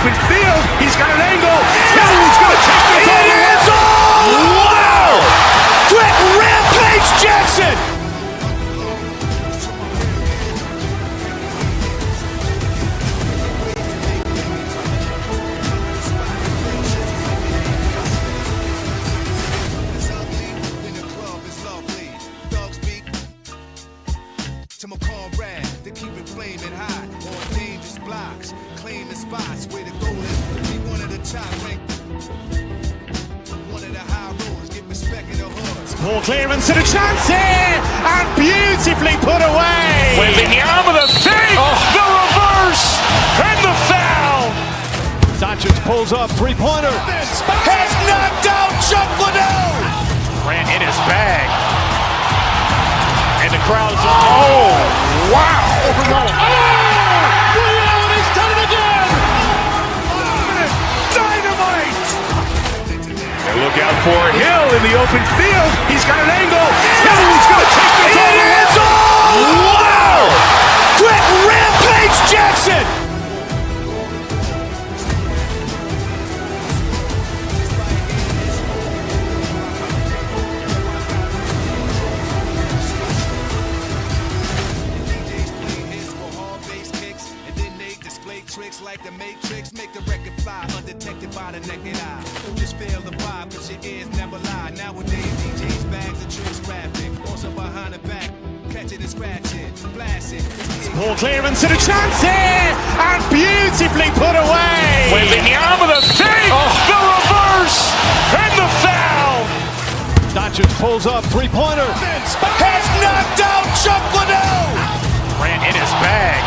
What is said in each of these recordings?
open field. He's got an angle. He's going to take this all the way. Wow! Quick Rampage Jackson! To my comrade, to keep it flaming hot on dangerous blocks, claiming spots where the goal is to be one of the top ranked, one of the high rollers, get respect in the hood. Ball clearance and a chance here, and beautifully put away. With the arm of the feet, the reverse, and the foul. Sanchez pulls up, three-pointer. Has knocked out Chuck Liddell. Ran in his bag. And the crowd's oh, wow! He's done it again! Dynamite! And look out for Hill in the open field. He's got an angle. He's going to take this all the way. Wow! Quick Rampage Jackson! Tricks like the Matrix, make the record fly undetected by the naked eye. Just feel the vibe, cause your ears never lie. Nowadays, DJs, bags of tricks, graphic. Also behind the back, catching and scratching, blasting. Ball clearance and a chance here, and beautifully put away. With the arm of the feet, the reverse, and the foul. Sanchez pulls up, three-pointer. Has knocked out Chuck Liddell. Ran in his bag.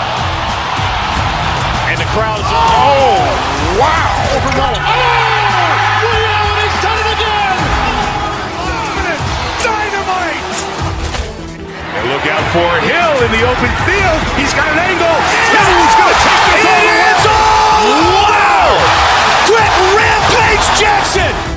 And the crowd's oh, wow! He's done it again! Dynamite! And look out for Hill in the open field. He's got an angle. He's going to take this all the way. Wow! Quick Rampage Jackson!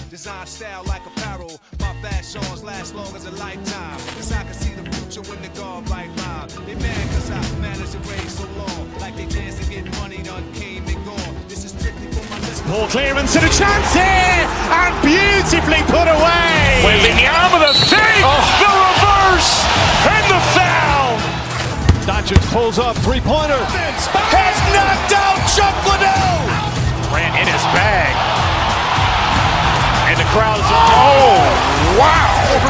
Design style like apparel. My fashions last long as a lifetime. Cause I can see the future when the guard right rhyme. They mad cause I managed to raise so long. Like they dance to get money done came and gone. This is strictly for my listeners. Ball clearance and a chance here, and beautifully put away. With the arm of the feet, the reverse, and the foul. Sanchez pulls up, three-pointer. Has knocked out Chuck Liddell. Ran in his bag. And the crowd's oh, wow! He's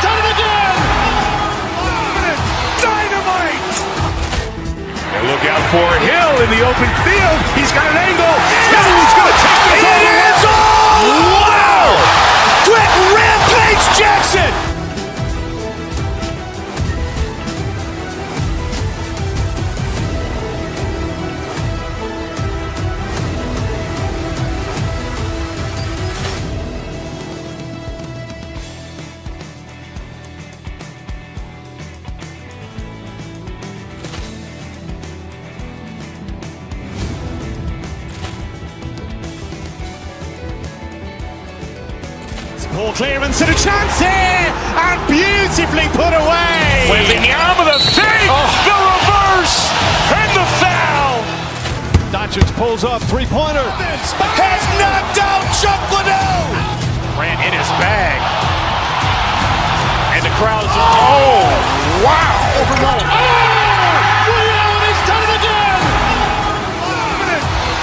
done it again! Dynamite! And look out for Hill in the open field. He's got an angle. He's going to take this all the way. Wow! Quick Rampage Jackson! Ball clearance and a chance here, and beautifully put away. With the arm of the feet, the reverse, and the foul. Sanchez pulls up, three-pointer. Has knocked out Chuck Liddell. Ran in his bag. And the crowd's oh, wow! He's done it again!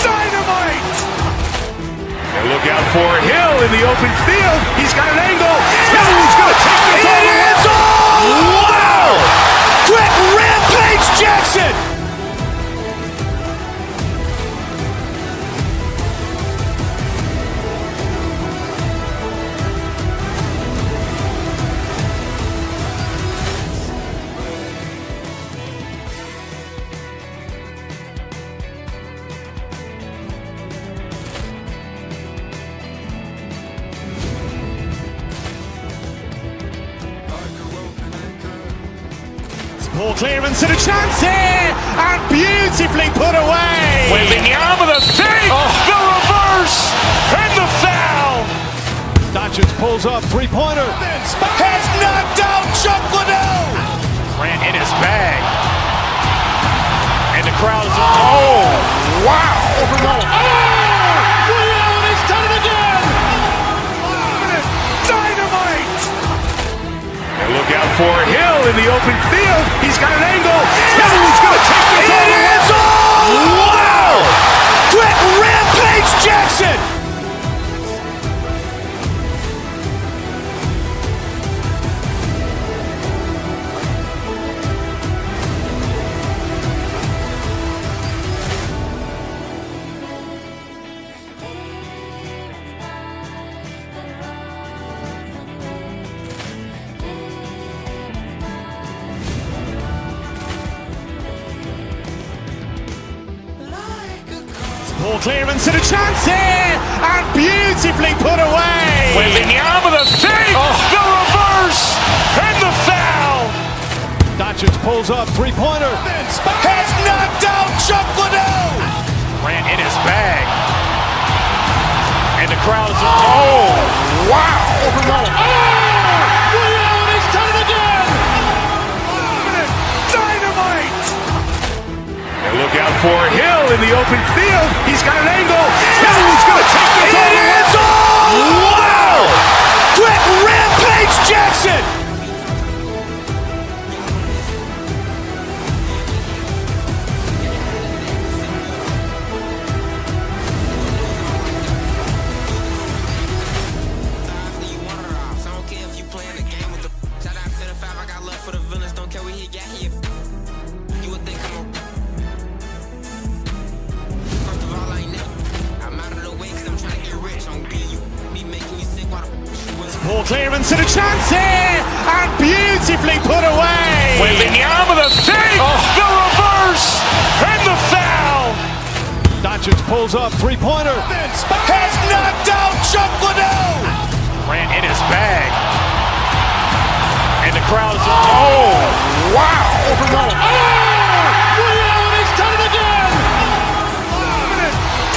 Dynamite! And look out for Hill in the open field. He's got an angle. He's going to take this all the way. Wow! Quick Rampage Jackson! Ball clearance and a chance here, and beautifully put away. Wembanyama the fake, the reverse, and the foul. Doncic pulls up, three-pointer. Has knocked out Chuck Liddell. Grant in his bag. And the crowd is, oh, wow. He's done it again. Dynamite. And look out for Hill in the open field. He's got an angle. He's going to take this all the way. Wow! Quick Rampage Jackson. Ball clearance and a chance here, and beautifully put away. Wembanyama the fake, the reverse, and the foul. Doncic pulls up, three-pointer. Has knocked out Chuck Liddell. Grant in his bag. And the crowd is, oh, wow. He's done it again. Dynamite. And look out for Hill in the open field. He's got an angle. He's going to take this all the way. Wow! Quick Rampage Jackson. Ball clearance and a chance here, and beautifully put away. Wembanyama the fake, the reverse, and the foul. Doncic pulls up, three-pointer. Has knocked out Chuck Liddell. Grant in his bag. And the crowd is, oh, wow. He's done it again.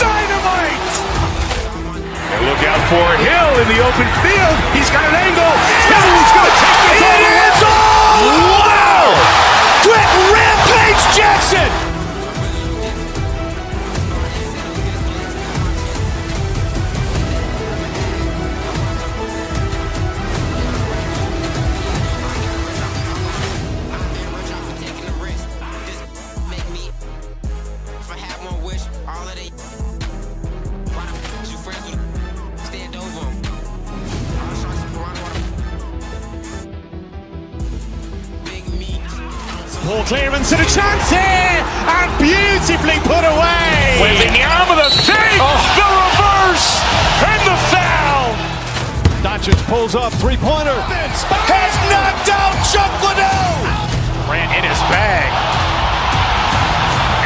Dynamite. And look out for Hill in the open field. He's got an angle. He's going to take this all the way. Wow! Quick Rampage Jackson. Ball clearance and a chance here, and beautifully put away. Wembanyama the fake, the reverse, and the foul. Doncic pulls up, three-pointer. Has knocked out Chuck Liddell. Grant in his bag.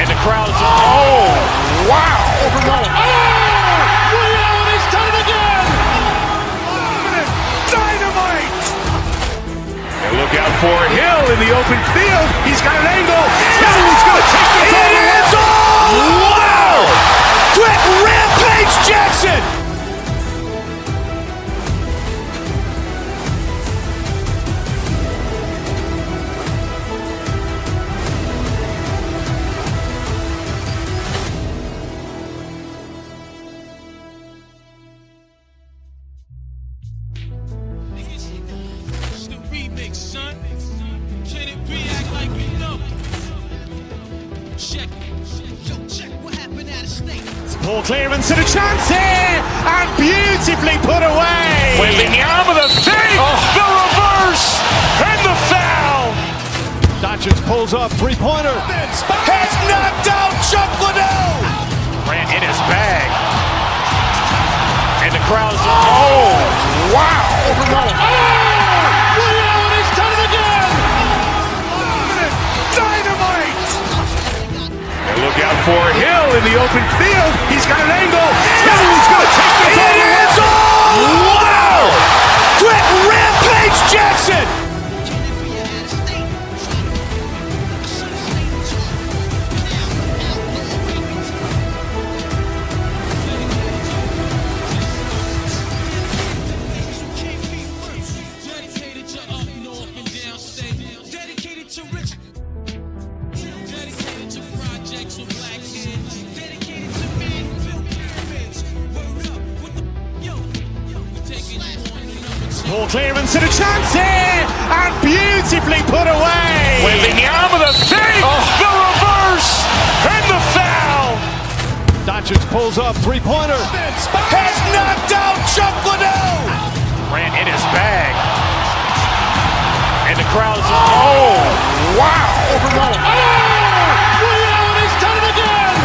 And the crowd is, oh, wow. He's done it again. Dynamite. And look out for Hill in the open field. He's got an angle. He's going to take this all the way. Wow! Quick Rampage Jackson. It's the remix, son. Can it be act like you know? Check it. Yo, check what happened out of state. Ball clearance and a chance here, and beautifully put away. Wembanyama the fake, the reverse, and the foul. Doncic pulls up, three-pointer. Has knocked out Chuck Liddell. Grant in his bag. And the crowd is, oh, wow. He's done it again. Dynamite. And look out for Hill in the open field. He's got an angle. He's going to take this all the way. Wow! Quick Rampage Jackson. Can it be out of state? Ball clearance and a chance here, and beautifully put away. Wembanyama with a fake, the reverse, and the foul. Doncic pulls up, three-pointer. Has knocked out Chuck Liddell. Ran in his bag. And the crowd is, oh, wow. Overrun. He's done it again.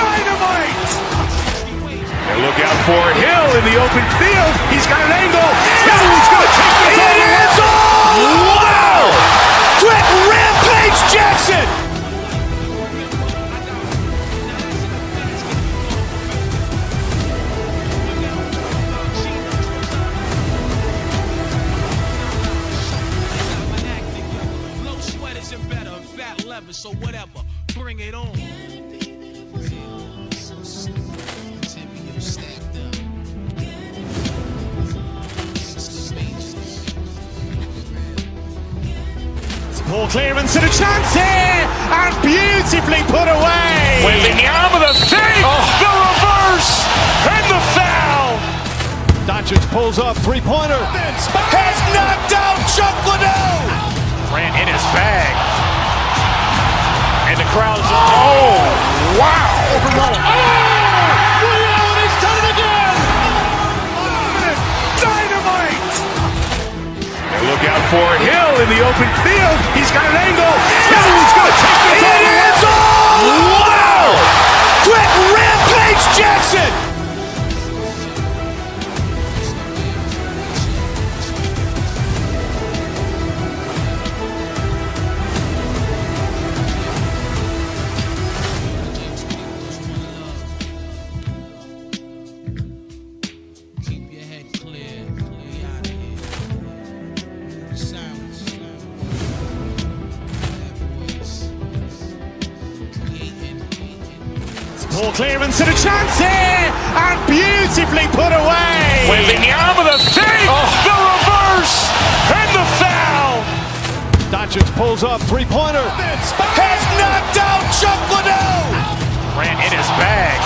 Dynamite. And look out for Hill in the open field. He's got an angle. Hill's going to take this all the way. It's all! Wow! Quick Rampage Jackson. So whatever, bring it on. Ball clearance and a chance here, and beautifully put away. Wembanyama with a fake, the reverse, and the foul. Doncic pulls up, three-pointer. Has knocked out Chuck Liddell. Ran in his bag. And the crowd is, oh, wow. Overrun. He's done it again. Dynamite. And look out for Hill in the open field. He's got an angle. Hill's going to take this all the way. It's all! Wow! Quick Rampage Jackson. Ball clearance and a chance here, and beautifully put away. Wembanyama with a fake, the reverse, and the foul. Doncic pulls up, three-pointer. Has knocked out Chuck Liddell. Ran in his bag.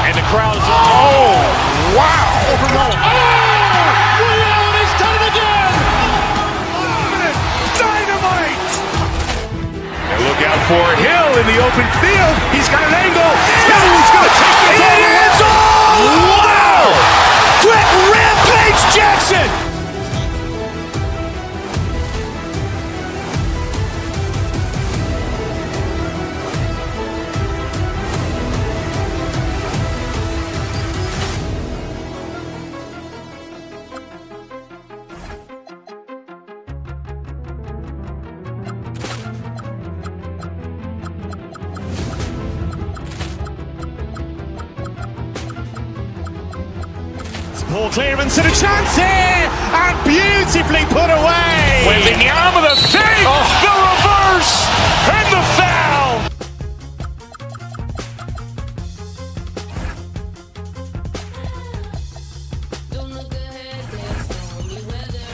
And the crowd is, oh, wow. Overrun. He's done it again. Dynamite. And look out for Hill in the open field. He's got an angle. Hill's going to take this all the way. It's all! Wow! Quick Rampage Jackson. Ball clearance and a chance here, and beautifully put away. Wembanyama with a fake, the reverse, and the foul. Don't look ahead, there's only weather.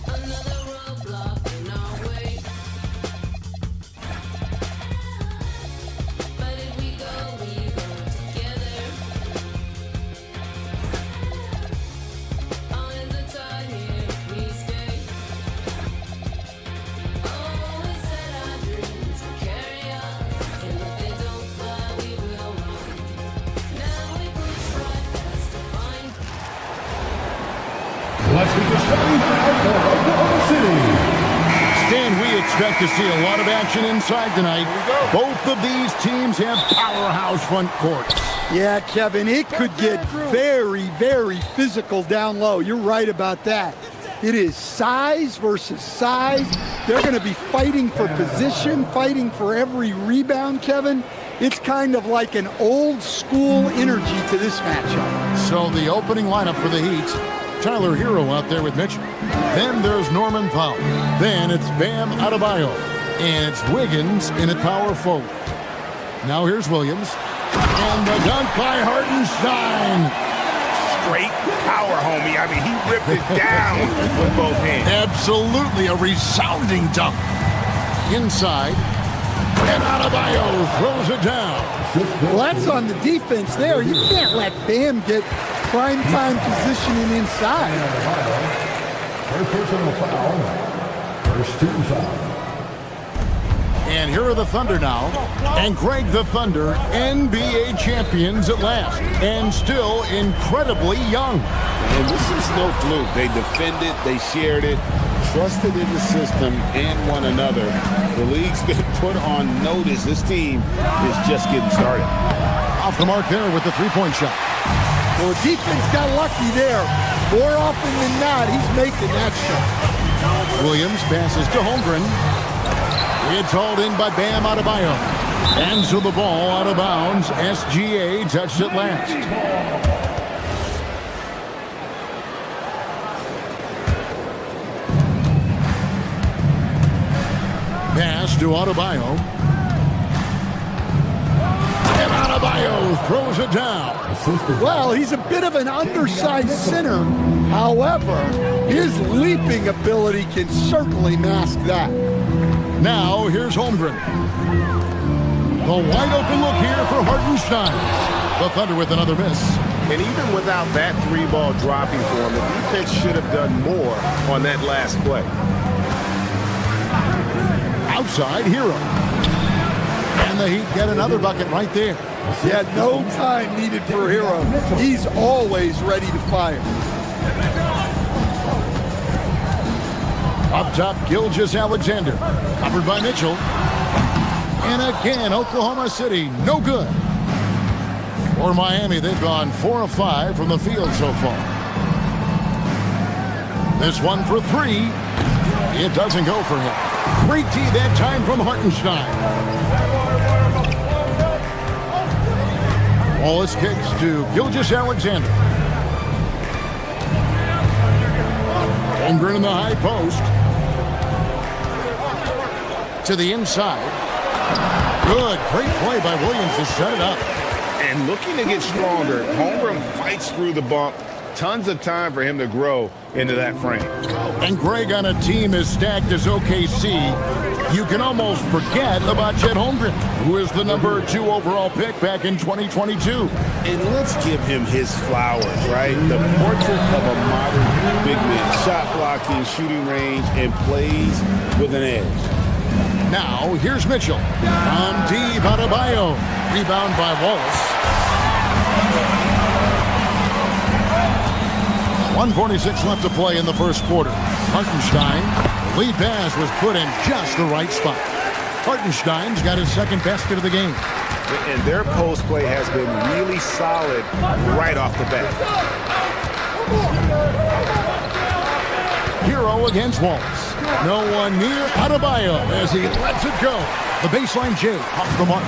Another roadblock in our way. But if we go together. All in the time here if we stay. Always said our dreams will carry us, and if they don't fly, we will run. Now we push right past to find. Let's meet the starting five for Oklahoma City. Stan, we expect to see a lot of action inside tonight. Both of these teams have powerhouse front courts. Yeah, Kevin, it could get very, very physical down low. You're right about that. It is size versus size. They're going to be fighting for position, fighting for every rebound, Kevin. It's kind of like an old school energy to this matchup. So the opening lineup for the Heat, Tyler Hero out there with Mitchell. Then there's Norman Powell. Then it's Bam Adebayo. And it's Wiggins in at power forward. Now here's Williams. And the dunk by Hartenstein. Straight power, homie. I mean, he ripped it down with both hands. Absolutely a resounding dunk. Inside, And Adebayo throws it down. Well, that's on the defense there. You can't let Bam get prime time positioning inside. First personal foul. First team foul. And here are the Thunder now. And Greg, the Thunder, NBA champions at last. And still incredibly young. And this is no fluke. They defended, they shared it, trusted in the system and one another. The league's been put on notice. This team is just getting started. Off the mark there with the three-point shot. Well, the defense got lucky there. More often than not, he's making that shot. Williams passes to Holmgren. It's hauled in by Bam Adebayo. And so the ball out of bounds. SGA touched it last. Pass to Adebayo. And Adebayo throws it down. Well, he's a bit of an undersized center. However, his leaping ability can certainly mask that. Now, here's Holmgren. The wide open look here for Hartenstein. The Thunder with another miss. And even without that three ball dropping for him, the defense should have done more on that last play. Outside, Hero. And the Heat get another bucket right there. Yeah, no time needed for Hero. He's always ready to fire. Up top, Gilgeous-Alexander. Covered by Mitchell. And again, Oklahoma City, no good. For Miami, they've gone 4 of 5 from the field so far. This one for three. It doesn't go for him. Great tee that time from Hartenstein. Wallace kicks to Gilgeous-Alexander. Holmgren in the high post. To the inside. Good, great play by Williams to set it up. And looking to get stronger, Holmgren fights through the bump. Tons of time for him to grow into that frame. And Greg, on a team as stacked as OKC, you can almost forget about Chet Holmgren, who is the number 2 overall pick back in 2022. And let's give him his flowers, right? The portrait of a modern big man. Shot blocking, shooting range, and plays with an edge. Now, here's Mitchell. On deep, Adebayo. Rebound by Wallace. 1:46 left to play in the first quarter. Hartenstein, the lead pass was put in just the right spot. Hartenstein's got his second basket of the game. And their post play has been really solid right off the bat. Hero against Wallace. No one near Adebayo as he lets it go. The baseline J off the mark.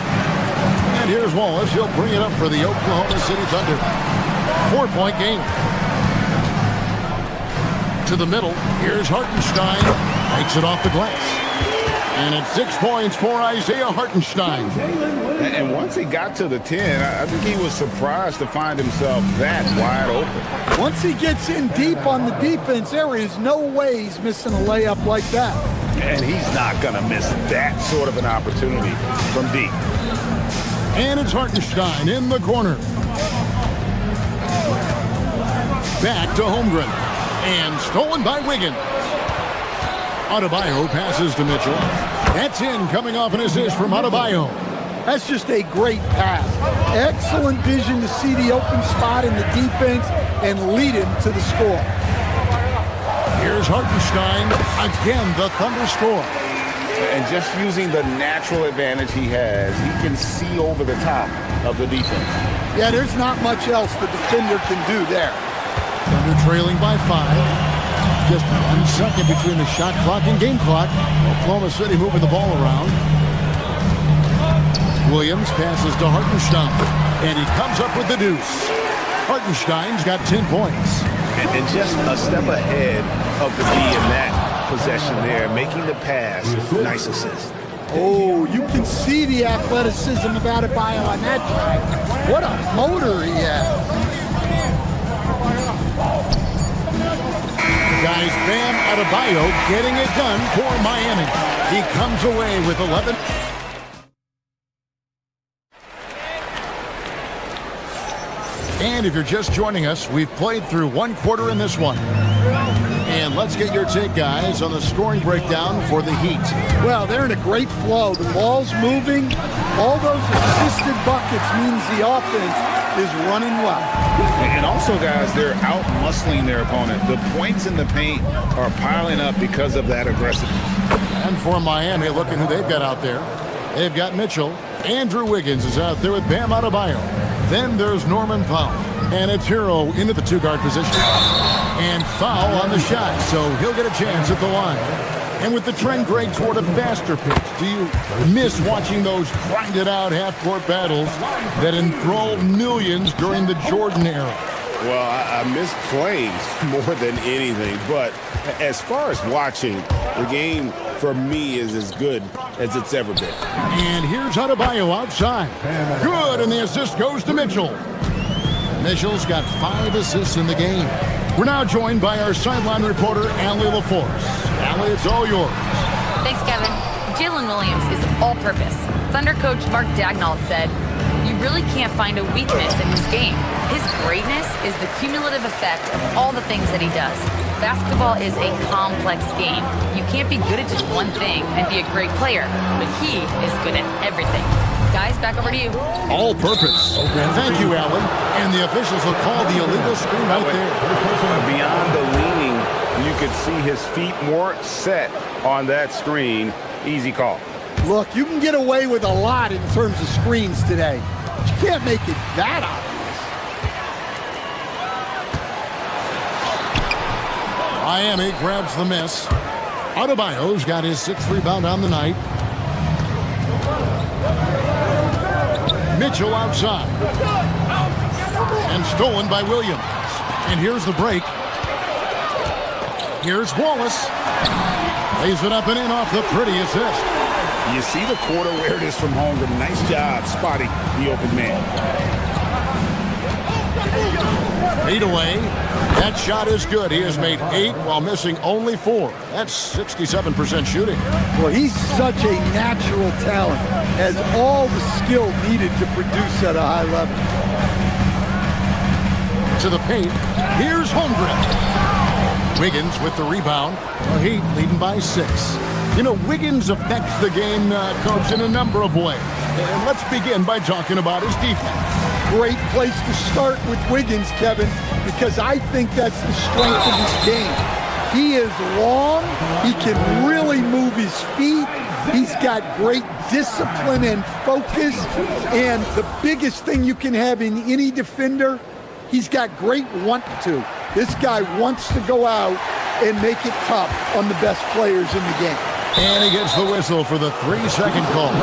And here's Wallace. He'll bring it up for the Oklahoma City Thunder. 4-point game. To the middle. Here's Hartenstein. Takes it off the glass. And it's 6 points for Isaiah Hartenstein. And once he got to the 10, I think he was surprised to find himself that wide open. Once he gets in deep on the defense, there is no way he's missing a layup like that. And he's not going to miss that sort of an opportunity from deep. And it's Hartenstein in the corner. Back to Holmgren. And stolen by Wiggins. Adebayo passes to Mitchell. That's in, coming off an assist from Adebayo. That's just a great pass. Excellent vision to see the open spot in the defense and lead him to the score. Here's Hartenstein. Again, the Thunder score. And just using the natural advantage he has, he can see over the top of the defense. Yeah, there's not much else the defender can do there. Thunder trailing by 5. Just 1 second between the shot clock and game clock. Oklahoma City moving the ball around. Williams passes to Hartenstein. And he comes up with the deuce. Hartenstein's got 10 points. And just a step ahead of the D in that possession there, making the pass. Nice assist. Oh, you can see the athleticism of Adebayo on that drive. What a motor he has. Guys, Bam Adebayo getting it done for Miami. He comes away with 11. And if you're just joining us, we've played through one quarter in this one. And let's get your take, guys, on the scoring breakdown for the Heat. Well, they're in a great flow. The ball's moving. All those assisted buckets means the offense is running well. And also, guys, they're out-muscling their opponent. The points in the paint are piling up because of that aggressiveness. And for Miami, look at who they've got out there. They've got Mitchell. Andrew Wiggins is out there with Bam Adebayo. Then there's Norman Powell. And it's Hero into the two-guard position. And foul on the shot, so he'll get a chance at the line. And with the trend great toward a faster pitch, do you miss watching those grinded-out half-court battles that enthralled millions during the Jordan era? Well, I miss plays more than anything, but as far as watching, the game for me is as good as it's ever been. And here's Adebayo outside. Good, and the assist goes to Mitchell. Mitchell's got 5 assists in the game. We're now joined by our sideline reporter, Allie LaForce. Allie, it's all yours. Thanks, Kevin. Jalen Williams is all-purpose. Thunder coach Mark Daignault said, "You really can't find a weakness in his game. His greatness is the cumulative effect of all the things that he does. Basketball is a complex game. You can't be good at just one thing and be a great player, but he is good at everything." Guys, back over to you. All purpose. Thank you, Allen. And the officials will call the illegal screen right there. Beyond the leaning, you could see his feet weren't set on that screen. Easy call. Look, you can get away with a lot in terms of screens today. But you can't make it that obvious. Miami grabs the miss. Adebayo's got his 6th rebound on the night. Mitchell outside. And stolen by Williams. And here's the break. Here's Wallace. Lays it up and in off the pretty assist. You see the quarter where it is from Holmgren. Nice job spotting the open man. Fade away. That shot is good. He has made 8 while missing only 4. That's 67% shooting. Well, he's such a natural talent. Has all the skill needed to produce at a high level. To the paint. Here's Holmgren. Wiggins with the rebound. The Heat leading by 6. You know, Wiggins affects the game, Coach, in a number of ways. And let's begin by talking about his defense. Great place to start with Wiggins, Kevin, because I think that's the strength of his game. He is long. He can really move his feet. He's got great discipline and focus. And the biggest thing you can have in any defender, he's got great want to. This guy wants to go out and make it tough on the best players in the game. And he gets the whistle for the 3-second call.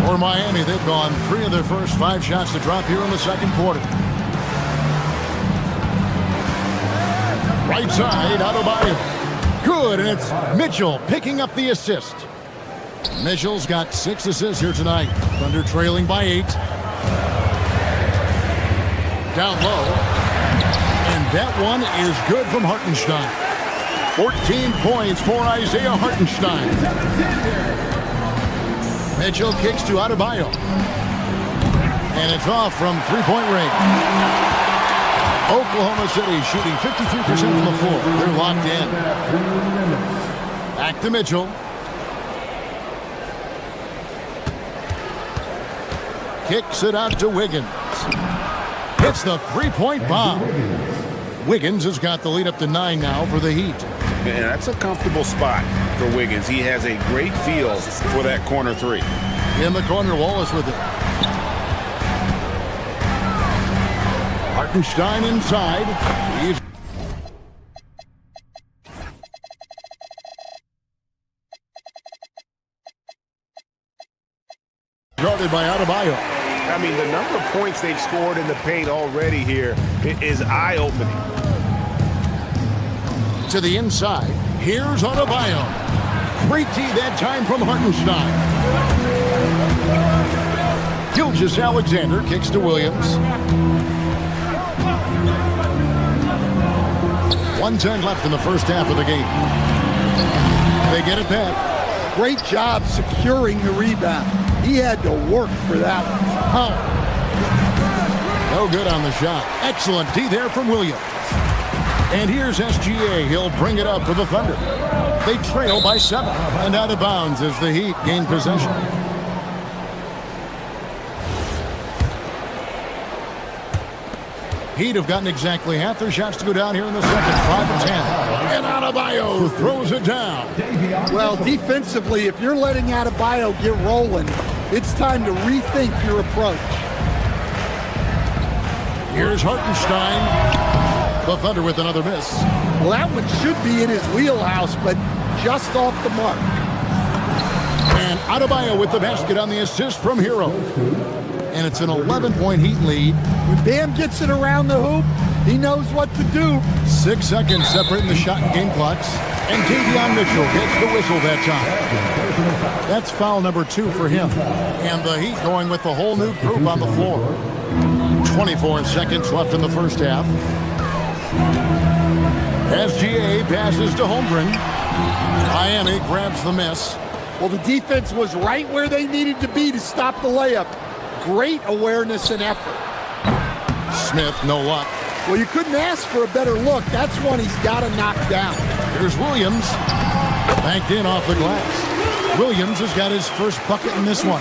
For Miami, they've gone 3 of their first 5 shots to drop here in the second quarter. Right side, Adebayo. Good, and it's Mitchell picking up the assist. Mitchell's got 6 assists here tonight. Thunder trailing by 8. Down low. And that one is good from Hartenstein. 14 points for Isaiah Hartenstein. Mitchell kicks to Adebayo. And it's off from 3-point range. Oklahoma City shooting 53% from the floor. They're locked in. Back to Mitchell. Kicks it out to Wiggins. Hits the 3-point bomb. Wiggins has got the lead up to 9 now for the Heat. And that's a comfortable spot for Wiggins. He has a great feel for that corner 3. In the corner, Wallace with it. Hartenstein inside. He's guarded by Adebayo. I mean, the number of points they've scored in the paint already here is eye-opening. To the inside. Here's Adebayo. Great tee that time from Hartenstein. Gilgeous Alexander kicks to Williams. 1:10 left in the first half of the game. They get it back. Great job securing the rebound. He had to work for that one. No good on the shot. Excellent D there from Williams. And here's SGA. He'll bring it up for the Thunder. They trail by 7 and out of bounds as the Heat gain possession. Heat have gotten exactly half their shots to go down here in the second. 5 of 10. And Adebayo throws it down. Well, defensively, if you're letting Adebayo get rolling, it's time to rethink your approach. Here's Hartenstein. The Thunder with another miss. Well, that one should be in his wheelhouse, but just off the mark. And Adebayo with the basket on the assist from Hero. And it's an 11-point Heat lead. When Bam gets it around the hoop, he knows what to do. 6 seconds separating the shot and game clocks. And Davion Mitchell gets the whistle that time. That's foul number 2 for him. And the Heat going with the whole new group on the floor. 24 seconds left in the first half. SGA passes to Holmgren. Miami grabs the miss. Well, the defense was right where they needed to be to stop the layup. Great awareness and effort. Smith, no luck. Well, you couldn't ask for a better look. That's one he's got to knock down. Here's Williams. Banked in off the glass. Williams has got his first bucket in this one.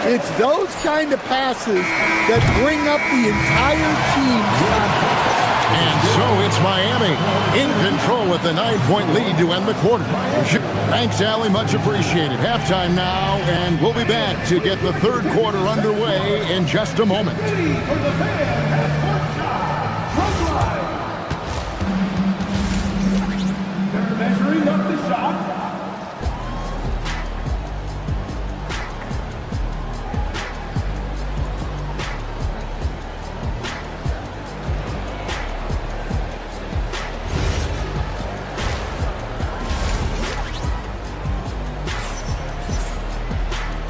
It's those kind of passes that bring up the entire team's confidence. And so it's Miami in control with a 9-point lead to end the quarter. Thanks, Allie. Much appreciated. Halftime now, and we'll be back to get the third quarter underway in just a moment. They're measuring up the shot.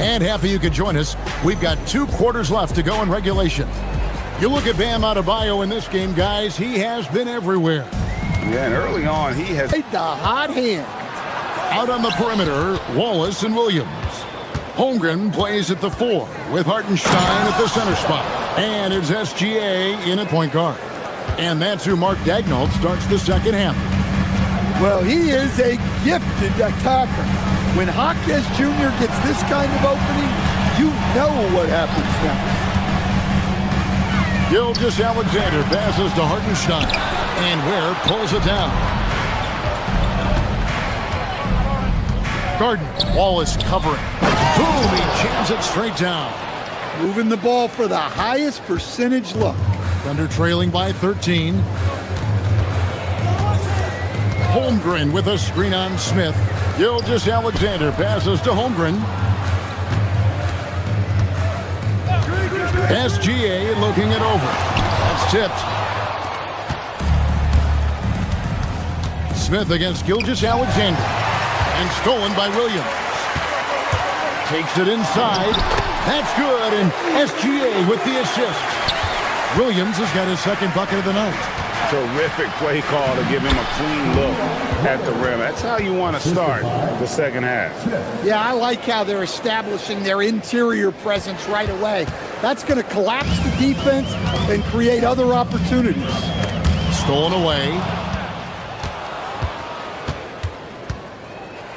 And happy you could join us. We've got 2 quarters left to go in regulation. You look at Bam Adebayo in this game, guys. He has been everywhere. Yeah, and early on, he has The hot hand. Out on the perimeter, Wallace and Williams. Holmgren plays at the 4 with Hartenstein at the center spot. And it's SGA in at point guard. And that's who Mark Daigneault starts the second half. Well, he is a gifted attacker. When Hawkes Jr. gets this kind of opening, you know what happens next. Gilgeous-Alexander passes to Hartenstein. And Ware pulls it down. Gardner, Wallace covering. Boom, he jams it straight down. Moving the ball for the highest percentage look. Thunder trailing by 13. Holmgren with a screen on Smith. Gilgeous-Alexander passes to Holmgren. SGA looking it over. That's tipped. Smith against Gilgeous-Alexander. And stolen by Williams. Takes it inside. That's good, and SGA with the assist. Williams has got his second bucket of the night. terrific play call to give him a clean look at the rim. That's how you want to start the second half. Yeah, I like how they're establishing their interior presence right away. That's going to collapse the defense and create other opportunities. Stolen away.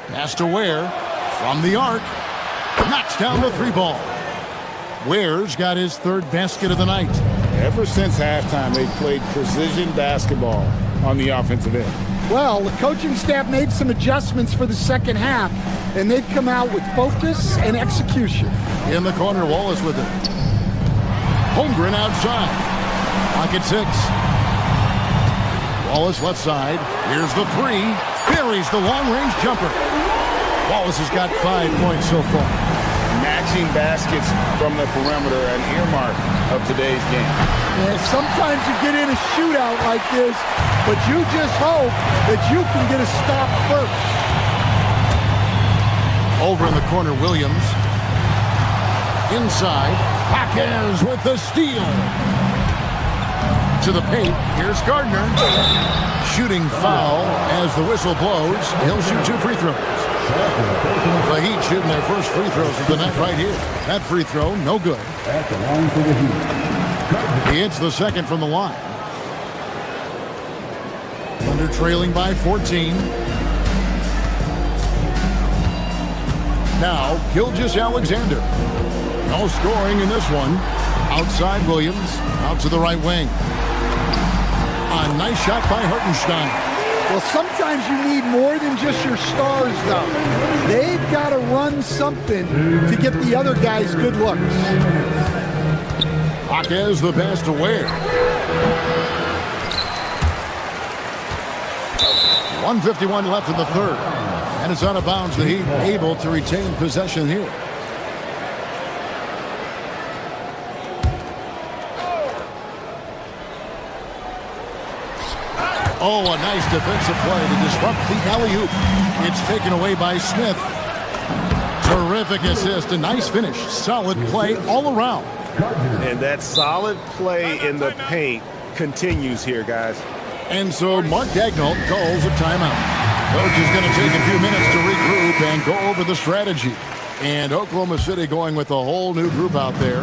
Pass to Ware from the arc. Knocks down the three ball. Ware's got his third basket of the night. Ever since halftime, they've played precision basketball on the offensive end. Well, the coaching staff made some adjustments for the second half, and they've come out with focus and execution. In the corner, Wallace with it. Holmgren outside. Clock at 6. Wallace left side. Here's the three. Buries the long-range jumper. Wallace has got 5 points so far. Matching baskets from the perimeter, an earmark of today's game. Yeah, sometimes you get in a shootout like this, but you just hope that you can get a stop first. Over in the corner, Williams. Inside, Hawkes with the steal. To the paint, here's Gardner. shooting foul as the whistle blows. He'll shoot 2 free throws. The Heat shooting their first free throws of the night right here. That free throw, no good. At the line for the Heat. He hits the second from the line. Thunder trailing by 14. Now, Gilgeous-Alexander. No scoring in this one. Outside Williams, out to the right wing. A nice shot by Hartenstein. Well, sometimes you need more than just your stars, though. They've got to run something to get the other guys good looks. Jaquez the pass to Ware. 1:51 left in the third. And it's out of bounds. The Heat able to retain possession here. Oh, a nice defensive play to disrupt the alley-oop. It's taken away by Smith. Terrific assist, a nice finish. Solid play all around. And that solid play in the paint continues here, guys. And so Mark Daigneault calls a timeout. Coach is going to take a few minutes to regroup and go over the strategy. And Oklahoma City going with a whole new group out there.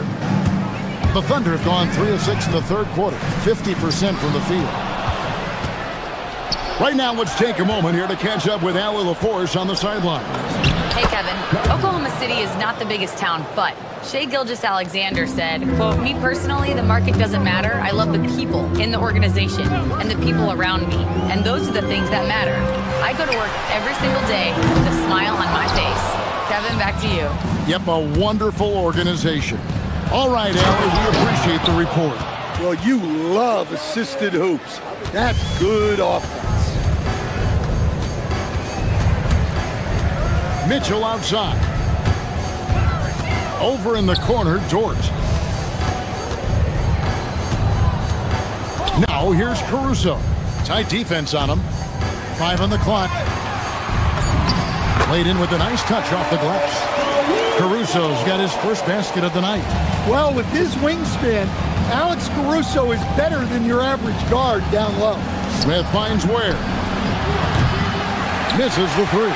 The Thunder have gone 3 of 6 in the third quarter, 50% from the field. Right now, let's take a moment here to catch up with Allie LaForce on the sidelines. Hey, Kevin. Oklahoma City is not the biggest town, but Shai Gilgeous-Alexander said, quote, "Me personally, the market doesn't matter. I love the people in the organization and the people around me. And those are the things that matter. I go to work every single day with a smile on my face." Kevin, back to you. Yep, a wonderful organization. All right, Allie, we appreciate the report. Well, you love assisted hoops. That's good offense. Mitchell outside. Over in the corner, Dort. Now here's Caruso. Tight defense on him. 5 on the clock. Played in with a nice touch off the glass. Caruso's got his first basket of the night. Well, with his wingspan, Alex Caruso is better than your average guard down low. Smith finds Ware. Misses the 3.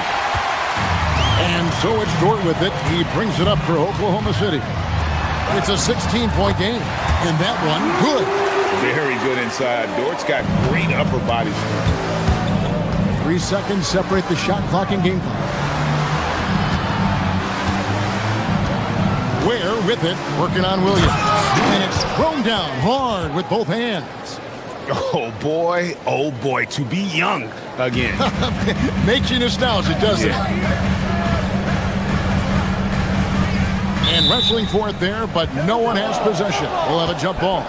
And so it's Dort with it. He brings it up for Oklahoma City. It's a 16-point game. And that one, good. Very good inside. Dort's got great upper body strength. 3 seconds separate the shot clock and game clock. Ware with it, working on Williams. And it's thrown down hard with both hands. Oh boy, to be young again. Makes you nostalgic, doesn't it? And wrestling for it there, but no one has possession. We'll have a jump ball.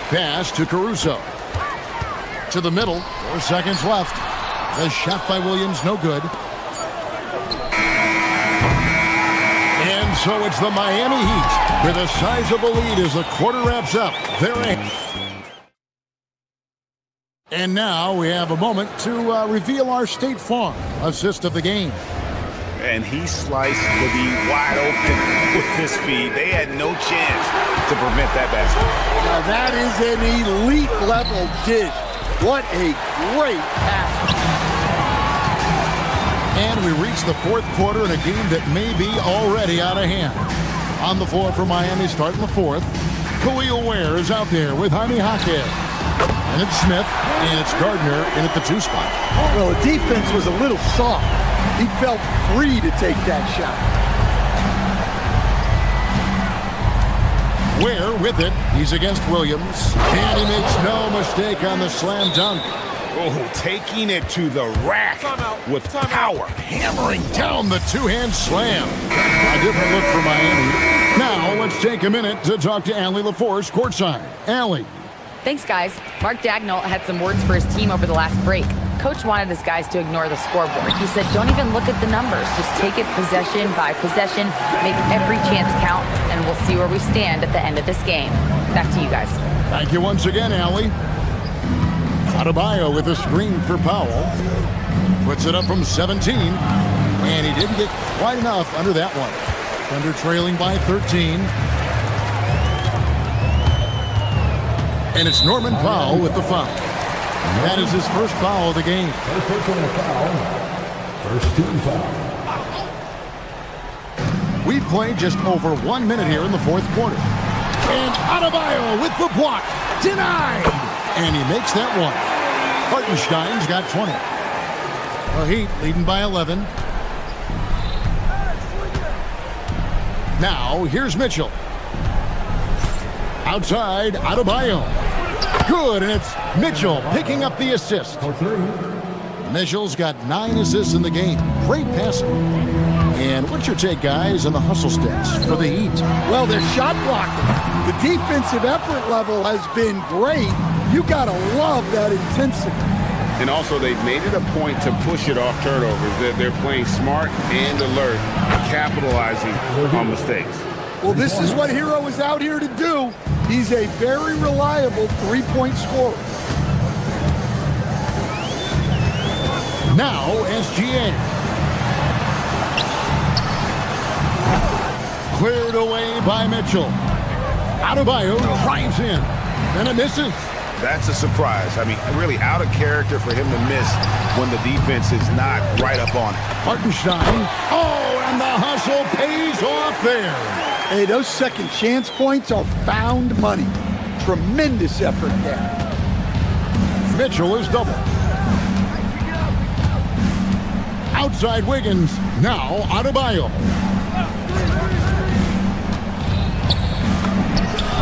Pass to Caruso. To the middle, 4 seconds left. The shot by Williams, no good. And so it's the Miami Heat with a sizable lead as the quarter wraps up. They're in. And now we have a moment to reveal our State Farm assist of the game. And he sliced to be wide open with his speed. They had no chance to prevent that basket. Now that is an elite level dish. What a great pass. And we reach the fourth quarter in a game that may be already out of hand. On the floor for Miami starting the fourth. Khalil Ware is out there with Jaime Jaquez. And it's Smith, and it's Gardner in at the 2 spot. Well, the defense was a little soft. He felt free to take that shot. Ware with it. He's against Williams. And he makes no mistake on the slam dunk. Oh, taking it to the rack with power. Hammering down the two-hand slam. A different look for Miami. Now, let's take a minute to talk to Allie LaForce courtside. Allie. Thanks, guys. Mark Daigneault had some words for his team over the last break. Coach wanted his guys to ignore the scoreboard. He said, don't even look at the numbers. Just take it possession by possession, make every chance count, and we'll see where we stand at the end of this game. Back to you guys. Thank you once again, Allie. Adebayo with a screen for Powell. Puts it up from 17. And he didn't get quite enough under that one. Thunder trailing by 13. And it's Norman Powell with the foul. That is his first foul of the game. First personal foul. First team foul. We played just over 1 minute here in the fourth quarter. And Adebayo with the block. Denied. And he makes that one. Hartenstein's got 20. The Heat leading by 11. Now, here's Mitchell. Outside, Adebayo. Good, and it's Mitchell picking up the assist. Mitchell's got 9 assists in the game. Great passer. And what's your take, guys, on the hustle stats for the Heat? Well, they're shot blocking. The defensive effort level has been great. You got to love that intensity. And also, they've made it a point to push it off turnovers. They're playing smart and alert, capitalizing on mistakes. Well, this is what Hero is out here to do. He's a very reliable three-point scorer. Now, SGA. Cleared away by Mitchell. Adebayo drives in, and it misses. That's a surprise. I mean, really out of character for him to miss when the defense is not right up on it. Hartenstein. Oh, and the hustle pays off there. Hey, those second chance points are found money. Tremendous effort there. Mitchell is double. Outside Wiggins. Now Adebayo.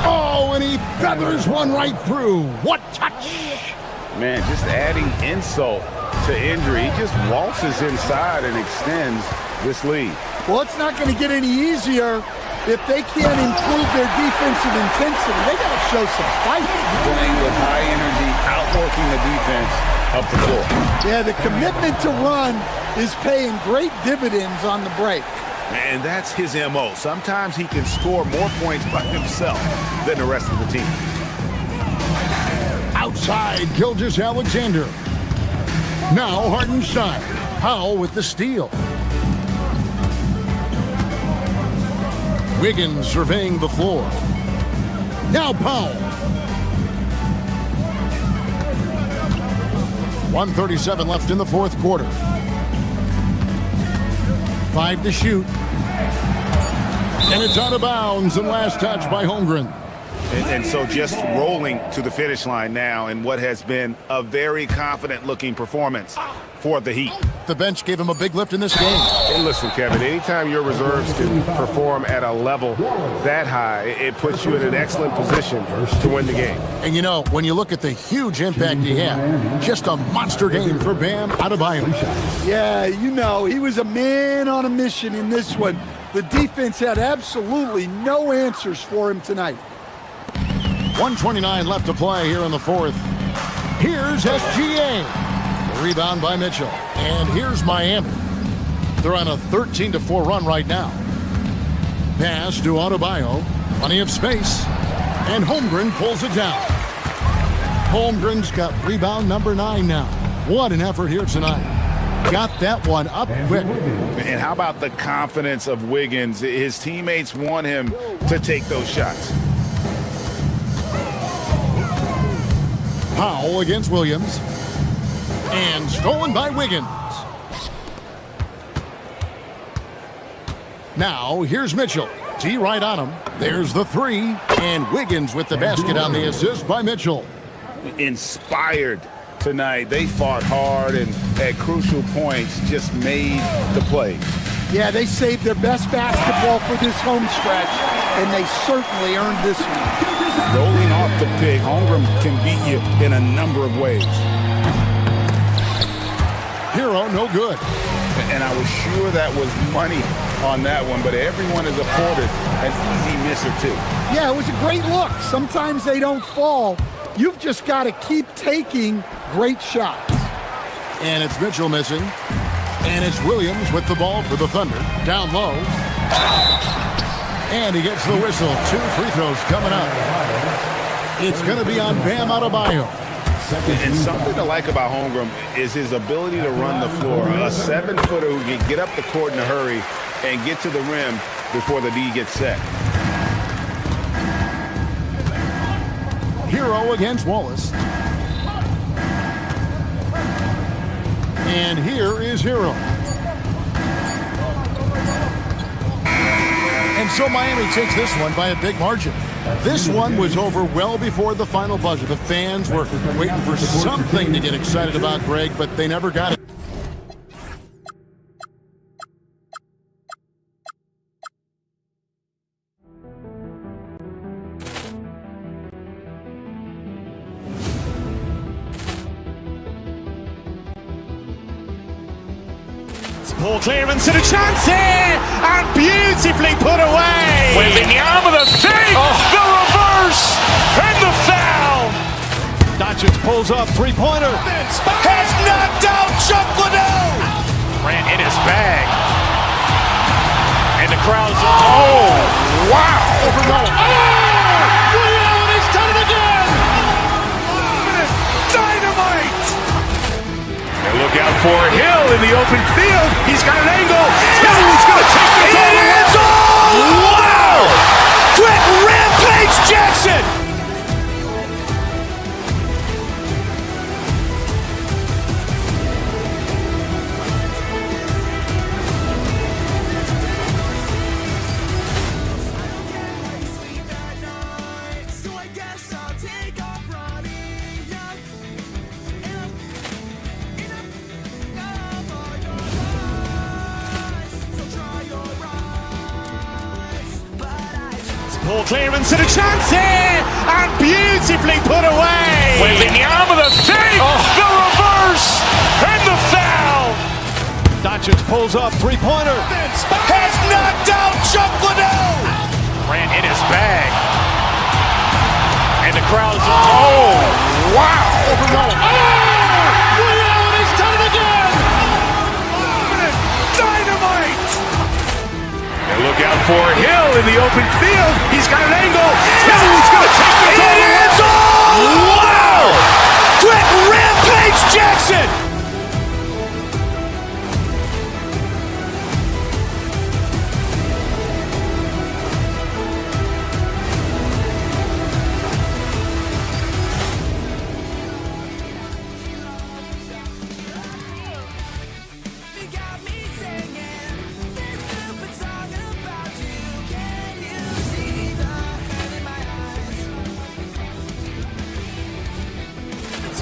Oh, and he feathers one right through. What touch! Man, just adding insult to injury. He just waltzes inside and extends this lead. Well, it's not going to get any easier if they can't improve their defensive intensity. They got to show some fight. Playing with high energy, outworking the defense up the floor. Yeah, the commitment to run is paying great dividends on the break. And that's his MO. Sometimes he can score more points by himself than the rest of the team. Outside, Gilgeous-Alexander. Now Hartenstein. Powell with the steal. Wiggins surveying the floor. Now Powell. 1:37 left in the fourth quarter. 5 to shoot. And it's out of bounds and last touch by Holmgren. And so just rolling to the finish line now in what has been a very confident-looking performance for the Heat. The bench gave him a big lift in this game. Hey, listen, Kevin, anytime your reserves can perform at a level that high, it puts you in an excellent position to win the game. And you know, when you look at the huge impact he had, just a monster game for Bam Adebayo. Yeah, you know, he was a man on a mission in this one. The defense had absolutely no answers for him tonight. 1:29 left to play here in the fourth. Here's SGA. The rebound by Mitchell. And here's Miami. They're on a 13-4 run right now. Pass to Adebayo. Plenty of space. And Holmgren pulls it down. Holmgren's got rebound number 9 now. What an effort here tonight. Got that one up quick. And how about the confidence of Wiggins? His teammates want him to take those shots. Powell against Williams. And stolen by Wiggins. Now, here's Mitchell. T right on him. There's the 3. And Wiggins with the basket on the assist by Mitchell. Inspired tonight. They fought hard and at crucial points just made the play. Yeah, they saved their best basketball for this home stretch, and they certainly earned this one. Rolling off the pick, Holmgren can beat you in a number of ways. Hero, no good. And I was sure that was money on that one, but everyone is afforded an easy miss or two. Yeah, it was a great look. Sometimes they don't fall. You've just got to keep taking great shots. And it's Mitchell missing. And it's Williams with the ball for the Thunder. Down low. And he gets the whistle. 2 free throws coming up. It's going to be on Bam Adebayo. And something to like about Holmgren is his ability to run the floor. A 7-footer who can get up the court in a hurry and get to the rim before the D gets set. Hero against Wallace. And here is Hero. And so Miami takes this one by a big margin. This one was over well before the final buzzer. The fans were waiting for something to get excited about, Greg, but they never got it. Ball clearance and a chance here, and beautifully put away. With the arm of the thing, the reverse, and the foul. Doncic pulls up, three-pointer. Has knocked out Chuck Liddell. Ran in his bag. And the crowd's, oh, wow. He's done it again. Dynamite. And look out for Hill in the open field. He's got an angle. He's going to take this all the way. Wow! Quick Rampage Jackson. Ball clearance and a chance here, and beautifully put away. With the arm of the thing, the reverse, and the foul. Doncic pulls up, three-pointer. Has knocked out Chuck Liddell. Ran in his bag. And the crowd's, oh, wow. He's done it again. Dynamite. And look out for Hill in the open field. He's got an angle. He's going to take this all the way. Wow! Quick Rampage Jackson.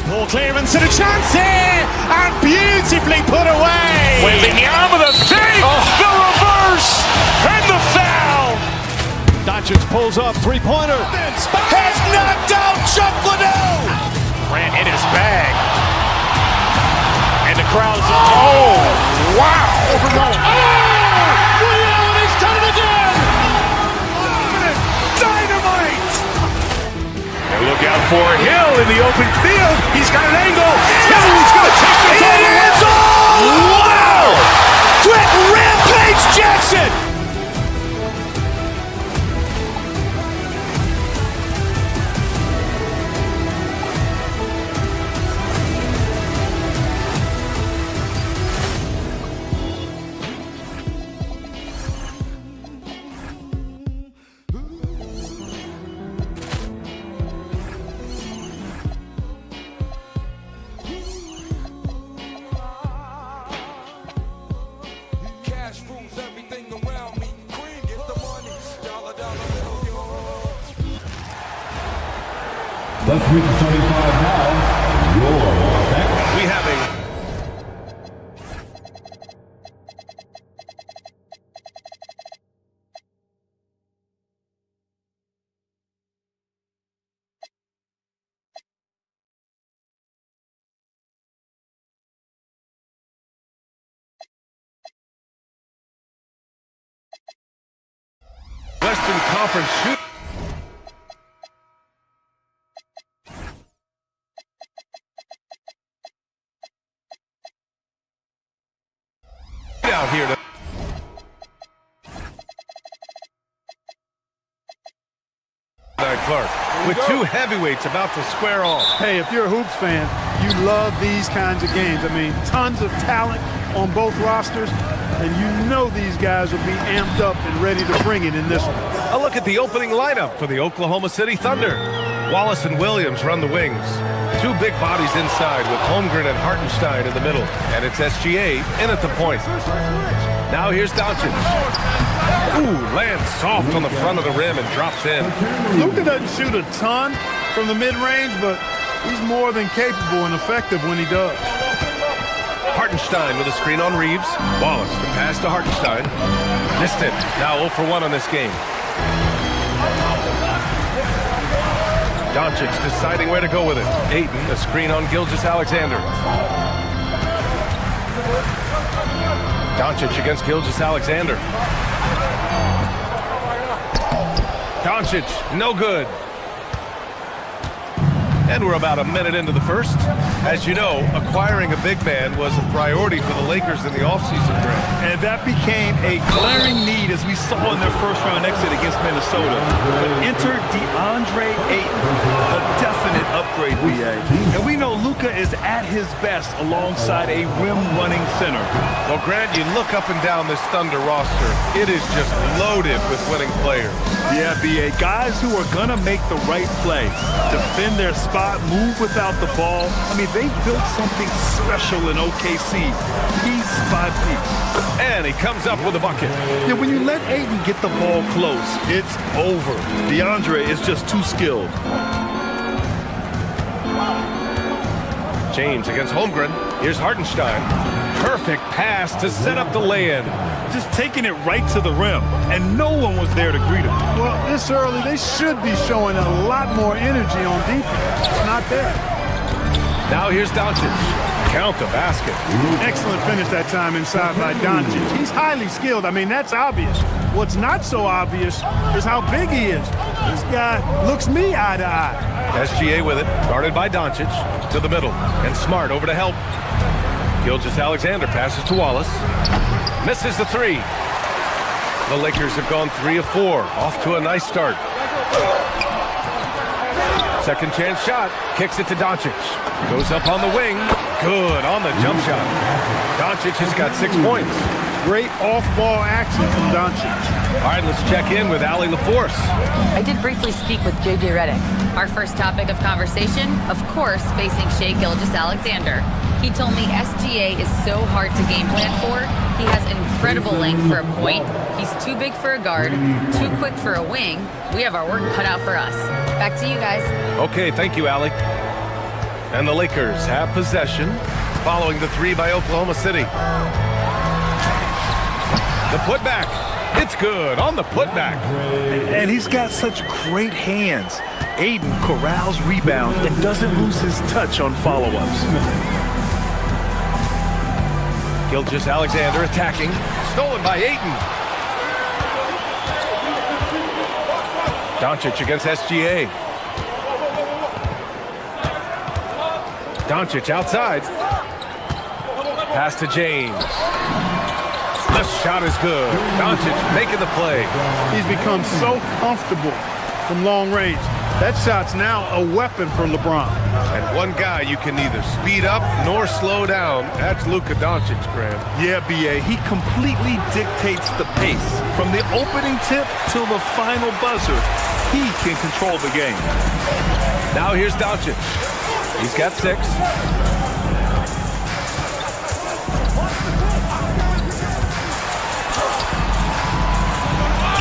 Ball clearance and a chance here, and beautifully put away. With the arm of the thing, the reverse, and the foul. Doncic pulls up, three-pointer. Has knocked out Chuck Liddell. Ran in his bag. And the crowd's, oh, wow. He's done it again. Dynamite. And look out for Hill in the open field. He's got an angle. He's going to take this all the way. Wow! Quick Rampage Jackson. Let's reach 25 now. Your back. We have a Western Conference shoot. Out here. Clark. with two heavyweights about to square off. Hey, if you're a Hoops fan, you love these kinds of games. I mean, tons of talent on both rosters, and you know these guys will be amped up and ready to bring it in this one. A look at the opening lineup for the Oklahoma City Thunder. Wallace and Williams run the wings. Two big bodies inside with Holmgren and Hartenstein in the middle. And it's SGA in at the point. Now here's Doncic. Ooh, lands soft on the front of the rim and drops in. Luka doesn't shoot a ton from the mid-range, but he's more than capable and effective when he does. Hartenstein with a screen on Reeves. Wallace, the pass to Hartenstein. Missed it. Now 0 for 1 on this game. Doncic deciding where to go with it. Ayton, a screen on Gilgeous-Alexander. Doncic against Gilgeous-Alexander. Doncic, no good. And we're about a minute into the first. As you know, acquiring a big man was a priority for the Lakers in the offseason, Grant. And that became a glaring need as we saw in their first round exit against Minnesota. But enter DeAndre Ayton, a definite upgrade, BA. And we know Luka is at his best alongside a rim-running center. Well, Grant, you look up and down this Thunder roster, it is just loaded with winning players. Yeah, BA, guys who are gonna make the right play, defend their spot, move without the ball. I mean, they've built something special in OKC, piece by piece. And he comes up with a bucket. Yeah, when you let Ayton get the ball close, it's over. DeAndre is just too skilled. James against Holmgren. Here's Hartenstein. Perfect pass to set up the lay-in. Just taking it right to the rim, and no one was there to greet him. Well, this early, they should be showing a lot more energy on defense. It's not there. Now here's Doncic. Count the basket. Excellent finish that time inside by Doncic. He's highly skilled. I mean, that's obvious. What's not so obvious is how big he is. This guy looks me eye to eye. SGA with it, guarded by Doncic, to the middle, and Smart over to help. Gilgeous-Alexander passes to Wallace. Misses the three. The Lakers have gone 3 of 4, off to a nice start. Second chance shot, kicks it to Doncic. Goes up on the wing, good on the jump shot. Doncic has got 6 points. Great off-ball action from Doncic. All right, let's check in with Allie LaForce. I did briefly speak with JJ Redick. Our first topic of conversation, of course, facing Shai Gilgeous-Alexander. He told me SGA is so hard to game plan for. He has incredible length for a point. He's too big for a guard, too quick for a wing. We have our work cut out for us. Back to you guys. Okay, thank you, Allie. And the Lakers have possession following the 3 by Oklahoma City. The putback. It's good on the putback. And he's got such great hands. Ayton corrals rebounds and doesn't lose his touch on follow-ups. Gilgeous-Alexander attacking. Stolen by Ayton. Doncic against SGA. Doncic outside. Pass to James. The shot is good. Doncic making the play. He's become so comfortable from long range. That shot's now a weapon for LeBron. And one guy you can neither speed up nor slow down. That's Luka Doncic, Graham. Yeah, BA, he completely dictates the pace. From the opening tip till the final buzzer, he can control the game. Now here's Doncic. He's got 6.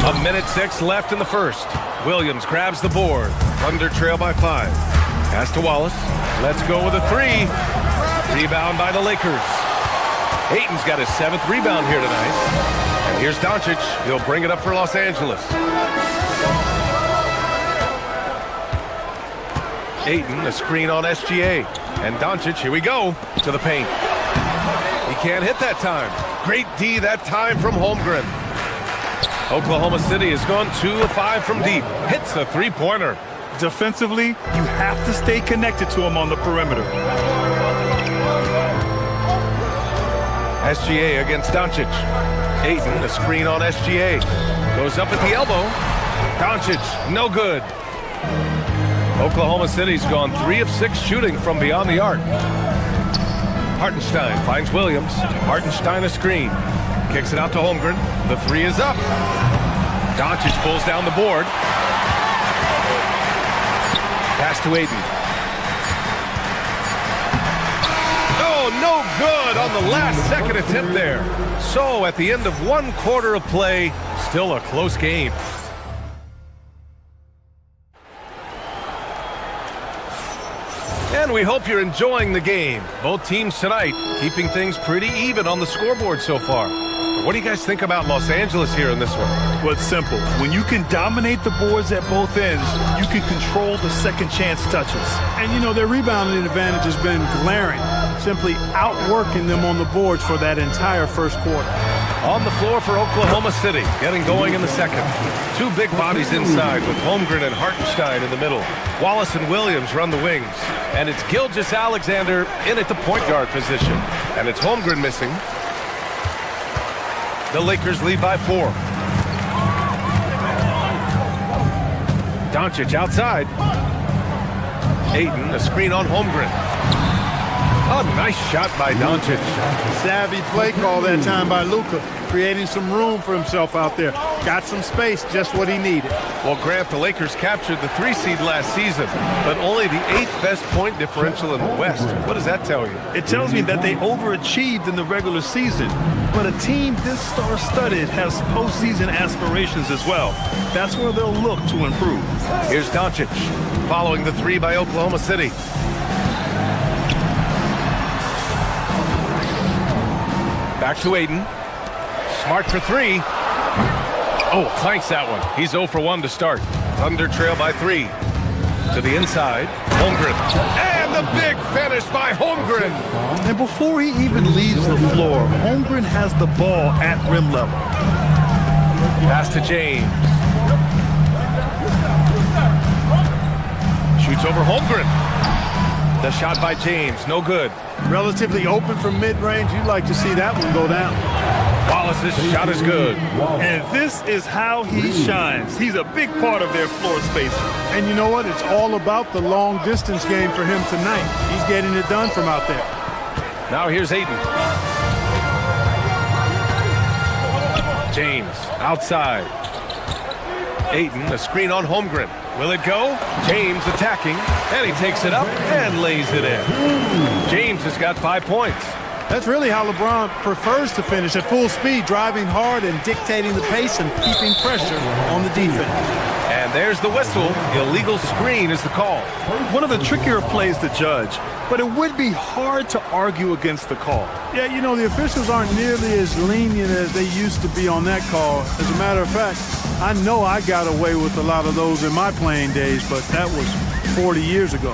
A minute 6 left in the first. Williams grabs the board. Thunder trail by 5. Pass to Wallace. Let's go with a 3. Rebound by the Lakers. Ayton's got his 7th rebound here tonight. And here's Doncic. He'll bring it up for Los Angeles. Ayton, a screen on SGA. And Doncic, here we go, to the paint. He can't hit that time. Great D that time from Holmgren. Oklahoma City has gone 2 of 5 from deep. Hits a 3-pointer. Defensively, you have to stay connected to him on the perimeter. SGA against Doncic. Ayton, a screen on SGA. Goes up at the elbow. Doncic, no good. Oklahoma City's gone 3 of 6 shooting from beyond the arc. Hartenstein finds Williams. Hartenstein a screen. Kicks it out to Holmgren. The 3 is up. Doncic pulls down the board. Pass to Aiden. Oh, no good on the last second attempt there. So at the end of 1 quarter of play, still a close game. And we hope you're enjoying the game. Both teams tonight keeping things pretty even on the scoreboard so far. But what do you guys think about Los Angeles here in this one? Well, it's simple. When you can dominate the boards at both ends, you can control the second chance touches. And, you know, their rebounding advantage has been glaring, simply outworking them on the boards for that entire first quarter. On the floor for Oklahoma City, getting going in the second. 2 big bodies inside with Holmgren and Hartenstein in the middle. Wallace and Williams run the wings. And it's Gilgeous-Alexander in at the point guard position. And it's Holmgren missing. The Lakers lead by 4. Doncic outside. Ayton, a screen on Holmgren. A nice shot by Doncic. Savvy play call that time by Luka, creating some room for himself out there. Got some space, just what he needed. Well, Grant, the Lakers captured the 3 seed last season, but only the 8th best point differential in the West. What does that tell you? It tells me that they overachieved in the regular season. But a team this star-studded has postseason aspirations as well. That's where they'll look to improve. Here's Doncic, following the 3 by Oklahoma City. Back to Ayton. Smart for 3. Oh, clanks that one. He's 0 for 1 to start. Thunder trail by 3. To the inside, Holmgren. And the big finish by Holmgren. And before he even leaves the floor, Holmgren has the ball at rim level. Pass to James. Shoots over Holmgren. The shot by James, no good. Relatively open from mid-range. You'd like to see that one go down. Wallace's shot is good. And this is how he shines. He's a big part of their floor space. And you know what? It's all about the long-distance game for him tonight. He's getting it done from out there. Now here's Ayton. James outside. Ayton, a screen on Holmgren. Will it go? James attacking, and he takes it up and lays it in. James has got 5 points. That's really how LeBron prefers to finish, at full speed, driving hard and dictating the pace and keeping pressure on the defense. And there's the whistle. Illegal screen is the call. One of the trickier plays to judge, but it would be hard to argue against the call. Yeah, you know, the officials aren't nearly as lenient as they used to be on that call. As a matter of fact, I know I got away with a lot of those in my playing days, but that was 40 years ago.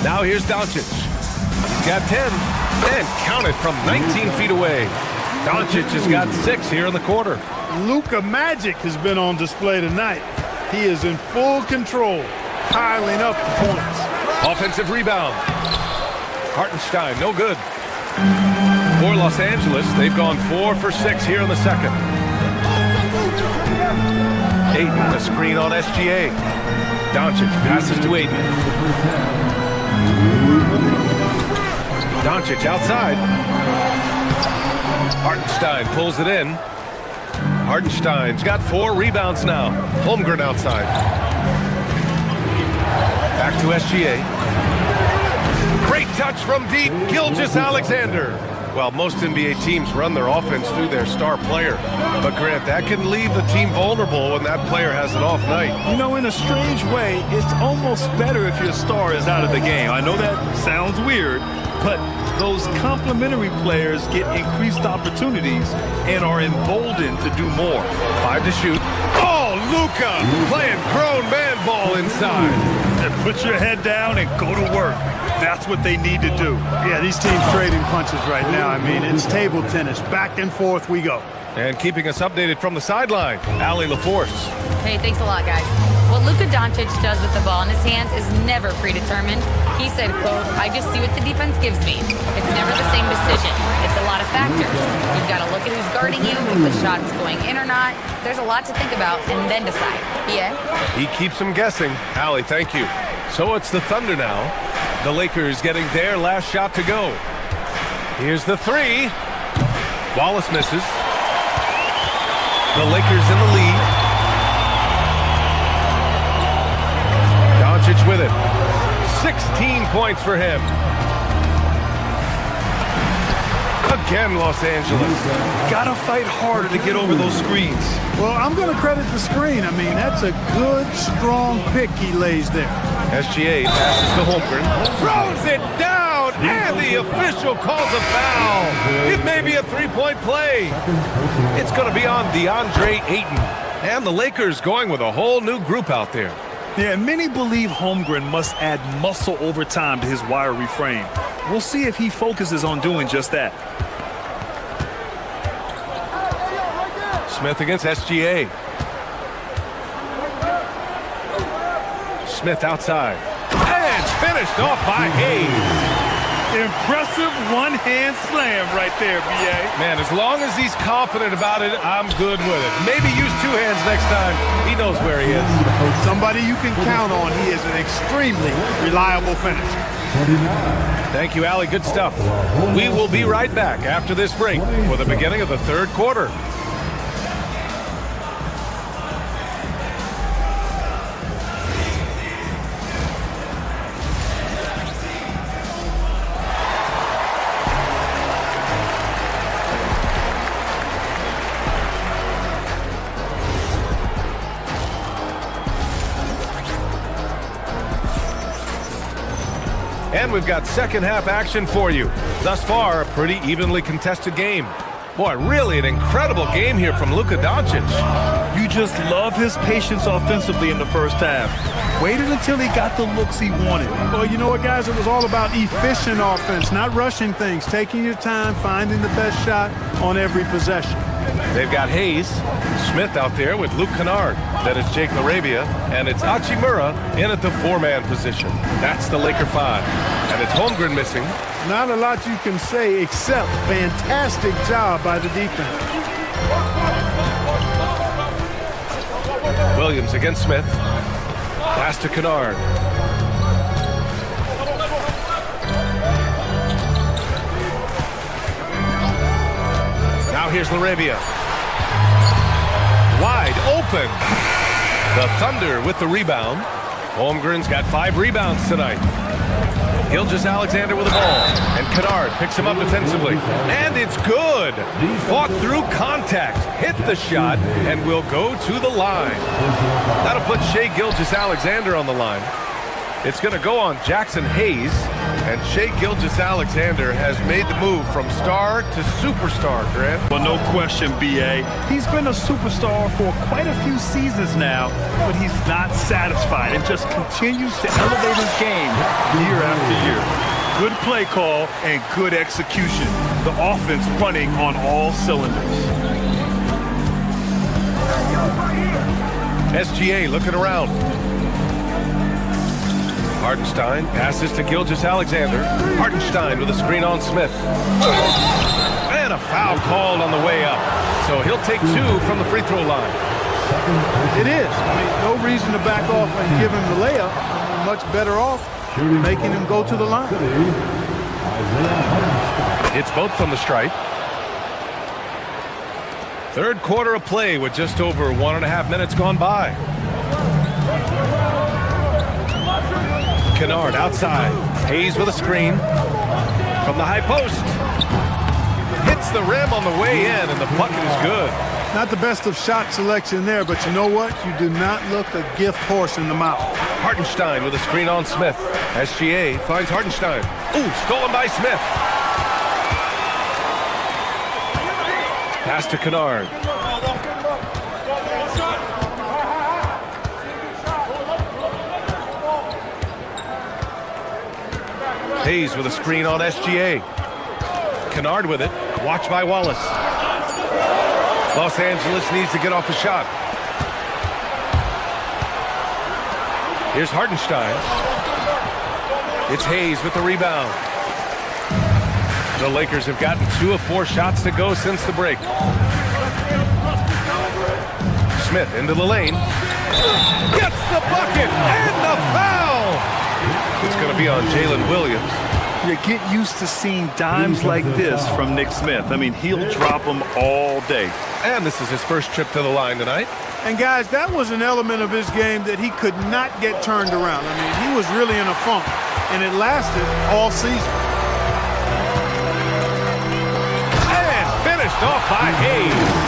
Now here's Doncic. He's got 10, and counted from 19 feet away. Doncic has got 6 here in the quarter. Luka Magic has been on display tonight. He is in full control, piling up the points. Offensive rebound. Hartenstein, no good. For Los Angeles, they've gone 4 for 6 here in the second. Ayton, a screen on SGA. Doncic passes to Ayton. Doncic outside. Hartenstein pulls it in. Hartenstein's got 4 rebounds now. Holmgren outside. Back to SGA. Great touch from deep, Gilgeous-Alexander. Well, most NBA teams run their offense through their star player. But, Grant, that can leave the team vulnerable when that player has an off night. You know, in a strange way, it's almost better if your star is out of the game. I know that sounds weird, but those complementary players get increased opportunities and are emboldened to do more. 5 to shoot. Oh, Luka playing grown man ball inside. And put your head down and go to work. That's what they need to do. Yeah, these teams trading punches right now. I mean, it's table tennis. Back and forth we go. And keeping us updated from the sideline, Allie LaForce. Hey, thanks a lot, guys. What Luka Doncic does with the ball in his hands is never predetermined. He said, quote, "I just see what the defense gives me. It's never the same decision. It's a lot of factors. You've got to look at who's guarding you, if the shot's going in or not. There's a lot to think about and then decide." Yeah? He keeps him guessing. Allie, thank you. So it's the Thunder now. The Lakers getting their last shot to go. Here's the three. Wallace misses. The Lakers in the lead. Doncic with it. 16 points for him. Again, Los Angeles. Gotta fight harder to get over those screens. Well, I'm going to credit the screen. I mean, that's a good, strong pick he lays there. SGA passes to Holmgren. Throws it down, and the official calls a foul. It may be a three-point play. It's going to be on DeAndre Ayton. And the Lakers going with a whole new group out there. Yeah, many believe Holmgren must add muscle over time to his wiry frame. We'll see if he focuses on doing just that. Smith against SGA. Smith outside. And finished off by Hayes. Impressive one-hand slam right there, B.A. Man, as long as he's confident about it, I'm good with it. Maybe use two hands next time. He knows where he is. Somebody you can count on. He is an extremely reliable finisher. Thank you, Allie. Good stuff. We will be right back after this break for the beginning of the third quarter. And we've got second half action for you. Thus far, a pretty evenly contested game. Boy, really an incredible game here from Luka Doncic. You just love his patience offensively in the first half. Waited until he got the looks he wanted. Well, you know what, guys? It was all about efficient offense, not rushing things, taking your time, finding the best shot on every possession. They've got Hayes, Smith out there with Luke Kennard. Then it's Jake LaRavia, and it's Hachimura in at the four-man position. That's the Laker five. And it's Holmgren missing. Not a lot you can say except fantastic job by the defense. Williams against Smith. Pass to Kennard. Now here's LaRavia. Wide open. The Thunder with the rebound. Holmgren's got 5 rebounds tonight. Gilgeous-Alexander with the ball. And Kennard picks him up defensively. And it's good. Fought through contact. Hit the shot and will go to the line. That'll put Shai Gilgeous-Alexander on the line. It's going to go on Jackson Hayes. And Shai Gilgeous-Alexander has made the move from star to superstar, Grant. Well, no question, B.A. He's been a superstar for quite a few seasons now, but he's not satisfied and just continues to elevate his game year after year. Good play call and good execution. The offense running on all cylinders. SGA looking around. Hartenstein passes to Gilgeous-Alexander. Hartenstein with a screen on Smith. And a foul called on the way up. So he'll take 2 from the free throw line. It is. I mean, no reason to back off and give him the layup. Much better off making him go to the line. It's both from the stripe. Third quarter of play with just over 1.5 minutes gone by. Kennard outside. Hayes with a screen. From the high post. Hits the rim on the way in, and the bucket is good. Not the best of shot selection there, but you know what? You do not look a gift horse in the mouth. Hartenstein with a screen on Smith. SGA finds Hartenstein. Ooh, stolen by Smith. Pass to Kennard. Hayes with a screen on SGA. Kennard with it. Watched by Wallace. Los Angeles needs to get off a shot. Here's Hartenstein. It's Hayes with the rebound. The Lakers have gotten 2 of 4 shots to go since the break. Smith into the lane. Gets the bucket and the foul! It's going to be on Jalen Williams. You get used to seeing dimes like this from Nick Smith. I mean, he'll drop them all day. And this is his first trip to the line tonight. And guys, that was an element of his game that he could not get turned around. I mean, he was really in a funk, and it lasted all season. And finished off by Hayes.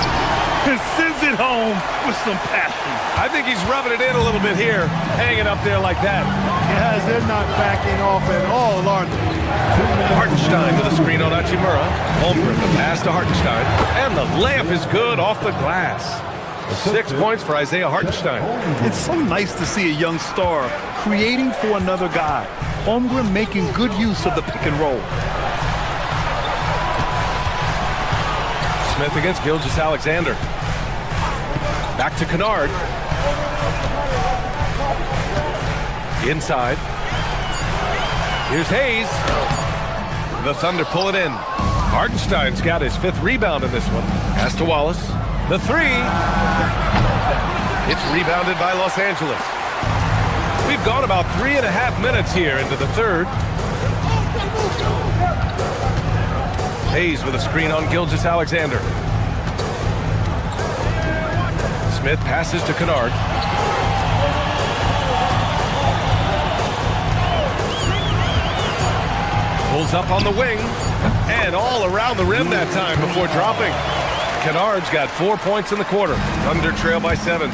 And sends it home with some passion. I think he's rubbing it in a little bit here, hanging up there like that. Guys, they're not backing off at all, are they? Hartenstein with a screen on Hachimura. Holmgren, the pass to Hartenstein. And the layup is good off the glass. 6 points for Isaiah Hartenstein. It's so nice to see a young star creating for another guy. Holmgren making good use of the pick and roll. Smith against Gilgeous-Alexander. Back to Kennard. Inside. Here's Hayes. The Thunder pull it in. Hartenstein's got his 5th rebound in this one. Pass to Wallace. The 3. It's rebounded by Los Angeles. We've gone about 3.5 minutes here into the third. Hayes with a screen on Gilgeous-Alexander. Smith passes to Kennard. Pulls up on the wing. And all around the rim that time before dropping. Kennard's got 4 points in the quarter. Thunder trail by 7.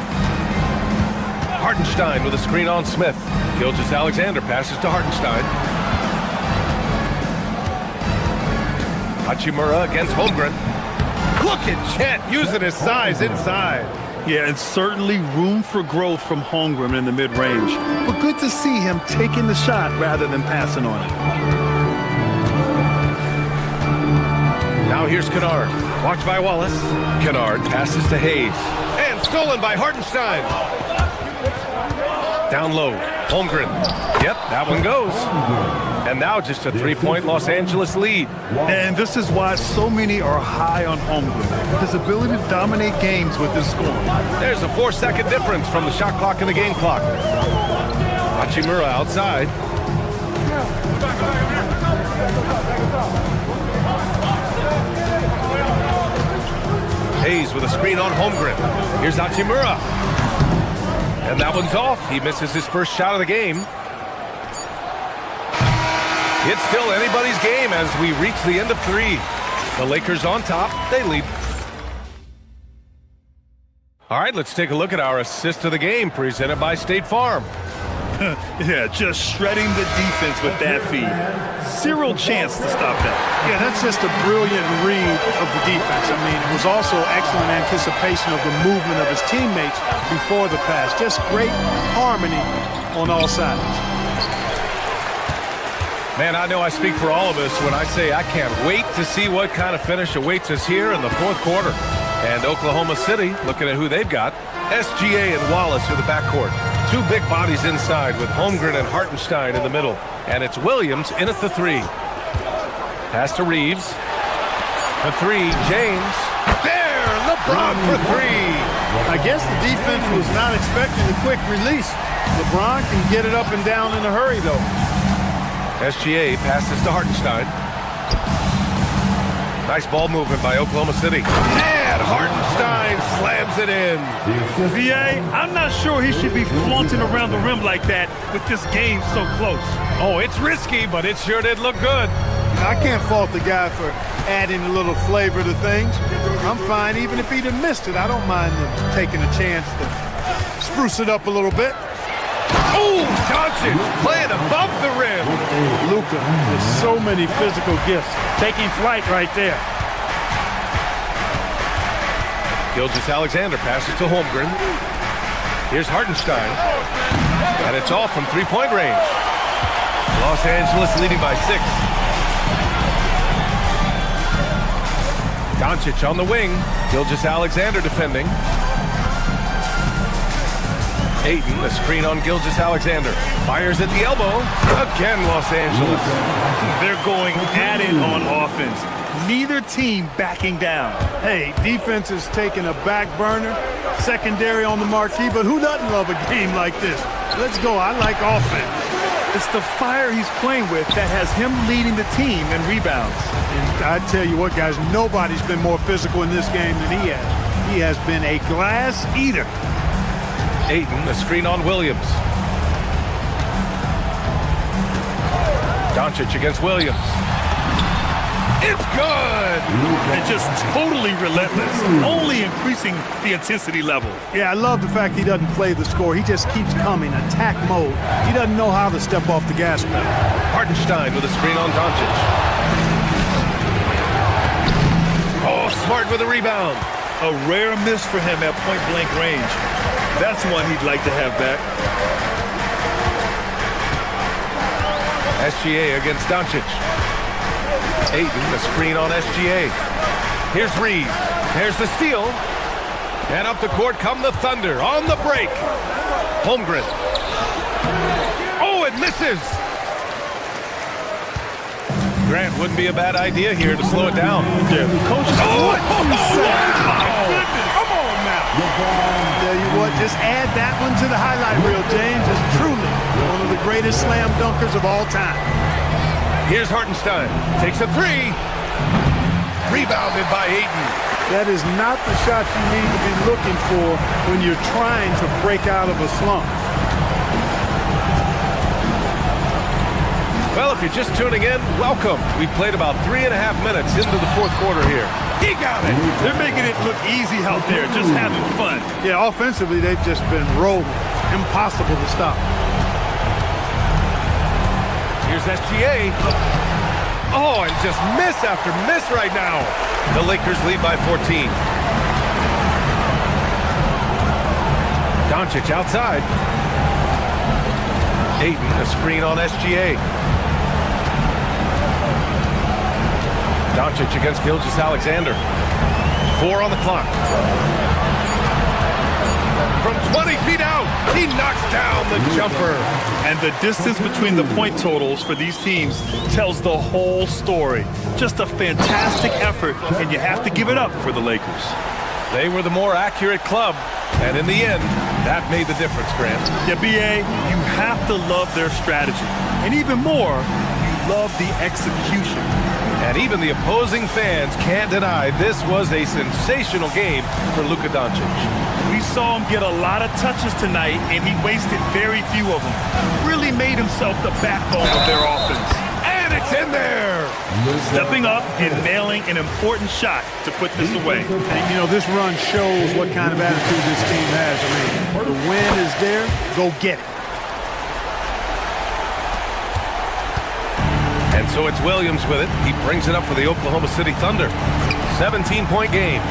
Hartenstein with a screen on Smith. Gilgeous-Alexander passes to Hartenstein. Hachimura against Holmgren. Look at Chet using his size inside. Yeah, and certainly room for growth from Holmgren in the mid-range. But good to see him taking the shot rather than passing on it. Now here's Kennard. Watched by Wallace. Kennard passes to Hayes. And stolen by Hartenstein. Down low. Holmgren. Yep, that one goes. And now just a 3-point Los Angeles lead. And this is why so many are high on Holmgren. His ability to dominate games with his scoring. There's a 4-second difference from the shot clock and the game clock. Hachimura outside. Hayes with a screen on Holmgren. Here's Hachimura. And that one's off. He misses his first shot of the game. It's still anybody's game as we reach the end of 3. The Lakers on top. They lead. All right, let's take a look at our assist of the game presented by State Farm. Yeah, just shredding the defense with that feed. Zero chance to stop that. Yeah, that's just a brilliant read of the defense. I mean, it was also excellent anticipation of the movement of his teammates before the pass. Just great harmony on all sides. Man, I know I speak for all of us when I say I can't wait to see what kind of finish awaits us here in the 4th quarter. And Oklahoma City, looking at who they've got, SGA and Wallace are the backcourt. 2 big bodies inside with Holmgren and Hartenstein in the middle. And it's Williams in at the 3. Pass to Reeves. The 3, James. There, LeBron for 3. I guess the defense was not expecting the quick release. LeBron can get it up and down in a hurry, though. SGA passes to Hartenstein. Nice ball movement by Oklahoma City. And Hartenstein slams it in. VA, I'm not sure he should be flaunting around the rim like that with this game so close. Oh, it's risky, but it sure did look good. I can't fault the guy for adding a little flavor to things. I'm fine even if he'd have missed it. I don't mind him taking a chance to spruce it up a little bit. Oh, Doncic playing above the rim. Luka with so many physical gifts. Taking flight right there. Gilgeous-Alexander passes to Holmgren. Here's Hartenstein. And it's all from 3-point range. Los Angeles leading by 6. Doncic on the wing. Gilgeous-Alexander defending. Ayton, a screen on Gilgeous-Alexander. Fires at the elbow. Again, Los Angeles. They're going at it on offense. Neither team backing down. Hey, defense is taking a back burner, secondary on the marquee, but who doesn't love a game like this? Let's go. I like offense. It's the fire he's playing with that has him leading the team in rebounds. And I tell you what, guys, nobody's been more physical in this game than he has. He has been a glass eater. Ayton, a screen on Williams. Doncic against Williams. It's good! And just totally relentless, only increasing the intensity level. Yeah, I love the fact he doesn't play the score. He just keeps coming, attack mode. He doesn't know how to step off the gas pedal. Hartenstein with a screen on Doncic. Oh, Smart with a rebound. A rare miss for him at point-blank range. That's one he'd like to have back. SGA against Doncic. Ayton, the screen on SGA. Here's Reeves. There's the steal. And up the court come the Thunder on the break. Holmgren. Oh, it misses. Grant, wouldn't be a bad idea here to slow it down. Yeah, coach. Oh, Come on now. Tell you what, just add that one to the highlight reel, James. It's truly one of the greatest slam dunkers of all time. Here's Hartenstein. Takes a three. Rebounded by Ayton. That is not the shot you need to be looking for when you're trying to break out of a slump. Well, if you're just tuning in, welcome. We've played about 3.5 minutes into the fourth quarter here. He got it. They're making it look easy out there, just having fun. Yeah, offensively, they've just been rolling. Impossible to stop. Here's SGA. Oh, and just miss after miss right now. The Lakers lead by 14. Doncic outside. Ayton, a screen on SGA. Doncic against Gilgeous-Alexander. 4 on the clock. From 20 feet out, he knocks down the jumper. And the distance between the point totals for these teams tells the whole story. Just a fantastic effort, and you have to give it up for the Lakers. They were the more accurate club, and in the end, that made the difference, Grant. Yeah, BA, you have to love their strategy. And even more, you love the execution. And even the opposing fans can't deny this was a sensational game for Luka Doncic. We saw him get a lot of touches tonight, and he wasted very few of them. Really made himself the backbone of their offense. And it's in there! Stepping up and nailing an important shot to put this away. And, you know, this run shows what kind of attitude this team has. I mean, the win is there, go get it. And so it's Williams with it. He brings it up for the Oklahoma City Thunder. 17-point game.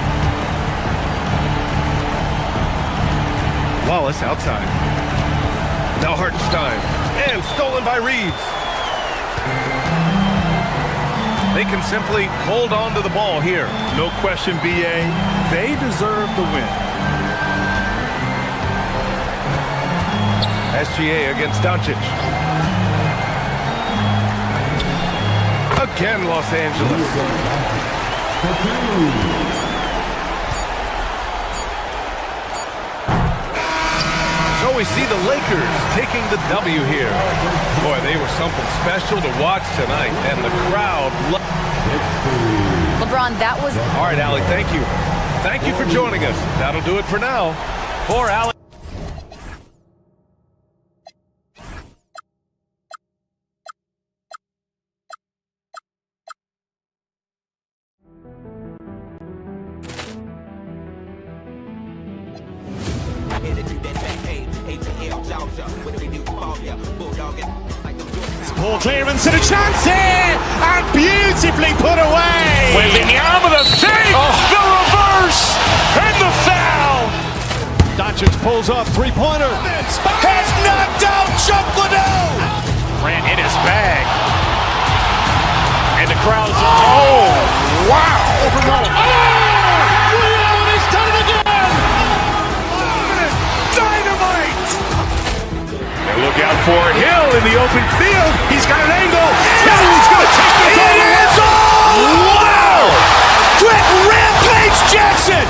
Wallace outside. Now Hartenstein. And stolen by Reeves. They can simply hold on to the ball here. No question, BA. They deserve the win. SGA against Doncic. Again, Los Angeles. So we see the Lakers taking the W here. Boy, they were something special to watch tonight, and the crowd loved. LeBron, that was... All right, Allie, thank you. Thank you for joining us. That'll do it for now. For Allie. Ball clearance and a chance here, and beautifully put away. With in the arm of the fake, the reverse, and the foul. Doncic pulls up, three-pointer. Has knocked out Chuck Liddell. Ran in his bag, and the crowd is. Oh, wow! Oh! He's done it again! Dynamite! Look out for Hill in the open field. He's got an angle. Hill's going to take this all the way. Wow! Quick Rampage Jackson!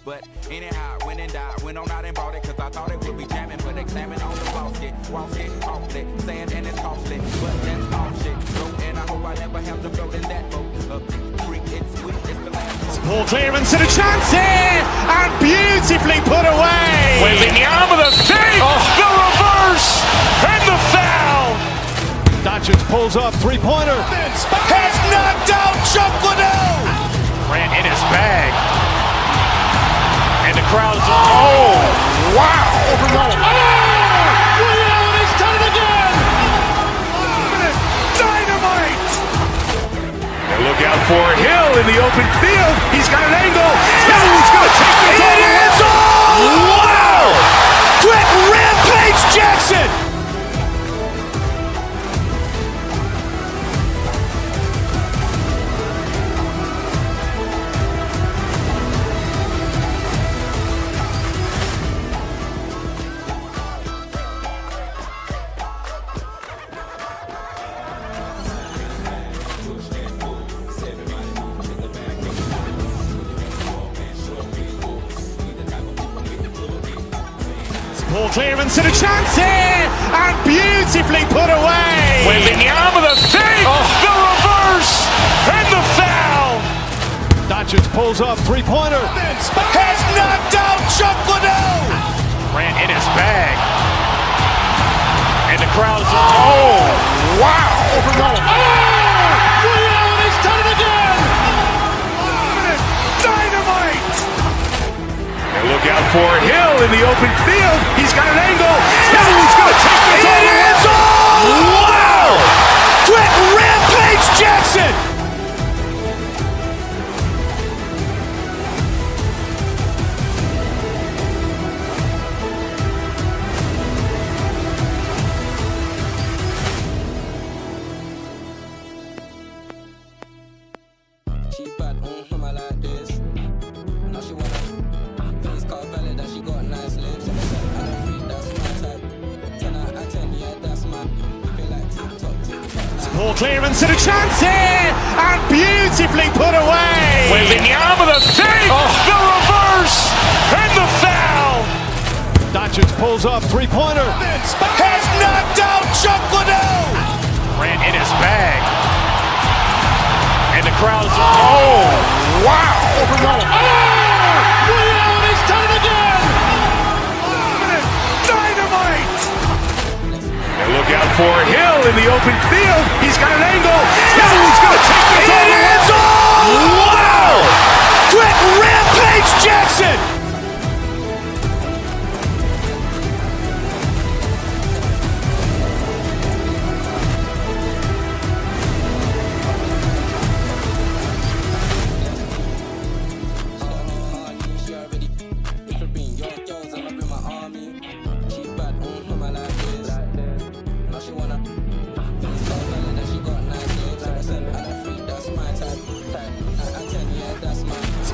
But anyhow, went and died, went on out and bought it, cause I thought it would be jamming, but examine on the walls get costly, saying and it's costly, but that's all shit. So, and I hope I never have to float in that boat. Freak, it's sweet, it's the last. Ball clearance and a chance here, and beautifully put away. Waving the arm of the feet, the reverse, and the foul. Doncic pulls up, three-pointer. Has knocked out Chuck Liddell. Ran in his bag. And the crowd is, oh, wow. He's done it again. Dynamite. And look out for Hill in the open field. He's got an angle. Hill's going to take this all the way. Wow. Quick Rampage Jackson. Ball clearance and a chance here, and beautifully put away. Waving the arm of the feet, the reverse, and the foul. Doncic pulls up, three-pointer. Has knocked out Chuck Liddell. Ran in his bag. And the crowd is, oh, wow. He's done it again. Dynamite. And look out for Hill in the open field. He's got an angle. Hill's going to take this all the way. Wow. Quick Rampage Jackson. She bad, I like this. Now she wanna face card valid that she got nice lips. And I freak, that's my type. 10 out of 10, yeah, that's my. Feel like TikTok. Ball clearance and a chance here, and beautifully put away. Waving the arm of the feet, the reverse, and the foul. Doncic pulls up, three-pointer. Has knocked out Chuck Liddell. Ran in his bag. And the crowd is, oh, wow. He's done it again. Dynamite. And look out for Hill in the open field. He's got an angle. Hill's going to take this all the way. Wow. Quick Rampage Jackson.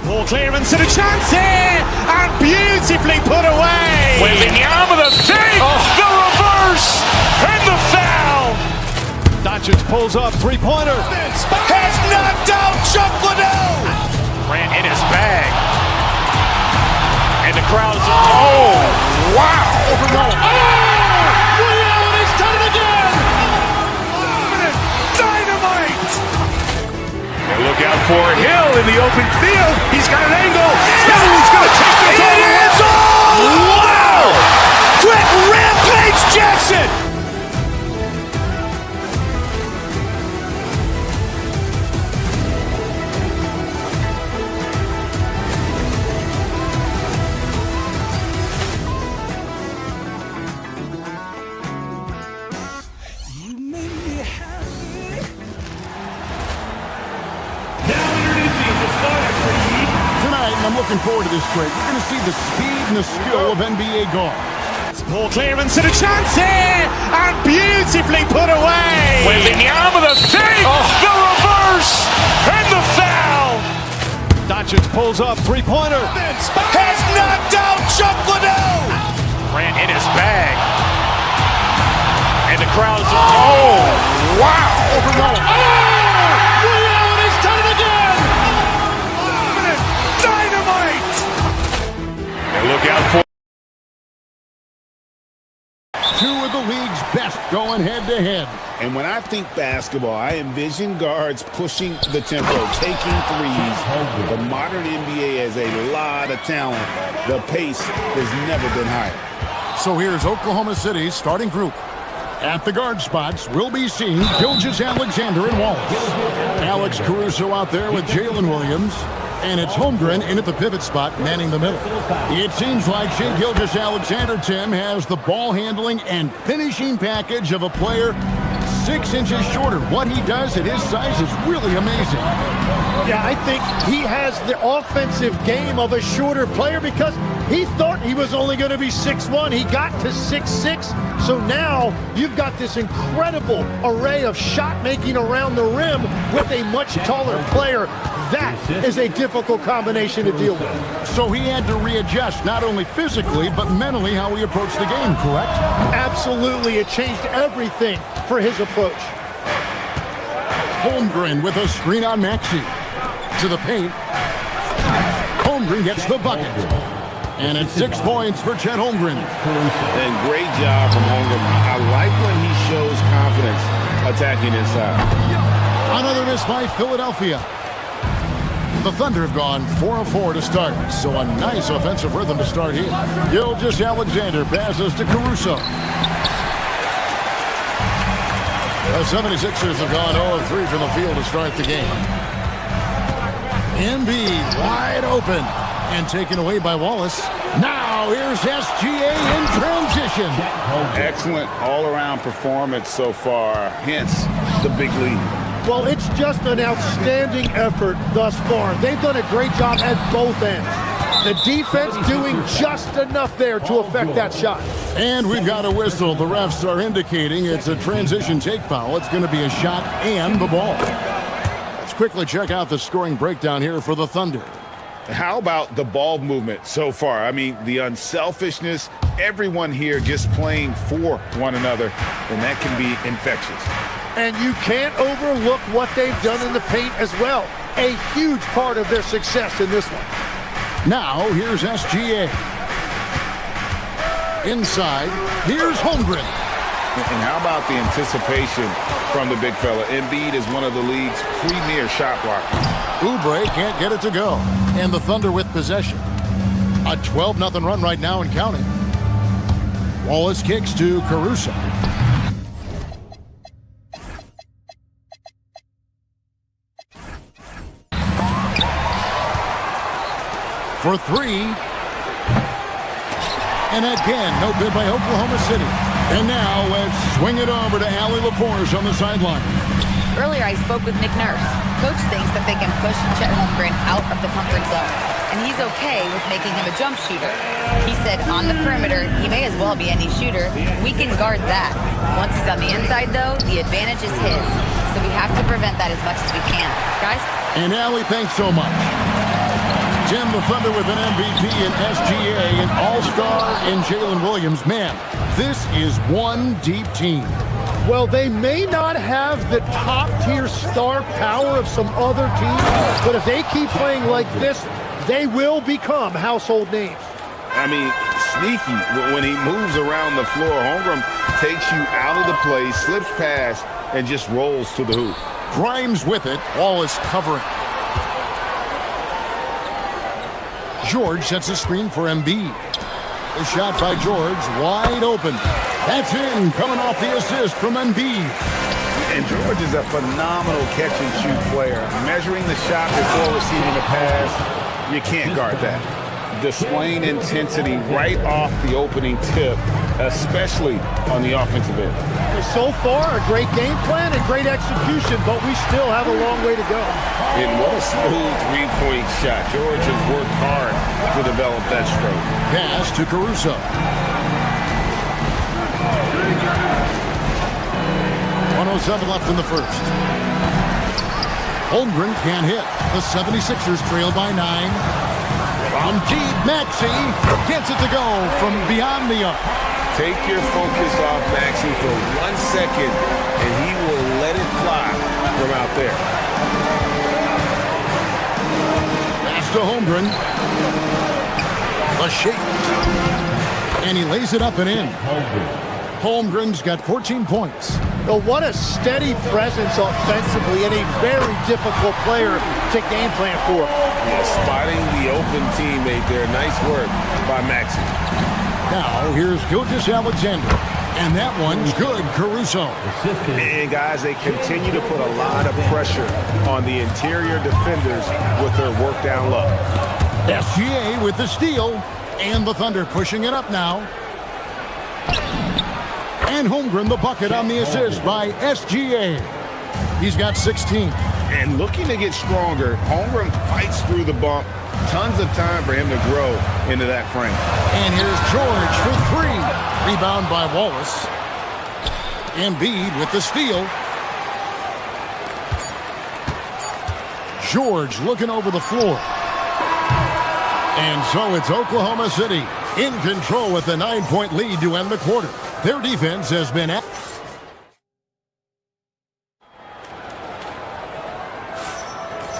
Ball clearance and a chance here, and beautifully put away. Waving the arm of the feet, the reverse, and the foul. Doncic pulls up, three-pointer. Has knocked out Chuck Liddell. Ran in his bag. And the crowd is, oh, wow. He's done it again. Dynamite. And look out for Hill in the open field. He's got an angle. Hill's going to take this all the way. Wow. Quick Rampage Jackson. Tonight, and I'm looking forward to this trade, you're going to see the speed and the skill of NBA guards. Poor clearance and a chance here, and beautifully put away. Wembanyama the fake, the reverse, and the foul. Doncic pulls up, three-pointer. Has knocked out Chuck Liddell. Ran in his bag. And the crowd's... Oh, wow. He's done it again. Dynamite. And look out for... Two of the league's best going head-to-head. And when I think basketball, I envision guards pushing the tempo, taking threes. The modern NBA has a lot of talent. The pace has never been higher. So here's Oklahoma City's starting group. At the guard spots, we'll be seeing Gilgeous-Alexander and Wallace. Alex Caruso out there with Jalen Williams. And it's Holmgren in at the pivot spot, manning the middle. It seems like Shai Gilgeous-Alexander, Tim, has the ball handling and finishing package of a player 6 inches shorter. What he does at his size is really amazing. Yeah, I think he has the offensive game of a shorter player because he thought he was only going to be 6'1". He got to 6'6". So now you've got this incredible array of shot making around the rim with a much taller player. That is a difficult combination to deal with. So he had to readjust not only physically but mentally how he approached the game, correct? Absolutely. It changed everything for his approach. Holmgren with a screen on Maxey. To the paint. Holmgren gets the bucket. And it's 6 points for Chet Holmgren. And great job from Holmgren. I like when he shows confidence attacking inside. Another miss by Philadelphia. The Thunder have gone 4 of 4 to start, so a nice offensive rhythm to start here. Gilgeous-Alexander passes to Caruso. The 76ers have gone 0 of 3 from the field to start the game. Embiid wide open and taken away by Wallace. Now here's SGA in transition. Excellent all-around performance so far, hence the big lead. Well, it's just an outstanding effort thus far. They've done a great job at both ends. The defense doing just enough there to affect that shot. And we've got a whistle. The refs are indicating it's a transition take foul. It's going to be a shot and the ball. Let's quickly check out the scoring breakdown here for the Thunder. How about the ball movement so far? I mean, the unselfishness, everyone here just playing for one another, and that can be infectious. And you can't overlook what they've done in the paint as well. A huge part of their success in this one. Now, here's SGA. Inside, here's Holmgren. And how about the anticipation from the big fella? Embiid is one of the league's premier shot blockers. Oubre can't get it to go. And the Thunder with possession. A 12-0 run right now and counting. Wallace kicks to Caruso. For 3. And again, no good by Oklahoma City. And now let's swing it over to Allie LaForge on the sideline. Earlier, I spoke with Nick Nurse. Coach thinks that they can push Chet Holmgren out of the comfort zone, and he's okay with making him a jump shooter. He said on the perimeter, he may as well be any shooter. We can guard that. Once he's on the inside, though, the advantage is his. So we have to prevent that as much as we can. Guys? And Allie, thanks so much. Tim, the Thunder with an MVP in SGA, an all-star in Jalen Williams. Man, this is one deep team. Well, they may not have the top-tier star power of some other teams, but if they keep playing like this, they will become household names. I mean, sneaky. When he moves around the floor, Holmgren takes you out of the play, slips past, and just rolls to the hoop. Grimes with it. Wallace covering. George sets a screen for Embiid. A shot by George, wide open. That's in, coming off the assist from Embiid. And George is a phenomenal catch-and-shoot player. Measuring the shot before receiving the pass, you can't guard that. Displaying intensity right off the opening tip, especially on the offensive end. So far, a great game plan and great execution, but we still have a long way to go. And what a smooth three-point shot. George has worked hard to develop that stroke. Pass to Caruso. 1:07 left in the first. Holmgren can't hit. The 76ers trail by 9. From deep, Maxey gets it to go from beyond the arc. Take your focus off Maxey for 1 second, and he will let it fly from out there. Pass to Holmgren. A shake. And he lays it up and in. Holmgren's got 14 points. Well, what a steady presence offensively and a very difficult player to game plan for. Yeah, spotting the open teammate there. Nice work by Maxey. Now, here's Gilgeous-Alexander. And that one's good, Caruso. And guys, they continue to put a lot of pressure on the interior defenders with their work down low. SGA with the steal. And the Thunder pushing it up now. And Holmgren the bucket on the assist by SGA. He's got 16. And looking to get stronger, Holmgren fights through the bump. Tons of time for him to grow into that frame. And here's George for 3. Rebound by Wallace. Embiid with the steal. George looking over the floor. And so it's Oklahoma City in control with a 9-point lead to end the quarter. Their defense has been at.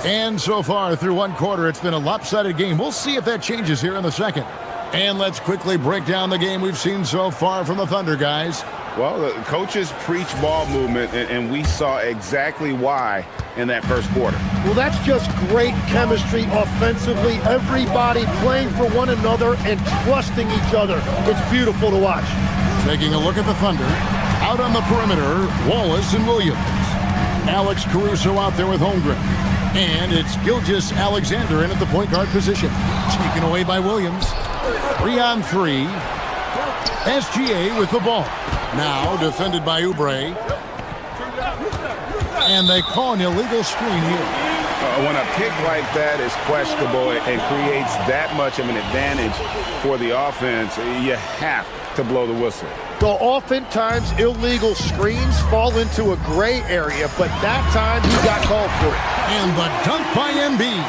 And so far through one quarter, it's been a lopsided game. We'll see if that changes here in the second. And let's quickly break down the game we've seen so far from the Thunder, guys. Well, the coaches preach ball movement, and we saw exactly why in that first quarter. Well, that's just great chemistry offensively. Everybody playing for one another and trusting each other. It's beautiful to watch. Taking a look at the Thunder. Out on the perimeter, Wallace and Williams. Alex Caruso out there with Holmgren. And it's Gilgeous-Alexander in at the point guard position. Taken away by Williams. 3-on-3. SGA with the ball. Now defended by Oubre. And they call an illegal screen here. When a pick like that is questionable and creates that much of an advantage for the offense, you have to blow the whistle. So oftentimes illegal screens fall into a gray area, but that time he got called for it. And the dunk by Embiid.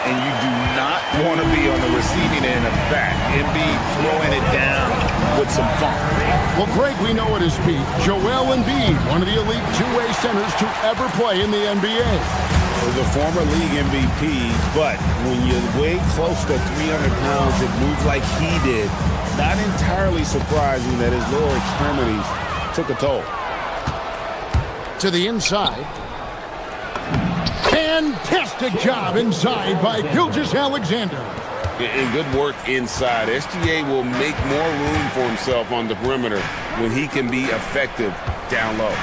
And you do not want to be on the receiving end of that. Embiid throwing it down with some funk. Well, Greg, we know at his peak, Joel Embiid, one of the elite two-way centers to ever play in the NBA. The former league MVP, but when you weigh close to 300 pounds, it moves like he did. Not entirely surprising that his lower extremities took a toll. To the inside. Fantastic job inside by Gilgeous-Alexander. And good work inside. SGA will make more room for himself on the perimeter when he can be effective down low.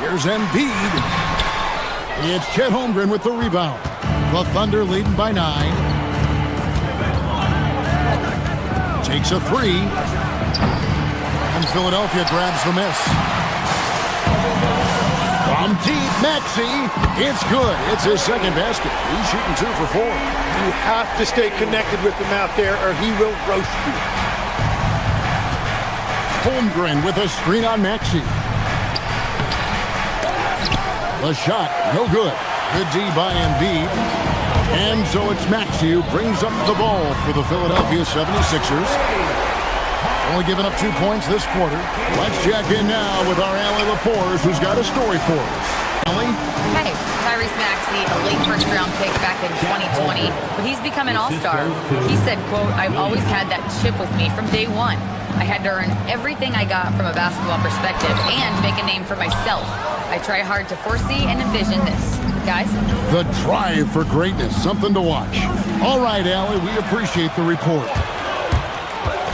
Here's Embiid. It's Chet Holmgren with the rebound. The Thunder leading by 9. Takes a 3. And Philadelphia grabs the miss. From deep, Maxey. It's good. It's his second basket. He's shooting 2 for 4. You have to stay connected with him out there or he will roast you. Holmgren with a screen on Maxey. The shot, no good. Good D by Embiid. And so it's Maxey who brings up the ball for the Philadelphia 76ers. Only giving up 2 points this quarter. Let's check in now with our Allie LaForce, who's got a story for us. Allie? Hey, Tyrese Maxey, a late first-round pick back in 2020, but he's become an all-star. He said, quote, "I've always had that chip with me from day one. I had to earn everything I got from a basketball perspective and make a name for myself. I try hard to foresee and envision this." Guys? The drive for greatness, something to watch. All right, Allie, we appreciate the report.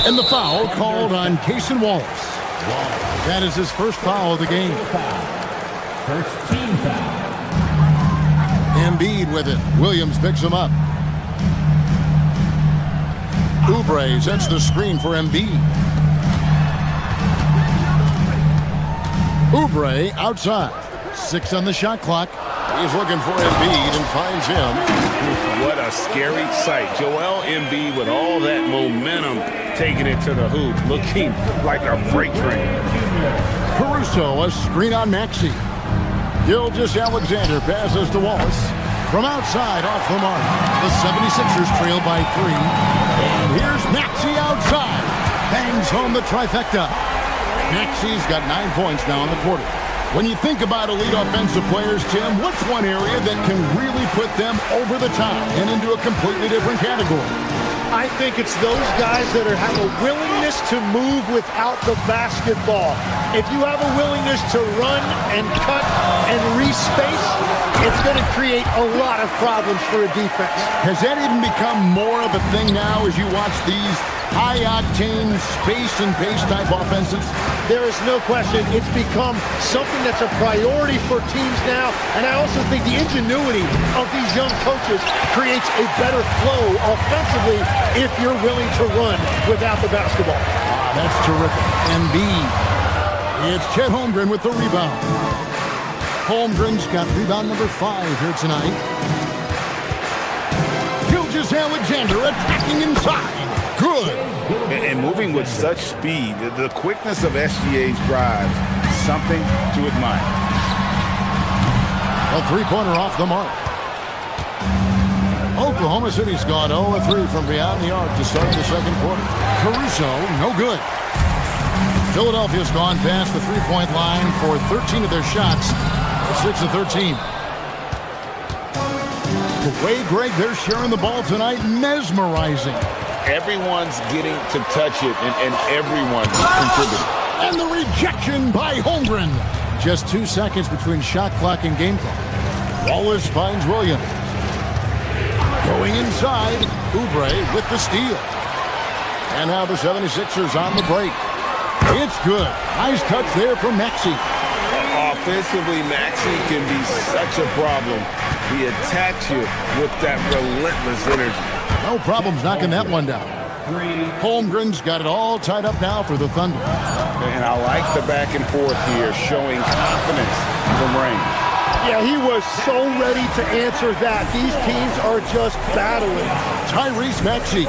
And the foul called on Cason Wallace. That is his first foul of the game. First team foul. Embiid with it. Williams picks him up. Oubre sets the screen for Embiid. Oubre outside. 6 on the shot clock. He's looking for Embiid and finds him. What a scary sight. Joel Embiid with all that momentum taking it to the hoop, looking like a freight train. Caruso, a screen on Maxey. Gilgeous-Alexander passes to Wallace. From outside, off the mark. The 76ers trail by 3. And here's Maxey outside. Bangs home the trifecta. Maxey's got 9 points now in the quarter. When you think about elite offensive players, Tim, what's one area that can really put them over the top and into a completely different category? I think it's those guys that have a willingness to move without the basketball. If you have a willingness to run and cut and respace, it's going to create a lot of problems for a defense. Has that even become more of a thing now as you watch these high-octane space and pace type offenses? There is no question. It's become something that's a priority for teams now. And I also think the ingenuity of these young coaches creates a better flow offensively if you're willing to run without the basketball. That's terrific. Embiid. It's Chet Holmgren with the rebound. Holmgren's got rebound number 5 here tonight. Gilgeous-Alexander attacking inside. Good. And moving with such speed, the quickness of SGA's drives, something to admire. A three-pointer off the mark. Oklahoma City's gone 0-3 from beyond the arc to start the second quarter. Caruso, no good. Philadelphia's gone past the three-point line for 13 of their shots. 6 of 13. The way, Greg, they're sharing the ball tonight, mesmerizing. Everyone's getting to touch it, and everyone's contributing. And the rejection by Holmgren. Just 2 seconds between shot clock and game clock. Wallace finds Williams. Going inside, Oubre with the steal. And now the 76ers on the break. It's good. Nice touch there from Maxey. Offensively, Maxey can be such a problem. He attacks you with that relentless energy. No problems knocking that one down. Holmgren's got it all tied up now for the Thunder. And I like the back and forth here, showing confidence from range. Yeah, he was so ready to answer that. These teams are just battling. Tyrese Maxey.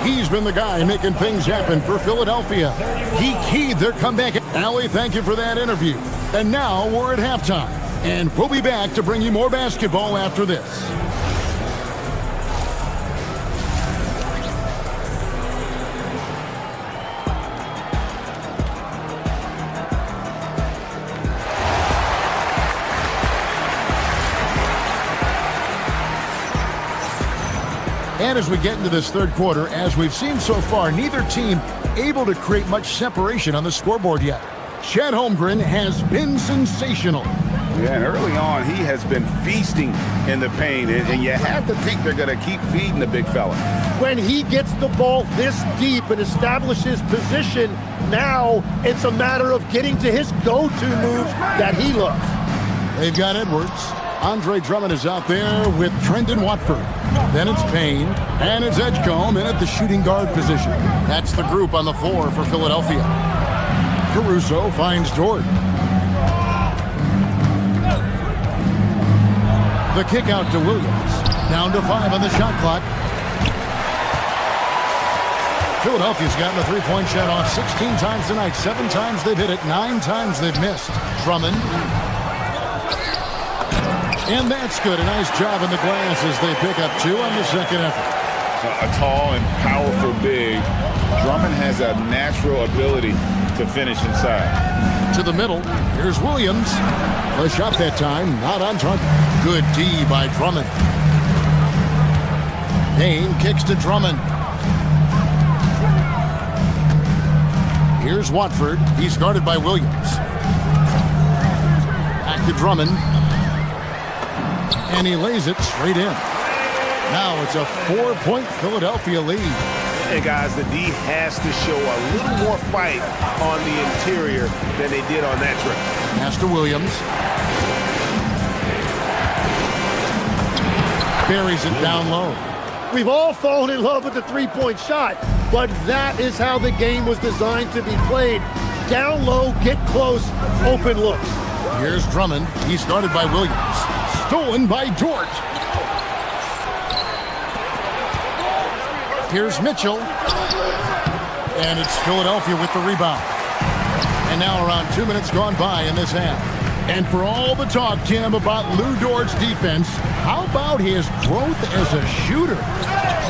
He's been the guy making things happen for Philadelphia. He keyed their comeback. Allie, thank you for that interview. And now we're at halftime. And we'll be back to bring you more basketball after this. And as we get into this third quarter, as we've seen so far, neither team able to create much separation on the scoreboard yet. Chet Holmgren has been sensational. Yeah, and early on, he has been feasting in the paint, and you have to think they're going to keep feeding the big fella. When he gets the ball this deep and establishes position, now it's a matter of getting to his go-to moves that he loves. They've got Edwards. Andre Drummond is out there with Trendon Watford. Then it's Payne, and it's Edgecombe in at the shooting guard position. That's the group on the floor for Philadelphia. Caruso finds Dort. The kick out to Williams. Down to 5 on the shot clock. Philadelphia's gotten a three-point shot off 16 times tonight. 7 times they've hit it, 9 times they've missed. Drummond. And that's good. A nice job in the glass as they pick up 2 on the second effort. A tall and powerful big. Drummond has a natural ability to finish inside. To the middle. Here's Williams. A shot that time, not on target. Good D by Drummond. Payne kicks to Drummond. Here's Watford. He's guarded by Williams. Back to Drummond. And he lays it straight in. Now it's a 4-point Philadelphia lead. And guys, the D has to show a little more fight on the interior than they did on that trip. Master Williams. Buries it down low. We've all fallen in love with the three-point shot, but that is how the game was designed to be played. Down low, get close, open looks. Here's Drummond. He's guarded by Williams. Stolen by Dort. Here's Mitchell. And it's Philadelphia with the rebound. And now around 2 minutes gone by in this half. And for all the talk, Tim, about Lou Dort's defense, how about his growth as a shooter?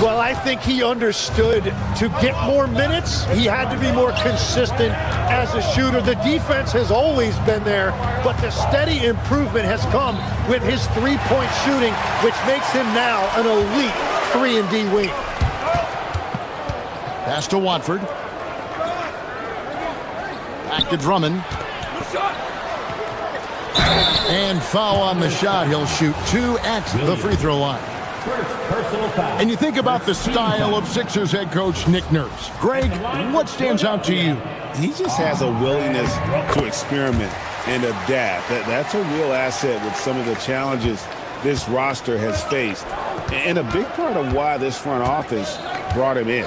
Well, I think he understood to get more minutes, he had to be more consistent as a shooter. The defense has always been there, but the steady improvement has come with his three-point shooting, which makes him now an elite 3-and-D wing. Pass to Watford. Back to Drummond. And foul on the shot. He'll shoot 2 at the free throw line. And you think about the style of Sixers head coach Nick Nurse. Greg, what stands out to you? He just has a willingness to experiment and adapt. That's a real asset with some of the challenges this roster has faced. And a big part of why this front office brought him in.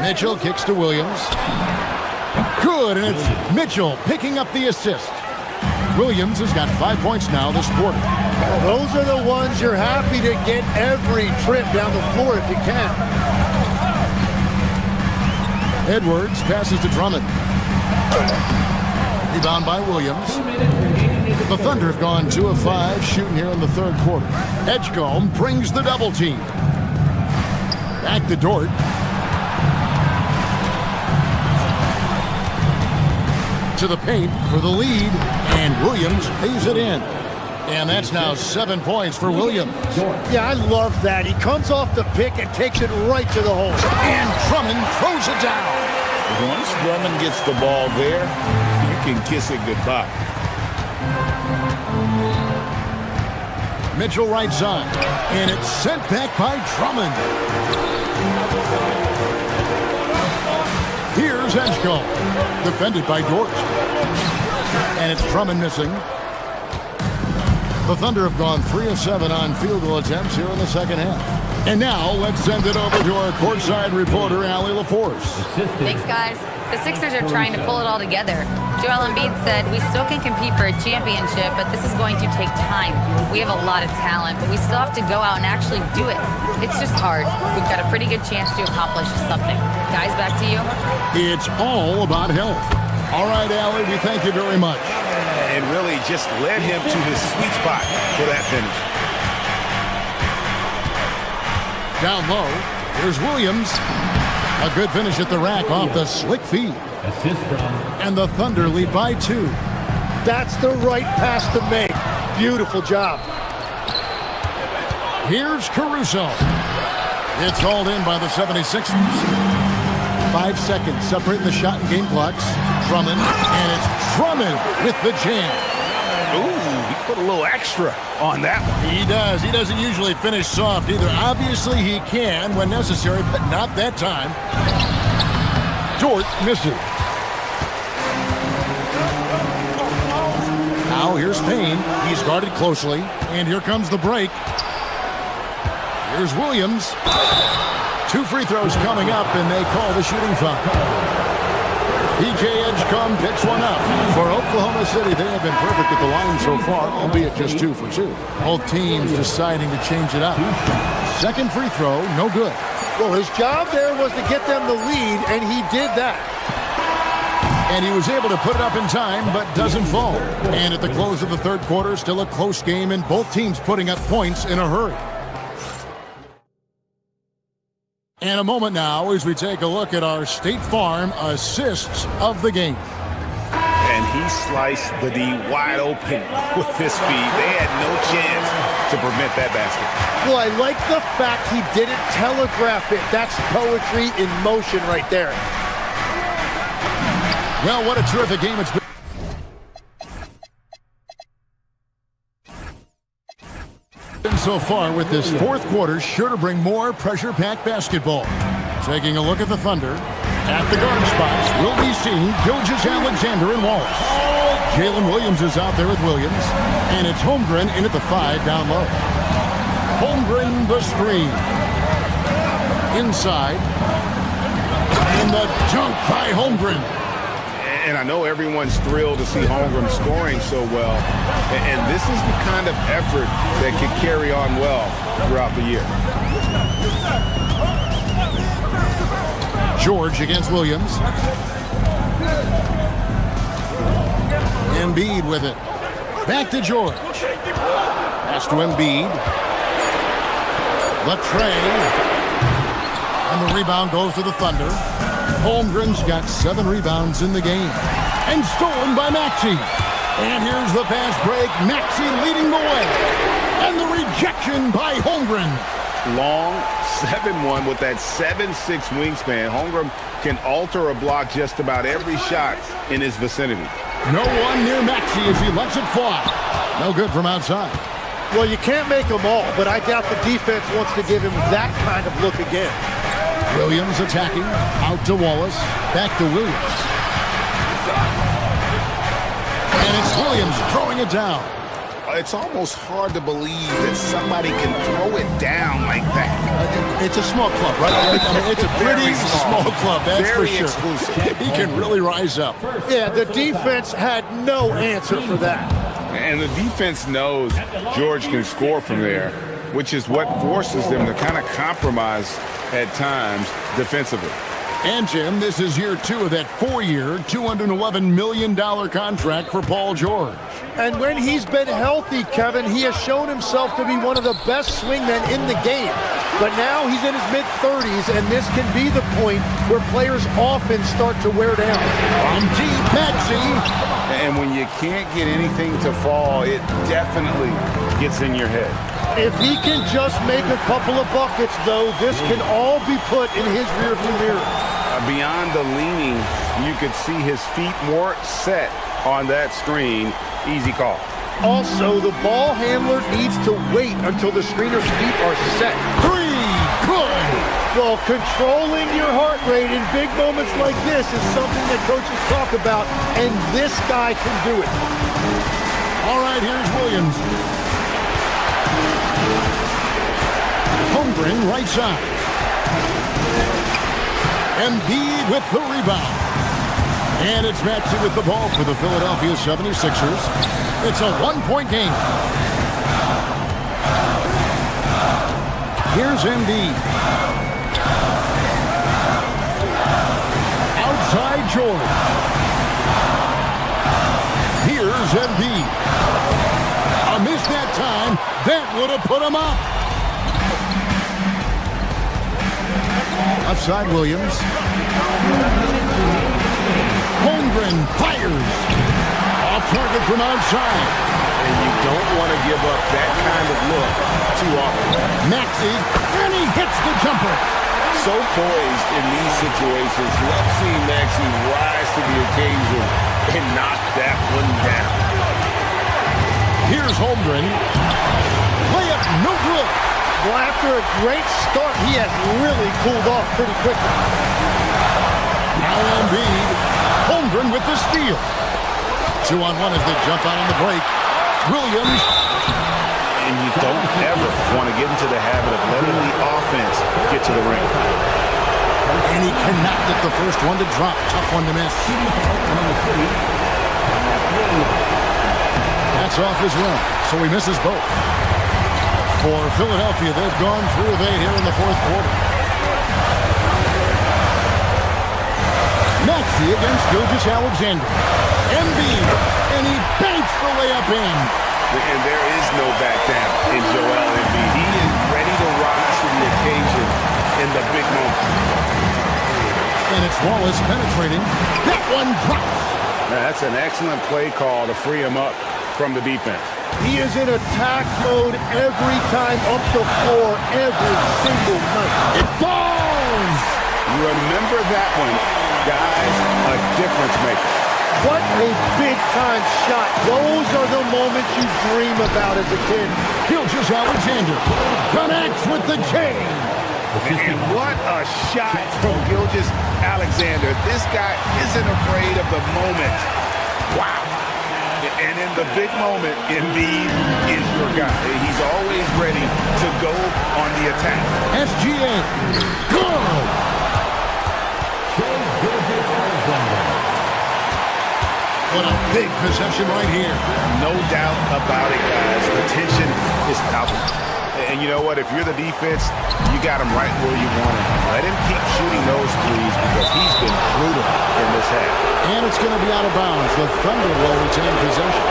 Mitchell kicks to Williams. Good, and it's Mitchell picking up the assist. Williams has got 5 points now this quarter. Well, those are the ones you're happy to get every trip down the floor if you can. Edwards passes to Drummond. Rebound by Williams. The Thunder have gone 2 of 5 shooting here in the third quarter. Edgecombe brings the double team. Back to Dort. To the paint for the lead, and Williams pays it in. And that's now 7 points for Williams. Yeah, I love that. He comes off the pick and takes it right to the hole. And Drummond throws it down. Once Drummond gets the ball there, you can kiss it goodbye. Mitchell right side, and it's sent back by Drummond. Here's Edgecombe, defended by Dort. And it's Drummond missing. The Thunder have gone 3 of 7 on field goal attempts here in the second half. And now let's send it over to our courtside reporter, Allie LaForce. Thanks, guys. The Sixers are trying to pull it all together. Joel Embiid said, "We still can compete for a championship, but this is going to take time. We have a lot of talent, but we still have to go out and actually do it. It's just hard. We've got a pretty good chance to accomplish something." Guys, back to you. It's all about health. All right, Allie, we thank you very much. And really just led him to his sweet spot for that finish. Down low, here's Williams. A good finish at the rack off the slick feed. And the Thunder lead by 2. That's the right pass to make. Beautiful job. Here's Caruso. It's hauled in by the 76ers. 5 seconds separating the shot and game clocks. Drummond, and it's Drummond with the jam. Ooh, he put a little extra on that one. He does. He doesn't usually finish soft either. Obviously, he can when necessary, but not that time. Dort misses. Now here's Payne. He's guarded closely, and here comes the break. Here's Williams. 2 free throws coming up, and they call the shooting foul. PJ Edgecombe picks one up. For Oklahoma City, they have been perfect at the line so far, albeit just 2 for 2. Both teams deciding to change it up. Second free throw, no good. Well, his job there was to get them the lead, and he did that. And he was able to put it up in time, but doesn't fall. And at the close of the third quarter, still a close game, and both teams putting up points in a hurry. And a moment now as we take a look at our State Farm assists of the game. And he sliced the D wide open with his feet. They had no chance to prevent that basket. Well, I like the fact he didn't telegraph it. That's poetry in motion right there. Well, what a terrific game it's been. So far with this fourth quarter, sure to bring more pressure-packed basketball. Taking a look at the Thunder. At the guard spots, we'll be seeing Gilgeous-Alexander and Wallace. Jalen Williams is out there with Williams. And it's Holmgren in at the 5 down low. Holmgren the screen. Inside. And the dunk by Holmgren. And I know everyone's thrilled to see Holmgren scoring so well. And this is the kind of effort that can carry on well throughout the year. George against Williams. Embiid with it. Back to George. Pass to Embiid. Latrey. And the rebound goes to the Thunder. Holmgren's got 7 rebounds in the game. And stolen by Maxey. And here's the fast break. Maxey leading the way. And the rejection by Holmgren. Long 7-1 with that 7'6" wingspan. Holmgren can alter a block just about every shot in his vicinity. No one near Maxey as he lets it fly. No good from outside. Well, you can't make them all, but I doubt the defense wants to give him that kind of look again. Williams attacking. Out to Wallace. Back to Williams. And it's Williams throwing it down. It's almost hard to believe that somebody can throw it down like that. It's a small club, right? I mean, it's a pretty small club, that's Very for sure. exclusive. He can really rise up. Yeah, the defense had no answer for that. And the defense knows George can score from there, which is what forces them to kind of compromise at times defensively. And, Jim, this is year 2 of that 4-year, $211 million contract for Paul George. And when he's been healthy, Kevin, he has shown himself to be one of the best swingmen in the game. But now he's in his mid-30s, and this can be the point where players often start to wear down. From deep, Maxey. And when you can't get anything to fall, it definitely gets in your head. If he can just make a couple of buckets, though, this can all be put in his rearview mirror. Beyond the leaning, you could see his feet more set on that screen. Easy call. Also, the ball handler needs to wait until the screener's feet are set. 3, good. Well, controlling your heart rate in big moments like this is something that coaches talk about, and this guy can do it. All right, here's Williams. Holmgren, right side. Embiid with the rebound. And it's Maxey with the ball for the Philadelphia 76ers. It's a 1-point game. Here's Embiid. Outside George. Here's Embiid. A miss that time. That would have put him up. Outside Williams. Holmgren fires. Off target from outside. And you don't want to give up that kind of look too often. Maxey, and he hits the jumper. So poised in these situations. Love seeing Maxey rise to the occasion and knock that one down. Here's Holmgren. Layup, no good. Well, after a great start, he has really cooled off pretty quickly. Now Embiid. Holmgren with the steal. 2-on-1 as they jump out on the break. Williams. And you don't ever want to get into the habit of letting the offense get to the ring. And he cannot get the first one to drop. Tough one to miss. That's off as well, so he misses both. For Philadelphia, they've gone 3 of 8 here in the fourth quarter. Maxey against Gilgeous-Alexander. Embiid, and he banks the layup in. And there is no back down in Joel Embiid. He is ready to rise to the occasion in the big moment. And it's Wallace penetrating. That one drops. Now, that's an excellent play call to free him up from the defense. He is in attack mode every time up the floor, every single night. It falls! Remember that one, guys, a difference maker. What a big-time shot. Those are the moments you dream about as a kid. Gilgeous-Alexander connects with the chain. And what a shot from Gilgeous-Alexander. This guy isn't afraid of the moment. Wow. And in the big moment, Embiid is your guy. He's always ready to go on the attack. SGA. Good. What a big possession right here. No doubt about it, guys. The tension is palpable. And you know what? If you're the defense, you got him right where you want him. Let him keep shooting those threes because he's been brutal in this half. And it's going to be out of bounds. The Thunder will retain possession.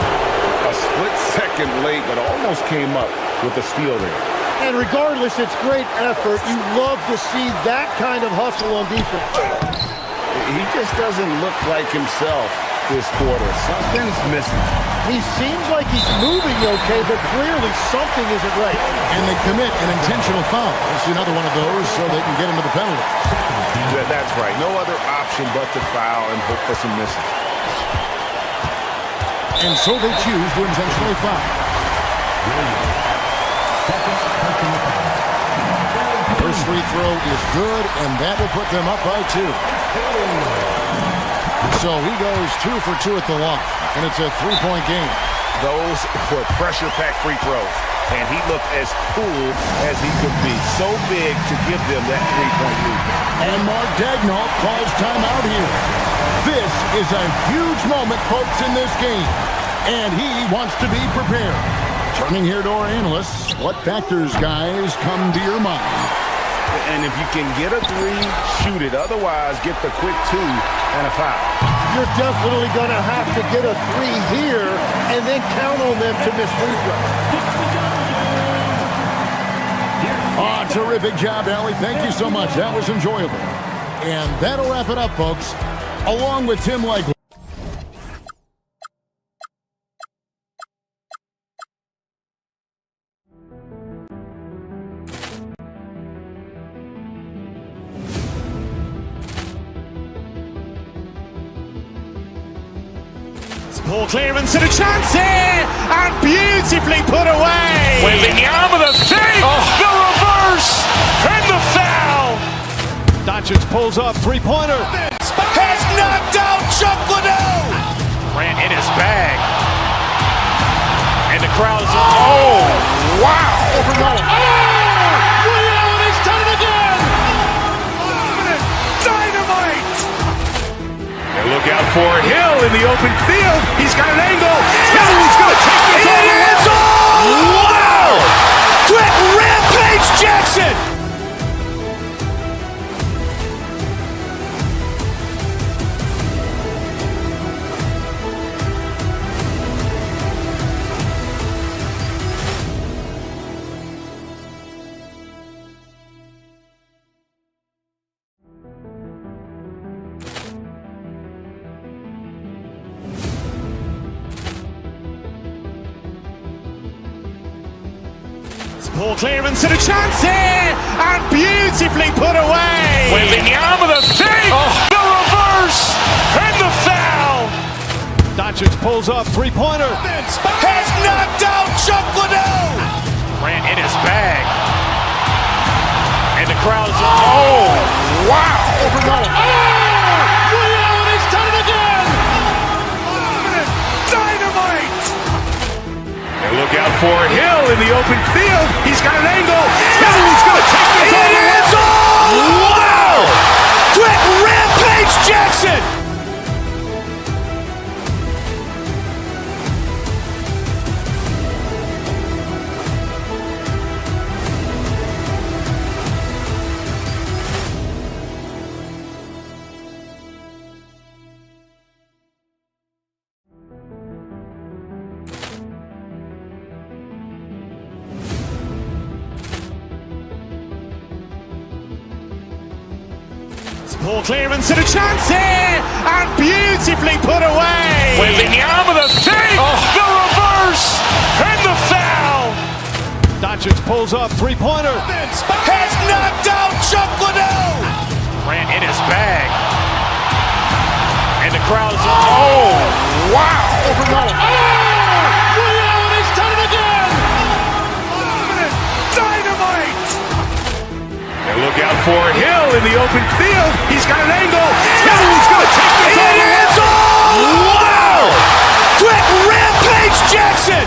A split second late, but almost came up with the steal there. And regardless, it's great effort. You love to see that kind of hustle on defense. He just doesn't look like himself this quarter. Something's missing. He seems like he's moving okay, but clearly something isn't right. And they commit an intentional foul. This is another one of those so they can get into the penalties. That's right. No other option but to foul and hope for some misses. And so they choose to intentionally foul. First free throw is good, and that will put them up by 2. So he goes 2 for 2 at the line, and it's a 3-point game. Those were pressure-packed free throws, and he looked as cool as he could be. So big to give them that 3-point lead. And Mark Daigneault calls timeout here. This is a huge moment, folks, in this game, and he wants to be prepared. Turning here to our analysts, what factors, guys, come to your mind? And if you can get a 3, shoot it. Otherwise, get the quick 2 and a foul. You're definitely going to have to get a 3 here and then count on them to miss free throws. Oh, terrific job, Allie. Thank you so much. That was enjoyable. And that'll wrap it up, folks. Along with Tim Legler. Poor clearance and a chance here, and beautifully put away. Wembanyama the fake, the reverse, and the foul. Doncic pulls up, three-pointer. Has knocked out Chuck Liddell. Grant in his bag, and the crowd's oh wow. Williams has done it again. Dynamite. And look out for Hill in the open field. He's got an angle. He's going to take this all the way. Wow! Quick Rampage Jackson. Poor clearance and a chance here, and beautifully put away. Wembanyama the fake, the reverse, and the foul. Doncic pulls up, three-pointer. Has knocked out Chuck Liddell. Grant in his bag, and the crowd's oh wow. Williams has done it again. Dynamite. And look out for Hill in the open field. He's got an angle. He's going to take this all the way. Wow! Quick Rampage Jackson. Poor clearance and a chance here, and beautifully put away. Wembanyama the fake, the reverse, and the foul. Doncic pulls up, three-pointer. Has knocked out Chuck Liddell. Grant in his bag, and the crowd's oh wow. Williams has done it again. Dynamite. And look out for Hill in the open field. He's got an angle. He's going to take this all the way. Wow! Quick Rampage Jackson.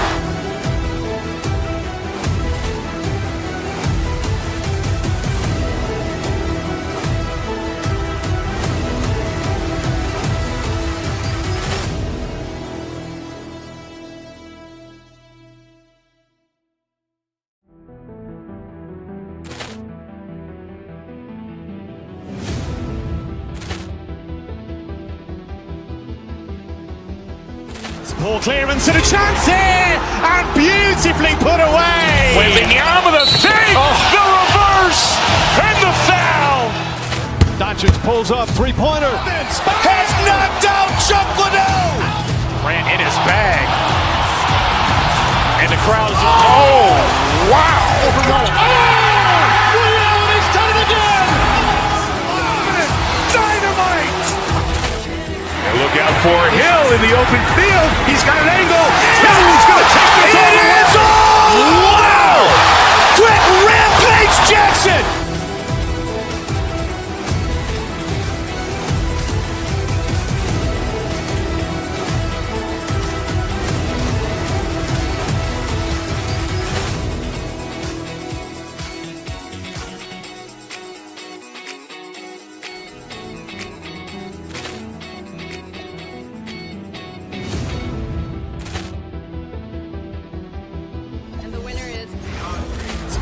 Poor clearance and a chance here, and beautifully put away. Wembanyama the fake, the reverse, and the foul. Doncic pulls up, three-pointer. Has knocked out Chuck Liddell. Ran in his bag. And the crowd is, oh, wow. He's done it again. Dynamite. And look out for Hill in the open field. He's got an angle. He's going to take this all the way. Wow. Quick Rampage Jackson.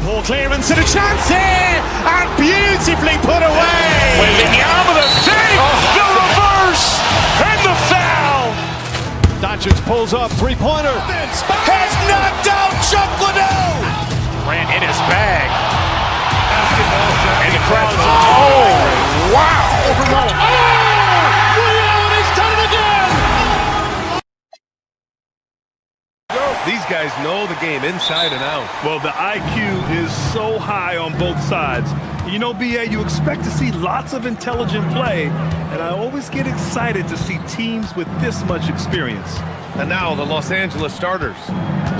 Poor clearance and a chance here, and beautifully put away. Wembanyama the fake, the reverse, and the foul. Doncic pulls up, three-pointer. Has knocked out Chuck Liddell. Ran in his bag. And the crowd is, oh, wow. He's done it again. These guys know the game inside and out. Well, the IQ is so high on both sides. You know, BA, you expect to see lots of intelligent play, and I always get excited to see teams with this much experience. And now the Los Angeles starters.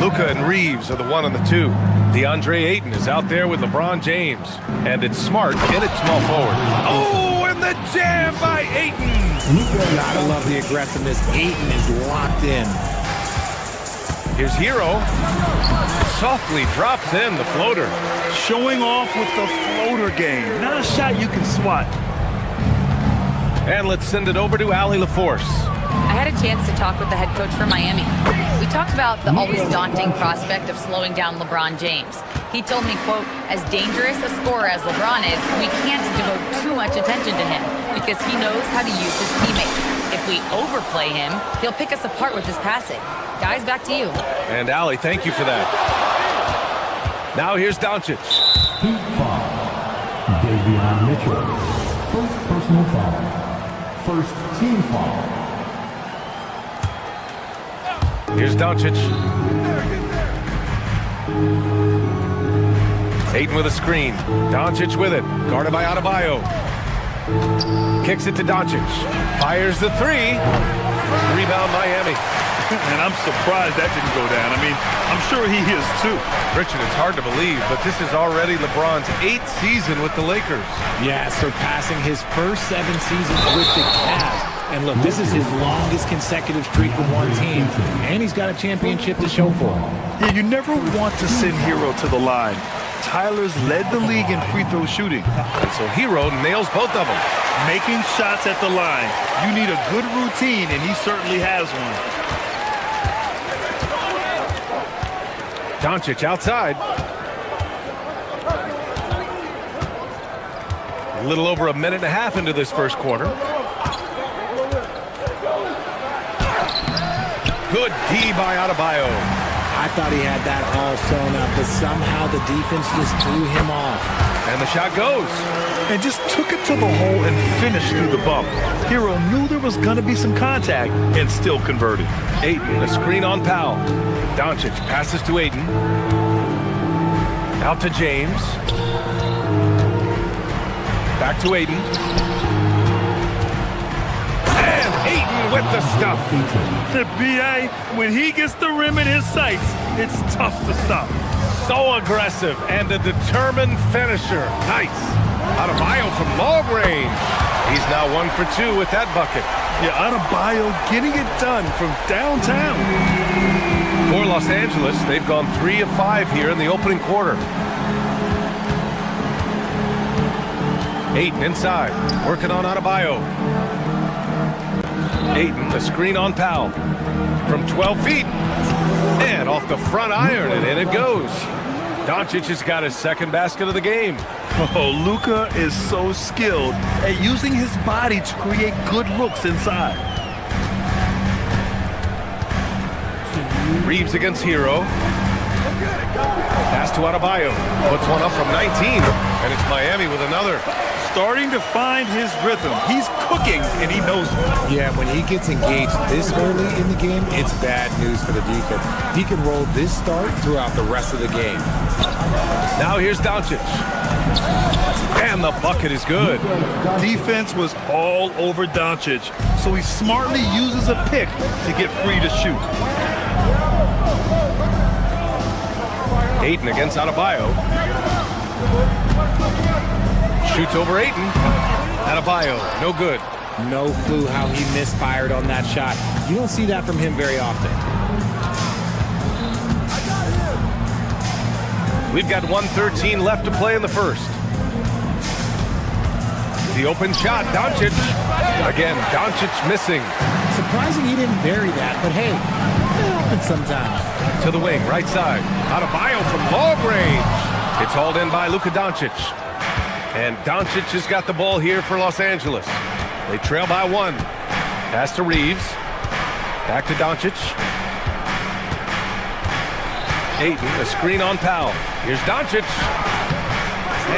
Luka and Reeves are the 1 and the 2. DeAndre Ayton is out there with LeBron James. And it's Smart in at small forward. Oh, and the jam by Ayton. Gotta love the aggressiveness. Ayton is locked in. Here's Hero. Softly drops in the floater. Showing off with the floater game. Not a shot you can swat. And let's send it over to Allie LaForce. I had a chance to talk with the head coach for Miami. We talked about the always daunting prospect of slowing down LeBron James. He told me, quote, as dangerous a scorer as LeBron is, we can't devote too much attention to him because he knows how to use his teammates. If we overplay him, he'll pick us apart with his passing. Guys, back to you. And Allie, thank you for that. Now here's Doncic. Heat foul. Davion Mitchell. First personal foul. First team foul. Here's Doncic. Ayton with a screen. Doncic with it. Guarded by Adebayo. Kicks it to Doncic. Fires the three. Rebound Miami. And I'm surprised that didn't go down. I mean, I'm sure he is too. Richard, it's hard to believe, but this is already LeBron's 8th season with the Lakers. Yeah, surpassing his first 7 seasons with the Cavs. And look, this is his longest consecutive streak with one team. And he's got a championship to show for it. Yeah, you never want to send Hero to the line. Tyler's led the league in free throw shooting. And so Hero nails both of them. Making shots at the line. You need a good routine, and he certainly has one. Doncic outside. A little over a minute and a half into this first quarter. Good D by Adebayo. I thought he had that all sewn up, but somehow the defense just threw him off. And the shot goes. And just took it to the hole and finished through the bump. Hero knew there was going to be some contact and still converted. Ayton, a screen on Powell. Doncic passes to Ayton. Out to James. Back to Ayton. And Ayton with the stuff. The BA, when he gets the rim in his sights, it's tough to stop. So aggressive and a determined finisher. Nice. Adebayo from long range. He's now 1 for 2 with that bucket. Yeah, Adebayo getting it done from downtown. For Los Angeles, they've gone 3 of 5 here in the opening quarter. Ayton inside, working on Adebayo. Ayton, the screen on Powell. From 12 feet. And off the front iron, and in it goes. Doncic has got his second basket of the game. Oh, Luka is so skilled at using his body to create good looks inside. Reeves against Hero. Pass to Adebayo. Puts one up from 19. And it's Miami with another. Starting to find his rhythm. He's cooking, and he knows it. Yeah, when he gets engaged this early in the game, it's bad news for the defense. He can roll this start throughout the rest of the game. Now here's Doncic. And the bucket is good. Defense was all over Doncic, so he smartly uses a pick to get free to shoot. Ayton against Adebayo. Shoots over Ayton. Adebayo, no good. No clue how he misfired on that shot. You don't see that from him very often. We've got 1:13 left to play in the first. The open shot, Doncic. Again, Doncic missing. Surprising he didn't bury that, but hey, it happens sometimes. To the wing, right side. Adebayo from long range. It's hauled in by Luka Doncic. And Doncic has got the ball here for Los Angeles. They trail by one. Pass to Reeves. Back to Doncic. Ayton, a screen on Powell. Here's Doncic.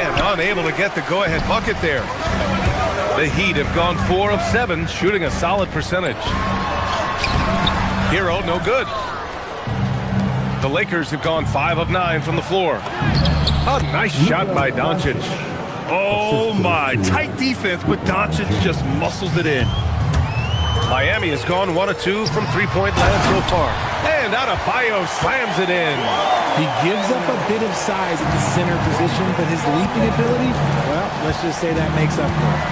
And unable to get the go-ahead bucket there. The Heat have gone 4 of 7, shooting a solid percentage. Hero, no good. The Lakers have gone 5 of 9 from the floor. A nice shot by Doncic. Oh my, tight defense, but Doncic just muscles it in. Miami has gone 1 of 2 from three-point land so far. And Adebayo slams it in. He gives up a bit of size at the center position, but his leaping ability, well, let's just say that makes up for it.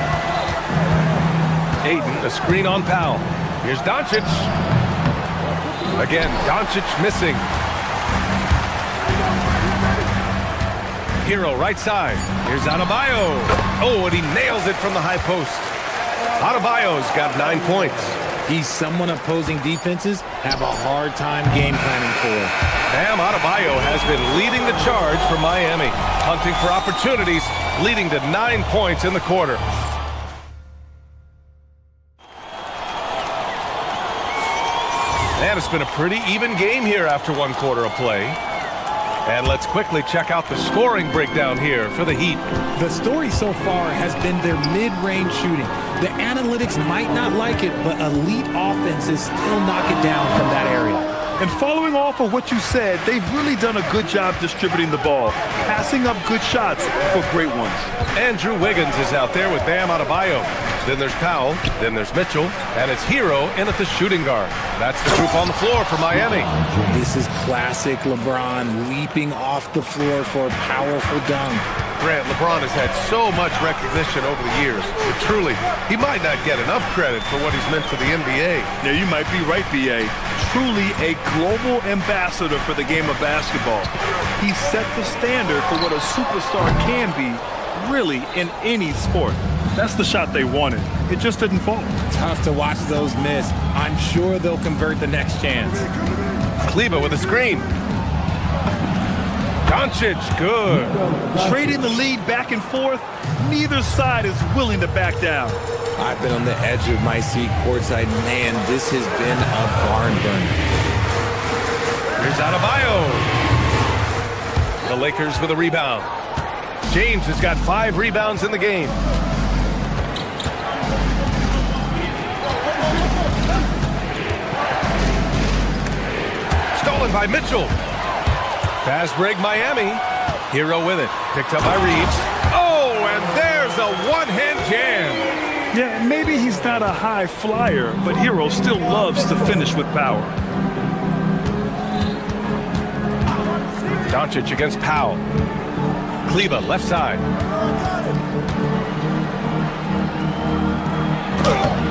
Ayton, a screen on Powell. Here's Doncic. Again, Doncic missing. Hero, right side. Here's Adebayo. Oh, and he nails it from the high post. Adebayo's got 9 points. He's someone opposing defenses have a hard time game planning for. Bam Adebayo has been leading the charge for Miami. Hunting for opportunities, leading to 9 points in the quarter. And it's been a pretty even game here after 1 quarter of play. And let's quickly check out the scoring breakdown here for the Heat. The story so far has been their mid-range shooting. The analytics might not like it, but elite offenses still knock it down from that area. And following off of what you said, they've really done a good job distributing the ball, passing up good shots for great ones. Andrew Wiggins is out there with Bam Adebayo. Then there's Powell, then there's Mitchell, and it's Hero in at the shooting guard. That's the group on the floor for Miami. This is classic LeBron leaping off the floor for a powerful dunk. Grant, LeBron has had so much recognition over the years, but truly, he might not get enough credit for what he's meant to the NBA. Yeah, you might be right, B.A. Truly a global ambassador for the game of basketball. He set the standard for what a superstar can be, really, in any sport. That's the shot they wanted. It just didn't fall. Tough to watch those miss. I'm sure they'll convert the next chance. Kleba with a screen. Doncic, good. Trading the lead back and forth, neither side is willing to back down. I've been on the edge of my seat courtside. Man, this has been a barn burner. Here's Adebayo. The Lakers with a rebound. James has got 5 rebounds in the game. Stolen by Mitchell. Fast break Miami. Hero with it. Picked up by Reeves. Oh, and there's a one-hand jam. Yeah, maybe he's not a high flyer, but Hero still loves to finish with power. Doncic against Powell. Kleba, left side.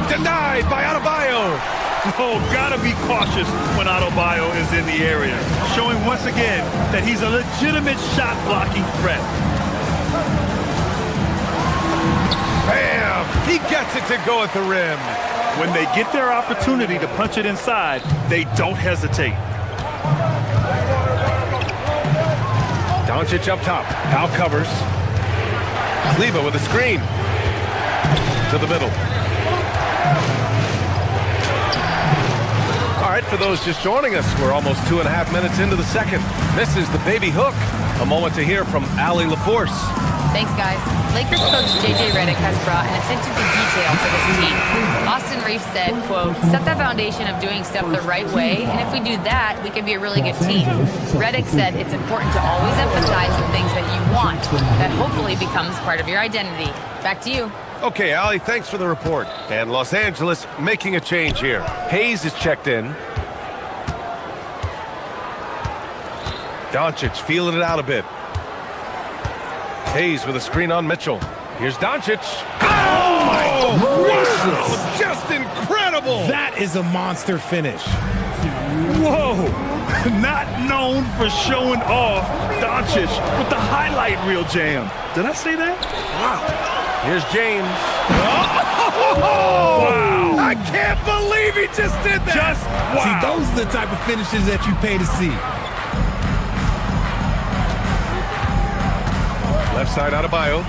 Denied by Adebayo. Oh, gotta be cautious when Adebayo is in the area, showing once again that he's a legitimate shot-blocking threat. Bam! He gets it to go at the rim. When they get their opportunity to punch it inside, they don't hesitate. Doncic up top. Powell covers. Kleba with a screen. To the middle. All right, for those just joining us, we're almost 2.5 minutes into the second. This is the baby hook. A moment to hear from Allie LaForce. Thanks, guys. Lakers coach J.J. Redick has brought an attention to detail to this team. Austin Reeves said, quote, set that foundation of doing stuff the right way, and if we do that, we can be a really good team. Redick said it's important to always emphasize the things that you want. That hopefully becomes part of your identity. Back to you. Okay, Allie, thanks for the report. And Los Angeles making a change here. Hayes is checked in. Doncic feeling it out a bit. Hayes with a screen on Mitchell. Here's Doncic. Oh my gracious! Wow, just incredible! That is a monster finish. Whoa! Not known for showing off, Doncic with the highlight reel jam. Did I say that? Wow. Here's James. Wow. I can't believe he just did that! Just wow. See, those are the type of finishes that you pay to see. Left side, Adebayo.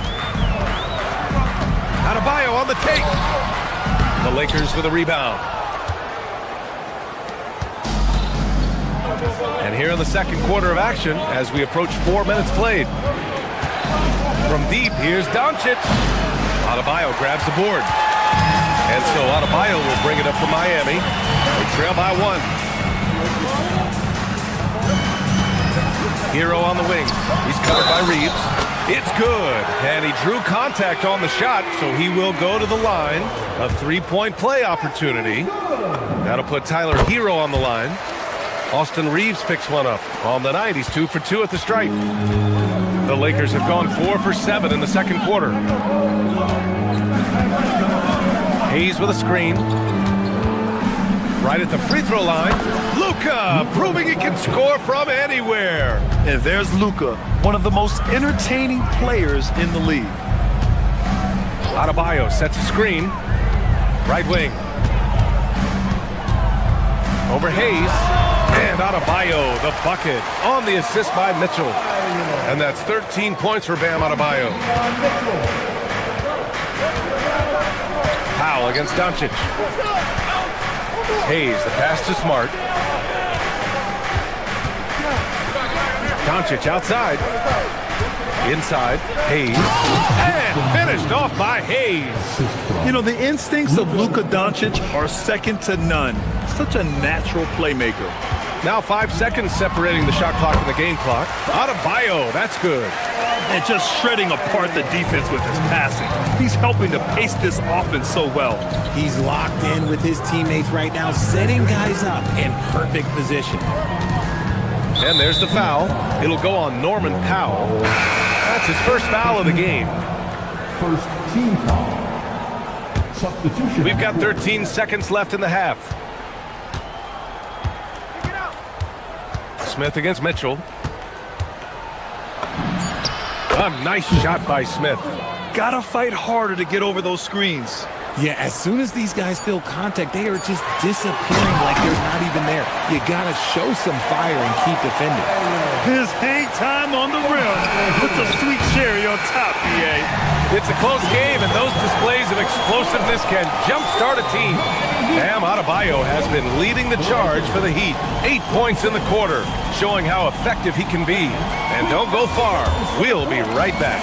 Adebayo on the take. The Lakers with a rebound. And here in the second quarter of action, as we approach 4 minutes played. From deep, here's Doncic. Adebayo grabs the board. And so Adebayo will bring it up for Miami. They trail by 1. Hero on the wing. He's covered by Reeves. It's good. And he drew contact on the shot, so he will go to the line. A 3-point play opportunity. That'll put Tyler Hero on the line. Austin Reeves picks one up. On the night, he's 2 for 2 at the stripe. The Lakers have gone 4 for 7 in the second quarter. Hayes with a screen. Right at the free throw line. Luka proving he can score from anywhere. And there's Luka, one of the most entertaining players in the league. Adebayo sets a screen. Right wing. Over Hayes. And Adebayo, the bucket, on the assist by Mitchell. And that's 13 points for Bam Adebayo. Foul against Doncic. Hayes, the pass to Smart. Doncic outside. Inside, Hayes. And finished off by Hayes. You know, the instincts of Luka Doncic are second to none. Such a natural playmaker. Now 5 seconds separating the shot clock and the game clock. Adebayo, that's good. And just shredding apart the defense with his passing. He's helping to pace this offense so well. He's locked in with his teammates right now, setting guys up in perfect position. And there's the foul. It'll go on Norman Powell. That's his first foul of the game. First team foul. Substitution. We've got 13 seconds left in the half. Smith against Mitchell. A nice shot by Smith. Gotta fight harder to get over those screens. Yeah, as soon as these guys feel contact, they are just disappearing like they're not even there. You gotta show some fire and keep defending. His hang time on the rim puts a sweet cherry on top, BA. It's a close game, and those displays of explosiveness can jumpstart a team. Bam Adebayo has been leading the charge for the Heat. 8 points in the quarter, showing how effective he can be. And don't go far. We'll be right back.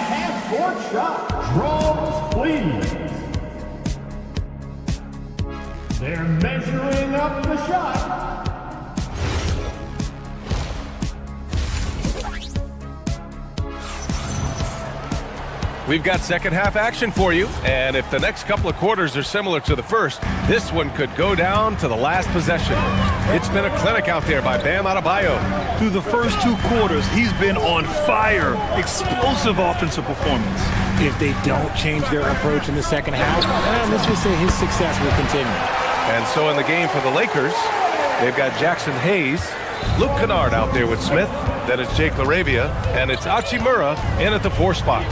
Half-court shot. Drums, please. They're measuring up the shot. We've got second half action for you, and if the next couple of quarters are similar to the first, this one could go down to the last possession. It's been a clinic out there by Bam Adebayo. Through the first 2 quarters, he's been on fire. Explosive offensive performance. If they don't change their approach in the second half, let's just say his success will continue. And so in the game for the Lakers, they've got Jackson Hayes, Luke Kennard out there with Smith, then it's Jake LaRavia, and it's Hachimura in at the 4 spot.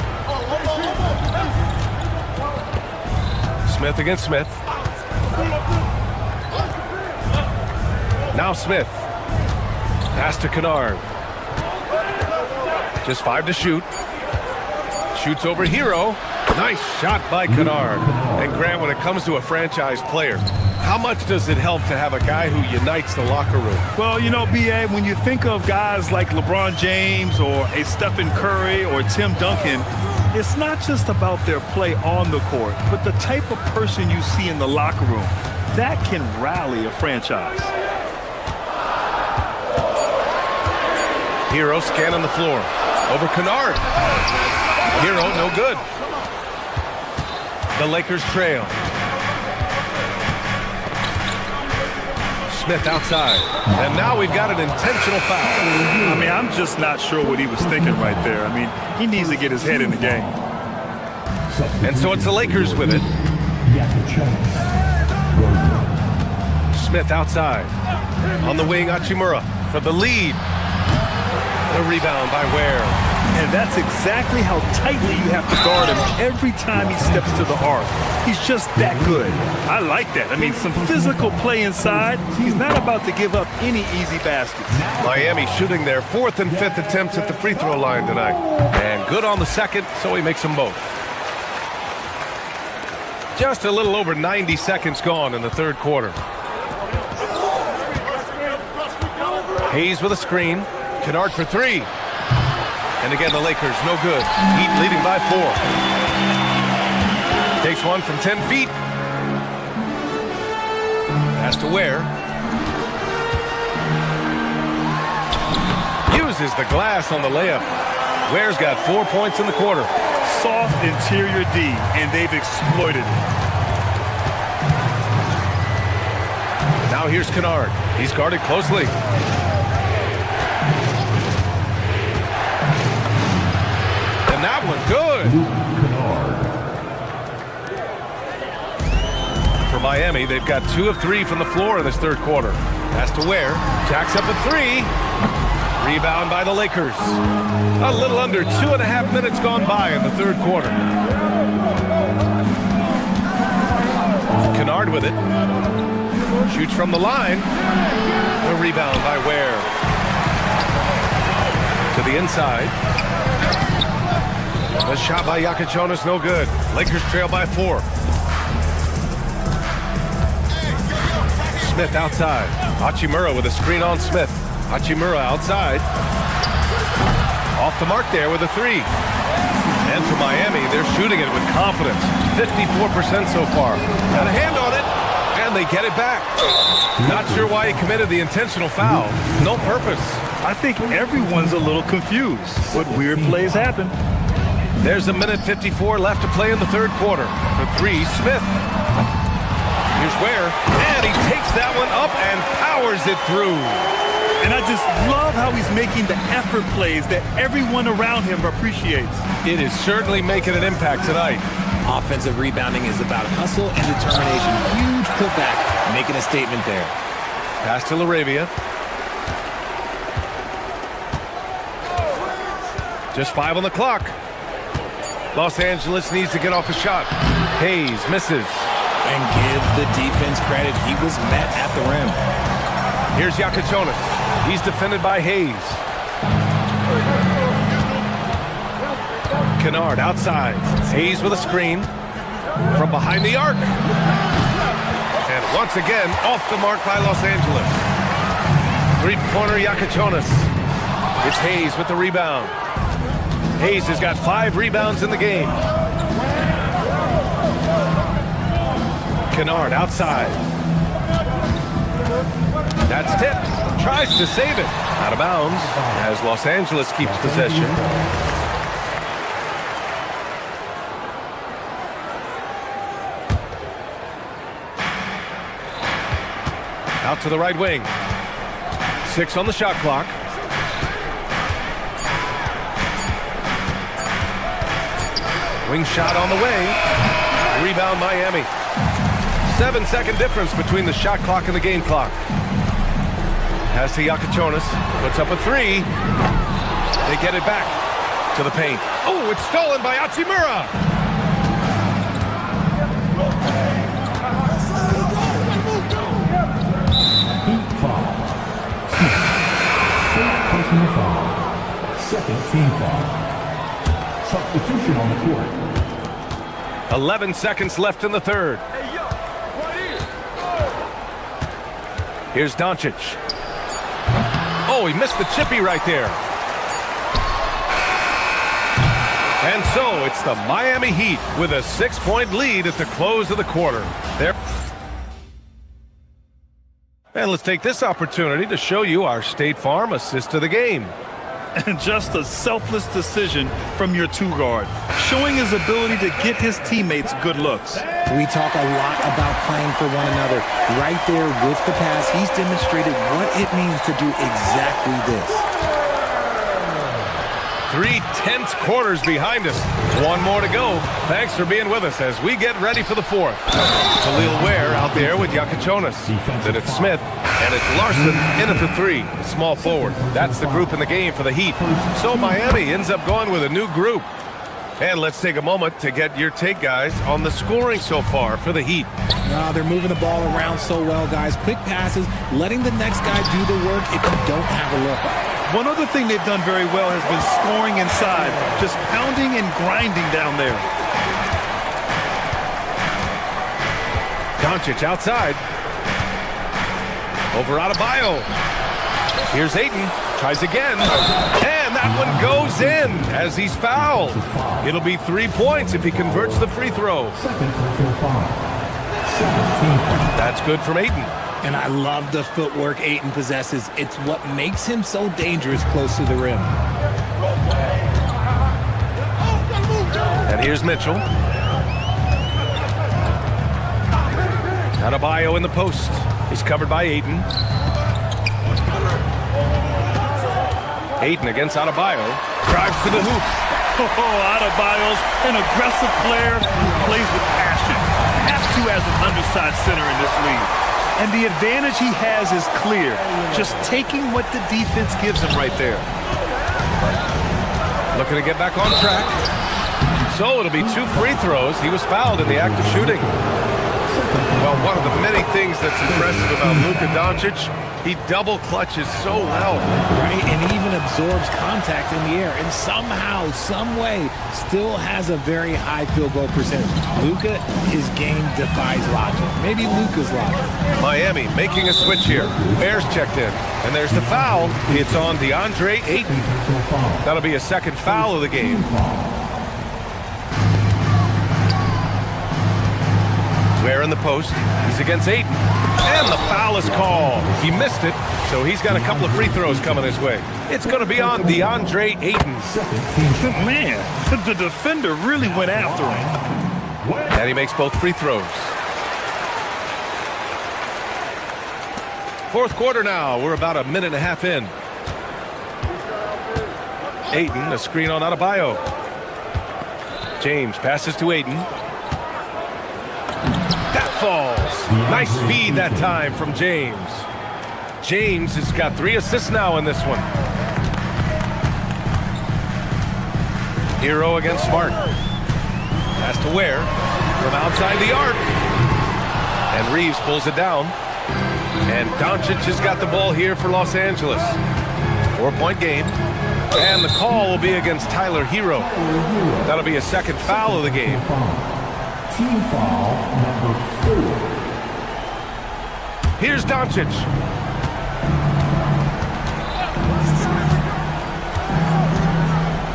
Smith against Smith. Now Smith. Pass to Kennard. Just 5 to shoot. Shoots over Hero. Nice shot by Kennard. And Grant, when it comes to a franchise player, how much does it help to have a guy who unites the locker room? Well, you know, B.A., when you think of guys like LeBron James or a Stephen Curry or Tim Duncan, it's not just about their play on the court, but the type of person you see in the locker room. That can rally a franchise. Hero scanning the floor. Over Kennard. Hero, no good. The Lakers trail. Smith outside. And now we've got an intentional foul. I mean, I'm just not sure what he was thinking right there. I mean, he needs to get his head in the game. And so it's the Lakers with it. Smith outside. On the wing, Hachimura for the lead. The rebound by Ware. And that's exactly how tightly you have to guard him every time he steps to the arc. He's just that good. I like that. I mean, some physical play inside. He's not about to give up any easy baskets. Miami shooting their 4th and 5th attempts at the free throw line tonight. And good on the second, so he makes them both. Just a little over 90 seconds gone in the third quarter. Hayes with a screen. Kennard for three. And again, the Lakers, no good. Heat leading by 4. Takes one from 10 feet. Pass to Ware. Uses the glass on the layup. Ware's got 4 points in the quarter. Soft interior D, and they've exploited it. Now here's Kennard. He's guarded closely. And that one good. For Miami, they've got 2 of 3 from the floor in this third quarter. Pass to Ware. Jacks up at 3. Rebound by the Lakers. A little under 2.5 minutes gone by in the third quarter. Kennard with it. Shoots from the line. The rebound by Ware. To the inside. The shot by Yakichonis, no good. Lakers trail by 4. Smith outside. Hachimura with a screen on Smith. Hachimura outside. Off the mark there with a 3. And for Miami, they're shooting it with confidence. 54% so far. Got a hand on it, and they get it back. Not sure why he committed the intentional foul. No purpose. I think everyone's a little confused, but weird plays happen. There's a minute 54 left to play in the third quarter. For 3, Smith. Here's Ware, and he takes that one up and powers it through. And I just love how he's making the effort plays that everyone around him appreciates. It is certainly making an impact tonight. Offensive rebounding is about hustle and determination. Huge putback, making a statement there. Pass to LaRavia. Just 5 on the clock. Los Angeles needs to get off a shot. Hayes misses. And give the defense credit. He was met at the rim. Here's Yakichonis. He's defended by Hayes. Kennard outside. Hayes with a screen from behind the arc. And once again, off the mark by Los Angeles. Three-pointer Yakichonis. It's Hayes with the rebound. Hayes has got 5 rebounds in the game. Kennard outside. That's tipped. Tries to save it. Out of bounds as Los Angeles keeps possession. Out to the right wing. 6 on the shot clock. Wing shot on the way. Rebound Miami. 7-second difference between the shot clock and the game clock. Pass to Yakichonis. Puts up a 3. They get it back to the paint. Oh, it's stolen by Hachimura. Heat foul. First personal foul. Second team foul. Substitution on the court. 11 seconds left in the third. Here's Doncic. Oh, he missed the chippy right there. And so it's the Miami Heat with a 6-point lead at the close of the quarter. And let's take this opportunity to show you our State Farm assist of the game. And just a selfless decision from your two-guard, showing his ability to get his teammates good looks. We talk a lot about playing for one another. Right there with the pass, he's demonstrated what it means to do exactly this. 3 tense quarters behind us. One more to go. Thanks for being with us as we get ready for the fourth. Khalil Ware out there with Yakachonis. Then it's Smith, and it's Larson in at the 3, small forward. That's the group in the game for the Heat. So Miami ends up going with a new group. And let's take a moment to get your take, guys, on the scoring so far for the Heat. They're moving the ball around so well, guys. Quick passes, letting the next guy do the work if you don't have a look. One other thing they've done very well has been scoring inside, just pounding and grinding down there. Doncic outside. Over Adebayo. Here's Ayton. Tries again. And that one goes in as he's fouled. It'll be 3 points if he converts the free throw. That's good from Ayton. And I love the footwork Ayton possesses. It's what makes him so dangerous close to the rim. And here's Mitchell. Adebayo in the post. He's covered by Ayton. Ayton against Adebayo. Drives to the hoop. Oh, Adebayo's an aggressive player who plays with passion. Has to as an undersized center in this league. And the advantage he has is clear. Just taking what the defense gives him right there. Looking to get back on track. So it'll be 2 free throws. He was fouled in the act of shooting. Well, one of the many things that's impressive about Luka Doncic, he double clutches so well. Right, and even absorbs contact in the air. And somehow, some way, still has a very high field goal percentage. Luka, his game defies logic. Maybe Luka's logic. Miami making a switch here. Bears checked in. And there's the foul. It's on DeAndre Ayton. That'll be a second foul of the game. Ware in the post. He's against Ayton. And the foul is called. He missed it, so he's got a couple of free throws coming his way. It's going to be on DeAndre Ayton. Man, the defender really went after him. And he makes both free throws. Fourth quarter now. We're about a minute and a half in. Ayton, a screen on Adebayo. James passes to Ayton. That falls. Nice feed that time from James. James has got 3 assists now in this one. Hero against Smart. Pass to Ware from outside the arc. And Reeves pulls it down. And Doncic has got the ball here for Los Angeles. 4-point game. And the call will be against Tyler Hero. That'll be a second foul of the game. Team foul number 4. Here's Doncic.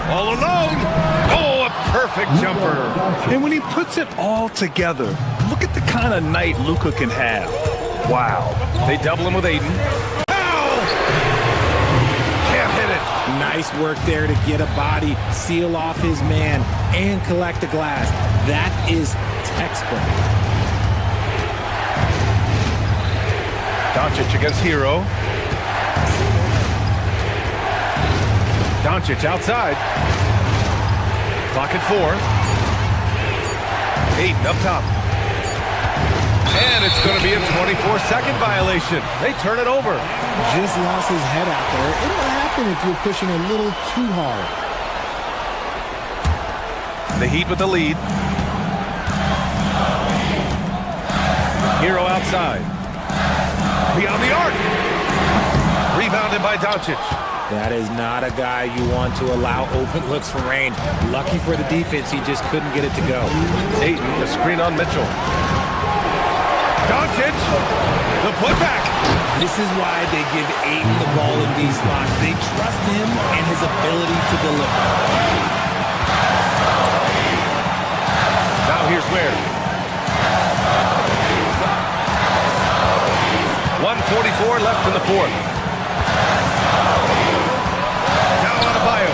All alone. Oh, a perfect jumper. And when he puts it all together, look at the kind of night Luka can have. Wow. They double him with Ayton. Foul! Can't hit it. Nice work there to get a body, seal off his man, and collect the glass. That is textbook. Doncic against Hero. Doncic outside. Clock at 4. Ayton up top. And it's going to be a 24-second violation. They turn it over. Just lost his head out there. It'll happen if you're pushing a little too hard. The Heat with the lead. Hero outside. Beyond the arc. Rebounded by Doncic. That is not a guy you want to allow open looks from range. Lucky for the defense, he just couldn't get it to go. Ayton, the screen on Mitchell. Doncic, the putback. This is why they give Ayton the ball in these spots. They trust him and his ability to deliver. Now here's Ware. 1:44 left in the fourth. Now Adebayo.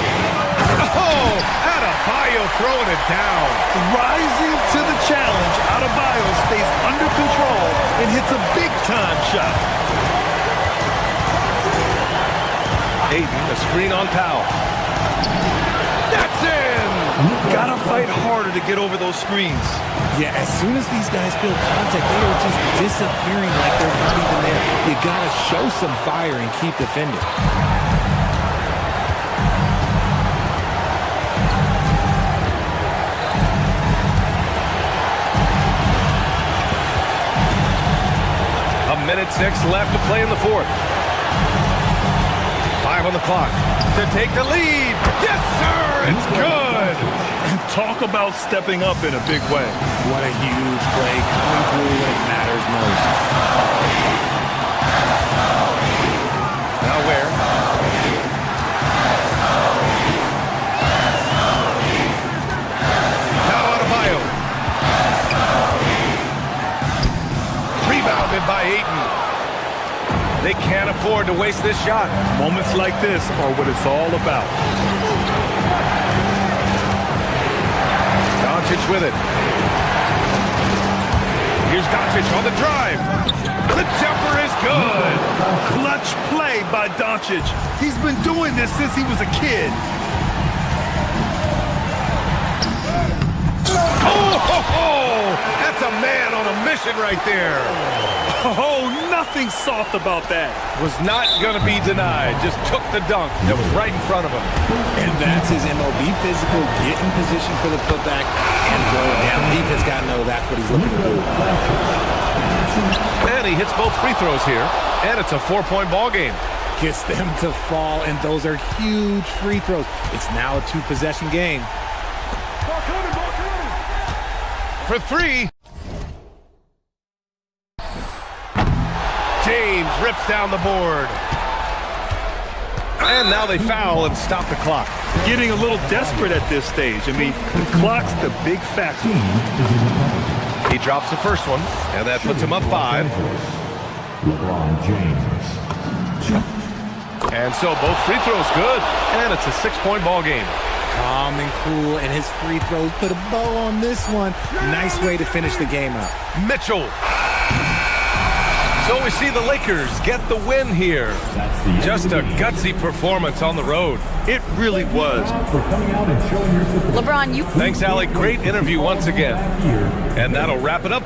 Oh, Adebayo throwing it down. Rising to the challenge, Adebayo stays under control and hits a big-time shot. Ayton, the screen on Powell. That's in! Gotta fight harder to get over those screens. Yeah, as soon as these guys feel contact, they are just disappearing like they're not even there. You gotta show some fire and keep defending. A minute 6 left to play in the fourth. 5 on the clock to take the lead. Yes, sir! It's good! And talk about stepping up in a big way. What a huge play coming through when it matters most. Now Ware. Now Adebayo. Rebounded by Ayton. They can't afford to waste this shot. Moments like this are what it's all about. Doncic with it. Here's Doncic on the drive. The jumper is good. Clutch play by Doncic. He's been doing this since he was a kid. Oh, that's a man on a mission right there. Oh, nothing soft about that. Was not going to be denied. Just took the dunk that was right in front of him. And that's his MO. Be physical, get in position for the putback, and go down. Defense got to know that's what he's looking to do. And he hits both free throws here, and it's a 4-point ball game. Gets them to fall, and those are huge free throws. It's now a 2-possession game. For 3. James rips down the board. And now they foul and stop the clock. Getting a little desperate at this stage. I mean, the clock's the big factor. He drops the first one, and that puts him up 5. LeBron James. And so both free throws good, and it's a 6-point ball game. Calm and cool, and his free throws put a bow on this one. Nice way to finish the game out. Mitchell. So we see the Lakers get the win here. Just a gutsy performance on the road. It really was. LeBron, you... Thanks, Alec. Great interview once again. And that'll wrap it up.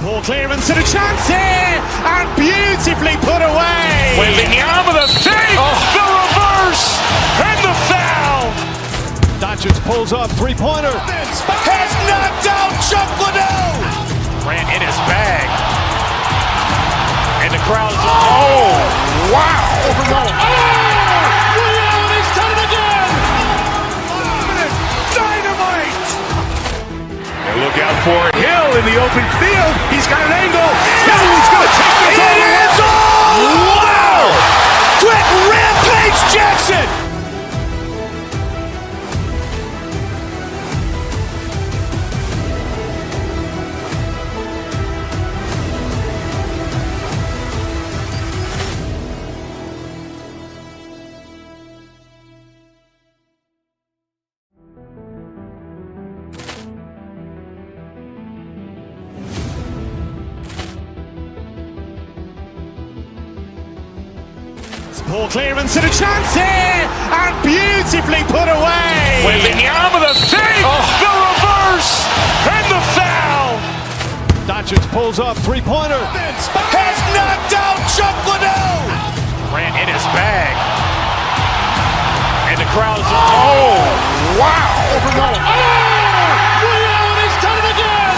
Ball clearance and a chance here, and beautifully put away. Wembanyama the fake, the reverse, and the foul. Doncic pulls up, three-pointer. Has knocked out Chuck Liddell. Ran in his bag, and the crowd is wow. Reality's done it again. Dynamite. And look out for Hill in the open field. He's got an angle. Now he's going to take this all the way. Wow! Quick Rampage Jackson. Ball clearance and a chance here, and beautifully put away. Wembanyama the fake, the reverse, and the foul. Doncic pulls up, three-pointer. Has knocked out Chuck Liddell. Grant in his bag. And the crowd's, oh, wow. Williams, he's done it again!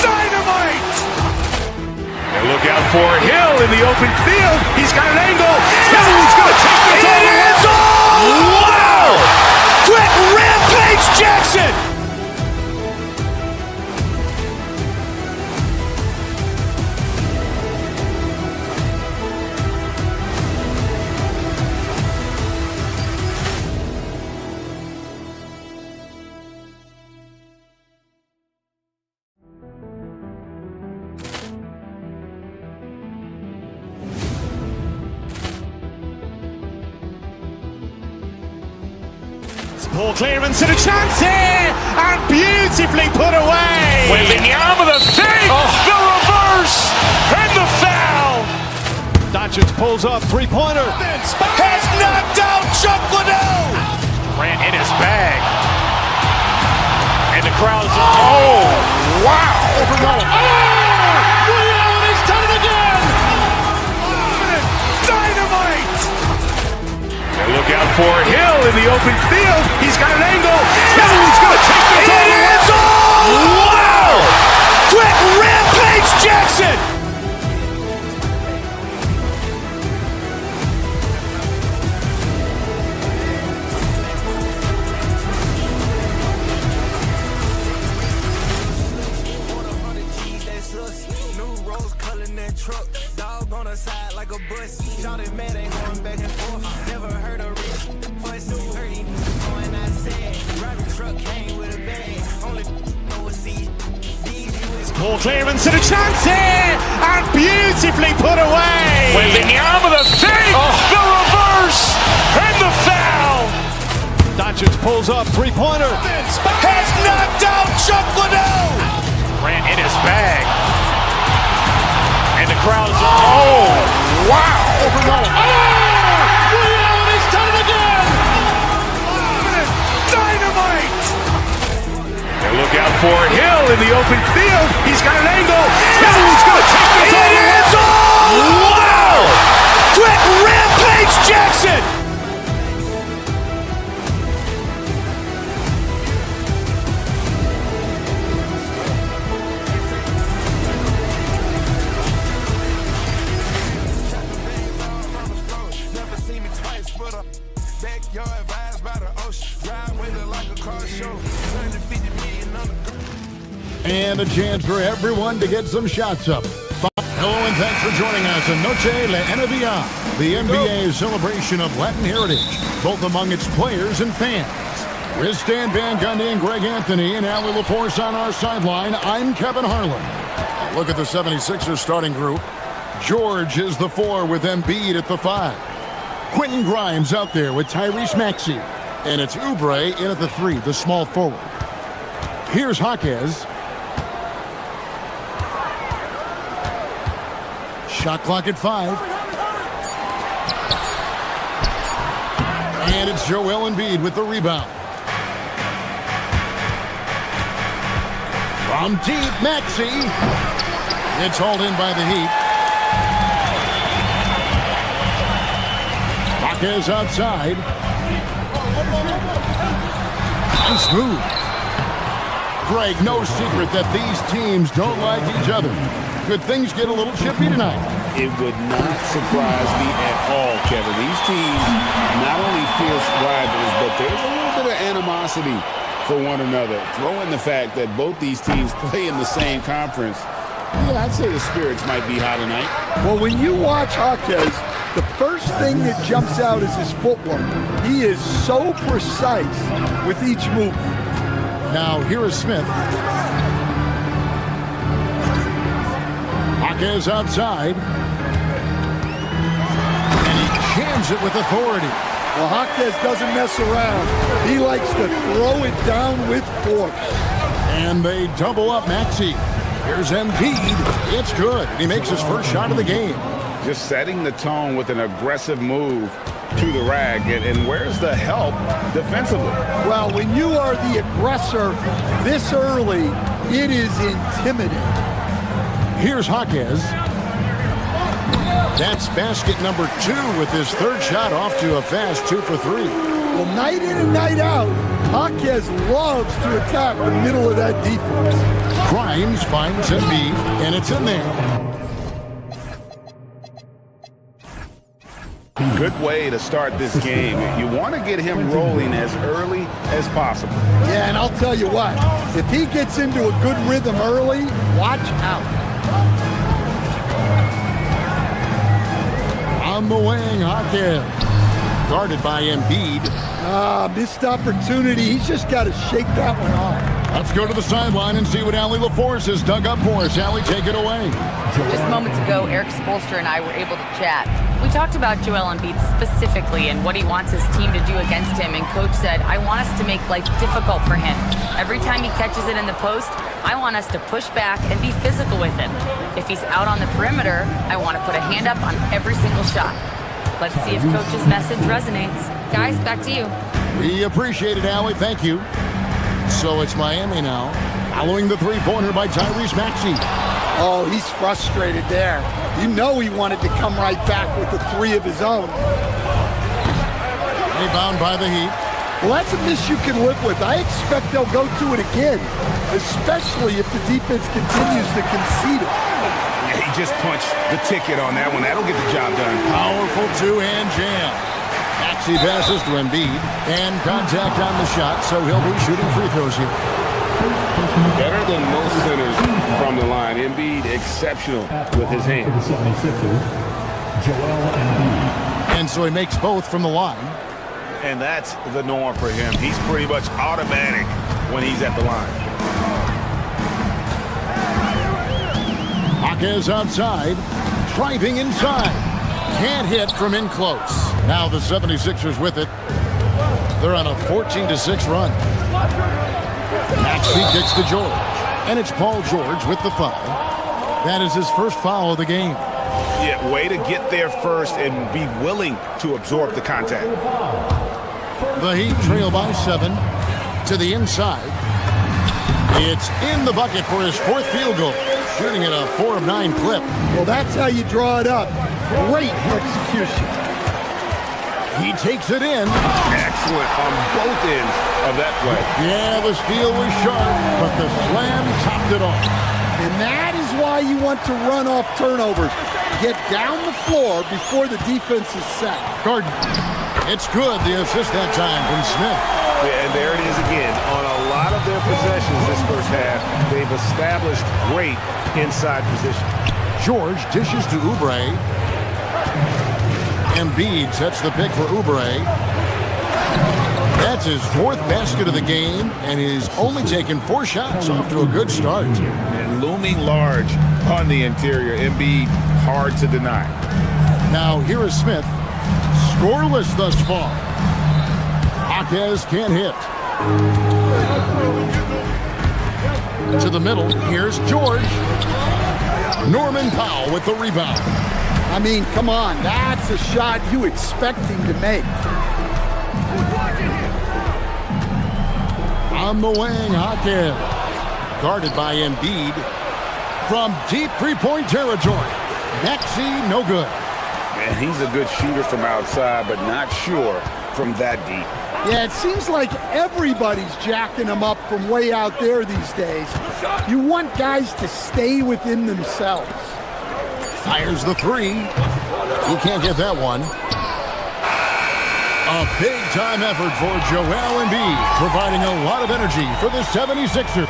Dynamite! And look out for Hill in the open field. He's got an angle. Hill's going to take this all the way. Wow! Quick Rampage Jackson! Poor clearance and a chance here, and beautifully put away. Wembanyama the fake, the reverse, and the foul. Doncic pulls up, three-pointer. Has knocked out Chuck Liddell. Grant in his bag. And the crowd's, oh, wow. Williams, he's done it again! Dynamite! And look out for Hill in the open field. He's got an angle. Hill's going to take this all the way. Wow! Quick Rampage Jackson! Truck, dog on the side like a bus. Shot it mad, ain't going back and forth. Never heard a rich fuss. Heard he going outside. Driving truck came with a bag. Only overseas. Poor clearance and a chance here, and beautifully put away. Wembanyama the fake, the reverse, and the foul. Doncic pulls up, three-pointer. Has knocked out Chuck Liddell. Grant in his bag. And the crowd's, oh, wow. Williams, he's done it again! Dynamite! And look out for Hill in the open field. He's got an angle. Hill's going to take this all the way. Wow! Quick Rampage Jackson! And a chance for everyone to get some shots up. Hello and thanks for joining us in Noche La NBA, the NBA's celebration of Latin heritage, both among its players and fans. With Stan Van Gundy and Greg Anthony and Allie LaForce on our sideline, I'm Kevin Harlan. Look at the 76ers starting group. George is the 4 with Embiid at the 5. Quentin Grimes out there with Tyrese Maxey. And it's Oubre in at the 3, the small forward. Here's Jaquez. Shot clock at 5. And it's Joel Embiid with the rebound. From deep, Maxey. It's hauled in by the Heat. Jaquez outside. And smooth. Greg, no secret that these teams don't like each other. Could things get a little chippy tonight? It would not surprise me at all, Kevin. These teams not only fierce rivals, but there's a little bit of animosity for one another. Throw in the fact that both these teams play in the same conference. Yeah, I'd say the spirits might be high tonight. Well, when you watch Jaquez, the first thing that jumps out is his footwork. He is so precise with each move. Now, here is Smith. Jaquez outside. And he jams it with authority. Well, Jaquez doesn't mess around. He likes to throw it down with force. And they double up Maxey. Here's Embiid. It's good. And he makes his first shot of the game. Just setting the tone with an aggressive move to the rack. And where's the help defensively? Well, when you are the aggressor this early, it is intimidating. Here's Jaquez. That's basket number 2 with his third shot off to a fast 2 for 3. Well, night in and night out, Jaquez loves to attack the middle of that defense. Grimes finds Embiid, and it's in there. Good way to start this game. You want to get him rolling as early as possible. Yeah, and I'll tell you what, if he gets into a good rhythm early, watch out. On the wing, Jaquez. Guarded by Embiid. Missed opportunity. He's just got to shake that one off. Let's go to the sideline and see what Allie LaForce has dug up for us. Allie, take it away. Just moments ago, Eric Spoelstra and I were able to chat. We talked about Joel Embiid specifically and what he wants his team to do against him, and Coach said, I want us to make life difficult for him. Every time he catches it in the post, I want us to push back and be physical with him. If he's out on the perimeter, I want to put a hand up on every single shot. Let's see if Coach's message resonates. Guys, back to you. We appreciate it, Allie. Thank you. So it's Miami now, following the three-pointer by Tyrese Maxey. Oh, he's frustrated there. You know he wanted to come right back with the 3 of his own. Rebound by the Heat. Well, that's a miss you can live with. I expect they'll go to it again, especially if the defense continues to concede it. Yeah, he just punched the ticket on that one. That'll get the job done. Powerful two-hand jam. Maxey passes to Embiid, and contact on the shot, so he'll be shooting free throws here. Better than most centers from the line. Embiid exceptional with his hands. And so he makes both from the line. And that's the norm for him. He's pretty much automatic when he's at the line. Jaquez outside, driving inside. Can't hit from in close. Now the 76ers with it. They're on a 14-6 run. Maxey kicks to George. And it's Paul George with the foul. That is his first foul of the game. Yeah, way to get there first and be willing to absorb the contact. The Heat trail by 7 to the inside. It's in the bucket for his 4th field goal. Shooting at a 4 of 9 clip. Well, that's how you draw it up. Great execution. He takes it in. Excellent on both ends of that play. Yeah, the steal was sharp, but the slam topped it off. And that is why you want to run off turnovers. Get down the floor before the defense is set. Gordon. It's good, the assist that time from Smith. Yeah, and there it is again. On a lot of their possessions this first half, they've established great inside position. George dishes to Oubre. Embiid sets the pick for Oubre. That's his 4th basket of the game, and he's only taken 4 shots, off to a good start. And looming large on the interior. Embiid, hard to deny. Now here is Smith. Scoreless thus far. Jaquez can't hit. To the middle, here's George. Norman Powell with the rebound. I mean, come on, that's a shot you expect him to make. On the wing, Jaquez. Guarded by Embiid. From deep three-point territory. Maxey, no good. And he's a good shooter from outside, but not sure from that deep. Yeah, it seems like everybody's jacking him up from way out there these days. You want guys to stay within themselves. Fires the 3. He can't get that one. A big-time effort for Joel Embiid, providing a lot of energy for the 76ers.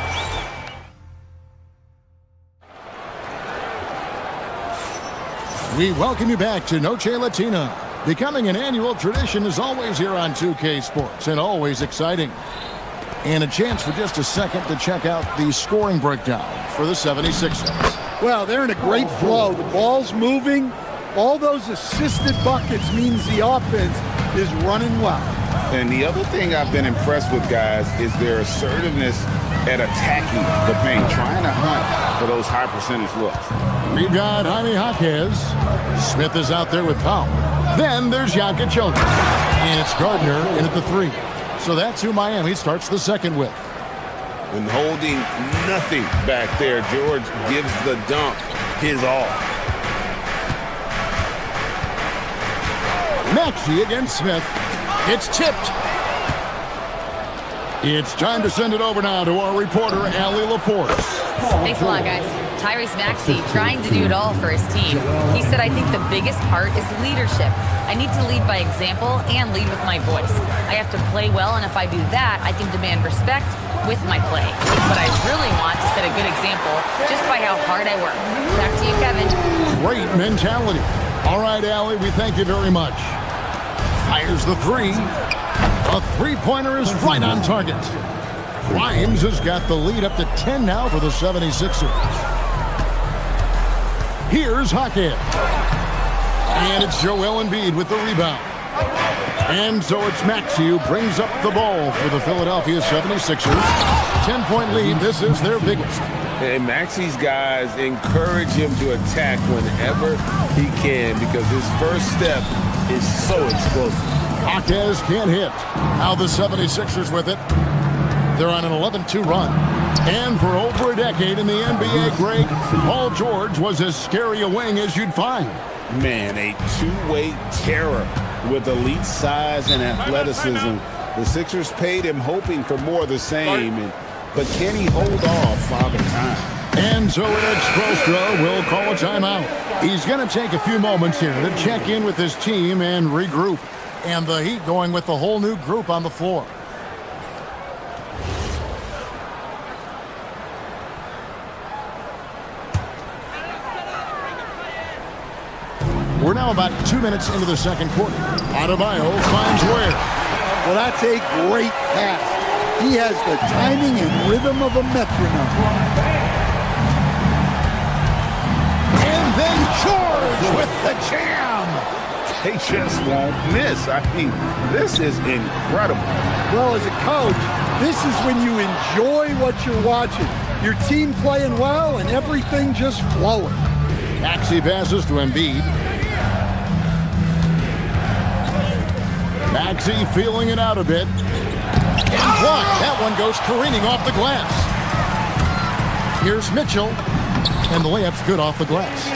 We welcome you back to Noche Latina. Becoming an annual tradition is always here on 2K Sports, and always exciting. And a chance for just a second to check out the scoring breakdown for the 76ers. Well, they're in a great flow. The ball's moving. All those assisted buckets means the offense is running well. And the other thing I've been impressed with, guys, is their assertiveness at attacking the paint, trying to hunt for those high percentage looks. We've got Jaime Jaquez. Smith is out there with Powell. Then there's Jokic Childress. And it's Gardner in at the 3. So that's who Miami starts the second with. And holding nothing back there, George gives the dunk his all. Maxey against Smith. It's tipped. It's time to send it over now to our reporter, Allie LaForce. Thanks a lot, guys. Tyrese Maxey trying to do it all for his team. He said, I think the biggest part is leadership. I need to lead by example and lead with my voice. I have to play well, and if I do that, I can demand respect with my play. But I really want to set a good example just by how hard I work. Back to you, Kevin. Great mentality. All right, Allie, we thank you very much. Fires the three. A three-pointer is right on target. Grimes has got the lead up to 10 now for the 76ers. Here's Hackett. And it's Joel Embiid with the rebound. And so it's Maxey who brings up the ball for the Philadelphia 76ers. 10-point lead. This is their biggest. And Maxey's guys encourage him to attack whenever he can because his first step is so explosive. Jaquez can't hit. Now the 76ers with it. They're on an 11-2 run. And for over a decade in the NBA, Greg, Paul George was as scary a wing as you'd find. Man, a two-way terror with elite size and athleticism. The Sixers paid him hoping for more of the same, but can he hold off Father Time? And so Eric Spoelstra will call a timeout. He's going to take a few moments here to check in with his team and regroup. And the Heat going with the whole new group on the floor. We're now about 2 minutes into the second quarter. Adebayo finds Ware. Well, that's a great pass. He has the timing and rhythm of a metronome. And then George with the jam. They just won't miss. I mean, this is incredible. Well, as a coach, this is when you enjoy what you're watching. Your team playing well and everything just flowing. Maxey passes to Embiid. Maxey feeling it out a bit. And blocked. That one goes careening off the glass. Here's Mitchell. And the layup's good off the glass.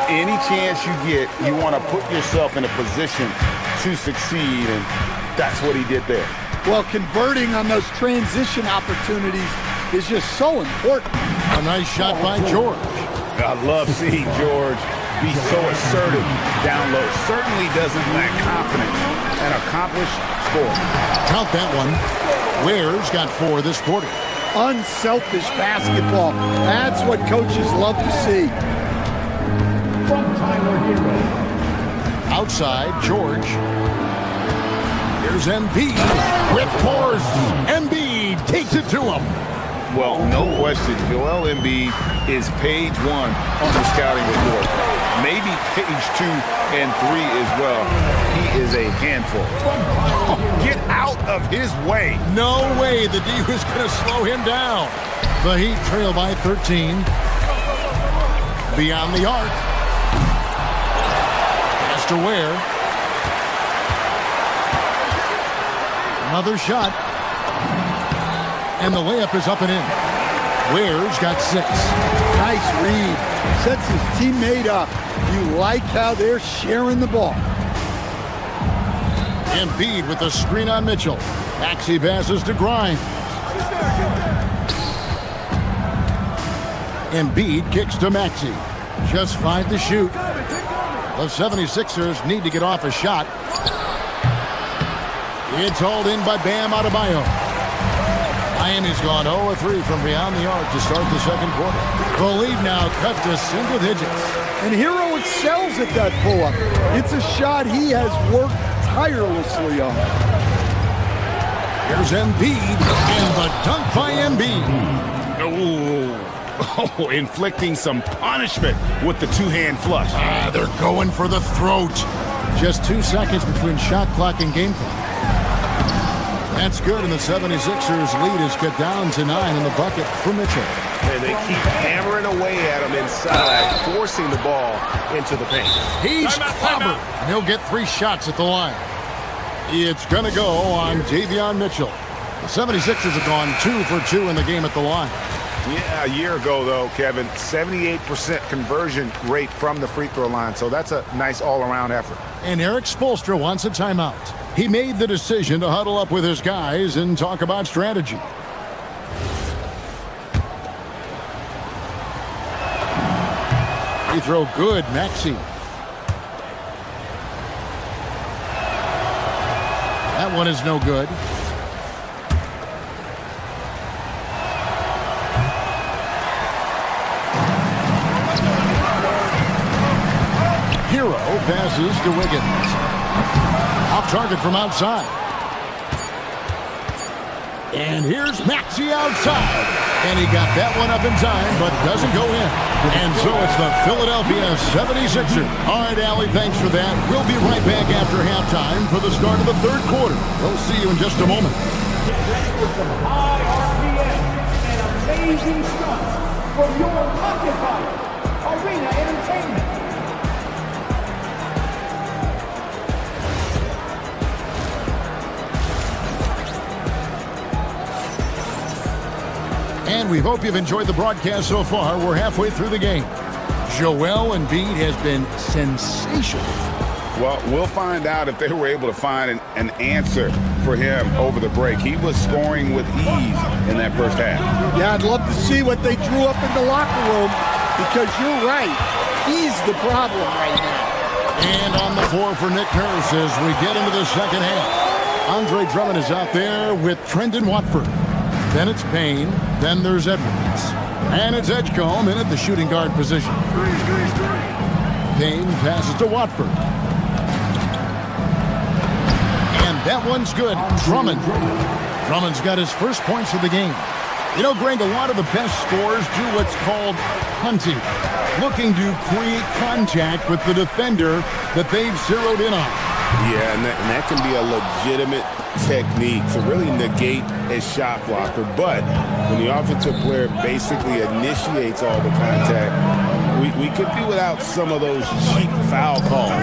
Any chance you get, you want to put yourself in a position to succeed, and that's what he did there. Well, converting on those transition opportunities is just so important. A nice shot by George. I love seeing George be so assertive down low. Certainly doesn't lack confidence. An accomplished scorer. Count that one. Ware's got 4 this quarter. Unselfish basketball. That's what coaches love to see. From Tyler Hero. Outside, George. Here's Embiid with force. Embiid takes it to him. Well, no question, Joel Embiid is page 1 on the scouting report. Maybe page 2 and 3 as well. He is a handful. Oh, get out of his way. No way the D was going to slow him down. The Heat trail by 13. Beyond the arc. Pass to Ware. Another shot. And the layup is up and in. Ware's got 6. Nice read. Sets his teammate up. You like how they're sharing the ball. Embiid with a screen on Mitchell. Maxey passes to Grimes. Embiid kicks to Maxey. Just 5 to shoot. The 76ers need to get off a shot. It's hauled in by Bam Adebayo. Miami's gone 0-3 from beyond the arc to start the second quarter. The lead now cut to single digits. And Hero excels at that pull-up. It's a shot he has worked tirelessly on. Here's Embiid, and the dunk by Embiid. Oh, inflicting some punishment with the two-hand flush. They're going for the throat. Just 2 seconds between shot clock and game clock. That's good, and the 76ers lead is cut down to 9 in the bucket for Mitchell. And they keep hammering away at him inside, forcing the ball into the paint. He's clobbered, and he'll get 3 shots at the line. It's going to go on Davion Mitchell. The 76ers have gone 2 for 2 in the game at the line. Yeah, a year ago, though, Kevin, 78% conversion rate from the free throw line. So that's a nice all-around effort. And Eric Spoelstra wants a timeout. He made the decision to huddle up with his guys and talk about strategy. Free throw good, Maxey. That one is no good. Hero passes to Wiggins. Off target from outside. And here's Maxey outside. And he got that one up in time, but doesn't go in. And so it's the Philadelphia 76ers. All right, Allie, thanks for that. We'll be right back after halftime for the start of the third quarter. We'll see you in just a moment. With some high RPM and amazing stunts from your occupier, Arena Entertainment. And we hope you've enjoyed the broadcast so far. We're halfway through the game. Joel Embiid has been sensational. Well, we'll find out if they were able to find an answer for him over the break. He was scoring with ease in that first half. Yeah, I'd love to see what they drew up in the locker room because you're right. He's the problem right now. And on the floor for Nick Nurse as we get into the second half. Andre Drummond is out there with Trendon Watford. Then it's Payne. Then there's Edwards. And it's Edgecombe in at the shooting guard position. Payne passes to Watford. And that one's good. Drummond. Drummond's got his first points of the game. You know, Greg, a lot of the best scorers do what's called hunting. Looking to create contact with the defender that they've zeroed in on. Yeah, and that can be a legitimate technique to really negate a shot blocker. But when the offensive player basically initiates all the contact, we could do without some of those cheap foul calls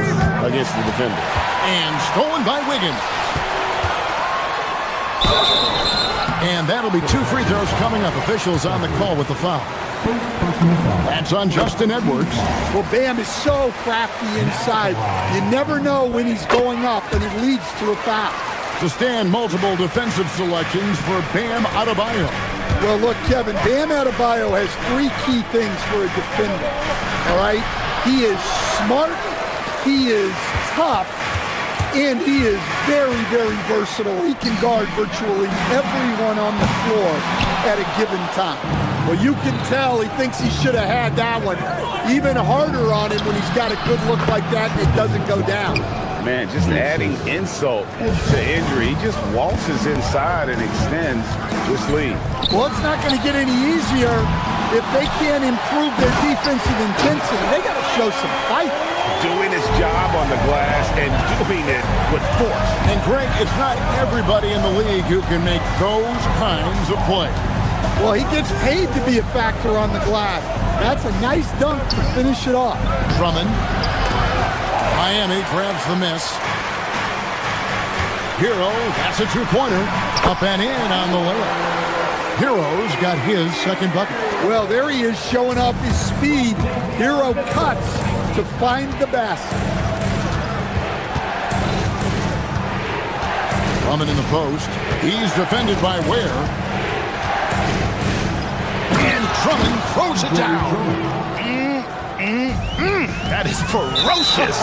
against the defender. And stolen by Wiggins. And that'll be 2 free throws coming up. Officials on the call with the foul. That's on Justin Edwards. Well, Bam is so crafty inside. You never know when he's going up, and it leads to a foul. To stand, multiple defensive selections for Bam Adebayo. Well, look, Kevin, Bam Adebayo has 3 key things for a defender, all right? He is smart, he is tough, and he is very, very versatile. He can guard virtually everyone on the floor at a given time. Well, you can tell he thinks he should have had that one even harder on him when he's got a good look like that and it doesn't go down. Man, just adding insult to injury. He just waltzes inside and extends this lead. Well, it's not going to get any easier if they can't improve their defensive intensity. They got to show some fight. Doing his job on the glass and doing it with force. And Greg, it's not everybody in the league who can make those kinds of plays. Well, he gets paid to be a factor on the glass. That's a nice dunk to finish it off. Drummond. Miami grabs the miss. Hero, that's a 2-pointer. Up and in on the layup. Hero's got his second bucket. Well, there he is showing off his speed. Hero cuts to find the basket. Drummond in the post. He's defended by Ware. And Drummond throws it down. That is ferocious.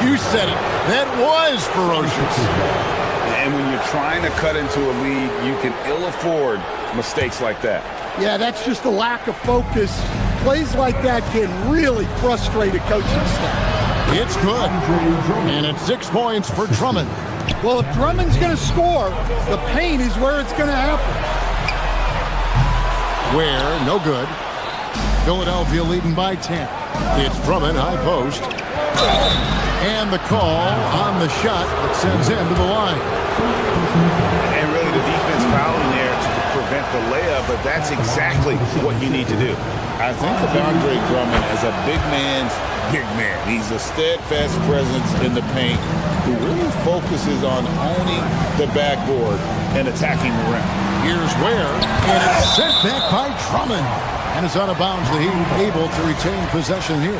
You said it. That was ferocious. And when you're trying to cut into a lead, you can ill afford mistakes like that. Yeah, that's just a lack of focus. Plays like that can really frustrate a coaching staff. It's good. And it's 6 points for Drummond. Well, if Drummond's going to score, the paint is where it's going to happen. Ware, no good. Philadelphia leading by 10. It's Drummond, high post. And the call on the shot that sends him to the line. And really the defense fouling there to prevent the layup, but that's exactly what you need to do. I think of Andre Drummond as a big man's big man. He's a steadfast presence in the paint who really focuses on owning the backboard and attacking the rim. Here's Ware, and it's sent back by Drummond. And it's out of bounds. The Heat able to retain possession here.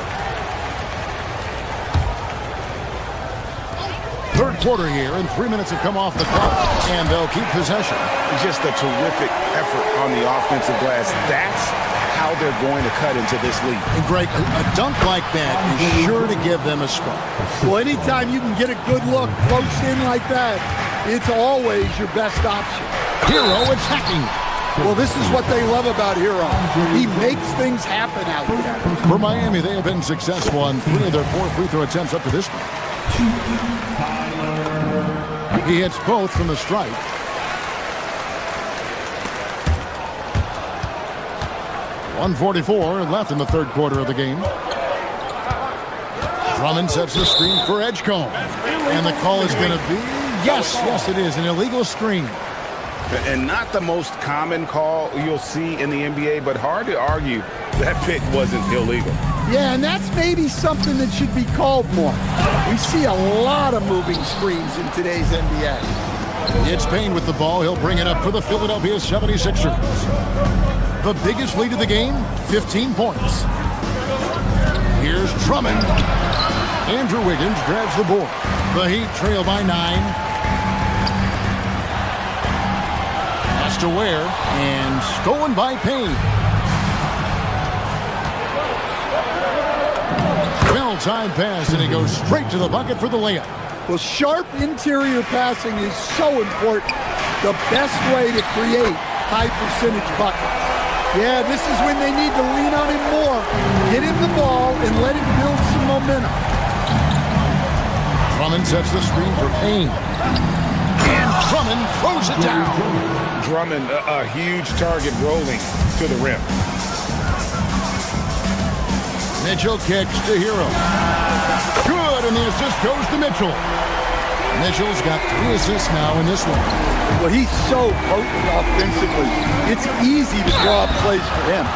Third quarter here, and 3 minutes have come off the clock, and they'll keep possession. Just a terrific effort on the offensive glass. That's how they're going to cut into this lead. And Greg, a dunk like that is sure to give them a spark. Well, anytime you can get a good look close in like that, it's always your best option. Hero attacking. Well, this is what they love about Hero. He makes things happen out there. For Miami, they have been successful on 3 of their 4 free throw attempts up to this point. He hits both from the stripe. .144 left in the third quarter of the game. Drummond sets the screen for Edgecombe. And the call is going to be, yes, it is, an illegal screen. And not the most common call you'll see in the NBA, but hard to argue that pick wasn't illegal. Yeah, and that's maybe something that should be called more. We see a lot of moving screens in today's NBA. It's Payne with the ball. He'll bring it up for the Philadelphia 76ers. The biggest lead of the game, 15 points. Here's Drummond. Andrew Wiggins grabs the board. The Heat trail by 9. To Ware, and stolen by Payne. Well-timed pass, and he goes straight to the bucket for the layup. Well, sharp interior passing is so important. The best way to create high-percentage buckets. Yeah, this is when they need to lean on him more. Get him the ball and let him build some momentum. Drummond sets the screen for Payne. And Drummond throws it down. Drummond, a huge target rolling to the rim. Mitchell kicks to Hero. Good, and the assist goes to Mitchell. Mitchell's got 3 assists now in this one. Well, he's so potent offensively. It's easy to draw up plays for him.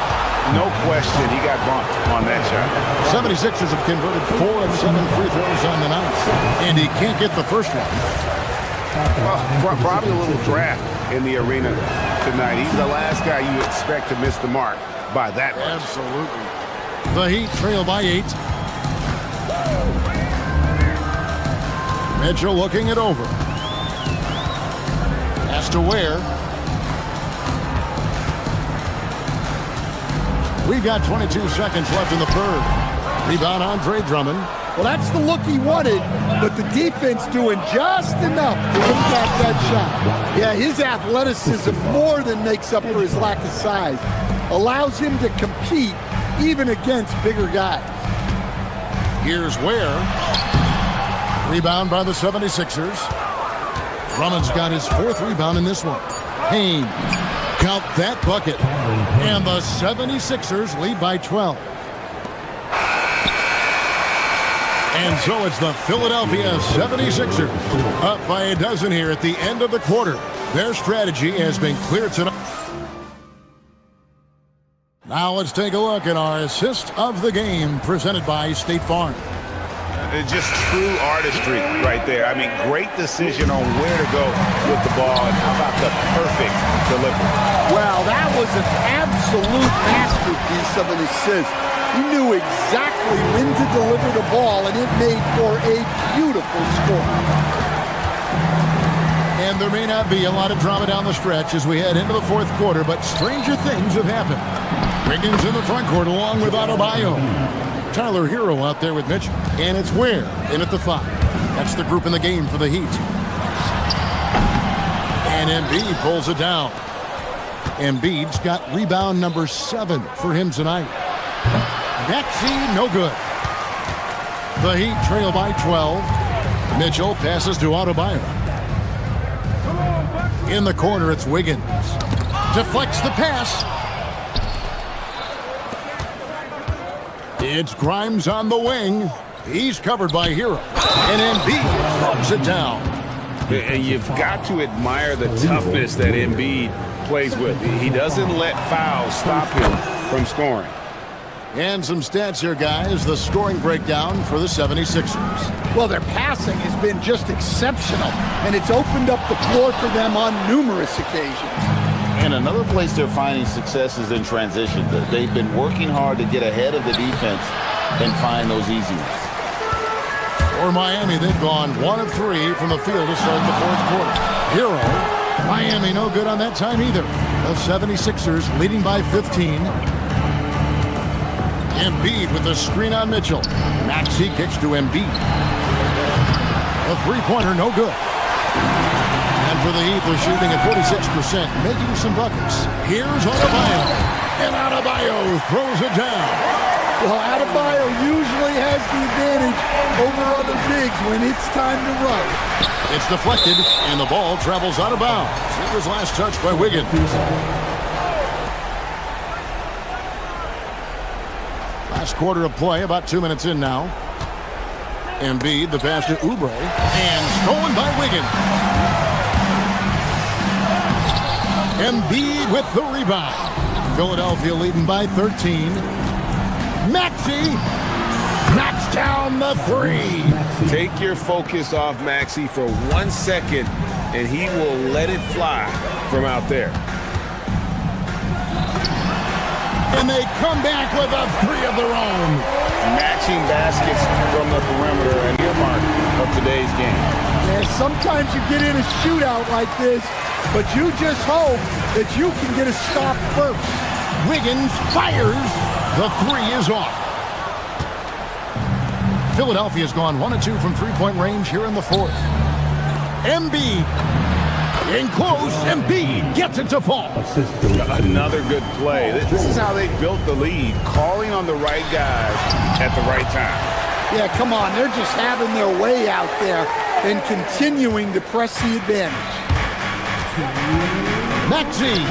No question, he got bumped on that shot. 76ers have converted 4 of 7 free throws on the night, and he can't get the first one. Well, probably a little draft in the arena tonight. He's the last guy you expect to miss the mark by that much. Absolutely. The Heat trail by 8. Mitchell looking it over. Pass to Ware. We've got 22 seconds left in the third. Rebound Andre Drummond. Well, that's the look he wanted, but the defense doing just enough to impact that shot. Yeah, his athleticism more than makes up for his lack of size. Allows him to compete even against bigger guys. Here's Ware. Rebound by the 76ers. Drummond's got his 4th rebound in this one. Payne. Count that bucket. And the 76ers lead by 12. And so it's the Philadelphia 76ers up by a dozen here at the end of the quarter. Their strategy has been clear tonight. Now let's take a look at our assist of the game presented by State Farm. Just true artistry right there. I mean, great decision on where to go with the ball, and how about the perfect delivery? Well, that was an absolute masterpiece of an assist. He knew exactly when to deliver the ball, and it made for a beautiful score. And there may not be a lot of drama down the stretch as we head into the fourth quarter, but stranger things have happened. Wiggins in the front court along with Adebayo. Tyler Hero out there with Mitchell. And it's Ware in at the 5. That's the group in the game for the Heat. And Embiid pulls it down. Embiid's got rebound number 7 for him tonight. Maxey, no good. The Heat trail by 12. Mitchell passes to Adebayo. In the corner, it's Wiggins. Deflects the pass. It's Grimes on the wing. He's covered by Hero. And Embiid throws it down. And you've got to admire the toughness that Embiid plays with. He doesn't let fouls stop him from scoring. And some stats here, guys. The scoring breakdown for the 76ers. Well, their passing has been just exceptional, and it's opened up the floor for them on numerous occasions. And another place they're finding success is in transition. They've been working hard to get ahead of the defense and find those easy ones. For Miami, they've gone 1 of 3 from the field to start the fourth quarter. Hero, Miami no good on that time either. The 76ers leading by 15. Embiid with the screen on Mitchell. Maxey kicks to Embiid. A three-pointer, no good. And for the Heat, they're shooting at 46%, making some buckets. Here's Adebayo. And Adebayo throws it down. Well, Adebayo usually has the advantage over other bigs when it's time to run. It's deflected, and the ball travels out of bounds. It was last touched by Wiggins. Last quarter of play, about 2 minutes in now. Embiid, the pass to Oubre, and stolen by Wiggins. Embiid with the rebound. Philadelphia leading by 13. Maxey knocks down the three. Take your focus off Maxey for 1 second, and he will let it fly from out there. And they come back with a three of their own. Matching baskets from the perimeter and earmark of today's game. Yeah, sometimes you get in a shootout like this, but you just hope that you can get a stop first. Wiggins fires. The three is off. Philadelphia's gone 1 of 2 from three-point range here in the fourth. Embiid in close. Embiid gets it to fall. Another good play. This is how they built the lead, calling on the right guys at the right time. Yeah, come on. They're just having their way out there and continuing to press the advantage. Maxey,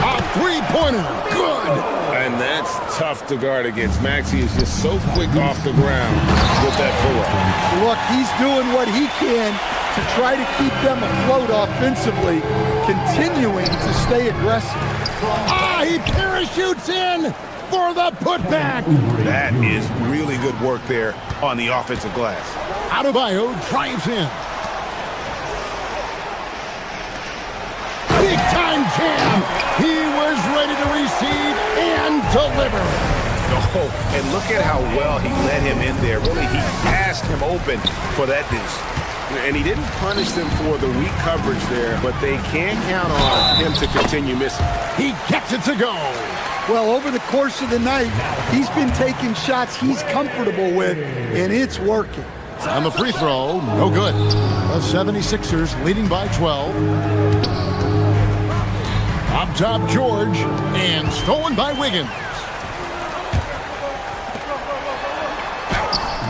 a three-pointer, good. And that's tough to guard against. Maxey is just so quick off the ground with that pull-up. Look, he's doing what he can to try to keep them afloat offensively, continuing to stay aggressive. He parachutes in for the putback. That is really good work there on the offensive glass. Adebayo drives in. Big time jam. He was ready to receive and deliver. Oh, and look at how well he let him in there. Really, he passed him open for that dish. And he didn't punish them for the weak coverage there, but they can't count on him to continue missing. He gets it to go. Well, over the course of the night, he's been taking shots he's comfortable with, and it's working. On the free throw, no good. The 76ers leading by 12. Up top, George, and stolen by Wiggins.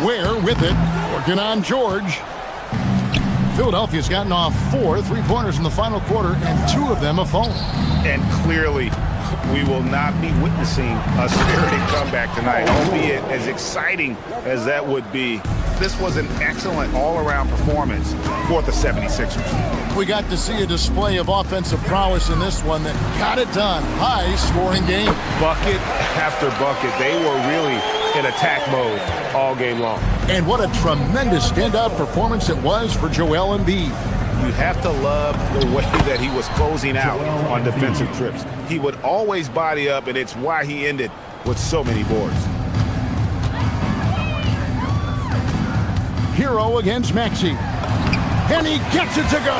Ware with it, working on George. Philadelphia's gotten off 4 three-pointers in the final quarter, and 2 of them have fallen. And clearly, we will not be witnessing a spirited comeback tonight, albeit as exciting as that would be. This was an excellent all-around performance for the 76ers. We got to see a display of offensive prowess in this one that got it done. High-scoring game. Bucket after bucket. They were really in attack mode all game long. And what a tremendous standout performance it was for Joel Embiid. You have to love the way that he was closing out on defensive trips. He would always body up, and it's why he ended with so many boards. Hero against Maxey. And he gets it to go.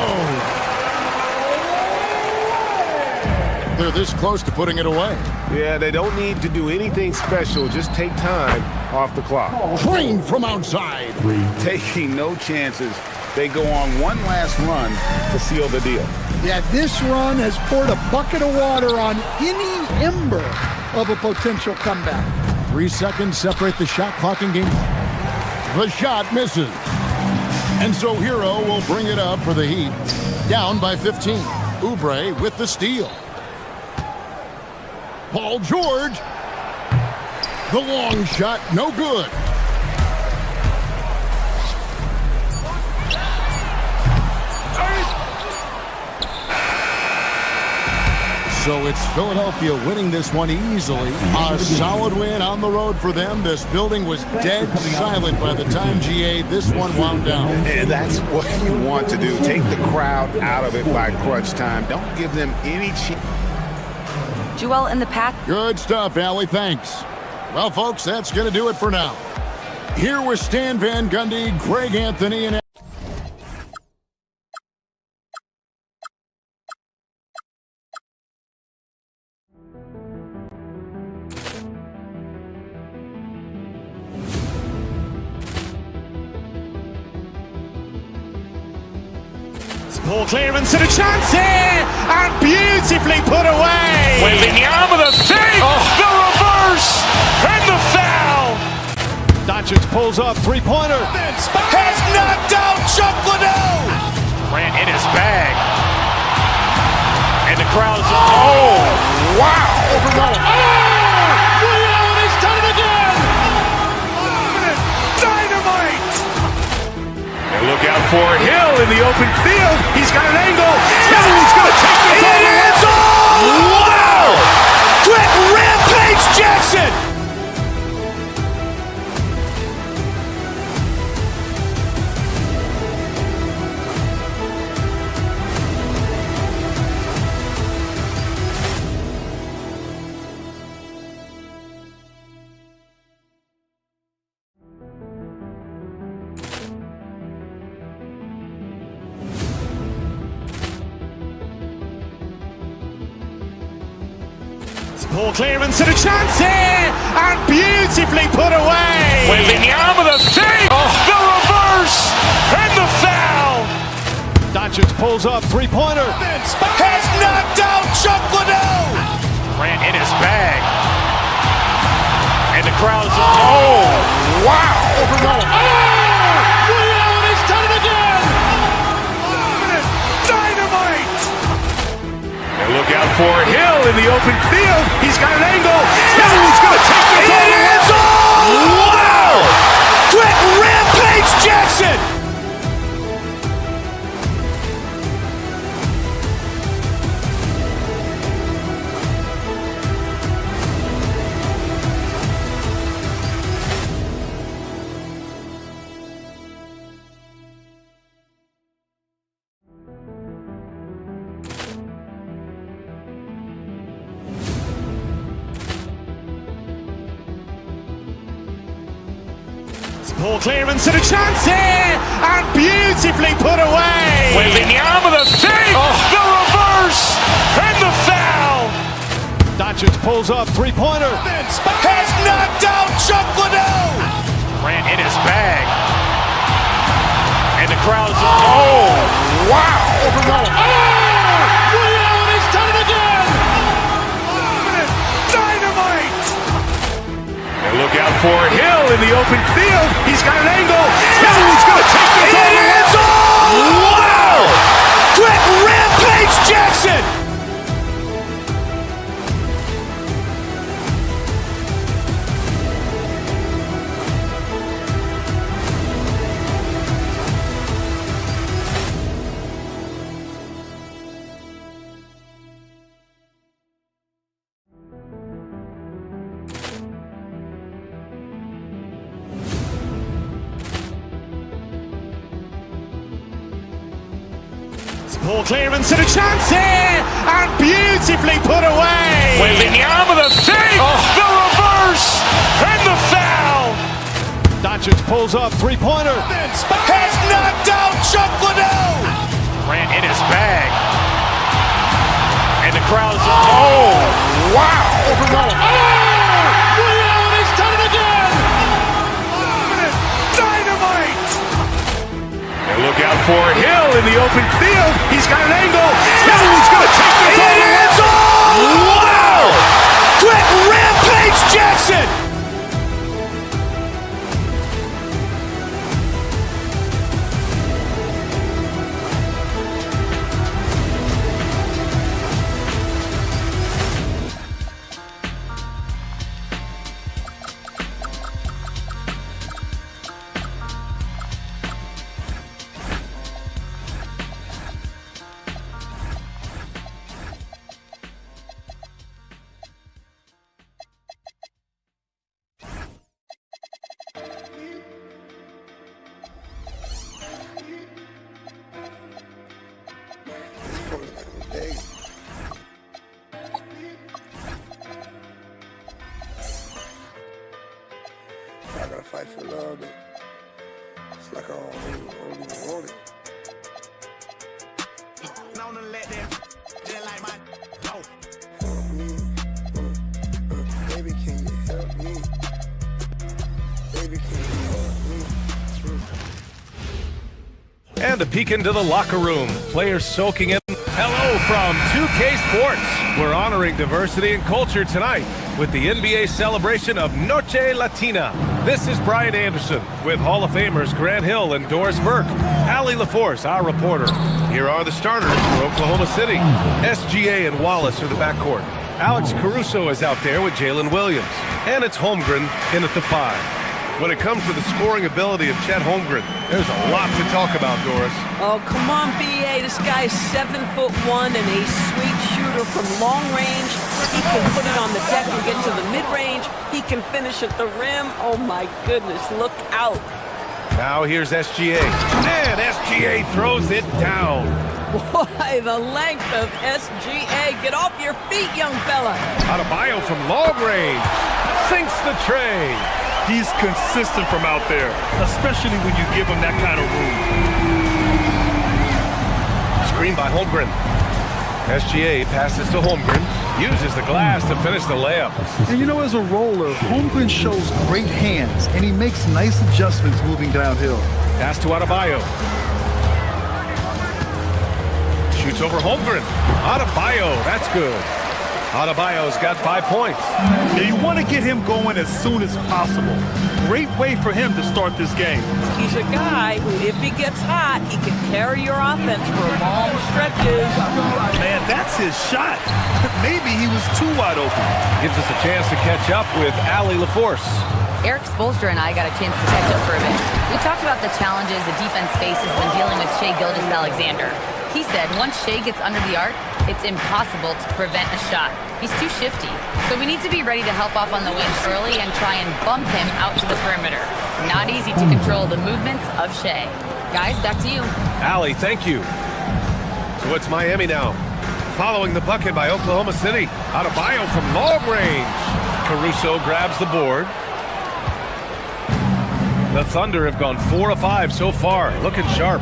They're this close to putting it away. Yeah, they don't need to do anything special. Just take time off the clock. Trained from outside. Taking no chances. They go on one last run to seal the deal. Yeah, this run has poured a bucket of water on any ember of a potential comeback. 3 seconds separate the shot clock and game. The shot misses. And so Hero will bring it up for the Heat. Down by 15. Oubre with the steal. Paul George. The long shot, no good. So it's Philadelphia winning this one easily. A solid win on the road for them. This building was dead silent by the time, GA, this one wound down. And that's what you want to do. Take the crowd out of it by crunch time. Don't give them any chance. Joel in the path. Good stuff, Allie. Thanks. Well, folks, that's going to do it for now. Here with Stan Van Gundy, Greg Anthony, and Ball clearance and a chance here, and beautifully put away. Wembanyama the save, the reverse, and the foul. Doncic pulls up, three-pointer. Has knocked out Chuck Liddell. Grant in his bag, and the crowd's oh wow! Liddell, and he's done it again. Dynamite! And look out for Hill in the open field. He's got an angle. He's going to take this all the way. Wow! Quick Rampage Jackson! Ball clearance and a chance here, and beautifully put away. Wembanyama the save, the reverse, and the foul. Doncic pulls up, three-pointer. Has knocked out Chuck Liddell. Grant in his bag, and the crowd's oh wow! Liddell, and he's done it again. Dynamite! And look out for Hill in the open field. He's got an angle. He's going to take this all the way. Wow! Quick Rampage Jackson! Ball clearance and a chance here, and beautifully put away. Wembanyama the save, the reverse, and the foul. Doncic pulls up, three-pointer. Has knocked out Chuck Liddell. Grant in his bag, and the crowd's oh wow! Liddell, and he's done it again. Dynamite! And look out for Hill in the open field. He's got an angle. He's going to take this all the way. Wow! Quick Rampage Jackson! Ball clearance and a chance here, and beautifully put away. Wembanyama the save, the reverse, and the foul. Doncic pulls up, three-pointer. Has knocked out Chuck Liddell. Grant in his bag, and the crowd's oh wow! Liddell, and he's done it again. Dynamite! And look out for Hill in the open field. He's got an angle. He's going to take this all the way. Wow! Quick Rampage Jackson! fight for love, but it's like I don't even want it. Help me. Baby, can you help me? Baby, can you help me? And a peek into the locker room. Players soaking in. Hello from 2K Sports. We're honoring diversity and culture tonight with the NBA celebration of Noche Latina. This is Brian Anderson with Hall of Famers Grant Hill and Doris Burke. Allie LaForce, our reporter. Here are the starters for Oklahoma City. SGA and Wallace are the backcourt. Alex Caruso is out there with Jalen Williams. And it's Holmgren in at the 5. When it comes to the scoring ability of Chet Holmgren, there's a lot to talk about, Doris. Oh, come on, B.A. This guy is 7'1" and a sweet shooter from long range. He can put it on the deck and get to the mid-range. He can finish at the rim. Oh, my goodness, look out. Now here's SGA. And SGA throws it down. Boy, the length of SGA. Get off your feet, young fella. Adebayo from long range. Sinks the tray. He's consistent from out there, especially when you give him that kind of room. Screen by Holmgren. SGA passes to Holmgren. Uses the glass to finish the layup. And you know, as a roller, Holmgren shows great hands, and he makes nice adjustments moving downhill. Pass to Adebayo. Shoots over Holmgren. Adebayo, that's good. Adebayo's got 5 points. Now you want to get him going as soon as possible. Great way for him to start this game. He's a guy who, if he gets hot, he can carry your offense for long stretches. Man, that's his shot. Maybe he was too wide open. Gives us a chance to catch up with Allie LaForce. Eric Spoelstra and I got a chance to catch up for a bit. We talked about the challenges the defense faces when dealing with Shai Gilgeous-Alexander. He said once Shai gets under the arc, it's impossible to prevent a shot. He's too shifty. So we need to be ready to help off on the wings early and try and bump him out to the perimeter. Not easy to control the movements of Shai. Guys, back to you. Allie, thank you. So it's Miami now. Following the bucket by Oklahoma City. Adebayo from long range. Caruso grabs the board. The Thunder have gone 4 of 5 so far. Looking sharp.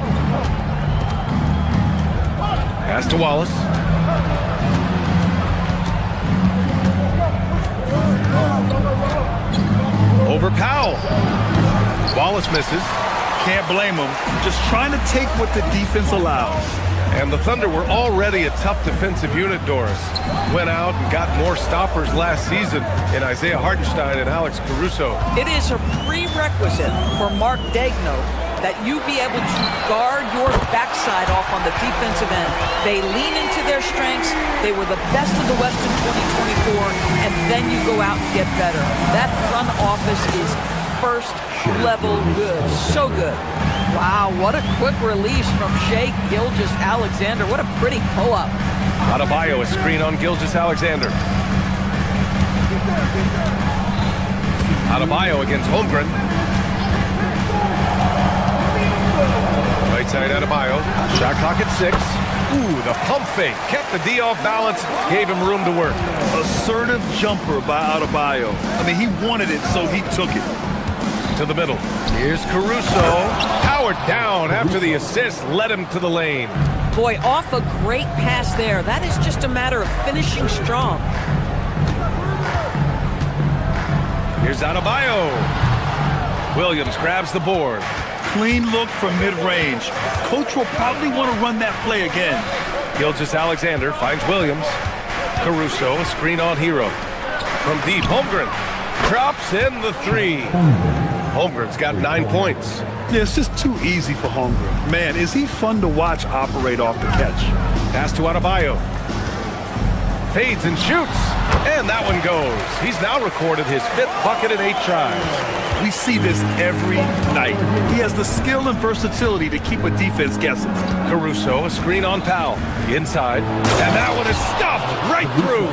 Pass to Wallace. Over Powell. Wallace misses. Can't blame him. Just trying to take what the defense allows. And the Thunder were already a tough defensive unit, Doris. Went out and got more stoppers last season in Isaiah Hartenstein and Alex Caruso. It is a prerequisite for Mark Daigneault that you be able to guard your backside off on the defensive end. They lean into their strengths. They were the best of the West in 2024, and then you go out and get better. That front office is first level good. So good. Wow, what a quick release from Shai Gilgeous-Alexander. What a pretty pull-up. Adebayo, a screen on Gilgeous-Alexander. Adebayo against Holmgren. Right side Adebayo. Shot clock at 6. Ooh, the pump fake. Kept the D off balance. Gave him room to work. Assertive jumper by Adebayo. I mean, he wanted it, so he took it. To the middle. Here's Caruso. Powered down after the assist led him to the lane. Boy, off a great pass there. That is just a matter of finishing strong. Here's Adebayo. Williams grabs the board. Clean look from mid-range. Coach will probably want to run that play again. Gilgeous-Alexander finds Williams. Caruso, a screen on Hero. From deep, Holmgren drops in the 3. Holmgren's got 9 points. Yeah, it's just too easy for Holmgren. Man, is he fun to watch operate off the catch. Pass to Adebayo. Fades and shoots. And that one goes. He's now recorded his 5th bucket in 8 tries. We see this every night. He has the skill and versatility to keep a defense guessing. Caruso, a screen on Powell. Inside. And that one is stuffed right through.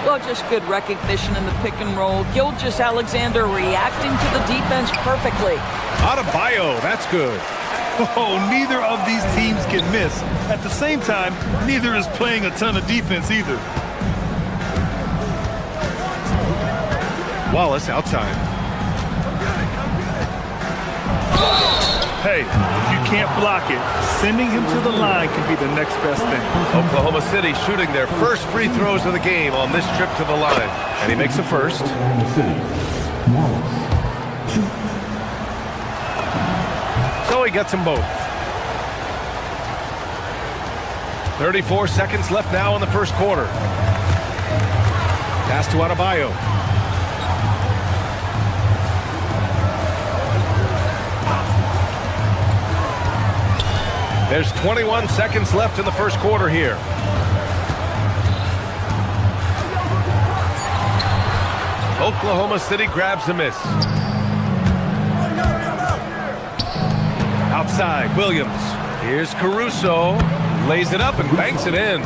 Well, just good recognition in the pick and roll. Gilgeous-Alexander reacting to the defense perfectly. Adebayo, that's good. Oh, neither of these teams can miss. At the same time, neither is playing a ton of defense either. Wallace outside. Hey, if you can't block it, sending him to the line can be the next best thing. Oklahoma City shooting their first free throws of the game on this trip to the line. And he makes the first. So he gets them both. 34 seconds left now in the first quarter. Pass to Adebayo. There's 21 seconds left in the first quarter here. Oklahoma City grabs the miss. Outside, Williams. Here's Caruso. Lays it up and banks it in.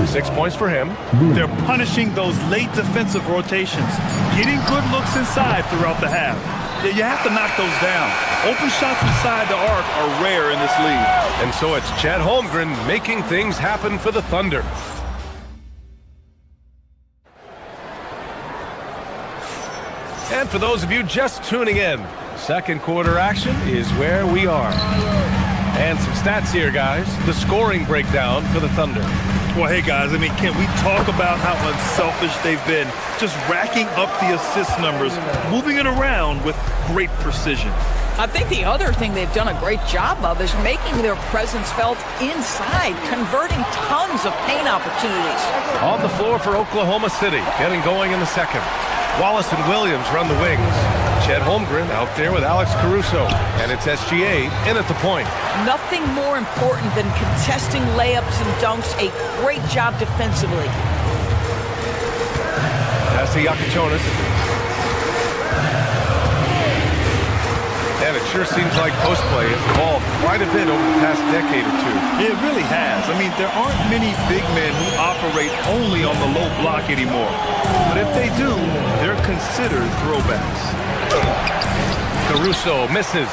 6 points for him. They're punishing those late defensive rotations, getting good looks inside throughout the half. Yeah, you have to knock those down. Open shots inside the arc are rare in this league. And so it's Chet Holmgren making things happen for the Thunder. And for those of you just tuning in, second quarter action is where we are. And some stats here, guys. The scoring breakdown for the Thunder. Well, hey, guys, I mean, can we talk about how unselfish they've been? Just racking up the assist numbers, moving it around with great precision. I think the other thing they've done a great job of is making their presence felt inside, converting tons of paint opportunities. On the floor for Oklahoma City, getting going in the second. Wallace and Williams run the wings. Chet Holmgren out there with Alex Caruso. And it's SGA in at the point. Nothing more important than contesting layups and dunks. A great job defensively. Pass to Yakichonis. And it sure seems like post play has evolved quite a bit over the past decade or two. It really has. I mean, there aren't many big men who operate only on the low block anymore. But if they do, they're considered throwbacks. Caruso misses.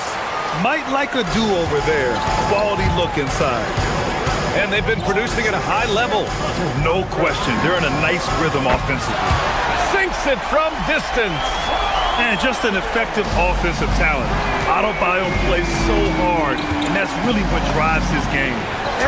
Might like a do-over there. Quality look inside. And they've been producing at a high level. No question. They're in a nice rhythm offensively. Sinks it from distance. And just an effective offensive talent. Adebayo plays so hard, and that's really what drives his game.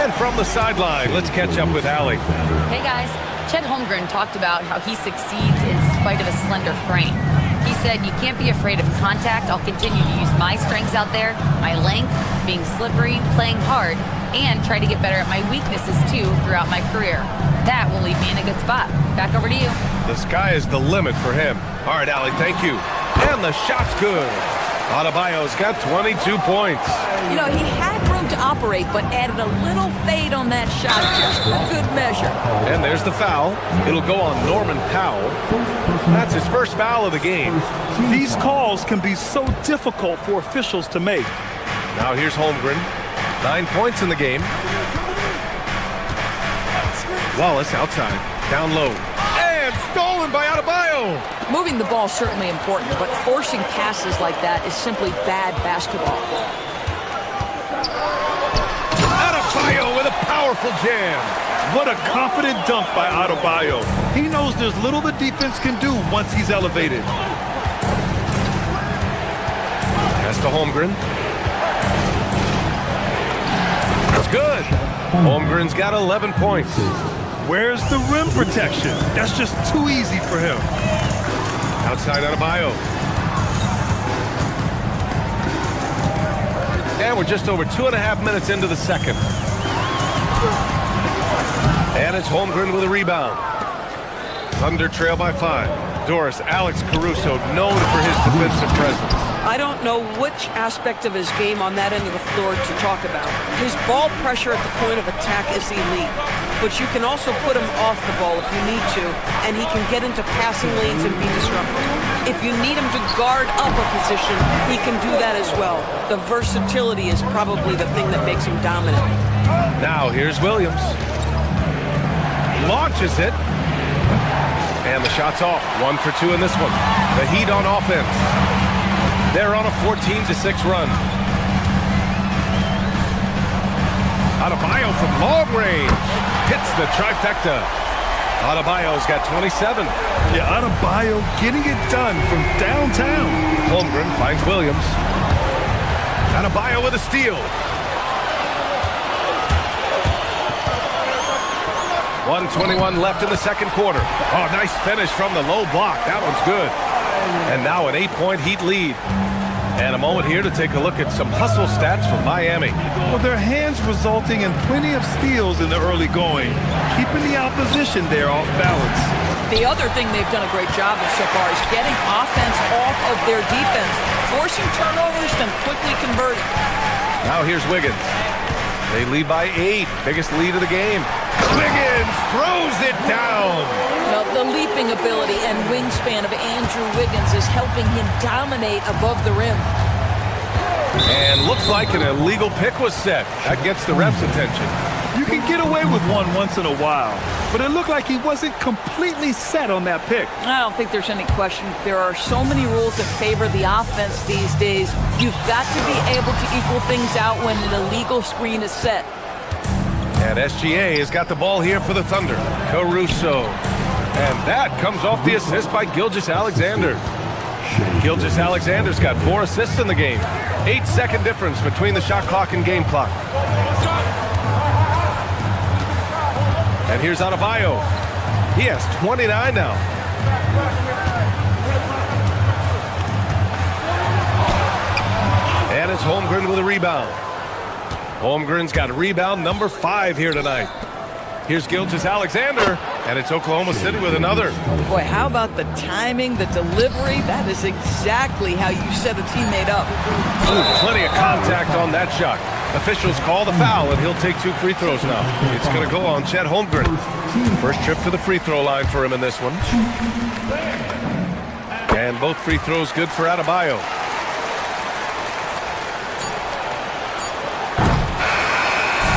And from the sideline, let's catch up with Allie. Hey guys, Chet Holmgren talked about how he succeeds in spite of a slender frame. He said, you can't be afraid of contact. I'll continue to use my strengths out there, my length, being slippery, playing hard, and try to get better at my weaknesses too throughout my career. That will leave me in a good spot. Back over to you. The sky is the limit for him. All right, Allie, thank you. And the shot's good. Adebayo's got 22 points. You know, he had room to operate, but added a little fade on that shot just for good measure. And there's the foul. It'll go on Norman Powell. That's his first foul of the game. These calls can be so difficult for officials to make. Now here's Holmgren. 9 points in the game. Wallace outside. Down low. And stolen by Adebayo. Moving the ball is certainly important, but forcing passes like that is simply bad basketball. Adebayo with a powerful jam. What a confident dunk by Adebayo. He knows there's little the defense can do once he's elevated. Pass to Holmgren. That's good. Holmgren's got 11 points. Where's the rim protection? That's just too easy for him. Outside Adebayo. And we're just over 2.5 minutes into the second. And it's Holmgren with a rebound. Thunder trail by 5. Doris, Alex Caruso, known for his defensive presence. I don't know which aspect of his game on that end of the floor to talk about. His ball pressure at the point of attack is elite, but you can also put him off the ball if you need to, and he can get into passing lanes and be disruptive. If you need him to guard up a position, he can do that as well. The versatility is probably the thing that makes him dominant. Now here's Williams. Launches it. And the shot's off. 1 for 2 in this one. The Heat on offense. They're on a 14-6 run. Adebayo from long range. Hits the trifecta. Adebayo's got 27. Yeah, Adebayo getting it done from downtown. Holmgren finds Williams. Adebayo with a steal. 1:21 left in the second quarter. Oh, nice finish from the low block. That one's good. And now an 8-point Heat lead. And a moment here to take a look at some hustle stats from Miami. Well, their hands resulting in plenty of steals in the early going, keeping the opposition there off balance. The other thing they've done a great job of so far is getting offense off of their defense, forcing turnovers, then quickly converting. Now here's Wiggins. They lead by 8. Biggest lead of the game. Wiggins throws it down. Well, the leaping ability and wingspan of Andrew Wiggins is helping him dominate above the rim. And looks like an illegal pick was set. That gets the ref's attention. You can get away with one once in a while, but it looked like he wasn't completely set on that pick. I don't think there's any question. There are so many rules that favor the offense these days. You've got to be able to equal things out when an illegal screen is set. And SGA has got the ball here for the Thunder. Caruso. And that comes off the assist by Gilgeous-Alexander. Gilgeous-Alexander's got 4 assists in the game. 8-second difference between the shot clock and game clock. And here's Adebayo. He has 29 now. And it's Holmgren with a rebound. Holmgren's got rebound number 5 here tonight. Here's Gilgeous-Alexander, and it's Oklahoma City with another. Boy, how about the timing, the delivery? That is exactly how you set a teammate up. Ooh, plenty of contact on that shot. Officials call the foul, and he'll take 2 free throws now. It's going to go on Chet Holmgren. First trip to the free throw line for him in this one. And both free throws good for Adebayo.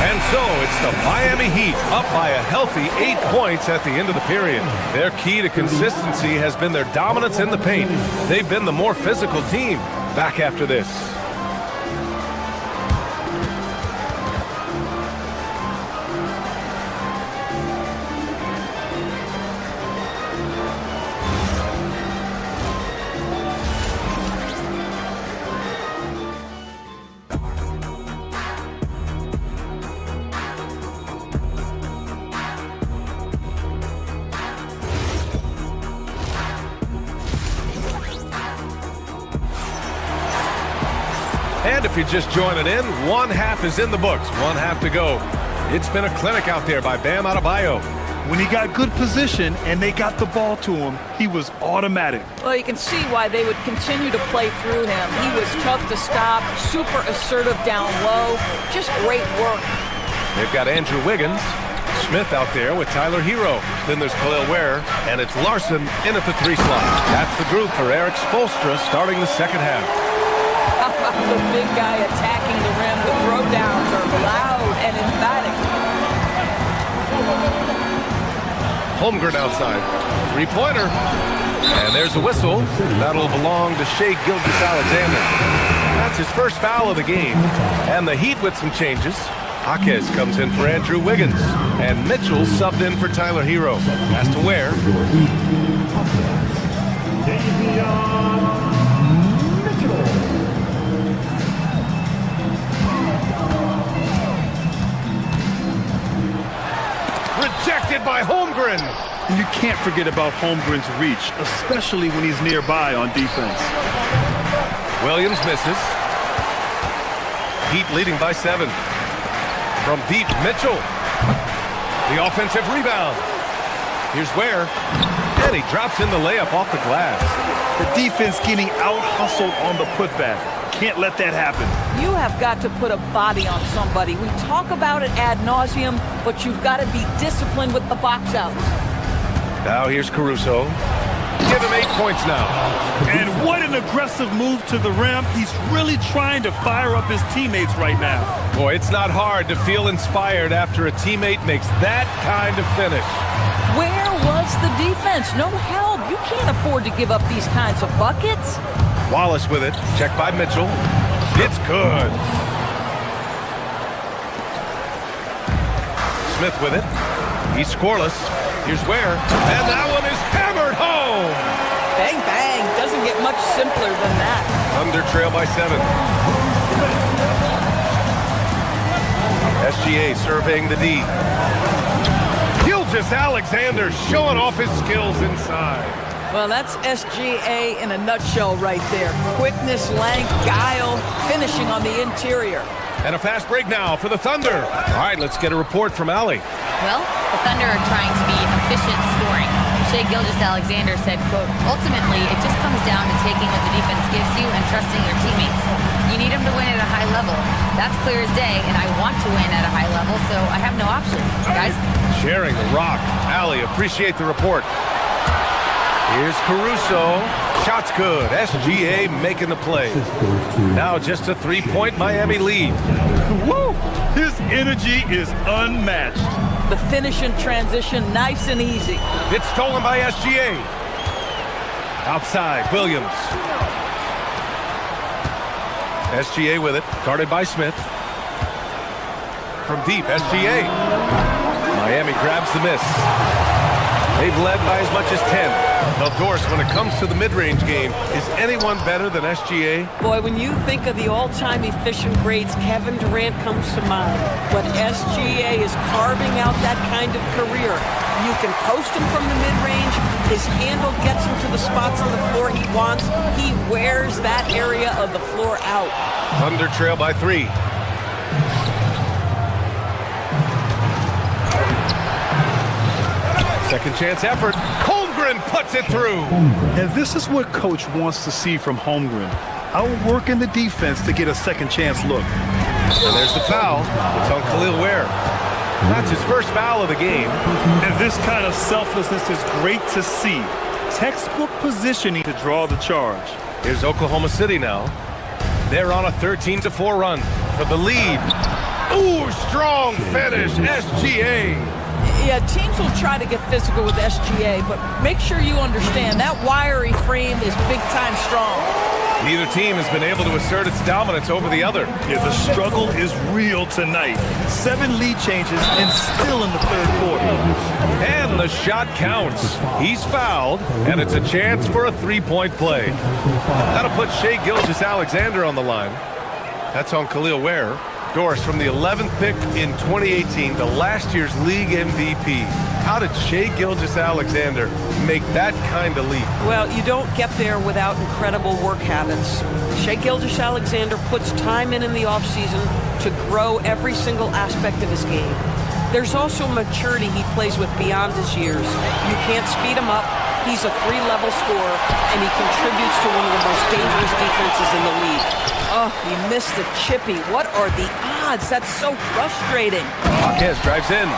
And so it's the Miami Heat up by a healthy 8 points at the end of the period. Their key to consistency has been their dominance in the paint. They've been the more physical team. Back after this. And if you're just joining in, 1 half is in the books, 1 half to go. It's been a clinic out there by Bam Adebayo. When he got good position and they got the ball to him, he was automatic. Well, you can see why they would continue to play through him. He was tough to stop, super assertive down low, just great work. They've got Andrew Wiggins, Smith out there with Tyler Hero. Then there's Khalil Ware, and it's Larson in at the 3 slot. That's the group for Eric Spoelstra starting the second half. The big guy attacking the rim. The throwdowns are loud and emphatic. Holmgren outside. 3-pointer. And there's a whistle. That'll belong to Shai Gilgeous-Alexander. That's his first foul of the game. And the Heat with some changes. Jaquez comes in for Andrew Wiggins. And Mitchell subbed in for Tyler Hero. Pass to Ware. Rejected by Holmgren. And you can't forget about Holmgren's reach, especially when he's nearby on defense. Williams misses. Heat leading by 7. From deep, Mitchell. The offensive rebound. Here's Ware. And he drops in the layup off the glass. The defense getting out-hustled on the putback. Can't let that happen. You have got to put a body on somebody. We talk about it ad nauseum, but you've got to be disciplined with the box outs. Now here's Caruso. Give him 8 points now. And what an aggressive move to the rim. He's really trying to fire up his teammates right now. Boy, it's not hard to feel inspired after a teammate makes that kind of finish. Where was the defense? No help. You can't afford to give up these kinds of buckets. Wallace with it. Checked by Mitchell. It's good. Smith with it. He's scoreless. Here's Ware. And that one is hammered home. Bang, bang. Doesn't get much simpler than that. Under trail by 7. SGA surveying the D. Gilgeous-Alexander showing off his skills inside. Well, that's SGA in a nutshell right there. Quickness, length, guile, finishing on the interior. And a fast break now for the Thunder. All right, let's get a report from Allie. Well, the Thunder are trying to be efficient scoring. Shai Gilgeous-Alexander said, quote, ultimately, it just comes down to taking what the defense gives you and trusting your teammates. You need them to win at a high level. That's clear as day, and I want to win at a high level, so I have no option. Guys? Sharing the rock. Allie, appreciate the report. Here's Caruso. Shot's good. SGA making the play. Now just a three-point Miami lead. Woo! His energy is unmatched. The finish in transition, nice and easy. It's stolen by SGA. Outside, Williams. SGA with it, guarded by Smith. From deep, SGA. Miami grabs the miss. They've led by as much as 10. Now, Doris, when it comes to the mid-range game, is anyone better than SGA? Boy, when you think of the all-time efficient grades, Kevin Durant comes to mind. But SGA is carving out that kind of career. You can post him from the mid-range. His handle gets him to the spots on the floor he wants. He wears that area of the floor out. Thunder trail by 3. Second chance effort. Holmgren puts it through. And this is what Coach wants to see from Holmgren. Outworking the defense to get a second chance look. And there's the foul. It's on Khalil Ware. That's his first foul of the game. And this kind of selflessness is great to see. Textbook positioning to draw the charge. Here's Oklahoma City now. They're on a 13-4 run for the lead. Ooh, strong finish, SGA. Yeah, teams will try to get physical with SGA, but make sure you understand that wiry frame is big-time strong. Neither team has been able to assert its dominance over the other. Yeah, the struggle is real tonight. 7 lead changes and still in the third quarter. And the shot counts. He's fouled, and it's a chance for a three-point play. That'll put Shai Gilgeous-Alexander on the line. That's on Khalil Ware. Doris, from the 11th pick in 2018 to last year's league MVP, how did Shai Gilgeous-Alexander make that kind of leap? Well, you don't get there without incredible work habits. Shai Gilgeous-Alexander puts time in the offseason to grow every single aspect of his game. There's also maturity he plays with beyond his years. You can't speed him up. He's a 3-level scorer, and he contributes to one of the most dangerous defenses in the league. Oh, he missed the chippy. What are the odds? That's so frustrating. Marquez drives in.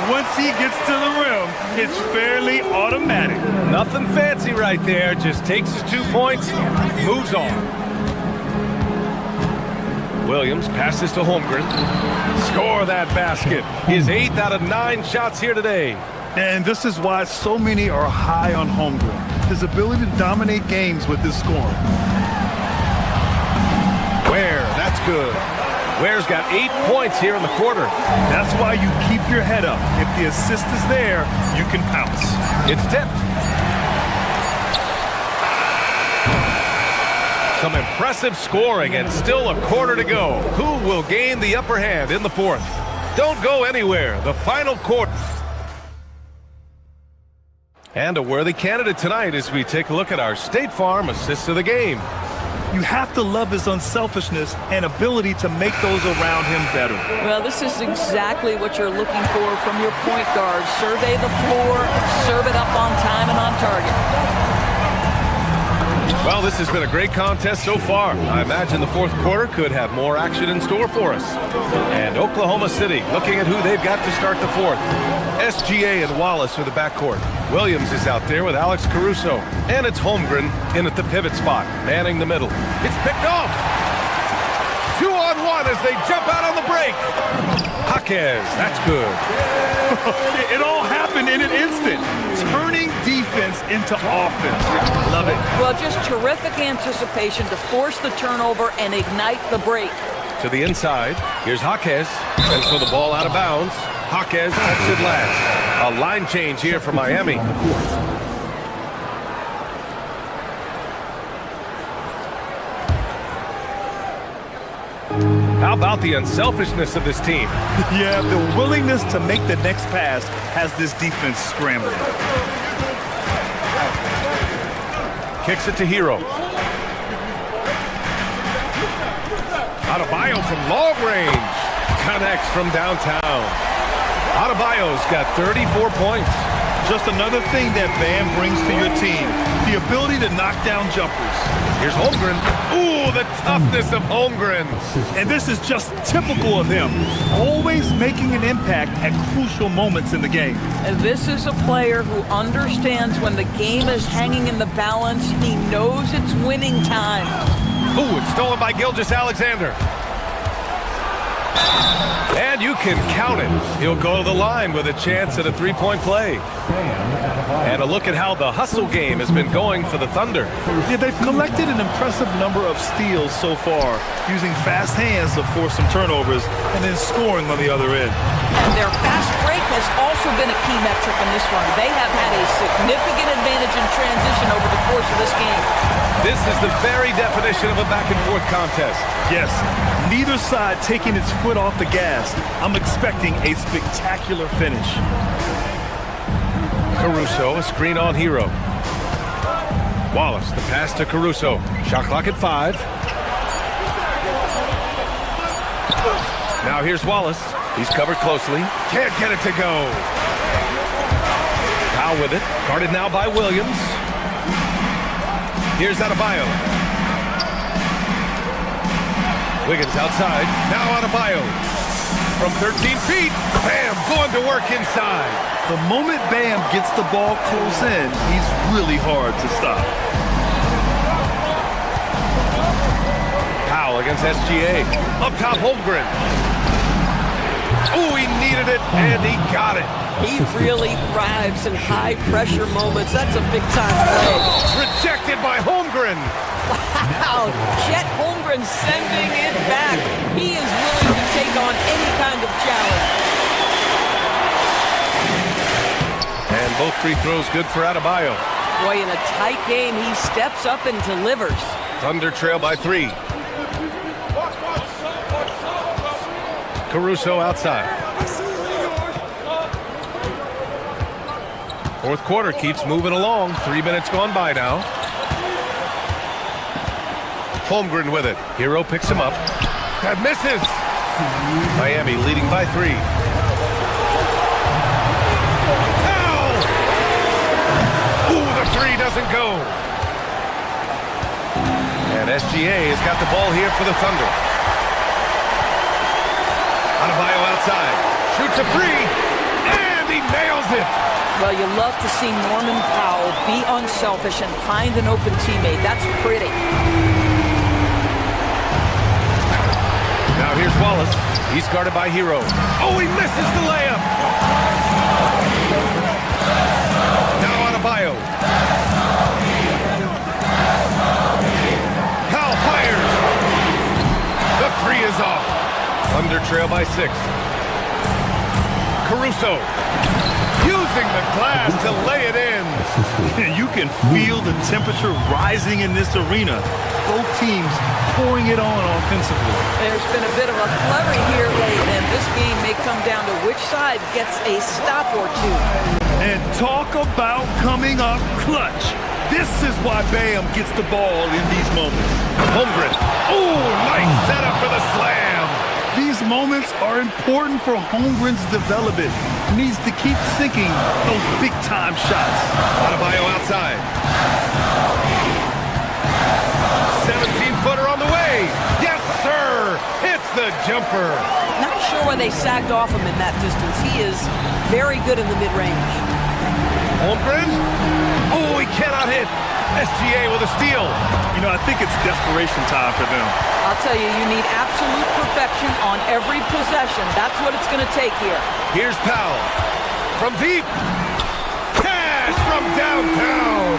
Once he gets to the rim, it's fairly automatic. Nothing fancy right there. Just takes his 2 points, moves on. Williams passes to Holmgren. Score that basket. His 8th out of 9 shots here today. And this is why so many are high on Holmgren. His ability to dominate games with his scoring. Ware, that's good. Ware's got 8 points here in the quarter. That's why you keep your head up. If the assist is there, you can pounce. It's tipped. Some impressive scoring and still a quarter to go. Who will gain the upper hand in the fourth? Don't go anywhere. The final quarter. And a worthy candidate tonight as we take a look at our State Farm assist of the game. You have to love his unselfishness and ability to make those around him better. Well, this is exactly what you're looking for from your point guard. Survey the floor, serve it up on time and on target. Well, this has been a great contest so far. I imagine the fourth quarter could have more action in store for us. And Oklahoma City looking at who they've got to start the fourth. SGA and Wallace for the backcourt. Williams is out there with Alex Caruso. And it's Holmgren in at the pivot spot, manning the middle. It's picked off. 2-on-1 as they jump out on the break. Jaquez, that's good. It all happened in an instant. Turning defense into offense. Love it. Well, just terrific anticipation to force the turnover and ignite the break. To the inside, here's Jaquez. And so the ball out of bounds. Jaquez takes it last. A line change here for Miami. How about the unselfishness of this team? Yeah, the willingness to make the next pass has this defense scrambling. Kicks it to Hero. Adebayo from long range. Connects from downtown. Adebayo's got 34 points. Just another thing that Bam brings to your team, the ability to knock down jumpers. Here's Holmgren. Ooh, the toughness of Holmgren. And this is just typical of him, always making an impact at crucial moments in the game. And this is a player who understands when the game is hanging in the balance. He knows it's winning time. Ooh, it's stolen by Gilgeous-Alexander. And you can count it. He'll go to the line with a chance at a three-point play. And a look at how the hustle game has been going for the Thunder. Yeah, they've collected an impressive number of steals so far, using fast hands to force some turnovers and then scoring on the other end. And their fast break has also been a key metric in this run. They have had a significant advantage in transition over the course of this game. This is the very definition of a back-and-forth contest. Yes, neither side taking its foot off the gas. I'm expecting a spectacular finish. Caruso, a screen on Hero. Wallace, the pass to Caruso. Shot clock at 5. Now here's Wallace. He's covered closely. Can't get it to go. Powell with it. Guarded now by Williams. Here's Adebayo. Wiggins outside. Now Adebayo. From 13 feet. Bam! Going to work inside. The moment Bam gets the ball close in, he's really hard to stop. Powell against SGA. Up top, Holmgren. Oh, he needed it, and he got it. He really thrives in high-pressure moments. That's a big-time play. Rejected by Holmgren. Wow, Chet Holmgren sending it back. He is willing to take on any kind of challenge. And both free throws good for Adebayo. Boy, in a tight game, he steps up and delivers. Thunder trail by 3. Caruso outside. Fourth quarter keeps moving along. 3 minutes gone by now. Holmgren with it. Hero picks him up. That misses. Miami leading by 3. Ooh, the 3 doesn't go. And SGA has got the ball here for the Thunder. Adebayo outside. Shoots a 3. And he nails it. Well, you love to see Norman Powell be unselfish and find an open teammate. That's pretty. Now here's Wallace. He's guarded by Hero. Oh, he misses the layup. Now Adebayo. Powell fires. The 3 is off. Thunder trail by 6. Caruso. Using the glass to lay it in. You can feel the temperature rising in this arena. Both teams pouring it on offensively. There's been a bit of a flurry here late, and this game may come down to which side gets a stop or two. And talk about coming up clutch. This is why Bam gets the ball in these moments. Holmgren. Oh, nice setup for the slam. These moments are important for Holmgren's development. He needs to keep sinking those big-time shots. Adebayo outside. 17-footer on the way. Yes, sir. Hits the jumper. Not sure why they sagged off him in that distance. He is very good in the mid-range. Holmgren. Oh, he cannot hit. SGA with a steal. You know, I think it's desperation time for them. I'll tell you, you need absolute perfection on every possession. That's what it's going to take here. Here's Powell. From deep. Cash from downtown.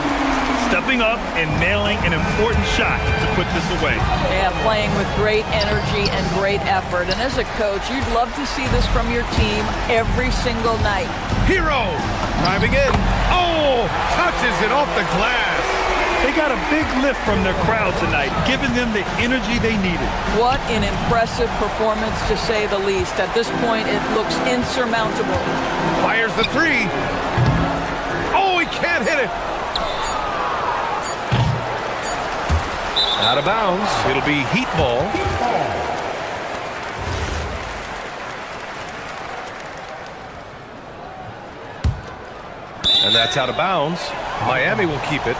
Stepping up and nailing an important shot to put this away. Yeah, playing with great energy and great effort. And as a coach, you'd love to see this from your team every single night. Hero driving in. Oh, touches it off the glass. They got a big lift from their crowd tonight, giving them the energy they needed. What an impressive performance, to say the least. At this point, it looks insurmountable. Fires the three. Oh, he can't hit it. Out of bounds. It'll be Heat ball. And that's out of bounds. Miami will keep it.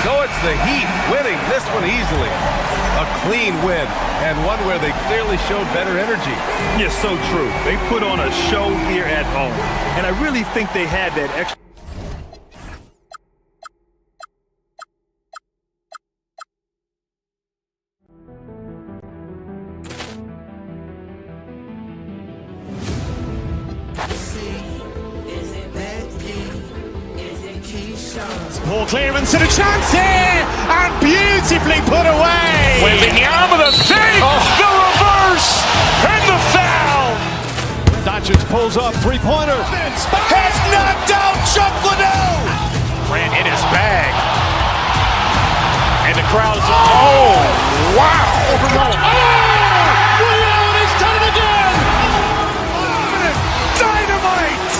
So it's the Heat winning this one easily. A clean win, and one where they clearly showed better energy. Yes, so true. They put on a show here at home, and I really think they had that extra. Poor clearance and a chance here, and beautifully put away. Wembanyama the save, the reverse, and the foul. Doncic pulls up, three-pointer. Has knocked out Chuck Liddell. Grant in his bag, and the crowd is wow. Liddell has done it again. Dynamite.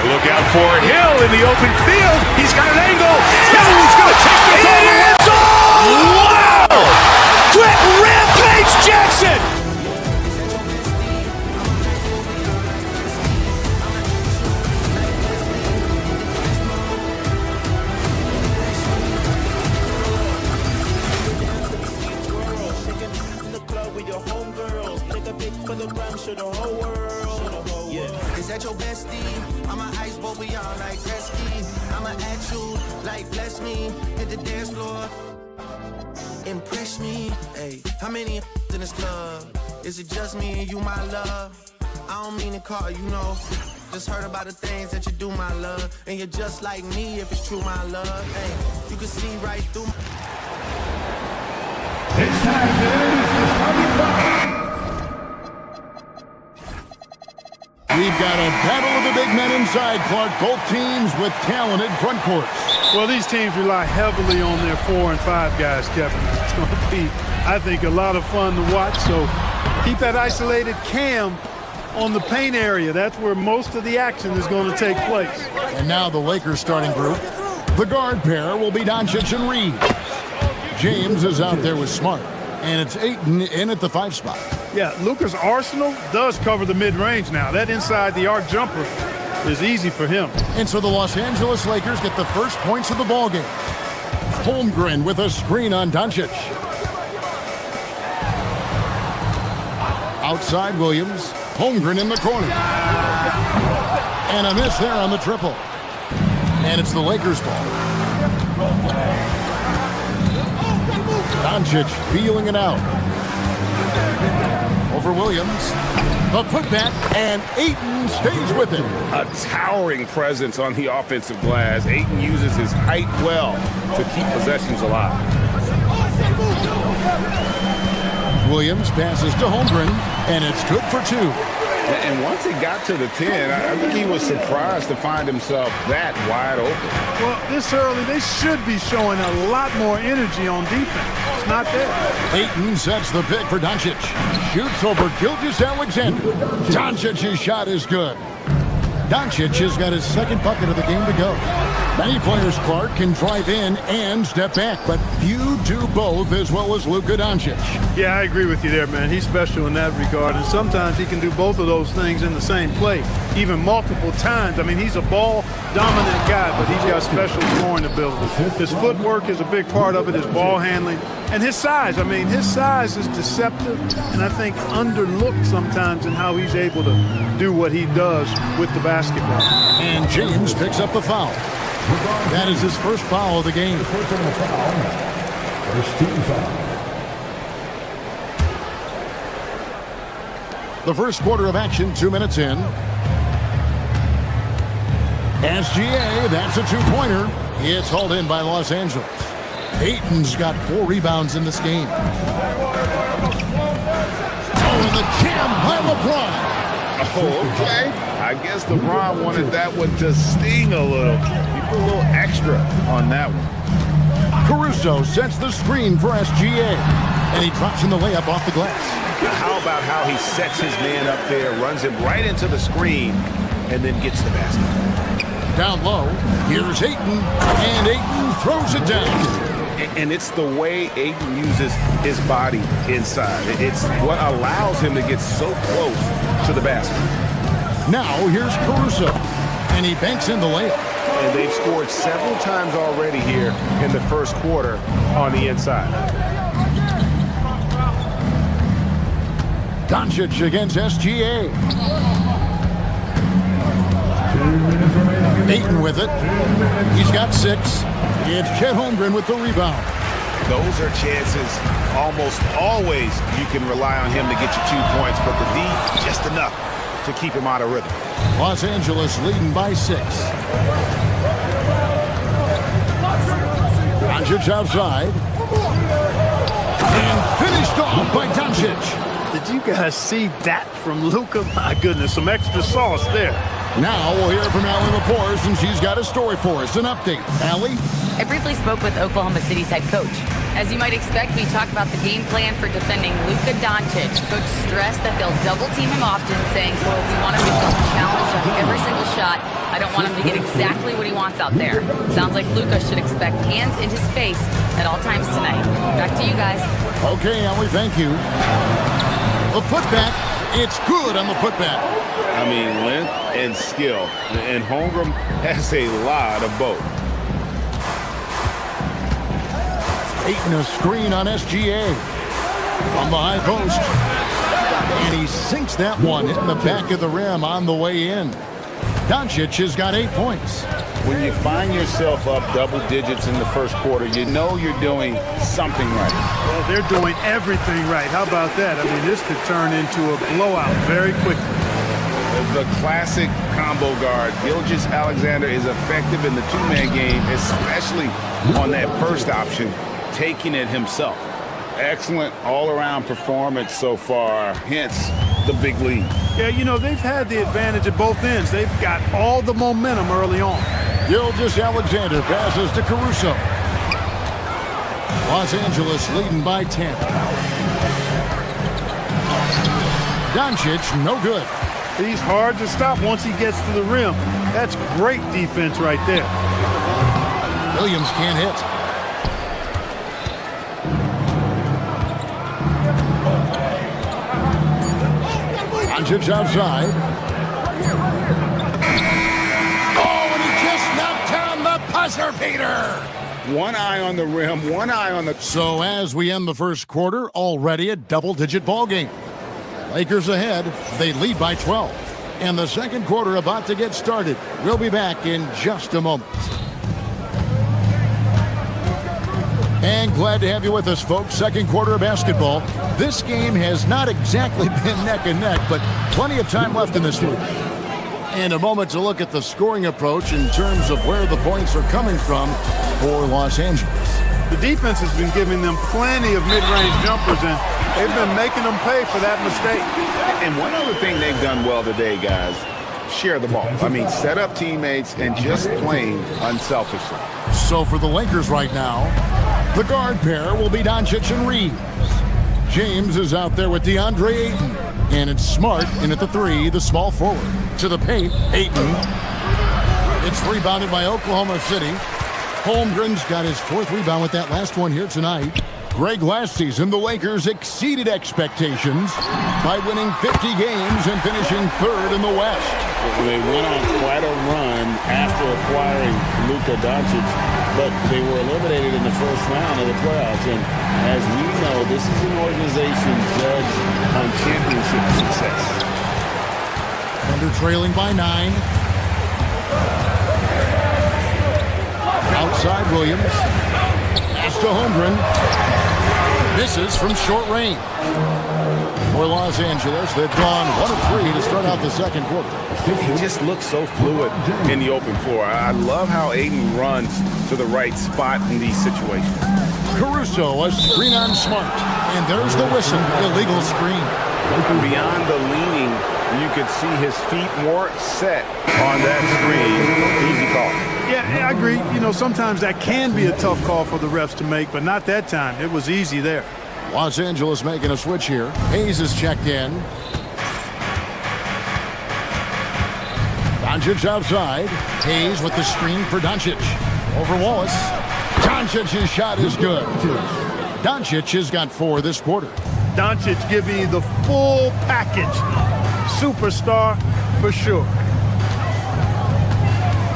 Look out for Hill in the open field. He's got an angle. Hill's going to take this all the way. Wow! Quick Rampage Jackson! Is that your bestie? I'm an ice boy beyond like Gretzky. I'ma at you like bless me. Hit the dance floor. Impress me. Hey, how many in this club? Is it just me and you, my love? I don't mean to call you, know. Just heard about the things that you do, my love. And you're just like me if it's true, my love. Hey, you can see right through. It's time to introduce the starting five. We've got a battle of the big men inside, Clark. Both teams with talented front courts. Well, these teams rely heavily on their 4 and 5 guys, Kevin. It's going to be, I think, a lot of fun to watch. So keep that isolated cam on the paint area. That's where most of the action is going to take place. And now the Lakers starting group. The guard pair will be Doncic and Reed. James is out there with Smart. And it's Ayton in at the 5 spot. Yeah, Luka's arsenal does cover the mid-range now. That inside the arc jumper is easy for him. And so the Los Angeles Lakers get the first points of the ballgame. Holmgren with a screen on Doncic. Outside Williams. Holmgren in the corner. And a miss there on the triple. And it's the Lakers' ball. Doncic feeling it out. Over Williams. The putback, and Ayton stays with it. A towering presence on the offensive glass. Ayton uses his height well to keep possessions alive. Williams passes to Holmgren, and it's good for 2. And once he got to the 10, I think he was surprised to find himself that wide open. Well, this early, they should be showing a lot more energy on defense. It's not there. Ayton sets the pick for Doncic. Shoots over Gilgeous-Alexander. Doncic's shot is good. Doncic has got his second bucket of the game to go. Many players, Clark, can drive in and step back, but few do both as well as Luka Doncic. Yeah, I agree with you there, man. He's special in that regard, and sometimes he can do both of those things in the same play, even multiple times. I mean, he's a ball-dominant guy, but he's got special scoring ability. His footwork is a big part of it, his ball handling, and his size. I mean, his size is deceptive, and I think underlooked sometimes in how he's able to do what he does with the basketball. And James picks up the foul. That is his first foul of the game. First team foul. The first quarter of action, 2 minutes in. SGA, that's a 2-pointer. It's hauled in by Los Angeles. Ayton's got 4 rebounds in this game. the jam by LeBron. Oh, okay. I guess LeBron wanted that one to sting a little. He put a little extra on that one. Caruso sets the screen for SGA, and he drops in the layup off the glass. How about how he sets his man up there, runs him right into the screen, and then gets the basket. Down low, here's Ayton, and Ayton throws it down. And it's the way Ayton uses his body inside. It's what allows him to get so close to the basket. Now here's Caruso, and he banks in the layup. And they've scored several times already here in the first quarter on the inside. Doncic against SGA. Ayton with it. He's got 6. It's Chet Holmgren with the rebound. Those are chances almost always you can rely on him to get you 2 points, but the D, just enough to keep him out of rhythm. Los Angeles leading by 6. Doncic outside. And finished off by Doncic. Did you guys see that from Luka? My goodness, some extra sauce there. Now we'll hear from Allie LaForce, and she's got a story for us. An update. Allie? I briefly spoke with Oklahoma City's head coach. As you might expect, we talked about the game plan for defending Luka Doncic. Coach stressed that they'll double team him often, saying, "Quote, we want him to feel challenged on every single shot. I don't want him to get exactly what he wants out there." Sounds like Luka should expect hands in his face at all times tonight. Back to you guys. Okay, Allie, thank you. A putback. It's good on the putback. I mean, length and skill. And Holmgren has a lot of both. Ayton a screen on SGA. From the high post. And he sinks that one in the back of the rim on the way in. Doncic has got 8 points. When you find yourself up double digits in the first quarter, you know you're doing something right. Well, they're doing everything right. How about that? I mean, this could turn into a blowout very quickly. The classic combo guard, Gilgeous-Alexander, is effective in the two-man game, especially on that first option, taking it himself. Excellent all-around performance so far, hence the big lead. Yeah, you know, they've had the advantage at both ends. They've got all the momentum early on. Gilgeous-Alexander passes to Caruso. Los Angeles leading by 10. Doncic, no good. He's hard to stop once he gets to the rim. That's great defense right there. Williams can't hit. Doncic outside. Oh, and he just knocked down the buzzer beater. One eye on the rim, one eye on the... So as we end the first quarter, already a double-digit ball game. Lakers ahead. They lead by 12. And the second quarter about to get started. We'll be back in just a moment. And glad to have you with us, folks. Second quarter of basketball. This game has not exactly been neck and neck, but plenty of time left in this one. And a moment to look at the scoring approach in terms of where the points are coming from for Los Angeles. The defense has been giving them plenty of mid-range jumpers, and they've been making them pay for that mistake. And one other thing they've done well today, guys, share the ball. I mean, set up teammates and just playing unselfishly. So for the Lakers right now, the guard pair will be Doncic and Reeves. James is out there with DeAndre Ayton. And it's Smart in at the 3, the small forward. To the paint, Ayton. It's rebounded by Oklahoma City. Holmgren's got his 4th rebound with that last one here tonight. Greg, last season, the Lakers exceeded expectations by winning 50 games and finishing 3rd in the West. They went on quite a run after acquiring Luka Doncic, but they were eliminated in the first round of the playoffs. And as we know, this is an organization judged on championship success. Thunder trailing by 9. Outside Williams. Pass to Holmgren. Misses from short range. For Los Angeles, they've gone 1 of 3 to start start out the second quarter. He just looks so fluid in the open floor. I love how Aiden runs to the right spot in these situations. Caruso, a screen on Smart. And there's the whistle, illegal screen. Beyond the leaning, you could see his feet more set on that screen. Easy call. Yeah, I agree. You know, sometimes that can be a tough call for the refs to make, but not that time. It was easy there. Los Angeles making a switch here. Hayes is checked in. Doncic outside. Hayes with the screen for Doncic. Over Wallace. Doncic's shot is good. Doncic has got 4 this quarter. Doncic giving you the full package. Superstar for sure.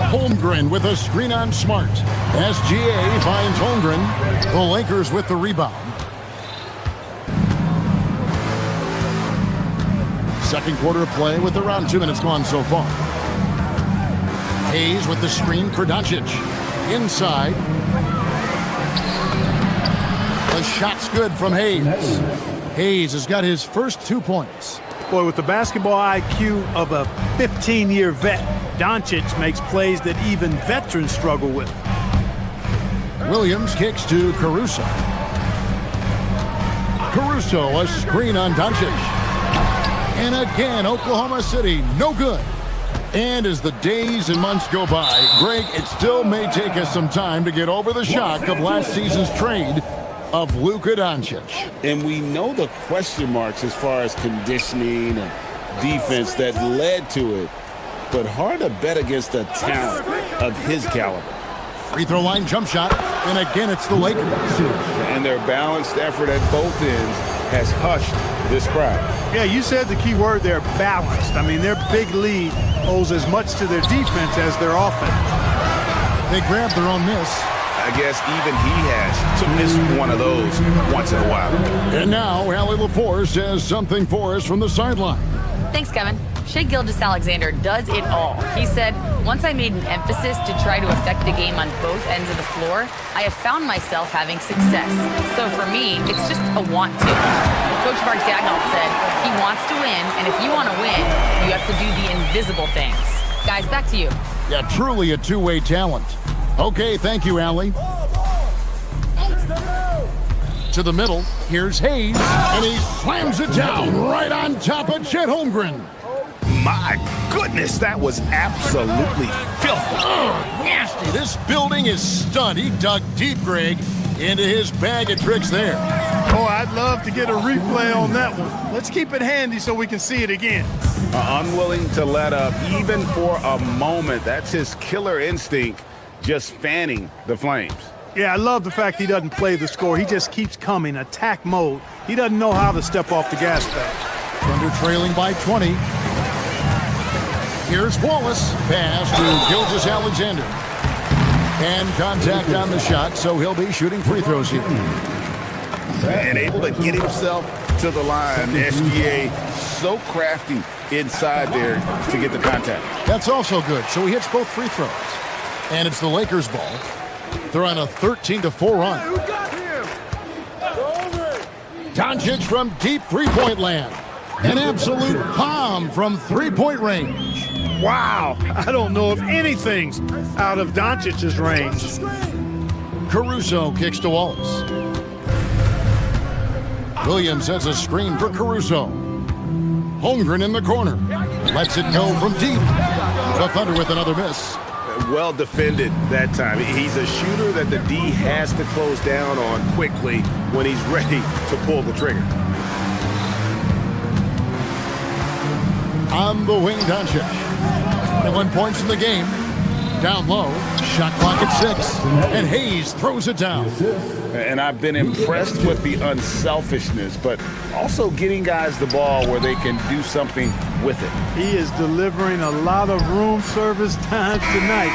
Holmgren with a screen on Smart. SGA finds Holmgren. The Lakers with the rebound. Second quarter of play with around 2 minutes gone so far. Hayes with the screen for Doncic. Inside. The shot's good from Hayes. Hayes has got his first 2 points. Boy, with the basketball IQ of a 15-year vet, Doncic makes plays that even veterans struggle with. Williams kicks to Caruso. Caruso, a screen on Doncic. And again, Oklahoma City, no good. And as the days and months go by, Greg, it still may take us some time to get over the shock of last season's trade of Luka Doncic. And we know the question marks as far as conditioning and defense that led to it. But hard to bet against a talent of his caliber. Free throw line jump shot, and again it's the Lakers. And their balanced effort at both ends has hushed this crowd. Yeah, you said the key word there, balanced. I mean, their big lead owes as much to their defense as their offense. They grabbed their own miss. I guess even he has to miss one of those once in a while. And now, Allie LaForce says something for us from the sideline. Thanks, Kevin. Shai Gilgeous-Alexander does it all. He said, once I made an emphasis to try to affect the game on both ends of the floor, I have found myself having success. So for me, it's just a want to. Coach Mark Dagnall said, he wants to win, and if you want to win, you have to do the invisible things. Guys, back to you. Yeah, truly a two-way talent. Okay, thank you, Allie. To the middle, here's Hayes, and he slams it down right on top of Chet Holmgren. My goodness, that was absolutely filthy. Nasty. This building is stunned. He dug deep, Greg, into his bag of tricks there. Oh, I'd love to get a replay on that one. Let's keep it handy so we can see it again. Unwilling to let up even for a moment. That's his killer instinct, just fanning the flames. Yeah, I love the fact he doesn't play the score. He just keeps coming, attack mode. He doesn't know how to step off the gas pedal. Thunder trailing by 20. Here's Wallace. Pass to Gilgeous-Alexander. And contact on the shot, so he'll be shooting free throws here. And able to get himself to the line. SGA so crafty inside there to get the contact. That's also good. So he hits both free throws. And it's the Lakers' ball. They're on a 13-4 run. Doncic from deep three-point land. An absolute bomb from three-point range. Wow, I don't know if anything's out of Doncic's range. Caruso kicks to Wallace. Williams has a screen for Caruso. Holmgren in the corner. Lets it go from deep. The Thunder with another miss. Well defended that time. He's a shooter that the D has to close down on quickly when he's ready to pull the trigger. On the wing, Doncic. 21 points in the game. Down low. Shot clock at 6. And Hayes throws it down. And I've been impressed with the unselfishness, but also getting guys the ball where they can do something with it. He is delivering a lot of room service times tonight.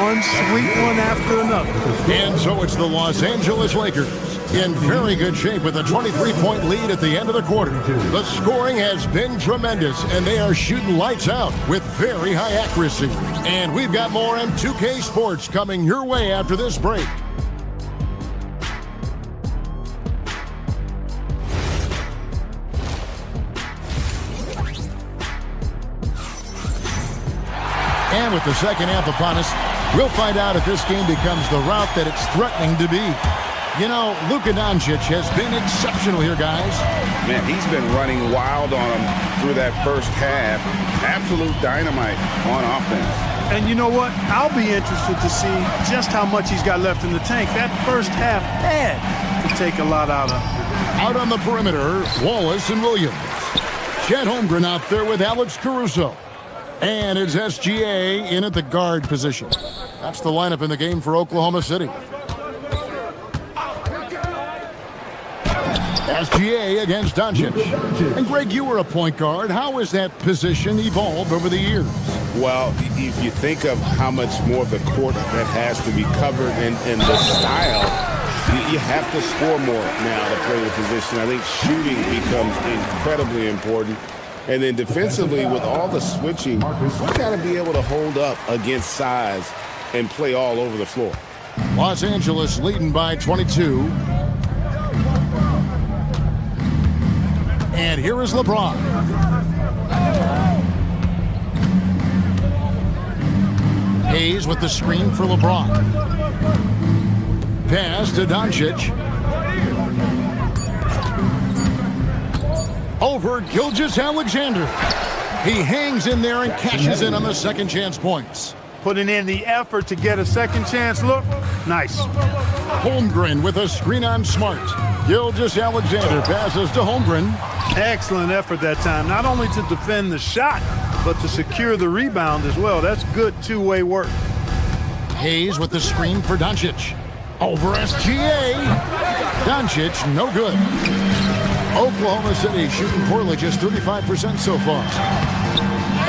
One sweet one after another. And so it's the Los Angeles Lakers in very good shape with a 23-point lead at the end of the quarter. The scoring has been tremendous, and they are shooting lights out with very high accuracy. And we've got more M2K Sports coming your way after this break. And with the second half upon us, we'll find out if this game becomes the route that it's threatening to be. You know, Luka Doncic has been exceptional here, guys. Man, he's been running wild on him through that first half. Absolute dynamite on offense. And you know what? I'll be interested to see just how much he's got left in the tank. That first half had to take a lot out of him. Out on the perimeter, Wallace and Williams. Chet Holmgren out there with Alex Caruso. And it's SGA in at the guard position. That's the lineup in the game for Oklahoma City. SGA against Doncic. And Greg, you were a point guard. How has that position evolved over the years? Well, if you think of how much more of the court that has to be covered in the style, you have to score more now to play the position. I think shooting becomes incredibly important. And then defensively, with all the switching, you got to be able to hold up against size and play all over the floor. Los Angeles leading by 22. And here is LeBron. Hayes with the screen for LeBron. Pass to Doncic. Over Gilgeous-Alexander. He hangs in there and cashes in on the second chance points. Putting in the effort to get a second chance look. Nice. Holmgren with a screen on Smart. Gilgeous-Alexander passes to Holmgren. Excellent effort that time, not only to defend the shot, but to secure the rebound as well. That's good two-way work. Hayes with the screen for Doncic. Over SGA. Doncic, no good. Oklahoma City shooting poorly, just 35% so far.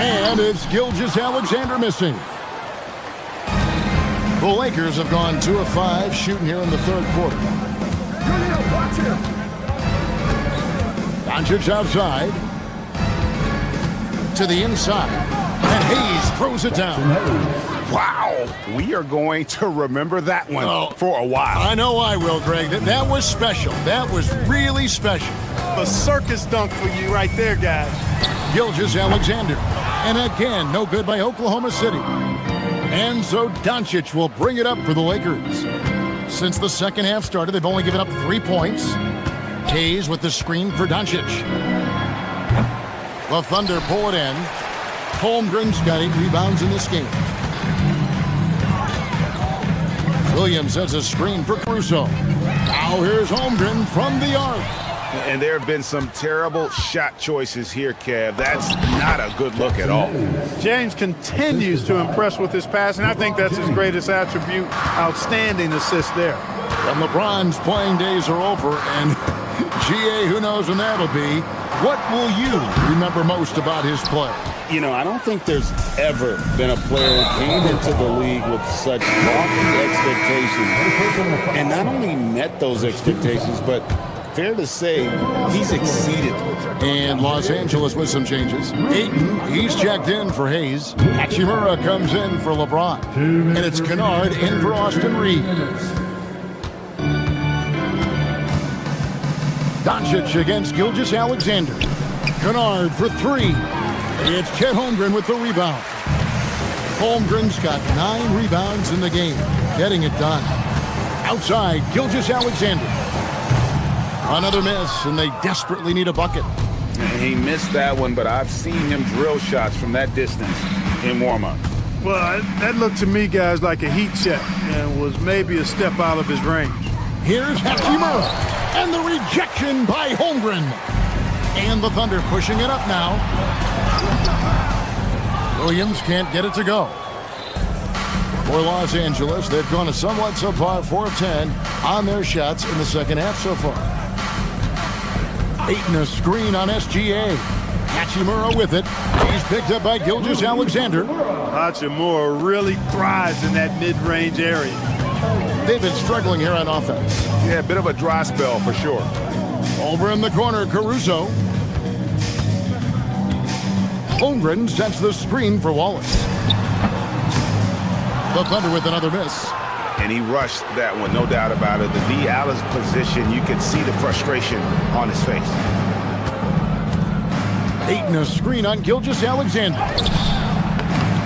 And it's Gilgeous-Alexander missing. The Lakers have gone 2 of 5 shooting here in the third quarter. Doncic outside. To the inside. And Hayes throws it down. Wow. We are going to remember that one for a while. I know I will, Greg. That was special. That was really special. A circus dunk for you right there, guys. Gilgeous-Alexander. And again, no good by Oklahoma City. And so Doncic will bring it up for the Lakers. Since the second half started, they've only given up 3 points. Hayes with the screen for Doncic. The Thunder pull it in. Holmgren's got 8 rebounds in this game. Williams has a screen for Caruso. Now here's Holmgren from the arc. And there have been some terrible shot choices here, Kev. That's not a good look at all. James continues to impress with his passing. I think that's his greatest attribute. Outstanding assist there. And LeBron's playing days are over, and GA, who knows when that'll be. What will you remember most about his play? You know, I don't think there's ever been a player who came into the league with such lofty expectations and not only met those expectations, but fair to say, he's exceeded. And Los Angeles with some changes. Ayton, he's checked in for Hayes. Hachimura comes in for LeBron. And it's Kennard in for Austin Reeves. Doncic against Gilgeous-Alexander. Kennard for 3. It's Chet Holmgren with the rebound. Holmgren's got 9 rebounds in the game, getting it done. Outside, Gilgeous-Alexander. Another miss, and they desperately need a bucket. He missed that one, but I've seen him drill shots from that distance in warm-up. Well, that looked to me, guys, like a heat check and was maybe a step out of his range. Here's Hachimura, and the rejection by Holmgren. And the Thunder pushing it up now. Williams can't get it to go. For Los Angeles, they've gone a somewhat subpar 4 of 10 on their shots in the second half so far. Ayton a screen on SGA. Hachimura with it. He's picked up by Gilgeous-Alexander. Hachimura really thrives in that mid-range area. They've been struggling here on offense. Yeah, a bit of a dry spell for sure. Over in the corner, Caruso. Holmgren sets the screen for Wallace. The Thunder with another miss. And he rushed that one, no doubt about it. The D out of position, you could see the frustration on his face. Ayton a screen on Gilgeous-Alexander.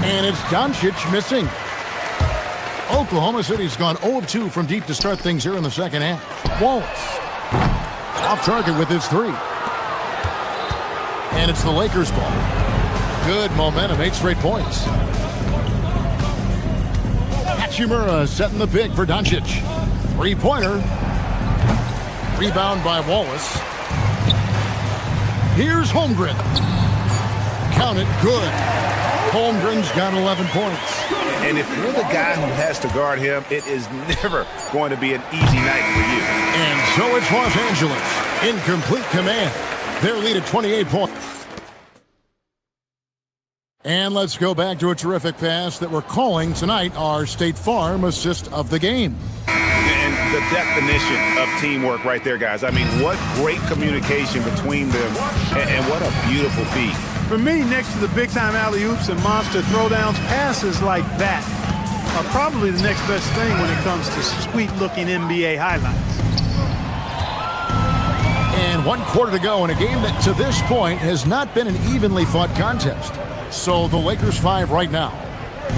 And it's Doncic missing. Oklahoma City's gone 0 of 2 from deep to start things here in the second half. Wallace off target with his 3. And it's the Lakers ball. Good momentum, 8 straight points. Hachimura setting the pick for Doncic. 3-pointer. Rebound by Wallace. Here's Holmgren. Count it, good. Holmgren's got 11 points. And if you're the guy who has to guard him, it is never going to be an easy night for you. And so it's Los Angeles in complete command. Their lead at 28 points. And let's go back to a terrific pass that we're calling tonight our State Farm assist of the game. And the definition of teamwork right there, guys. I mean, what great communication between them, and what a beautiful feed. For me, next to the big-time alley-oops and monster throwdowns, passes like that are probably the next best thing when it comes to sweet-looking NBA highlights. And 1 quarter to go in a game that, to this point, has not been an evenly fought contest. So the Lakers 5 right now.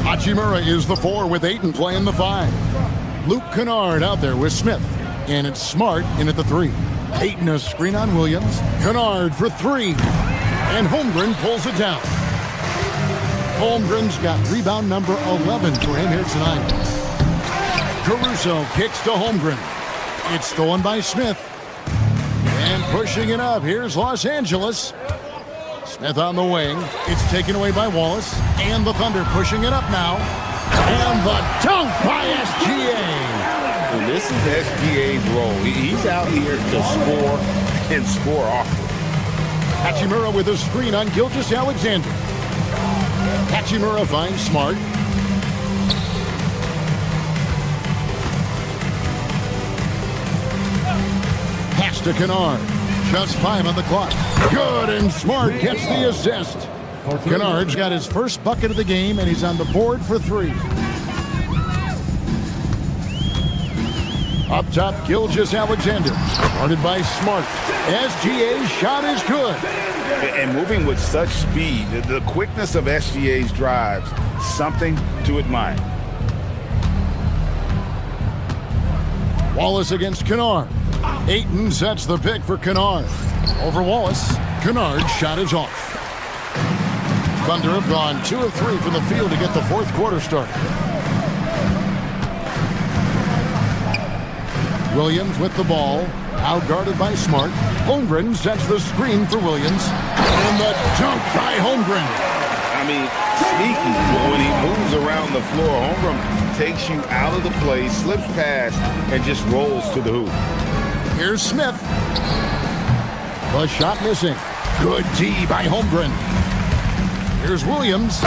Hachimura is the 4 with Ayton playing the 5. Luke Kennard out there with Smith. And it's Smart in at the 3. Ayton a screen on Williams. Kennard for 3. And Holmgren pulls it down. Holmgren's got rebound number 11 for him here tonight. Caruso kicks to Holmgren. It's stolen by Smith. And pushing it up, here's Los Angeles. Smith on the wing. It's taken away by Wallace. And the Thunder pushing it up now. And the dunk by SGA. And this is SGA's role. He's out here to score and score often. Hachimura with a screen on Gilgeous-Alexander. Hachimura finds Smart. Pass to Kennard. Just 5 on the clock. Good, and Smart gets the assist. Kennard's got his first bucket of the game, and he's on the board for 3. Up top, Gilgeous-Alexander. Guarded by Smart. SGA's shot is good. And moving with such speed, the quickness of SGA's drives, something to admire. Wallace against Kennard. Ayton sets the pick for Kennard. Over Wallace. Kennard's shot is off. Thunder have gone 2 of 3 from the field to get the 4th quarter started. Williams with the ball. Out guarded by Smart. Holmgren sets the screen for Williams. And the dunk by Holmgren. I mean, sneaky. When he moves around the floor, Holmgren takes you out of the play, slips past, and just rolls to the hoop. Here's Smith. The shot missing. Good D by Holmgren. Here's Williams.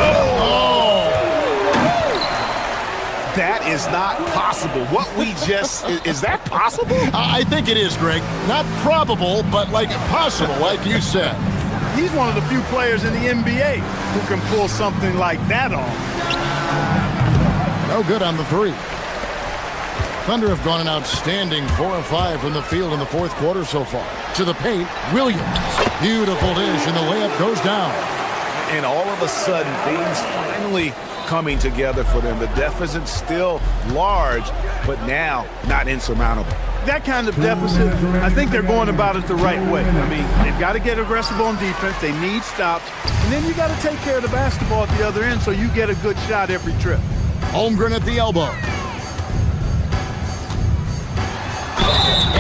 That is not possible. What we just, is that possible? I think it is, Greg. Not probable, but like possible, like you said. He's one of the few players in the NBA who can pull something like that off. No good on the 3. Thunder have gone an outstanding 4 of 5 from the field in the 4th quarter so far. To the paint, Williams. Beautiful dish, and the layup goes down. And all of a sudden, things finally coming together for them. The deficit's still large, but now not insurmountable. That kind of deficit, I think they're going about it the right way. I mean, they've got to get aggressive on defense. They need stops. And then you got to take care of the basketball at the other end so you get a good shot every trip. Holmgren at the elbow.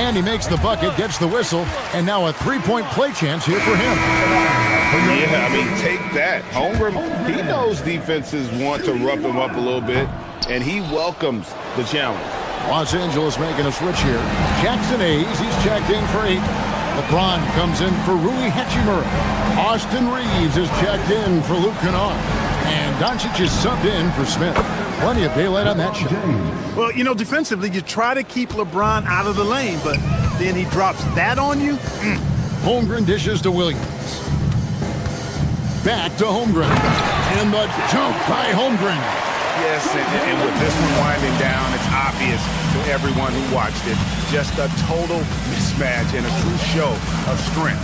And he makes the bucket, gets the whistle, and now a 3-point play chance here for him. Yeah, I mean, take that. Holmgren, he knows defenses want to rough him up a little bit, and he welcomes the challenge. Los Angeles making a switch here. Jackson Hayes, he's checked in for 8. LeBron comes in for Rui Hachimura. Austin Reeves is checked in for Luke Kennard. And Doncic is subbed in for Smith. Plenty of daylight on that shot. Well, you know, defensively, you try to keep LeBron out of the lane, but then he drops that on you. Holmgren dishes to Williams. Back to Holmgren. And the dunk by Holmgren. Yes, and with this one winding down, it's obvious to everyone who watched it. Just a total mismatch and a true show of strength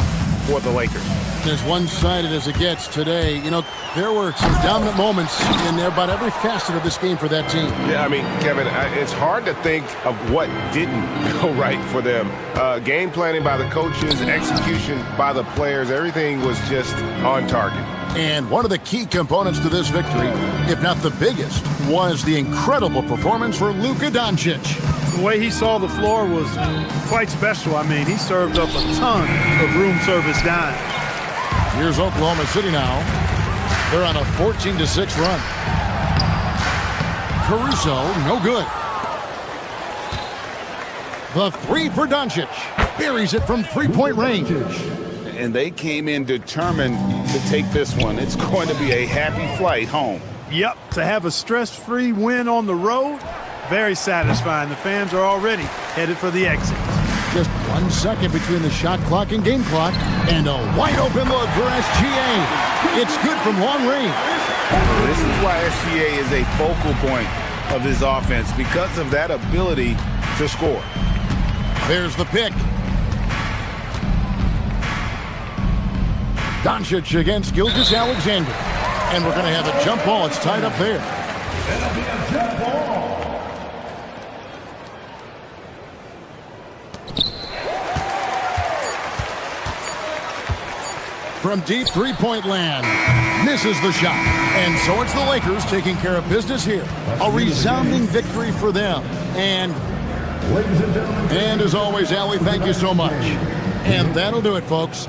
for the Lakers. As one-sided as it gets today, you know, there were some dominant moments in there about every facet of this game for that team. Yeah, I mean, Kevin, it's hard to think of what didn't go right for them. Game planning by the coaches, execution by the players, everything was just on target. And one of the key components to this victory, if not the biggest, was the incredible performance for Luka Doncic. The way he saw the floor was quite special. I mean, he served up a ton of room service dimes. Here's Oklahoma City now. They're on a 14-6 run. Caruso, no good. The three for Doncic. Buries it from three-point range. And they came in determined to take this one. It's going to be a happy flight home. Yep, to have a stress-free win on the road, very satisfying. The fans are already headed for the exit. Just 1 second between the shot clock and game clock, and a wide-open look for SGA. It's good from long range. This is why SGA is a focal point of his offense, because of that ability to score. There's the pick. Doncic against Gilgeous-Alexander. And we're going to have a jump ball. It's tied up there. That'll be a jump ball. From deep three-point land. Misses the shot. And so it's the Lakers taking care of business here. A resounding victory for them. And as always, Allie, thank you so much. And that'll do it, folks.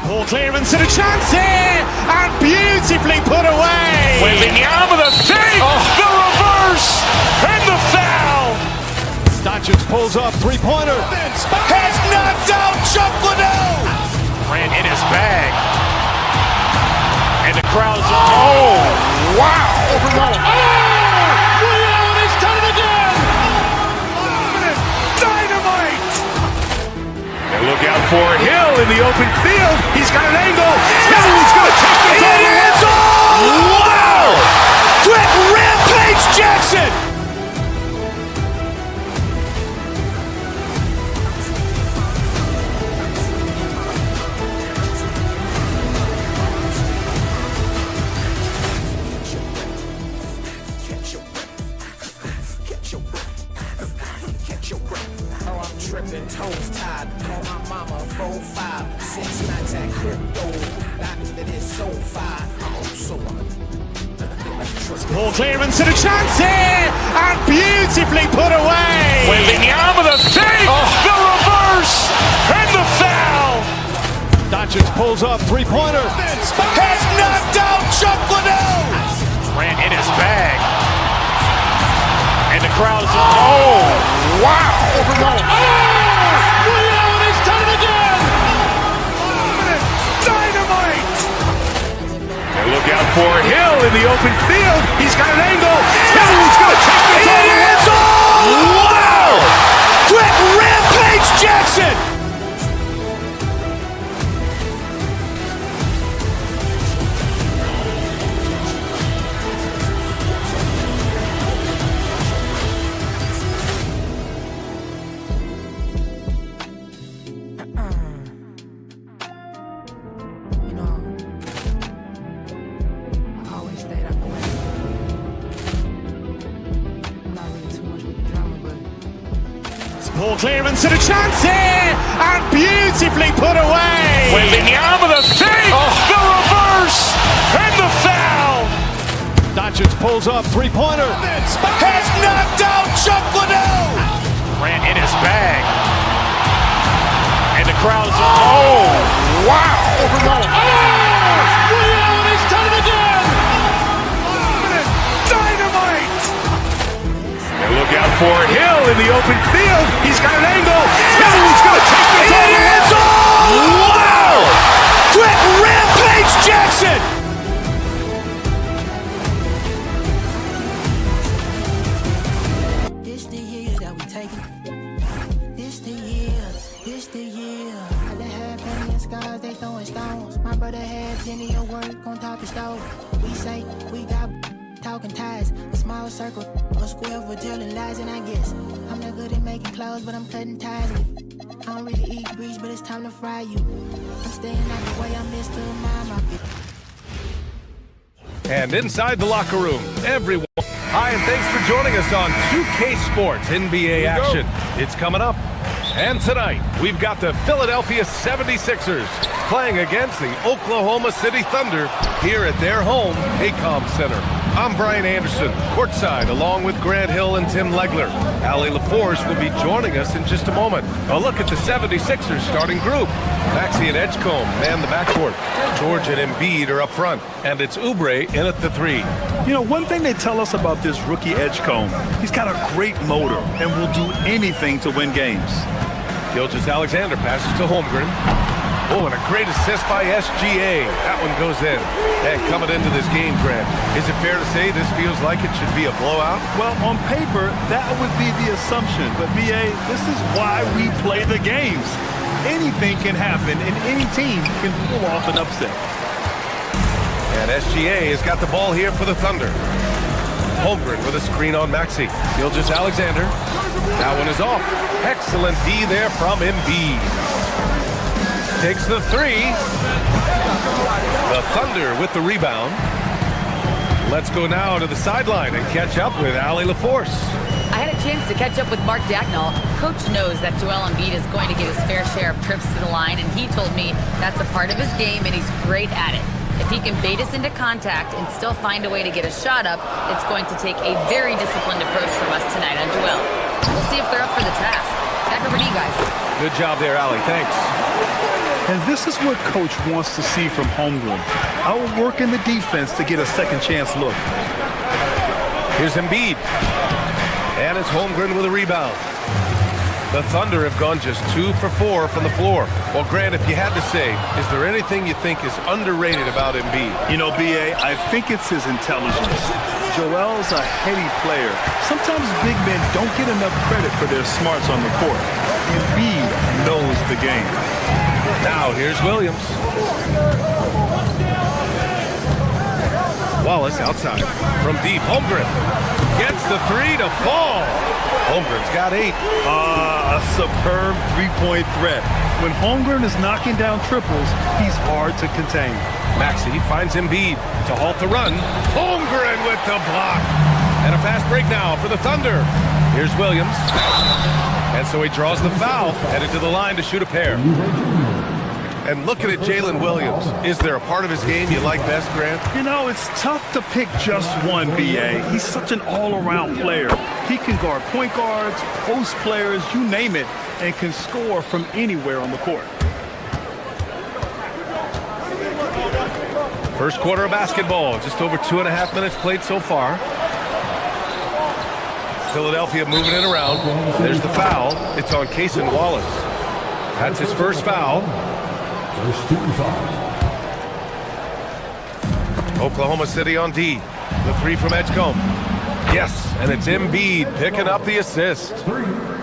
Ball clearance and a chance here, and beautifully put away. Waving the arm of the fake, the reverse, and the foul. Doncic pulls up, three-pointer. Has knocked out Chuck Liddell. Ran in his bag. And the crowd's, oh, wow. Liddell, he's done it again! Dynamite. And look out for Hill in the open field. He's got an angle. Hill is going to take this all the way. Wow! Quick Rampage Jackson. Toes tied, call my mama 4-5, 6 nights at crypto. I knew that it's so fine. Ball clearance and a chance here, and beautifully put away. Waving the arm of the fake, the reverse, and the foul. Doncic pulls up, three-pointer. Has knocked out Chuck Liddell. Ran in his bag. And the crowd's, oh, wow. He's done it again! Dynamite. And look out for Hill in the open field. He's got an angle. Hill is going to take this all the way. Wow! Quick Rampage Jackson. Ball clearance and a chance here, and beautifully put away. Waving the arm of the fake, the reverse, and the foul. Doncic pulls up, three-pointer. Has knocked out Chuck Liddell. Ran in his bag. And the crowd's, oh, wow. He's done it again! Dynamite. And look out for Hill in the open field. He's got an angle. Hill is going to take this all the way. Wow! Quick Rampage Jackson. This the year that we take it. This the year had plenty of work on top of stove. We say we got talking ties, a small circle, a square for telling lies, and I guess I'm not good at making clothes, but I'm cutting ties. I don't really eat grease, but it's time to fry you. I'm staying out the way, I missed the mama. And inside the locker room, everyone. Hi, and thanks for joining us on 2K Sports NBA action. It's coming up. And tonight, we've got the Philadelphia 76ers playing against the Oklahoma City Thunder here at their home, Paycom Center. I'm Brian Anderson, courtside, along with Grant Hill and Tim Legler. Allie LaForce will be joining us in just a moment. A look at the 76ers starting group. Maxey and Edgecombe man the backcourt. George and Embiid are up front, and it's Oubre in at the 3. You know, one thing they tell us about this rookie Edgecombe, he's got a great motor and will do anything to win games. Gilgeous-Alexander passes to Holmgren. Oh, and a great assist by SGA. That one goes in. And coming into this game, Grant, is it fair to say this feels like it should be a blowout? Well, on paper, that would be the assumption. But, BA, this is why we play the games. Anything can happen, and any team can pull off an upset. And SGA has got the ball here for the Thunder. Holmgren with a screen on Maxey. Gilgeous-Alexander. That one is off. Excellent D there from Embiid. Takes the 3. The Thunder with the rebound. Let's go now to the sideline and catch up with Allie LaForce. I had a chance to catch up with Mark Dagnall. Coach knows that Joel Embiid is going to get his fair share of trips to the line, and he told me that's a part of his game, and he's great at it. If he can bait us into contact and still find a way to get a shot up, it's going to take a very disciplined approach from us tonight on Joel. We'll see if they're up for the task. Back over to you guys. Good job there, Allie. Thanks. And this is what Coach wants to see from Holmgren. Outworking the defense to get a second chance look. Here's Embiid. And it's Holmgren with a rebound. The Thunder have gone just 2 for 4 from the floor. Well, Grant, if you had to say, is there anything you think is underrated about Embiid? You know, B.A., I think it's his intelligence. Joel's a heady player. Sometimes big men don't get enough credit for their smarts on the court. Embiid knows the game. Now, here's Williams. Wallace outside. From deep, Holmgren gets the 3 to fall. Holmgren's got 8. A superb three-point threat. When Holmgren is knocking down triples, he's hard to contain. Maxey finds Embiid to halt the run. Holmgren with the block. And a fast break now for the Thunder. Here's Williams. And so he draws the foul, headed to the line to shoot a pair. And looking at Jalen Williams, is there a part of his game you like best, Grant? You know, it's tough to pick just one, B.A. He's such an all-around player. He can guard point guards, post players, you name it, and can score from anywhere on the court. First quarter of basketball, just over 2.5 minutes played so far. Philadelphia moving it around. There's the foul. It's on Cason Wallace. That's his first foul. First team foul. Oklahoma City on D. The 3 from Edgecombe. Yes, and it's Embiid picking up the assist.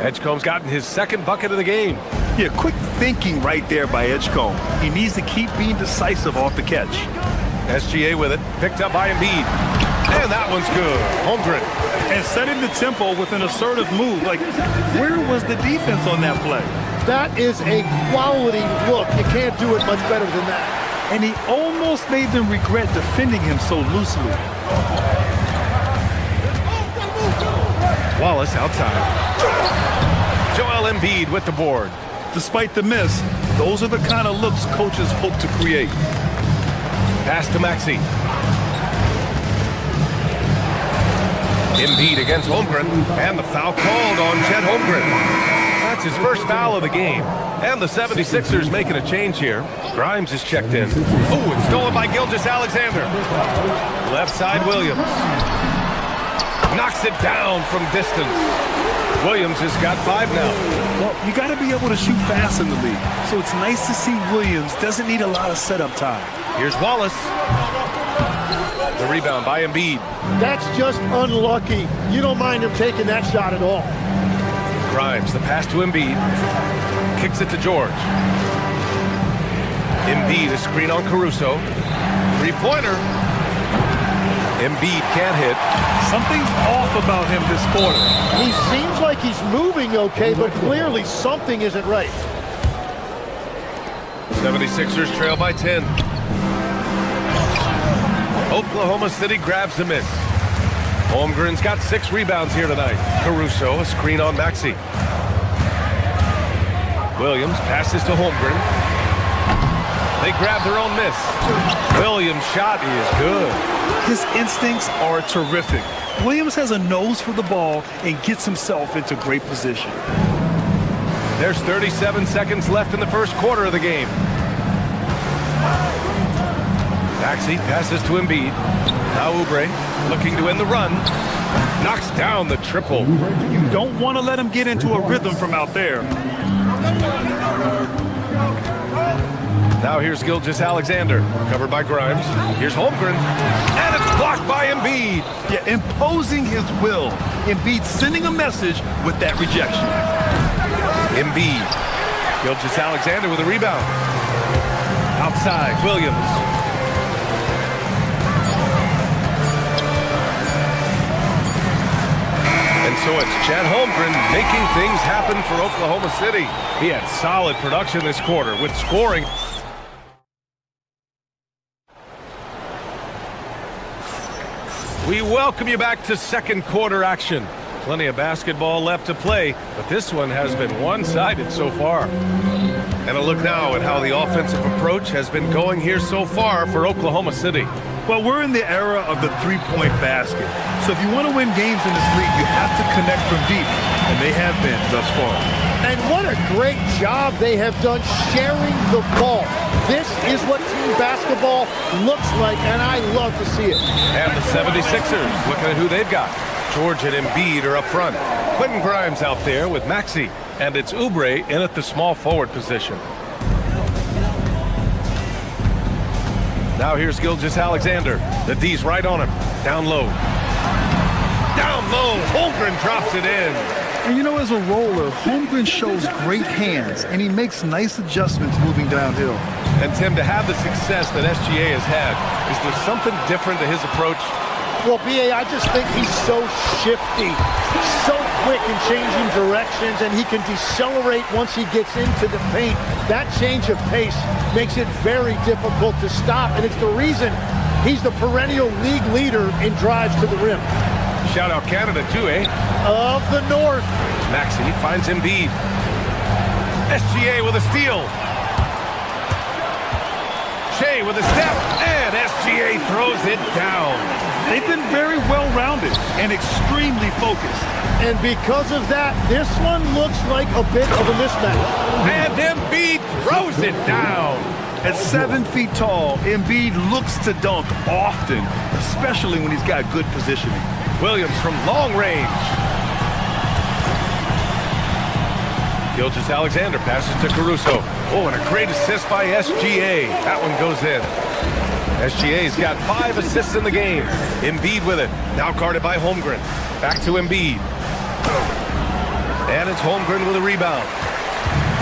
Edgecombe's gotten his second bucket of the game. Yeah, quick thinking right there by Edgecombe. He needs to keep being decisive off the catch. SGA with it, picked up by Embiid. And that one's good. Holmgren. And setting the tempo with an assertive move. Like, where was the defense on that play? That is a quality look. You can't do it much better than that. And he almost made them regret defending him so loosely. Wallace outside. Joel Embiid with the board. Despite the miss, those are the kind of looks coaches hope to create. Pass to Maxey. Embiid against Holmgren, and the foul called on Chet Holmgren. That's his first foul of the game. And the 76ers making a change here. Grimes is checked in. Oh, it's stolen by Gilgeous-Alexander. Left side, Williams. Knocks it down from distance. Williams has got 5 now. Well, you got to be able to shoot fast in the league. So it's nice to see Williams doesn't need a lot of setup time. Here's Wallace. The rebound by Embiid. That's just unlucky. You don't mind him taking that shot at all. Grimes, the pass to Embiid. Kicks it to George. Embiid, a screen on Caruso. Three-pointer. Embiid can't hit. Something's off about him this quarter. He seems like he's moving okay, but clearly something isn't right. 76ers trail by 10. Oklahoma City grabs the miss. Holmgren's got 6 rebounds here tonight. Caruso, a screen on Maxey. Williams passes to Holmgren. They grab their own miss. Williams' shot is good. His instincts are terrific. Williams has a nose for the ball and gets himself into great position. There's 37 seconds left in the first quarter of the game. Maxey passes to Embiid. Now Oubre looking to end the run. Knocks down the triple. You don't want to let him get into a rhythm from out there. Now here's Gilgeous-Alexander, covered by Grimes. Here's Holmgren, and it's blocked by Embiid. Yeah, imposing his will. Embiid sending a message with that rejection. Embiid. Gilgeous-Alexander with a rebound. Outside, Williams. And so it's Chet Holmgren making things happen for Oklahoma City. He had solid production this quarter with scoring. We welcome you back to second quarter action. Plenty of basketball left to play, but this one has been one-sided so far. And a look now at how the offensive approach has been going here so far for Oklahoma City. Well, we're in the era of the three-point basket. So if you want to win games in this league, you have to connect from deep, and they have been thus far. And what a great job they have done sharing the ball. This is what team basketball looks like, and I love to see it. And the 76ers, looking at who they've got. George and Embiid are up front. Quentin Grimes out there with Maxey. And it's Oubre in at the small forward position. Now here's Gilgeous-Alexander. The D's right on him. Down low. Down low. Holmgren drops it in. And you know, as a roller, Holmgren shows great hands, and he makes nice adjustments moving downhill. And Tim, to have the success that SGA has had, is there something different to his approach? Well, B.A., I just think he's so shifty, so quick in changing directions, and he can decelerate once he gets into the paint. That change of pace makes it very difficult to stop, and it's the reason he's the perennial league leader in drives to the rim. Shout out Canada too, eh? Of the North. Maxey finds Embiid. SGA with a steal. Shea with a step, and SGA throws it down. They've been very well-rounded and extremely focused. And because of that, this one looks like a bit of a mismatch. And Embiid throws it down. At 7 feet tall, Embiid looks to dunk often, especially when he's got good positioning. Williams from long range. Gilgeous-Alexander passes to Caruso. Oh, and a great assist by SGA. That one goes in. SGA's got 5 assists in the game. Embiid with it. Now guarded by Holmgren. Back to Embiid. And it's Holmgren with a rebound.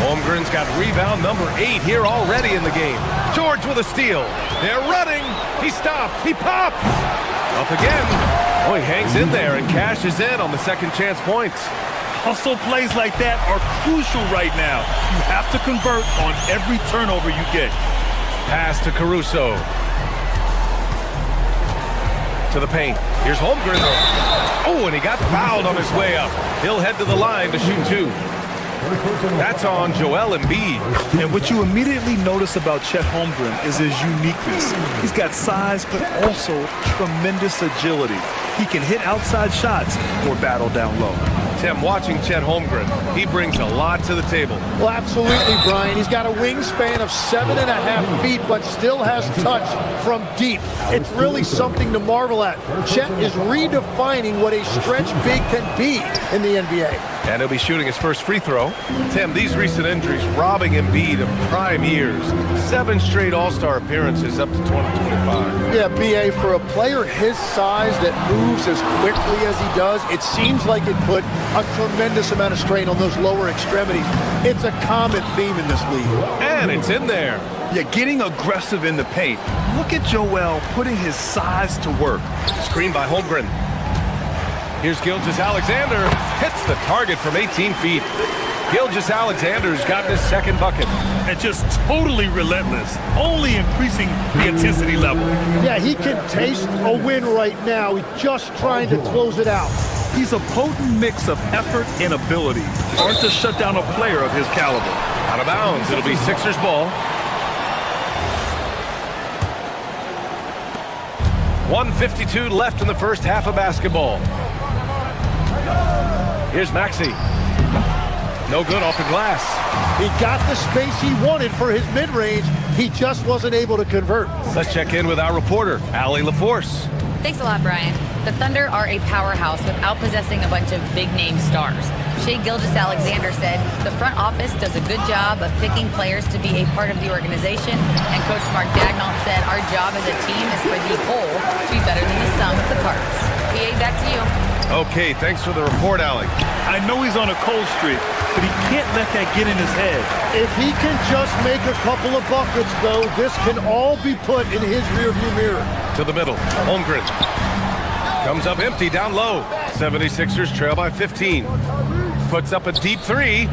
Holmgren's got rebound number 8 here already in the game. George with a steal. They're running. He stops. He pops. Up again. Oh, he hangs in there and cashes in on the second chance points. Hustle plays like that are crucial right now. You have to convert on every turnover you get. Pass to Caruso. To the paint. Here's Holmgren. Oh, and he got fouled on his way up. He'll head to the line to shoot 2. That's on Joel Embiid. And what you immediately notice about Chet Holmgren is his uniqueness. He's got size, but also tremendous agility. He can hit outside shots or battle down low. Tim, watching Chet Holmgren, he brings a lot to the table. Well, absolutely, Brian. He's got a wingspan of 7.5 feet, but still has touch from deep. It's really something to marvel at. Chet is redefining what a stretch big can be in the NBA. And he'll be shooting his first free throw. Tim, these recent injuries robbing Embiid of prime years. 7 straight All-Star appearances up to 2025. Yeah, BA, for a player his size that moves as quickly as he does, it seems like it put a tremendous amount of strain on those lower extremities. It's a common theme in this league. And it's in there. Yeah, getting aggressive in the paint. Look at Joel putting his size to work. Screen by Holmgren. Here's Gilgeous-Alexander. Hits the target from 18 feet. Gilgeous-Alexander's gotten his second bucket. And just totally relentless, only increasing the intensity level. Yeah, he can taste a win right now. He's just trying to close it out. He's a potent mix of effort and ability. Hard to shut down a player of his caliber. Out of bounds. It'll be Sixers ball. 1:52 left in the first half of basketball. Here's Maxey. No good off the glass. He got the space he wanted for his mid-range. He just wasn't able to convert. Let's check in with our reporter, Allie LaForce. Thanks a lot, Brian. The Thunder are a powerhouse without possessing a bunch of big-name stars. Shai Gilgeous-Alexander said the front office does a good job of picking players to be a part of the organization, and Coach Mark Daigneault said our job as a team is for the whole to be better than the sum of the parts. PA, back to you. Okay, thanks for the report, Allie. I know he's on a cold streak, but he can't let that get in his head. If he can just make a couple of buckets, though, this can all be put in his rearview mirror. To the middle, Holmgren. Comes up empty down low. 76ers trail by 15. Puts up a deep three.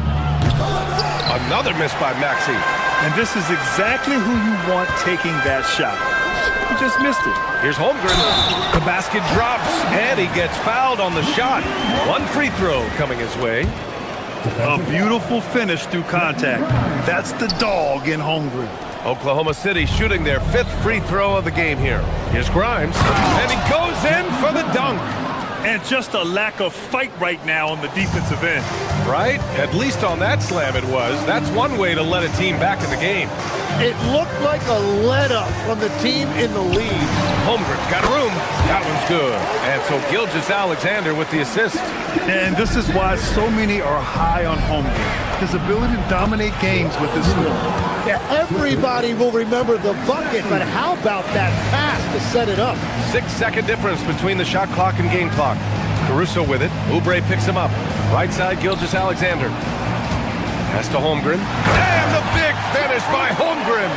Another miss by Maxey. And this is exactly who you want taking that shot. He just missed it. Here's Holmgren. The basket drops, and he gets fouled on the shot. 1 free throw coming his way. A beautiful finish through contact. That's the dog in Holmgren. Oklahoma City shooting their 5th free throw of the game here. Here's Grimes, and he goes in for the dunk. And just a lack of fight right now on the defensive end. Right? At least on that slam it was. That's one way to let a team back in the game. It looked like a let-up from the team in the lead. Holmgren's got room. That one's good. And so Gilgeous-Alexander with the assist. And this is why so many are high on Holmgren. His ability to dominate games with his score. Yeah, everybody will remember the bucket, but how about that pass to set it up? 6-second difference between the shot clock and game clock. Caruso with it. Oubre picks him up. Right side, Gilgeous-Alexander. Pass to Holmgren. And the big finish by Holmgren.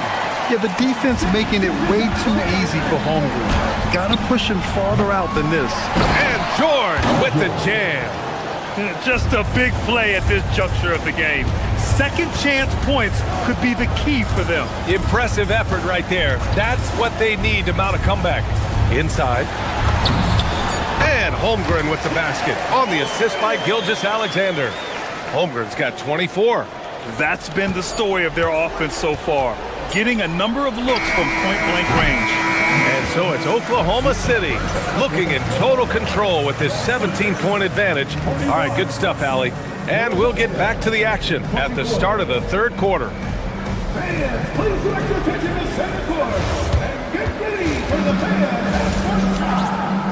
Yeah, the defense making it way too easy for Holmgren. Gotta push him farther out than this. And George with the jam. Just a big play at this juncture of the game. Second chance points could be the key for them. Impressive effort right there. That's what they need to mount a comeback. Inside. And Holmgren with the basket on the assist by Gilgeous-Alexander. Holmgren's got 24. That's been the story of their offense so far. Getting a number of looks from point-blank range. And so it's Oklahoma City looking in total control with this 17-point advantage. All right, good stuff, Allie. And we'll get back to the action at the start of the third quarter. Fans, please direct your attention to center court and get ready for the fans. First shot.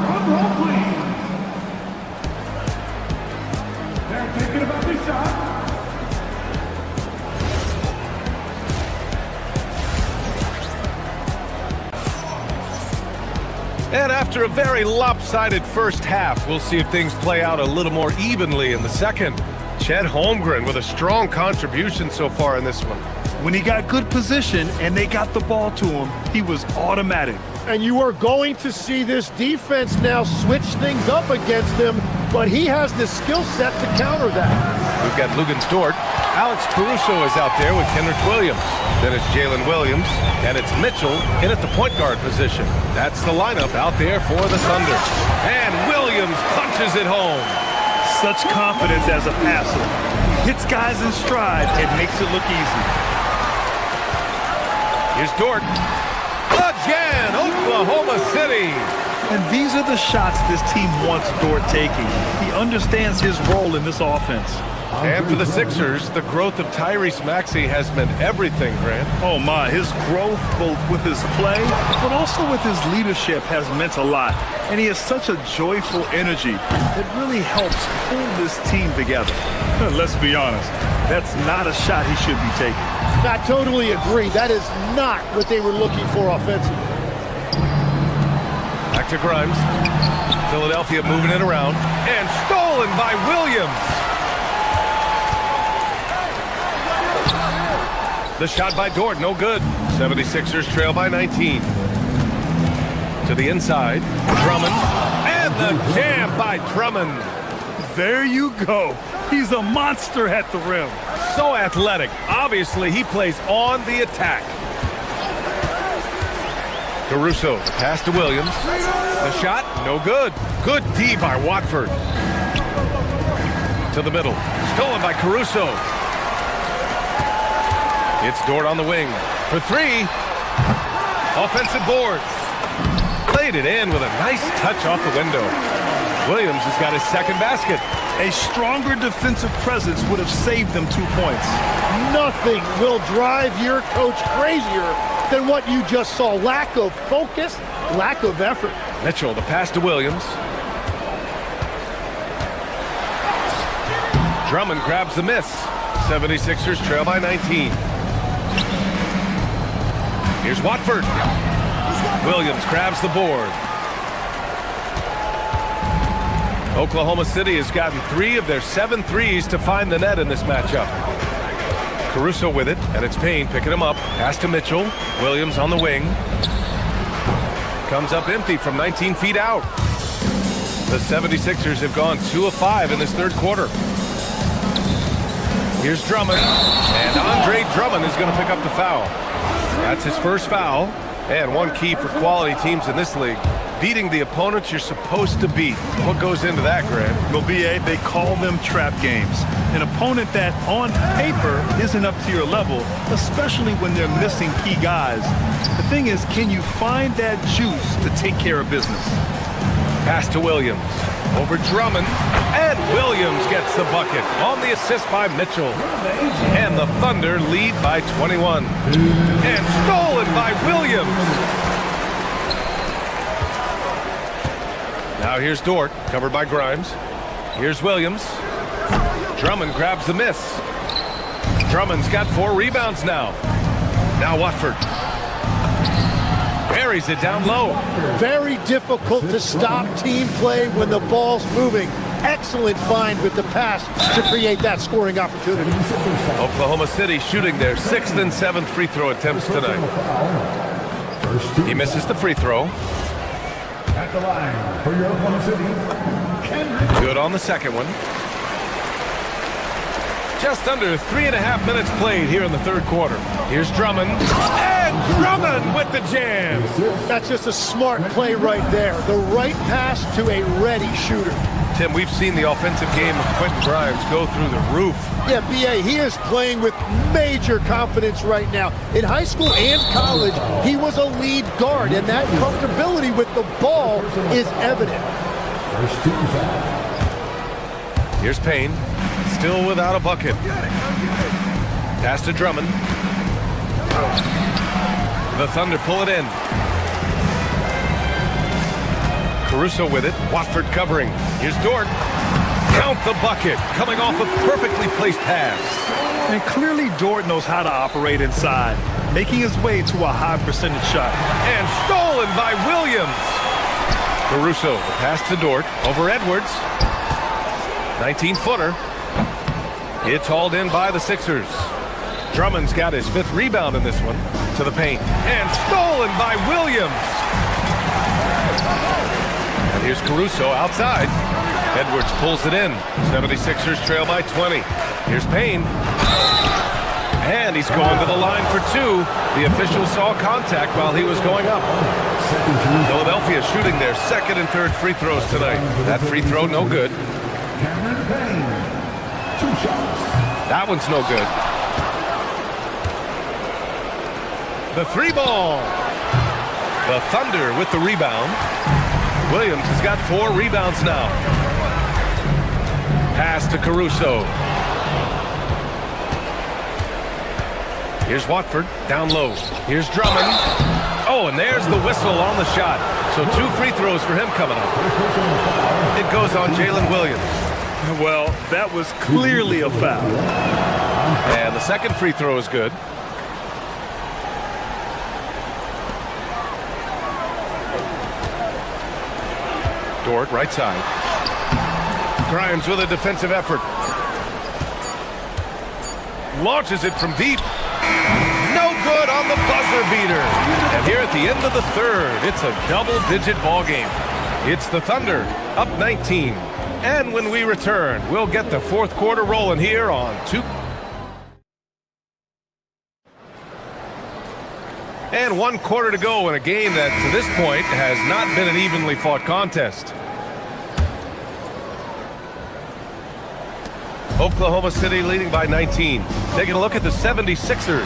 Drum roll, please. They're thinking about this shot. And after a very lopsided first half, we'll see if things play out a little more evenly in the second. Chet Holmgren with a strong contribution so far in this one. When he got good position and they got the ball to him, he was automatic. And you are going to see this defense now switch things up against him, but he has the skill set to counter that. We've got Luguentz Dort. Alex Caruso is out there with Kendrick Williams. Then it's Jalen Williams, and it's Mitchell in at the point guard position. That's the lineup out there for the Thunder. And Williams punches it home. Such confidence as a passer. Hits guys in stride and makes it look easy. Here's Dort. Again, Oklahoma City. And these are the shots this team wants Dort taking. He understands his role in this offense. And for the Sixers, the growth of Tyrese Maxey has meant everything, Grant. Oh my, his growth both with his play, but also with his leadership has meant a lot. And he has such a joyful energy that really helps pull this team together. Let's be honest, that's not a shot he should be taking. I totally agree. That is not what they were looking for offensively. Back to Grimes. Philadelphia moving it around. And stolen by Williams. The shot by Dort, no good. 76ers trail by 19. To the inside, Drummond. And the jam by Drummond. There you go. He's a monster at the rim. So athletic. Obviously, he plays on the attack. Caruso, pass to Williams. The shot, no good. Good D by Watford. To the middle. Stolen by Caruso. It's Dort on the wing for three. Offensive boards. Played it in with a nice touch off the window. Williams has got his second basket. A stronger defensive presence would have saved them 2 points. Nothing will drive your coach crazier than what you just saw. Lack of focus, lack of effort. Mitchell, the pass to Williams. Drummond grabs the miss. 76ers trail by 19. Here's Watford. Williams grabs the board. Oklahoma City has gotten 3 of their 7 threes to find the net in this matchup. Caruso with it, and it's Payne picking him up. Pass to Mitchell. Williams on the wing. Comes up empty from 19 feet out. The 76ers have gone 2 of 5 in this third quarter. Here's Drummond, and Andre Drummond is going to pick up the foul. That's his first foul, and one key for quality teams in this league. Beating the opponents you're supposed to beat. What goes into that, Grant? Well, BA, they call them trap games. An opponent that, on paper, isn't up to your level, especially when they're missing key guys. The thing is, can you find that juice to take care of business? Pass to Williams. Over Drummond. And Williams gets the bucket on the assist by Mitchell. And the Thunder lead by 21. And stolen by Williams. Now here's Dort, covered by Grimes. Here's Williams. Drummond grabs the miss. Drummond's got 4 rebounds now. Now Watford. Buries it down low. Very difficult to stop team play when the ball's moving. Excellent find with the pass to create that scoring opportunity. Oklahoma City shooting their 6th and 7th free throw attempts tonight. He misses the free throw. At the line for your Oklahoma City. Good on the second one. Just under 3.5 minutes played here in the third quarter. Here's Drummond. And Drummond with the jam. That's just a smart play right there. The right pass to a ready shooter. Tim, we've seen the offensive game of Quentin Grimes go through the roof. Yeah, B.A., he is playing with major confidence right now. In high school and college, he was a lead guard, and that comfortability with the ball is evident. First team foul. Here's Payne, still without a bucket. Pass to Drummond. The Thunder pull it in. Caruso with it. Watford covering. Here's Dort. Count the bucket. Coming off a perfectly placed pass. And clearly Dort knows how to operate inside, making his way to a high percentage shot. And stolen by Williams. Caruso, the pass to Dort over Edwards. 19-footer. It's hauled in by the Sixers. Drummond's got his 5th rebound in this one. To the paint. And stolen by Williams. And here's Caruso outside. Edwards pulls it in. 76ers trail by 20. Here's Payne. And he's going to the line for 2. The official saw contact while he was going up. Philadelphia shooting their 2nd and 3rd free throws tonight. That free throw no good. That one's no good. The 3 ball. The Thunder with the rebound. Williams has got 4 rebounds now. Pass to Caruso. Here's Watford, down low. Here's Drummond. Oh, and there's the whistle on the shot. So 2 free throws for him coming up. It goes on Jalen Williams. Well, that was clearly a foul. And the second free throw is good. Dort, right side. Grimes with a defensive effort. Launches it from deep. No good on the buzzer beater. And here at the end of the third, it's a double-digit ball game. It's the Thunder, up 19. And when we return, we'll get the fourth quarter rolling here on 2. And 1 quarter to go in a game that, to this point, has not been an evenly fought contest. Oklahoma City leading by 19. Taking a look at the 76ers.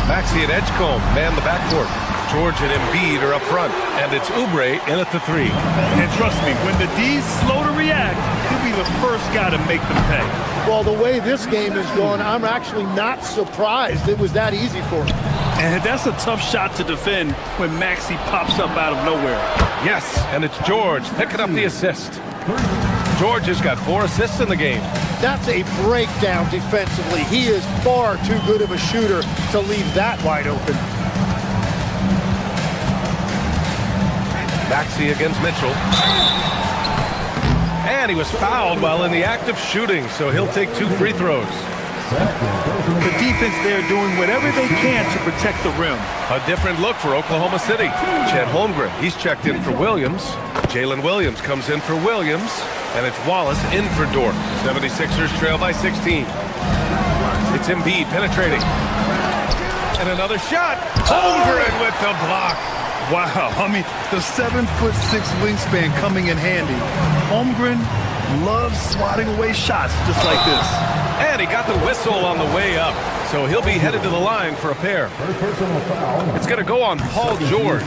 Maxey and Edgecombe man the backcourt. George and Embiid are up front. And it's Oubre in at the 3. And trust me, when the D's slow to react, he'll be the first guy to make them pay. Well, the way this game is going, I'm actually not surprised it was that easy for him. And that's a tough shot to defend when Maxey pops up out of nowhere. Yes, and it's George picking up the assist. George has got 4 assists in the game. That's a breakdown defensively. He is far too good of a shooter to leave that wide open. Maxey against Mitchell. And he was fouled while in the act of shooting, so he'll take 2 free throws. The defense there doing whatever they can to protect the rim. A different look for Oklahoma City. Chet Holmgren, he's checked in for Williams. Jalen Williams comes in for Williams. And it's Wallace in for Dort. 76ers trail by 16. It's Embiid penetrating. And another shot. Holmgren with the block. Wow, I mean, the 7'6" wingspan coming in handy. Holmgren loves swatting away shots just like this. And he got the whistle on the way up. So he'll be headed to the line for a pair. It's going to go on Paul George.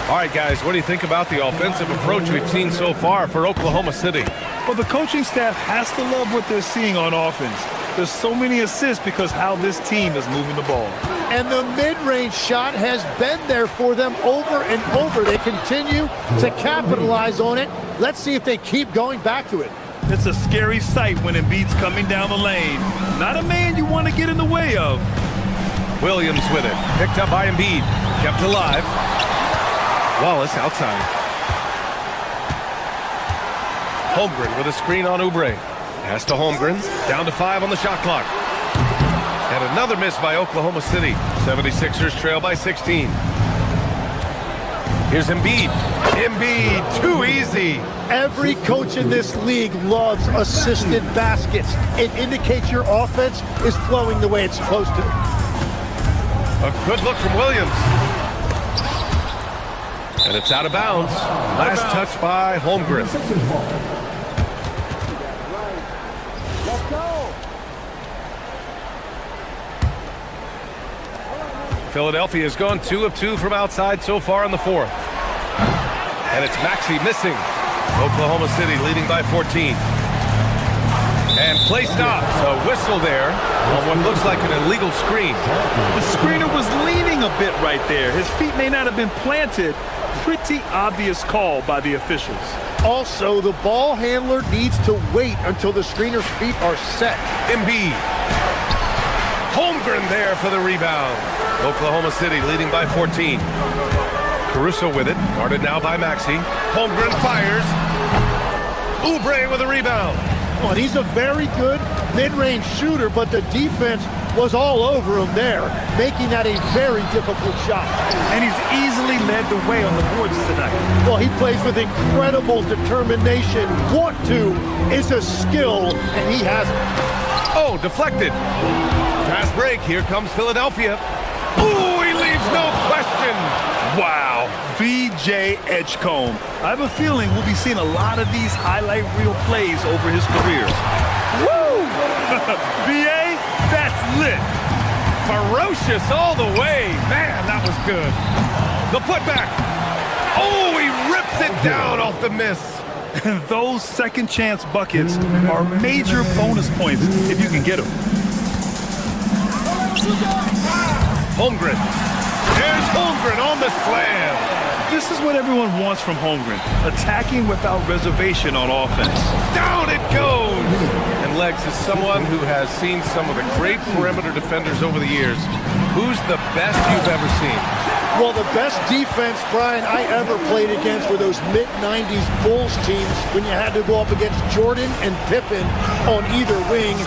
All right, guys, what do you think about the offensive approach we've seen so far for Oklahoma City? Well, the coaching staff has to love what they're seeing on offense. There's so many assists because how this team is moving the ball. And the mid-range shot has been there for them over and over. They continue to capitalize on it. Let's see if they keep going back to it. It's a scary sight when Embiid's coming down the lane. Not a man you want to get in the way of. Williams with it. Picked up by Embiid. Kept alive. Wallace outside. Holmgren with a screen on Oubre. Pass to Holmgren. Down to 5 on the shot clock. And another miss by Oklahoma City. 76ers trail by 16. Here's Embiid. Embiid, too easy. Every coach in this league loves assisted baskets. It indicates your offense is flowing the way it's supposed to. A good look from Williams. And it's out of bounds. Last touch by Holmgren. Philadelphia has gone 2 of 2 from outside so far in the fourth. And it's Maxey missing. Oklahoma City leading by 14. And play stops. A whistle there on what looks like an illegal screen. The screener was leaning a bit right there. His feet may not have been planted. Pretty obvious call by the officials. Also, the ball handler needs to wait until the screener's feet are set. Embiid. Holmgren there for the rebound. Oklahoma City leading by 14. Caruso with it, guarded now by Maxey. Holmgren fires. Oubre with a rebound. Well, he's a very good mid-range shooter, but the defense was all over him there, making that a very difficult shot. And he's easily led the way on the boards tonight. Well, he plays with incredible determination. Want to is a skill, and he has it. Oh, deflected. Fast break. Here comes Philadelphia. Ooh, he leaves no question. Wow, V.J. Edgecombe. I have a feeling we'll be seeing a lot of these highlight reel plays over his career. Woo! B.A., that's lit. Ferocious all the way. Man, that was good. The putback. Oh, he rips it down off the miss. Those second chance buckets are major bonus points if you can get them. Holmgren. There's Holmgren on the slam. This is what everyone wants from Holmgren, attacking without reservation on offense. Down it goes! And Legs is someone who has seen some of the great perimeter defenders over the years. Who's the best you've ever seen? Well, the best defense, Brian, I ever played against were those mid-90s Bulls teams when you had to go up against Jordan and Pippen on either wing.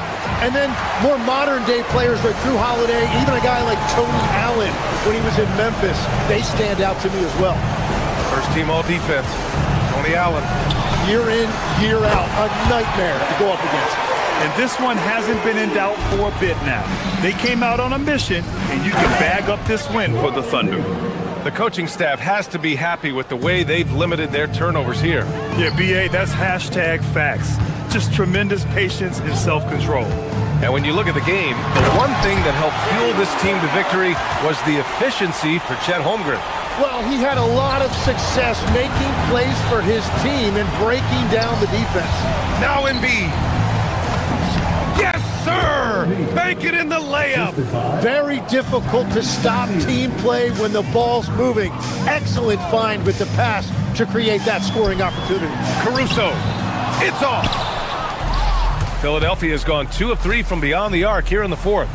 And then more modern-day players like Drew Holiday, even a guy like Tony Allen when he was in Memphis, they stand out to me as well. First team all-defense, Tony Allen. Year in, year out, a nightmare to go up against. And this one hasn't been in doubt for a bit now. They came out on a mission, and you can bag up this win for the Thunder. The coaching staff has to be happy with the way they've limited their turnovers here. Yeah, B.A., that's hashtag facts. Just tremendous patience and self-control. And when you look at the game, the one thing that helped fuel this team to victory was the efficiency for Chet Holmgren. Well, he had a lot of success making plays for his team and breaking down the defense. Now Embiid. Yes, sir! Bank it in the layup. Very difficult to stop team play when the ball's moving. Excellent find with the pass to create that scoring opportunity. Caruso, it's off. Philadelphia has gone 2 of 3 from beyond the arc here in the fourth.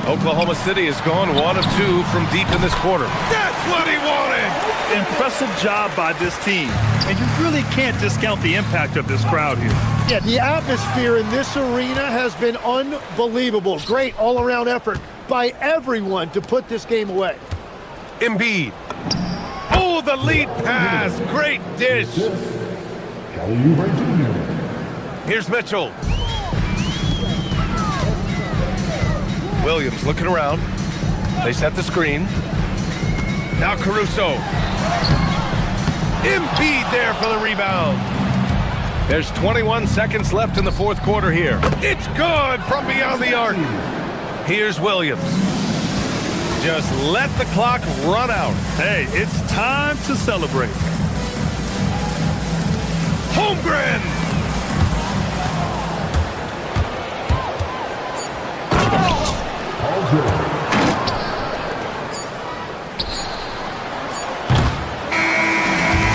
Oklahoma City has gone 1 of 2 from deep in this quarter. That's what he wanted! Impressive job by this team. And you really can't discount the impact of this crowd here. Yeah, the atmosphere in this arena has been unbelievable. Great all-around effort by everyone to put this game away. Embiid. Oh, the lead pass. Great dish. Here's Mitchell. Williams looking around. They set the screen. Now Caruso. Embiid there for the rebound. There's 21 seconds left in the fourth quarter here. It's good from beyond the arc. Here's Williams. Just let the clock run out. Hey, it's time to celebrate. Holmgren!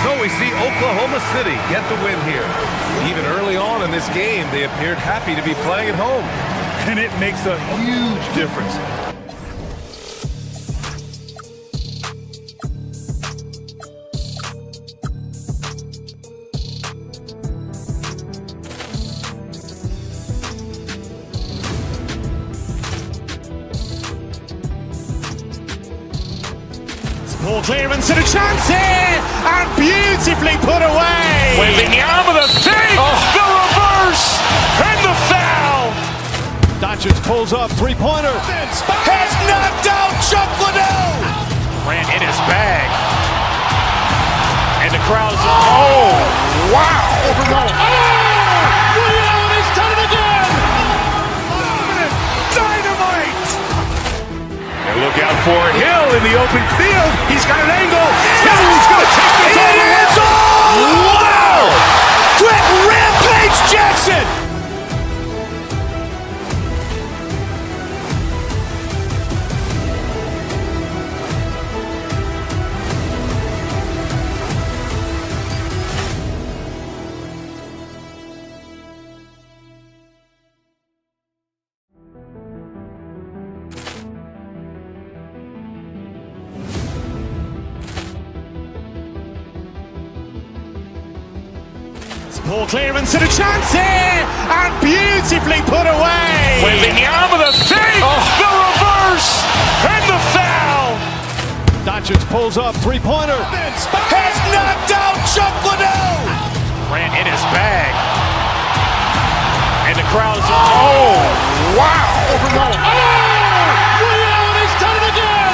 So we see Oklahoma City get the win here. Even early on in this game, they appeared happy to be playing at home. And it makes a huge difference. Ball clearance and a chance here, and beautifully put away. With the arm of the thing, the reverse, and the foul. Doncic pulls up, three-pointer. Has knocked out Chuck Liddell. Ran in his bag. And the crowd's, oh, wow. Liddell has done it again. Dynamite. And look out for Hill in the open field. He's got an angle. Hill's going to take this all the way. Wow! Quick Rampage Jackson. Ball clearance and a chance here, and beautifully put away. With the arm of the thing, the reverse, and the foul. Doncic pulls up, three-pointer. Has knocked out Chuck Liddell. Ran in his bag. And the crowd's, oh, wow. Liddell has done it again.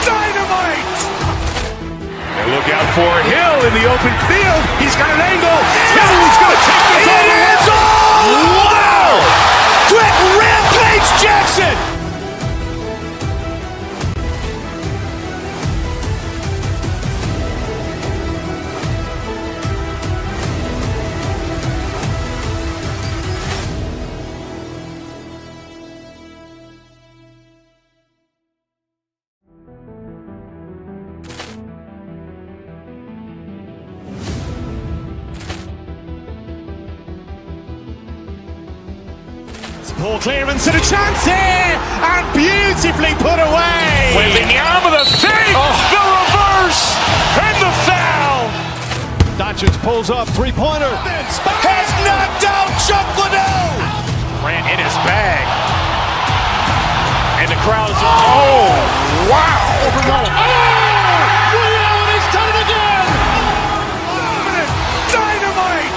Dynamite. And look out for Hill in the open field. He's got an angle. Hill's going to take this all the way. Wow! Quick Rampage Jackson. Poor clearance and a chance here, and beautifully put away. Wembanyama the save, the reverse, and the foul. Doncic pulls up, three-pointer. Has knocked out Chuck Liddell. Ran in his bag. And the crowd's, oh, wow. He's done it again. Dynamite.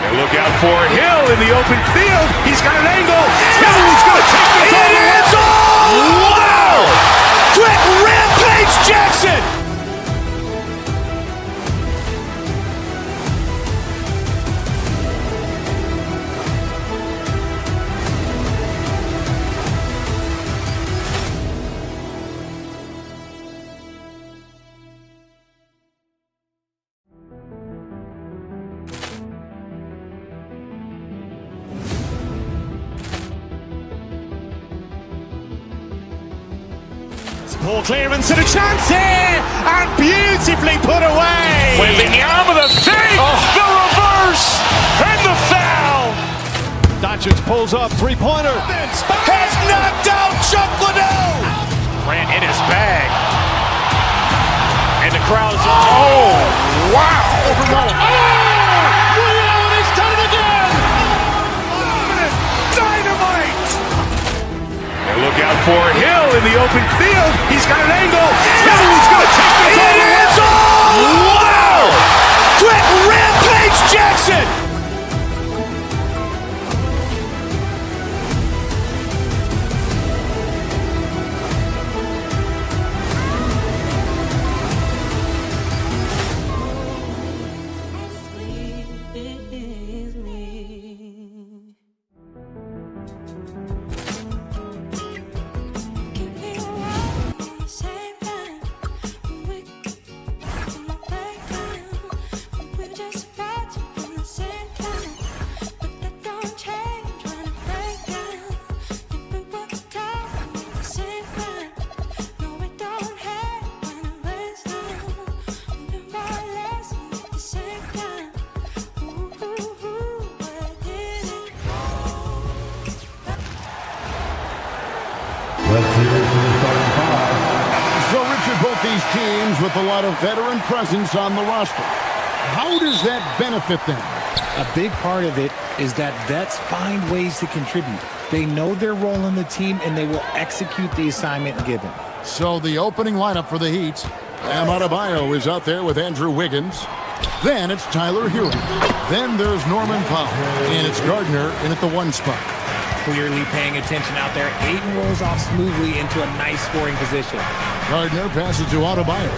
And look out for Hill in the open field. He's got an angle. Hill's going to take this all the way. Wow! Trent Rampage Jackson. Poor clearance and a chance here, and beautifully put away. Wembanyama the save, the reverse, and the foul. Doncic pulls up, three-pointer. Has knocked out Chuck Liddell. Ran in his bag. And the crowd's, oh, wow. He's done it again. Dynamite. And look out for Hill in the open field. He's got an angle. Hill's going to take this all the way. Wow! Trent Rampage Jackson. So, Richard, both these teams with a lot of veteran presence on the roster. How does that benefit them? A big part of it is that vets find ways to contribute. They know their role in the team, and they will execute the assignment given. So the opening lineup for the Heat. Bam Adebayo is out there with Andrew Wiggins. Then it's Tyler Hero. Then there's Norman Powell. And it's Gardner in at the one spot. Clearly paying attention out there. Ayton rolls off smoothly into a nice scoring position. Gardner passes to Adebayo.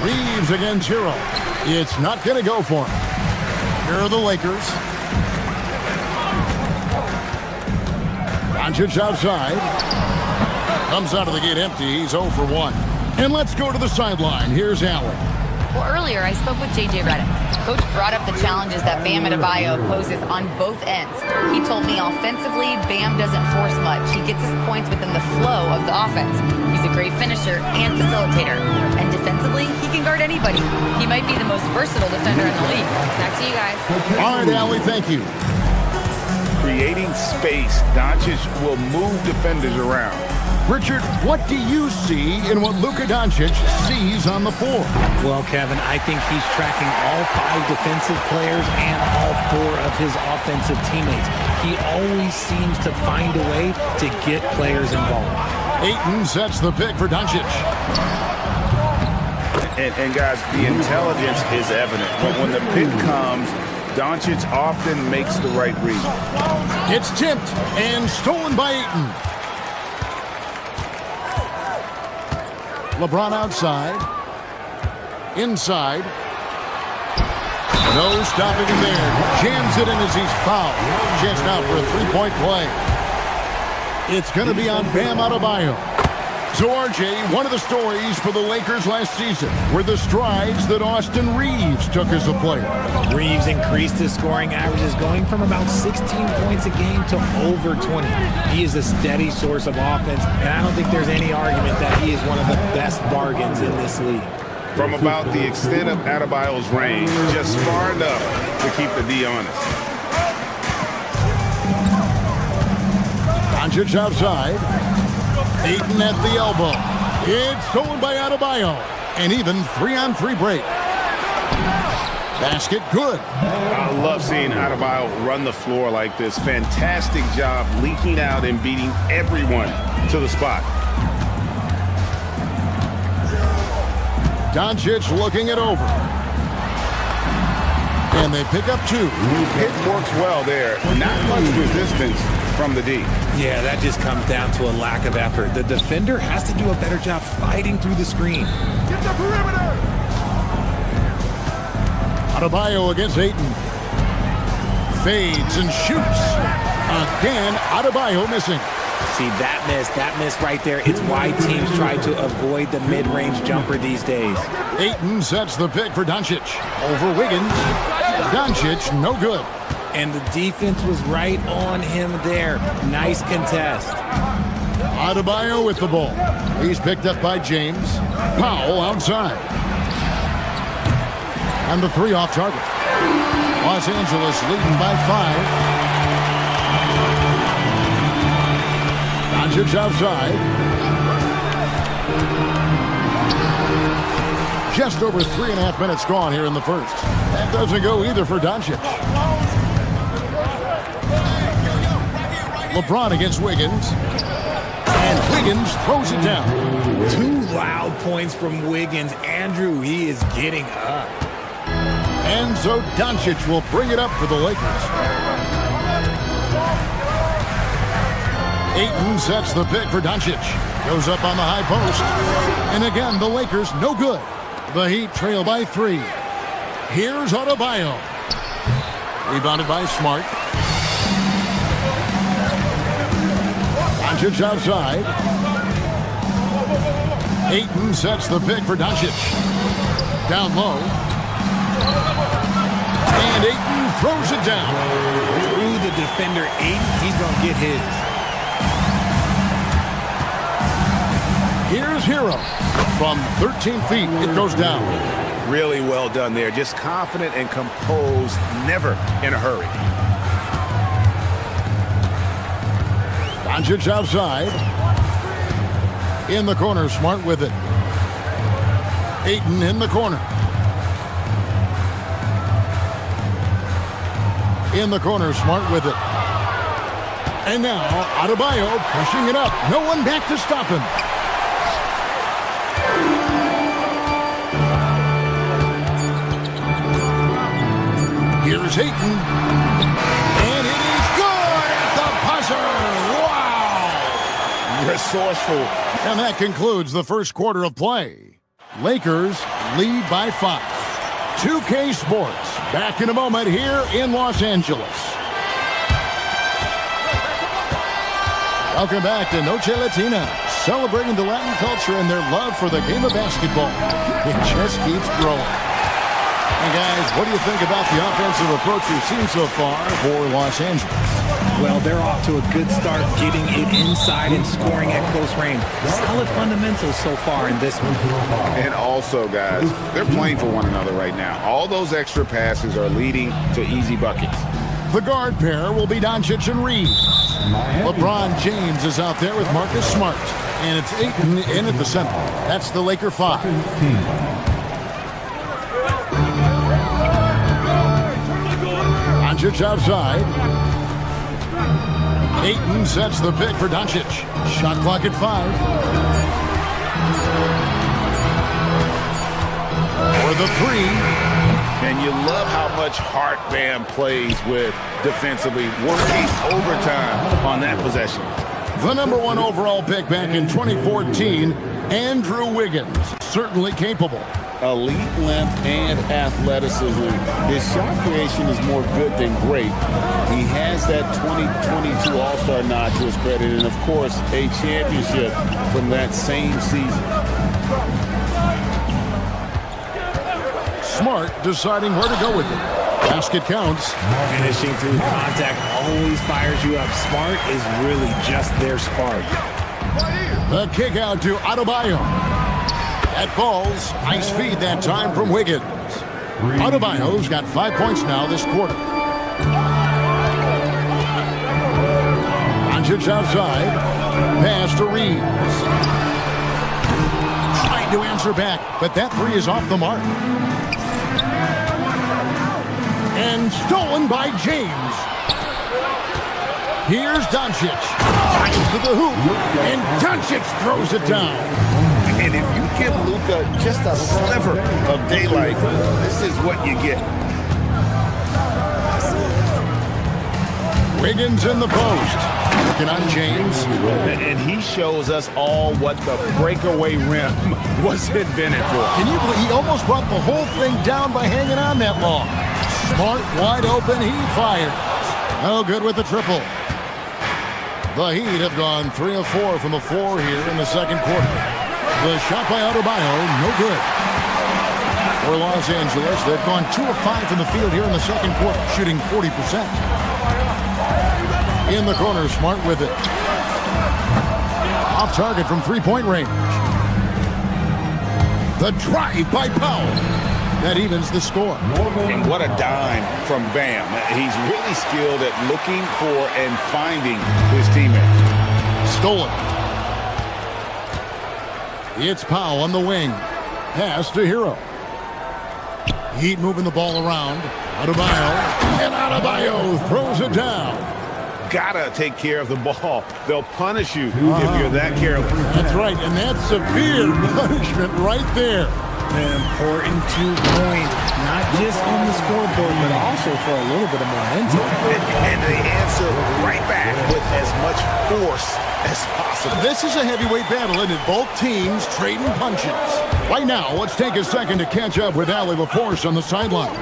Reeves against Hero. It's not going to go for him. Here are the Lakers. Doncic outside. Comes out of the gate empty. He's 0 for 1. And let's go to the sideline. Here's Allen. Well, earlier I spoke with J.J. Redick. Coach brought up the challenges that Bam Adebayo poses on both ends. He told me offensively, Bam doesn't force much. He gets his points within the flow of the offense. He's a great finisher and facilitator. And defensively, he can guard anybody. He might be the most versatile defender in the league. Back to you guys. All right, Allie, thank you. Creating space, Doncic will move defenders around. Richard, what do you see in what Luka Doncic sees on the floor? Well, Kevin, I think he's tracking all 5 defensive players and all 4 of his offensive teammates. He always seems to find a way to get players involved. Ayton sets the pick for Doncic. And guys, the intelligence is evident. But when the pick comes, Doncic often makes the right read. It's tipped and stolen by Ayton. LeBron outside. Inside. No stopping him there. Jams it in as he's fouled. Chance now for a three-point play. It's going to be on Bam Adebayo. So, RJ, one of the stories for the Lakers last season were the strides that Austin Reeves took as a player. Reeves increased his scoring averages, going from about 16 points a game to over 20. He is a steady source of offense, and I don't think there's any argument that he is one of the best bargains in this league. from about the extent of Adebayo's range, just far enough to keep the D honest. Doncic outside. Ayton at the elbow. It's stolen by Adebayo. And even 3-on-3 break. Basket good. I love seeing Adebayo run the floor like this. Fantastic job leaking out and beating everyone to the spot. Doncic looking it over. And they pick up 2. It works well there. Not much resistance from the D. Yeah, that just comes down to a lack of effort. The defender has to do a better job fighting through the screen. Get the perimeter! Adebayo against Ayton. Fades and shoots. Again, Adebayo missing. See, that miss right there, it's why teams try to avoid the mid-range jumper these days. Ayton sets the pick for Doncic. Over Wiggins. Doncic, no good. And the defense was right on him there. Nice contest. Adebayo with the ball. He's picked up by James. Powell outside. And the 3 off target. Los Angeles leading by 5. Doncic outside. Just over 3.5 minutes gone here in the first. That doesn't go either for Doncic. LeBron against Wiggins. And Wiggins throws it down. 2 loud points from Wiggins. Andrew, he is getting up. And so Doncic will bring it up for the Lakers. Ayton sets the pick for Doncic. Goes up on the high post. And again, the Lakers no good. The Heat trail by 3. Here's Adebayo. Rebounded by Smart. Doncic outside. Ayton sets the pick for Doncic. Down low. And Ayton throws it down. Through the defender, Ayton, he's going to get his. Here's Hero. From 13 feet, it goes down. Really well done there. Just confident and composed, never in a hurry. Doncic outside. In the corner, Smart with it. Ayton in the corner. In the corner, Smart with it. And now, Adebayo pushing it up. No one back to stop him. Here's Ayton. And it is good at the buzzer. Wow! Resourceful. And that concludes the first quarter of play. Lakers lead by 5. 2K Sports, back in a moment here in Los Angeles. Welcome back to Noche Latina, celebrating the Latin culture and their love for the game of basketball. It just keeps growing. And guys, what do you think about the offensive approach we've seen so far for Los Angeles? Well, they're off to a good start getting it inside and scoring at close range. Solid fundamentals so far in this one. And also, guys, they're playing for one another right now. All those extra passes are leading to easy buckets. The guard pair will be Doncic and Reed. LeBron James is out there with Marcus Smart. And it's Ayton in at the center. That's the Laker 5. Doncic outside. Ayton sets the pick for Doncic. Shot clock at 5. For the 3. And you love how much heart Bam plays with defensively, working overtime on that possession. The number 1 overall pick back in 2014, Andrew Wiggins, certainly capable. Elite length and athleticism. His shot creation is more good than great. He has that 2022 All-Star nod to his credit, and of course, a championship from that same season. Smart deciding where to go with it. Basket counts. Finishing through contact always fires you up. Smart is really just their spark. The kick out to Adebayo. That ball's nice feed that time from Wiggins. Adebayo's got 5 points now this quarter. Doncic outside. Pass to Reeves. Trying to answer back, but that three is off the mark. And stolen by James. Here's Doncic. Drives to the hoop. And Doncic throws it down. And if you give Luka just a sliver of daylight, this is what you get. Wiggins in the post. Looking on James. And he shows us all what the breakaway rim was invented for. Can you believe he almost brought the whole thing down by hanging on that long? Smart, wide open, he fires. No good with the triple. The Heat have gone 3 of 4 from the floor here in the second quarter. The shot by Adebayo, no good. For Los Angeles, they've gone 2 of 5 from the field here in the second quarter, shooting 40%. In the corner, Smart with it. Off target from three-point range. The drive by Powell. That evens the score. And what a dime from Bam. He's really skilled at looking for and finding his teammate. Stolen. It's Powell on the wing. Pass to Hero. Heat moving the ball around. Adebayo. And Adebayo throws it down. Gotta take care of the ball. They'll punish you if you're that careless. That's right, and that's severe punishment right there. An important 2 points, not just on the scoreboard, but also for a little bit of momentum. And they answer right back with as much force as possible. This is a heavyweight battle, and both teams trading punches. Right now, let's take a second to catch up with Allie LaForce on the sidelines.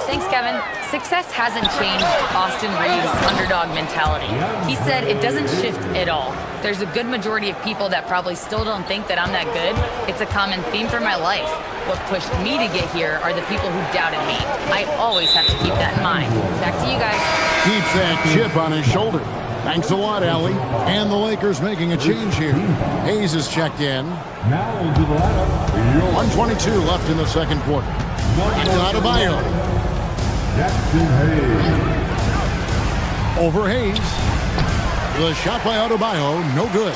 Thanks, Kevin. Success hasn't changed Austin Reeves' underdog mentality. He said it doesn't shift at all. There's a good majority of people that probably still don't think that I'm that good. It's a common theme for my life. What pushed me to get here are the people who doubted me. I always have to keep that in mind. Back to you guys. Keeps that chip on his shoulder. Thanks a lot, Allie. And the Lakers making a change here. Hayes is checked in. Now to the lineup. 1:22 left in the second quarter. Into Adebayo. Jackson Hayes. Over Hayes. The shot by Adebayo, no good.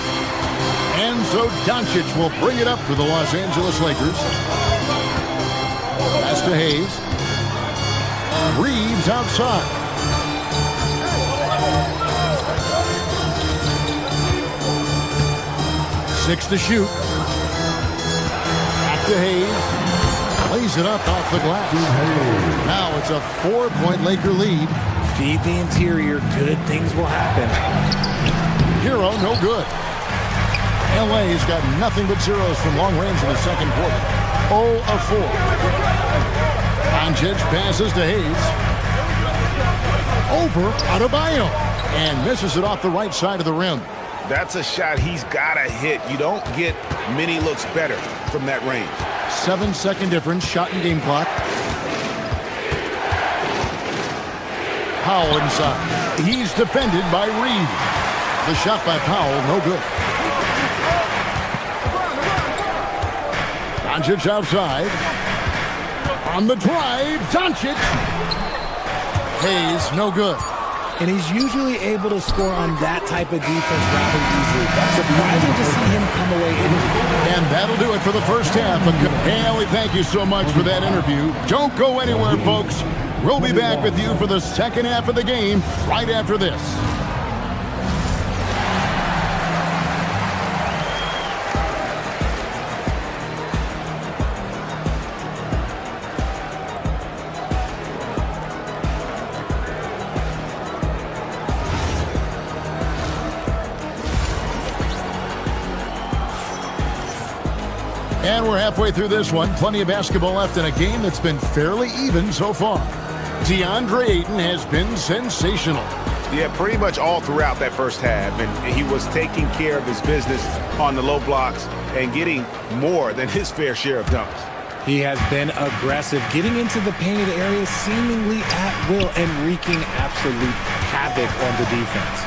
And so Doncic will bring it up for the Los Angeles Lakers. Pass to Hayes. Reeves outside. Six to shoot. Back to Hayes. Lays it up off the glass. Now it's a 4-point Laker lead. Feed the interior. Good things will happen. Hero, no good. LA's got nothing but zeros from long range in the second quarter. 0 of 4. Doncic passes to Hayes. Over Adebayo. And misses it off the right side of the rim. That's a shot he's got to hit. You don't get many looks better from that range. 7-second difference, shot and game clock. Powell inside. He's defended by Reeves. The shot by Powell, no good. Doncic outside. On the drive, Doncic. Hayes, no good. And he's usually able to score on that type of defense rather easily. Surprising to see him come away empty. And that'll do it for the first half. Hey, Allie, thank you so much for that interview. Don't go anywhere, folks. We'll be back with you for the second half of the game right after this. And we're halfway through this one. Plenty of basketball left in a game that's been fairly even so far. DeAndre Ayton has been sensational. Yeah, pretty much all throughout that first half. And he was taking care of his business on the low blocks and getting more than his fair share of dunks. He has been aggressive, getting into the painted area seemingly at will and wreaking absolute havoc on the defense.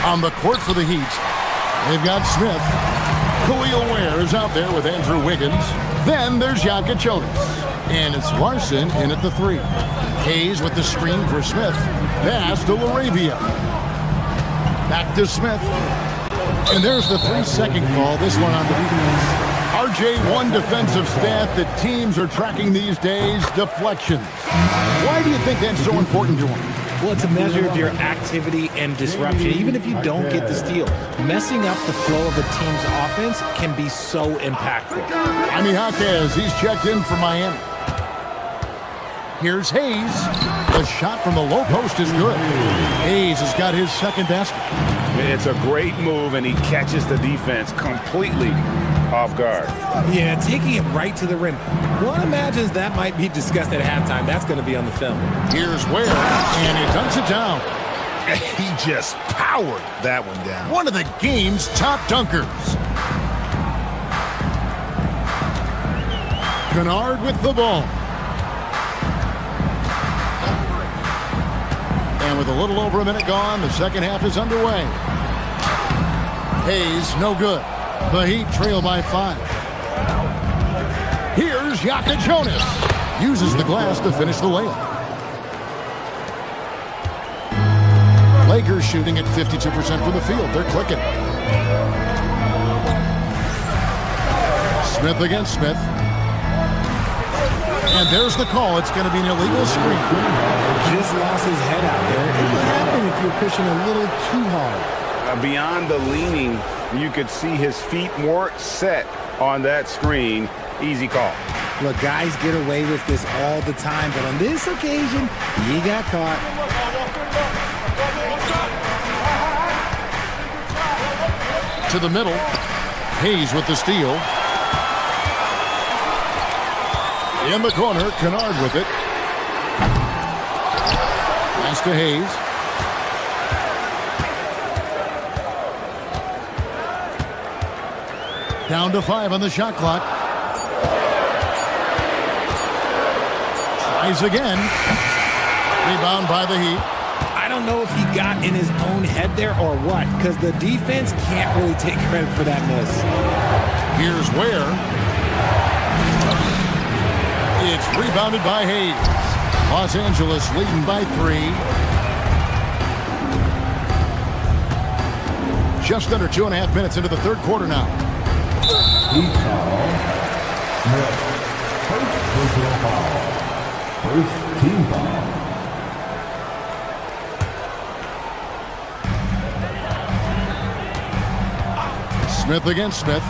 On the court for the Heat, they've got Smith. Khalil Ware is out there with Andrew Wiggins. Then there's Jonas. And it's Larson in at the 3. Hayes with the screen for Smith. Pass to Laravia. Back to Smith. And there's the 3-second call. This one on the defense. RJ, one defensive stat that teams are tracking these days, deflections. Why do you think that's so important to them? Well, it's a measure of your activity and disruption, even if you don't get the steal. Messing up the flow of a team's offense can be so impactful. Jaime Jaquez, he's checked in for Miami. Here's Hayes. The shot from the low post is good. Hayes has got his second basket. It's a great move, and he catches the defense completely off guard. Yeah, taking it right to the rim. One imagines that might be discussed at halftime. That's going to be on the film. Here's Ware, and he dunks it down. He just powered that one down. One of the game's top dunkers. Kennard with the ball. And with a little over a minute gone, the second half is underway. Hayes, no good. The Heat trail by 5. Here's Jonas. Uses the glass to finish the layup. Lakers shooting at 52% from the field. They're clicking. Smith against Smith. And there's the call. It's going to be an illegal screen. Just lost his head out there. It would happen if you're pushing a little too hard. Beyond the leaning, you could see his feet weren't set on that screen. Easy call. Look, guys get away with this all the time, but on this occasion, he got caught. To the middle. Hayes with the steal. In the corner, Kennard with it. Pass to Hayes. Down to 5 on the shot clock. Tries again. Rebound by the Heat. I don't know if he got in his own head there or what, because the defense can't really take credit for that miss. Here's Ware. It's rebounded by Hayes. Los Angeles leading by 3. Just under 2.5 minutes into the third quarter now. Heat foul. Smith. First personal foul. First team foul. Smith against Smith.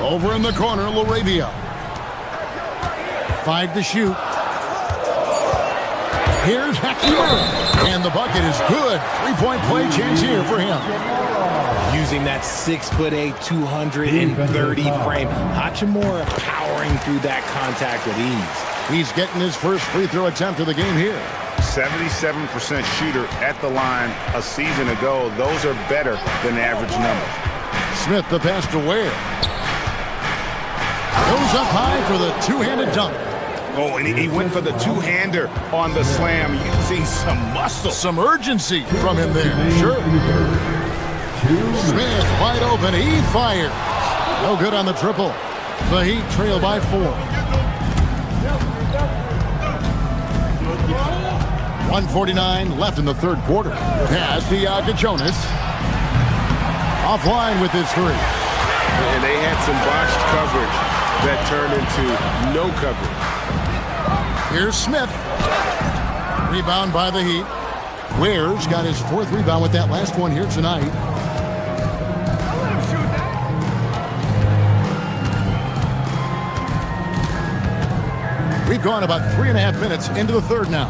Over in the corner, Laravia. 5 to shoot. Here's Hakim. And the bucket is good. 3-point play chance here for him. Using that 6'8", 230 frame. Hachimura powering through that contact with ease. He's getting his first free throw attempt of the game here. 77% shooter at the line a season ago. Those are better than the average number. Smith the pass to Ware. Goes up high for the two-handed dunk. Oh, and he went for the two-hander on the slam. You can see some muscle. Some urgency from him there. Sure. Smith wide open. He fires. No good on the triple. The Heat trail by 4. 1:49 left in the third quarter. Pass to Jonas. Offline with his 3. And they had some botched coverage that turned into no coverage. Here's Smith. Rebound by the Heat. Ware's got his 4th rebound with that last one here tonight. We've gone about 3.5 minutes into the third now.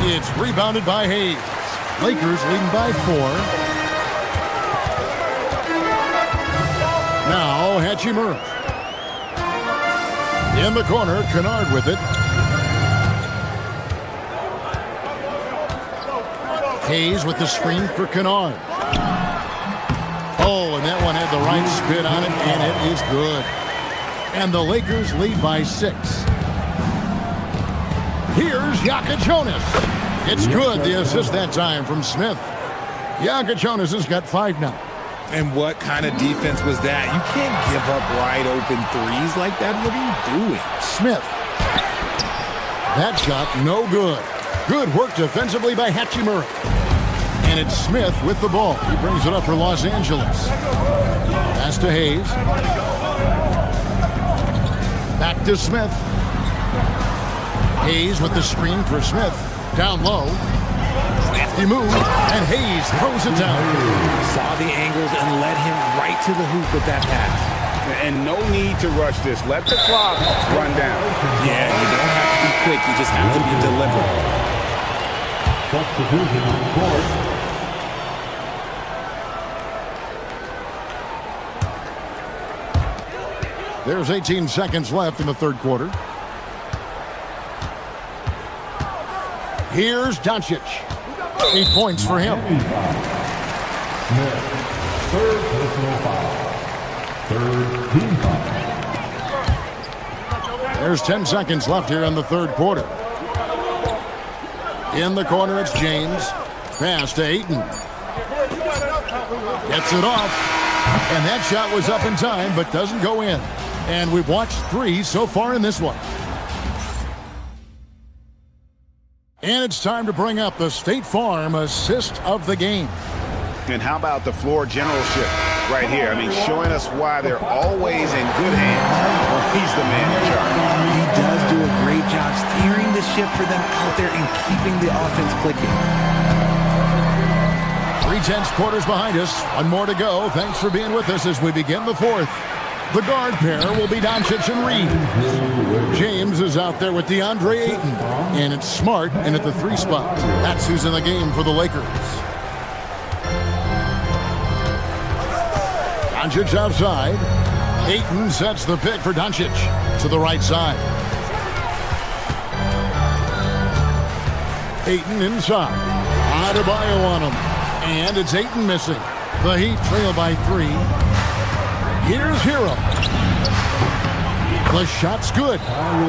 It's rebounded by Hayes. Lakers leading by 4. Now Hachimura. In the corner, Kennard with it. Hayes with the screen for Kennard. Oh, and that one had the right spin on it, and it is good. And the Lakers lead by 6. Here's Jonas. It's good, the assist that time from Smith. Jonas has got 5 now. And what kind of defense was that? You can't give up wide open threes like that. What are you doing? Smith. That shot, no good. Good work defensively by Hachimura. And it's Smith with the ball. He brings it up for Los Angeles. Pass to Hayes. Back to Smith. Hayes with the screen for Smith. Down low. Crafty move, and Hayes throws it down. Saw the angles and led him right to the hoop with that pass. And no need to rush this. Let the clock run down. Yeah, you don't have to be quick. You just have to be deliberate. Substitution on court. There's 18 seconds left in the third quarter. Here's Doncic. 8 points for him. Smith, third personal foul. Third team foul. There's 10 seconds left here in the third quarter. In the corner, it's James. Pass to Ayton. Gets it off. And that shot was up in time, but doesn't go in. And we've watched 3 so far in this one. And it's time to bring up the State Farm assist of the game. And how about the floor generalship right here? I mean, showing us why they're always in good hands when he's the man in charge. He does do a great job steering the ship for them out there and keeping the offense clicking. 3/10 quarters behind us. One more to go. Thanks for being with us as we begin the fourth. The guard pair will be Doncic and Reed. James is out there with DeAndre Ayton. And it's Smart in at the 3 spot. That's who's in the game for the Lakers. Doncic outside. Ayton sets the pick for Doncic to the right side. Ayton inside. Adebayo on him. And it's Ayton missing. The Heat trail by 3. Here's Hero. The shot's good.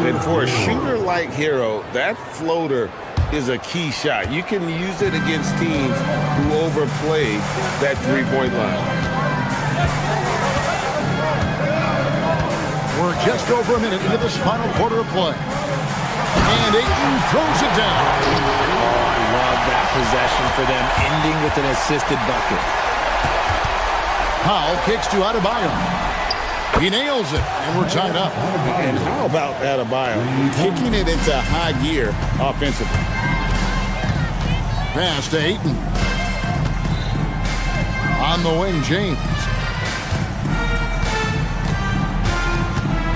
And for a shooter like Hero, that floater is a key shot. You can use it against teams who overplay that three-point line. We're just over a minute into this final quarter of play. And Ayton throws it down. Oh, I love that possession for them, ending with an assisted bucket. Powell kicks to Adebayo. He nails it, and we're tied up. And how about Adebayo kicking it into high gear offensively? Pass to Ayton. On the wing, James.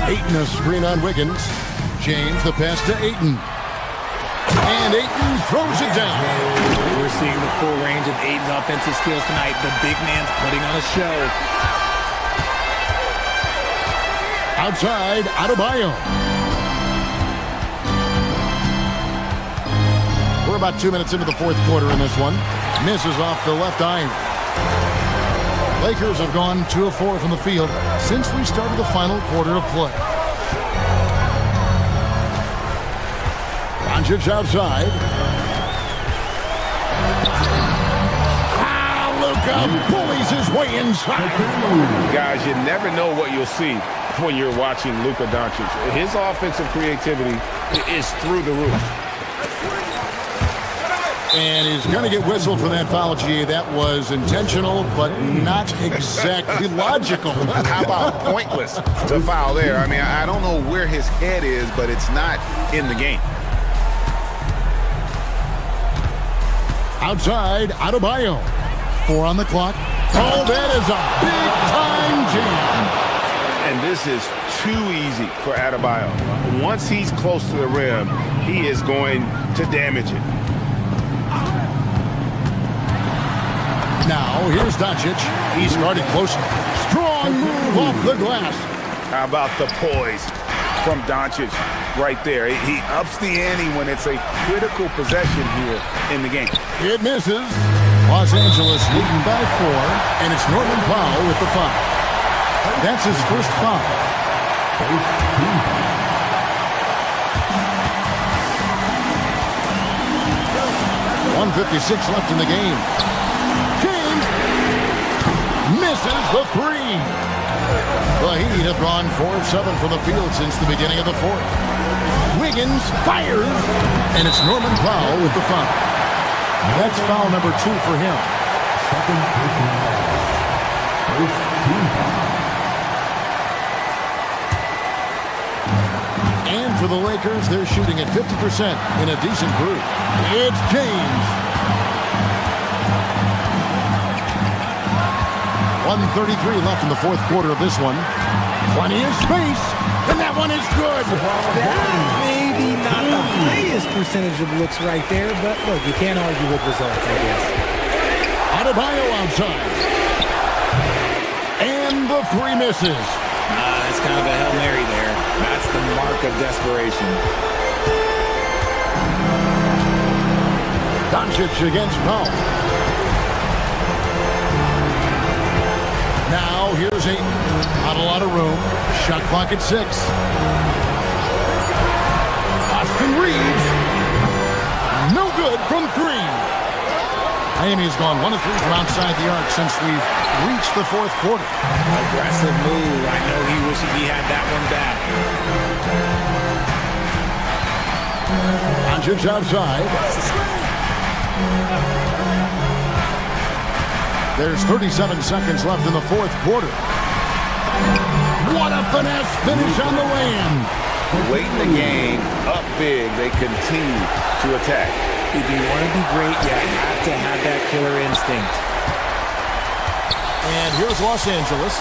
Ayton a screen on Wiggins. James the pass to Ayton. And Ayton throws it down. We're seeing the full range of Ayton's offensive skills tonight. The big man's putting on a show. Outside, Adebayo. We're about 2 minutes into the fourth quarter in this one. Misses off the left iron. Lakers have gone 2 of 4 from the field since we started the final quarter of play. Doncic outside. Luka bullies his way inside. Guys, you never know what you'll see when you're watching Luka Doncic. His offensive creativity is through the roof. And he's going to get whistled for that foul, G. That was intentional, but not exactly logical. How about pointless to foul there? I mean, I don't know where his head is, but it's not in the game. Outside, Adebayo. 4 on the clock. Oh, that is a big-time jam. And this is too easy for Adebayo. Once he's close to the rim, he is going to damage it. Now, here's Doncic. He started close. Strong move off the glass. How about the poise from Doncic right there? He ups the ante when it's a critical possession here in the game. It misses. Los Angeles leading by 4, and it's Norman Powell with the foul. That's his first foul. 1:56 left in the game. misses the three. The Heat have gone 4 of 7 from the field since the beginning of the fourth. Wiggins fires, and it's Norman Powell with the foul. That's foul number 2 for him. Second personal foul. First team foul. And for the Lakers, they're shooting at 50% in a decent group. It's James. 1:33 left in the fourth quarter of this one. Plenty of space, and that one is good. Maybe not the highest percentage of looks right there, but look, you can't argue with results, I guess. Adebayo outside. And the three misses. It's kind of a Hail Mary there. That's the mark of desperation. Doncic against Powell. Now, here's Ayton. Not a lot of room. Shot clock at 6. Austin Reeves. No good from 3. Miami's gone 1 of 3 from outside the arc since we've reached the fourth quarter. Aggressive move. I know he wishes he had that one back. Doncic outside. There's 37 seconds left in the fourth quarter. What a finesse finish on the way-in. Late in the game, up big, they continue to attack. If you want to be great, you have to have that killer instinct. And here's Los Angeles.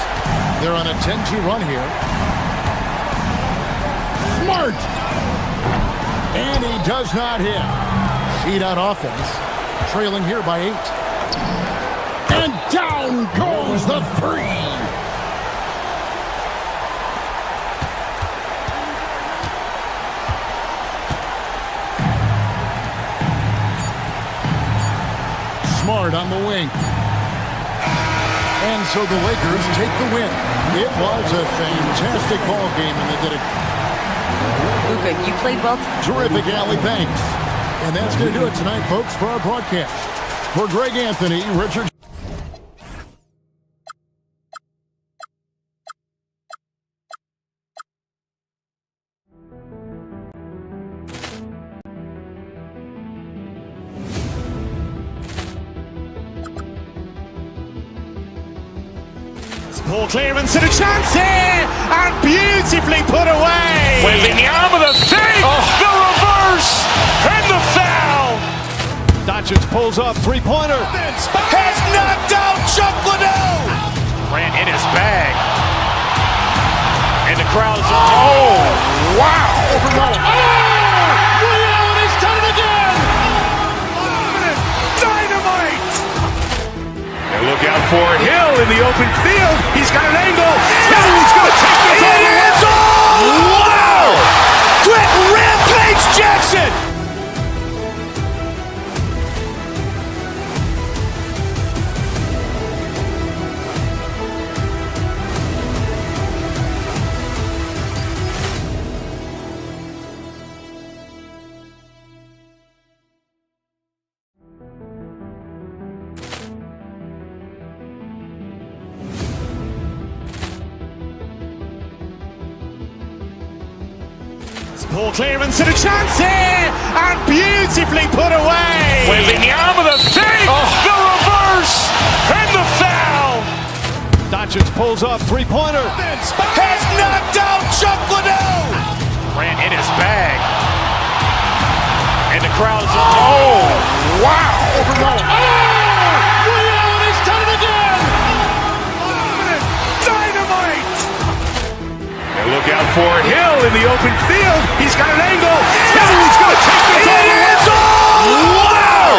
They're on a 10-2 run here. Smart! And he does not hit. Heat on offense. Trailing here by 8. And down goes the 3. Smart on the wing. And so the Lakers take the win. It was a fantastic ball game, and they did it. Luka, you played well. Terrific, Allie. Thanks. And that's going to do it tonight, folks, for our broadcast. For Greg Anthony, Richard. Ball clearance and a chance here, and beautifully put away. Wembanyama the fake, the reverse, and the foul. Doncic pulls up, three-pointer. Has knocked out Chuck Liddell. Ran in his bag, and the crowd is wow! Leon has done it again. Dynamite! And look out for Hill in the open field. He's got an angle. He's going to take this all the way. Wow! Quick Rampage Jackson! Ball clearance and a chance here, and beautifully put away. Wembanyama the fake, the reverse, and the foul. Doncic pulls up, three-pointer. Has knocked out Chuck Liddell. Ran in his bag, and the crowd is wow! Leon has done it again. Dynamite! And look out for Hill in the open field. He's got an angle. He's going to take this all the way. Wow!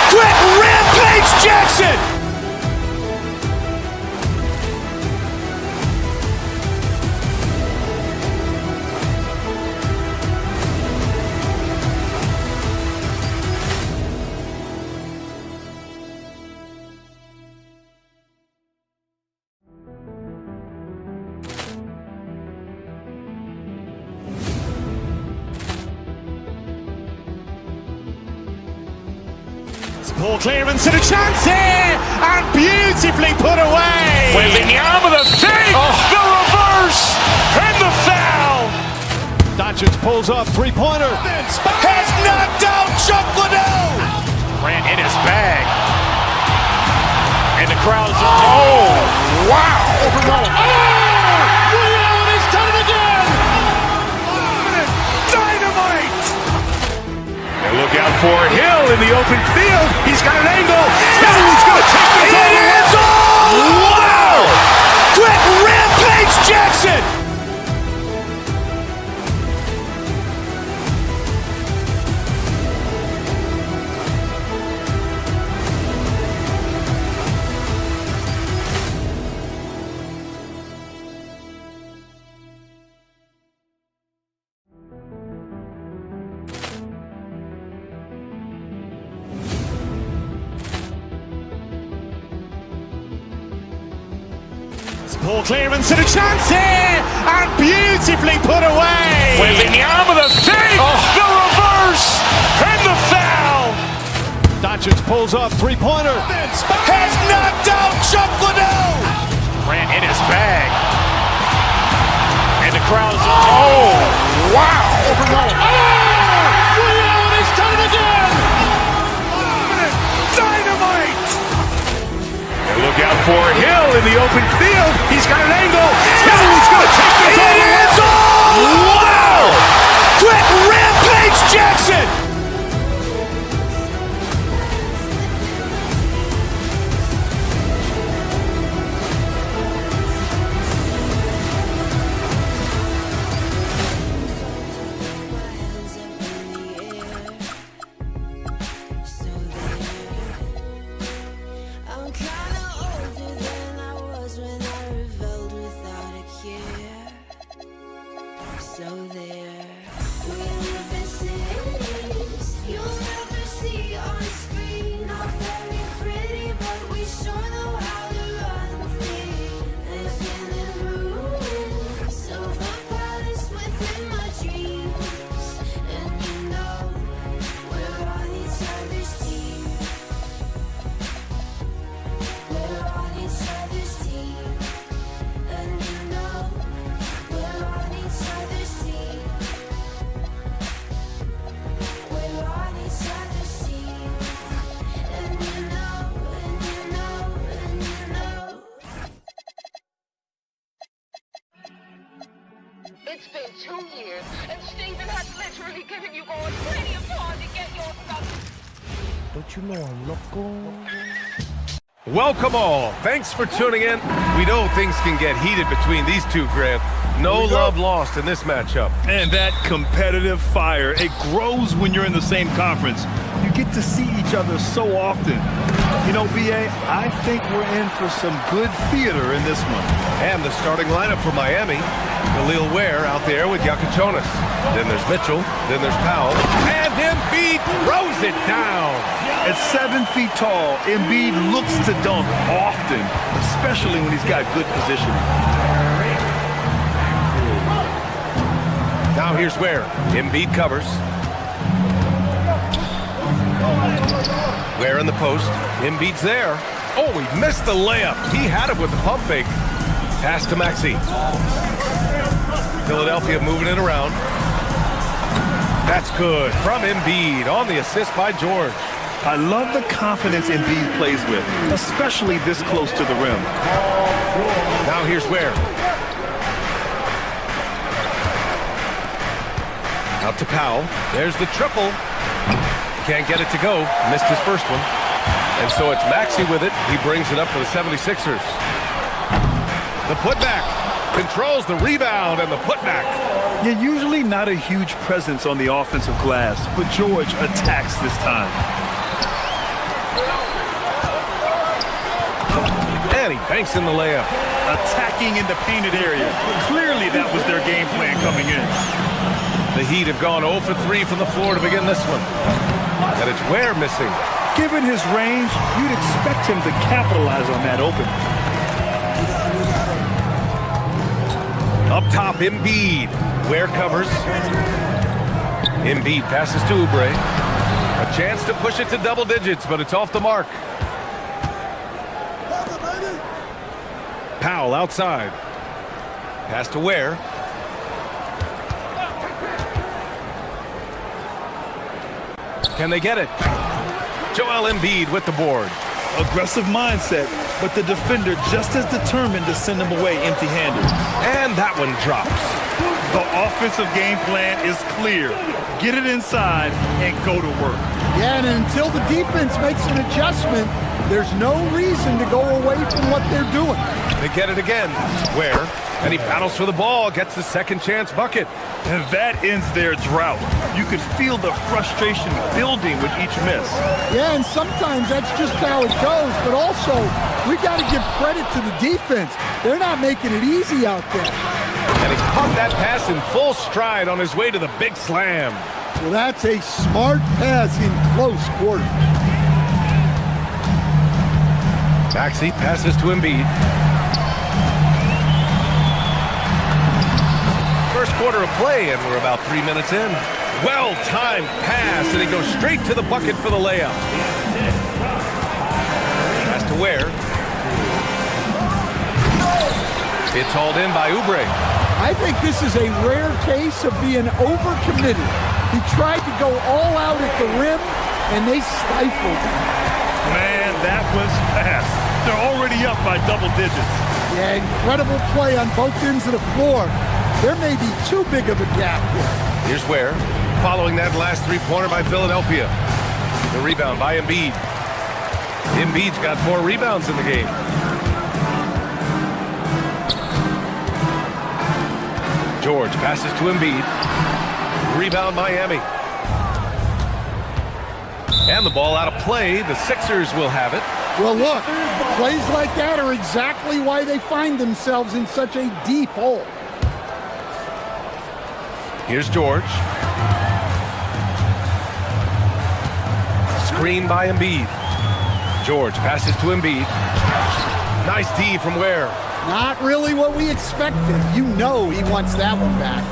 Quick Rampage Jackson! Ball clearance and a chance here, and beautifully put away. Wembanyama the fake, the reverse, and the foul. Doncic pulls up, three-pointer. Has knocked out Chuck Liddell. Grant in his bag. And the crowd is, oh, wow. He's done it again. Dynamite. And look out for Hill in the open field. He's got an angle. He's going to take this all the way. Wow. Quick rampage Jackson. Ball clearance and a chance here, and beautifully put away. Wembanyama the fake, the reverse, and the foul. Doncic pulls up, three-pointer. Has knocked out Chuck Liddell. Grant in his bag. And the crowd is, oh, wow. He's done it again. Dynamite. And look out for Hill in the open field. He's got an angle. He's going to take this all the way. Wow. Quick rampage Jackson. I'm kinda older than I was when I rebelled without a care. So there, we live in cities you'll never see on screen. Not very pretty, but we sure know how to run things. Living in ruins, silver palace within my dreams. And you know, we're on each other's team. We're on each other's team, and you know we're on each other's team. We're on each other's team, and you know, and you know, and you know. It's been 2 years, and Steven has literally given you all plenty of time to get your stuff. Don't you know I'm loco? Welcome all. Thanks for tuning in. We know things can get heated between these two, Grant. No love lost in this matchup. And that competitive fire, it grows when you're in the same conference. You get to see each other so often. You know, BA, I think we're in for some good theater in this one. And the starting lineup for Miami. Khalil Ware out there with Jonas. Then there's Mitchell. Then there's Powell. And Embiid throws it down. At 7 feet tall, Embiid looks to dunk often, especially when he's got good positioning. Now here's Ware. Embiid covers. Ware in the post. Embiid's there. Oh, he missed the layup. He had it with the pump fake. Pass to Maxey. Philadelphia moving it around. That's good from Embiid on the assist by George. I love the confidence Embiid plays with, especially this close to the rim. Now here's Ware. Out to Powell. There's the triple. Can't get it to go. Missed his first one. And so it's Maxey with it. He brings it up for the 76ers. The putback. Controls the rebound and the putback. Yeah, usually not a huge presence on the offensive glass, but George attacks this time. And he banks in the layup. Attacking in the painted area. Clearly that was their game plan coming in. The Heat have gone 0 for 3 from the floor to begin this one. And it's Ware missing. Given his range, you'd expect him to capitalize on that opening. Up top, Embiid. Ware covers. Embiid passes to Oubre. A chance to push it to double digits, but it's off the mark. Powell outside. Pass to Ware. Can they get it? Joel Embiid with the board. Aggressive mindset, but the defender just as determined to send him away empty-handed. And that one drops. The offensive game plan is clear. Get it inside and go to work. Yeah, and until the defense makes an adjustment, there's no reason to go away from what they're doing. They get it again. Ware, and he battles for the ball, gets the second chance bucket. And that ends their drought. You could feel the frustration building with each miss. Yeah, and sometimes that's just how it goes, but also we got to give credit to the defense. They're not making it easy out there. And he caught that pass in full stride on his way to the big slam. Well, that's a smart pass in close quarter. Maxey passes to Embiid. First quarter of play, and we're about 3 minutes in. Well-timed pass, and he goes straight to the bucket for the layup. Pass to Ware. It's hauled in by Oubre. I think this is a rare case of being overcommitted. He tried to go all out at the rim, and they stifled him. Man, that was fast. They're already up by double digits. Yeah, incredible play on both ends of the floor. There may be too big of a gap here. Here's Ware, following that last three-pointer by Philadelphia. The rebound by Embiid. Embiid's got 4 rebounds in the game. George passes to Embiid. Rebound Miami. And the ball out of play. The Sixers will have it. Well, look, plays like that are exactly why they find themselves in such a deep hole. Here's George. Screen by Embiid. George passes to Embiid. Nice D from Ware. Not really what we expected. You know he wants that one back.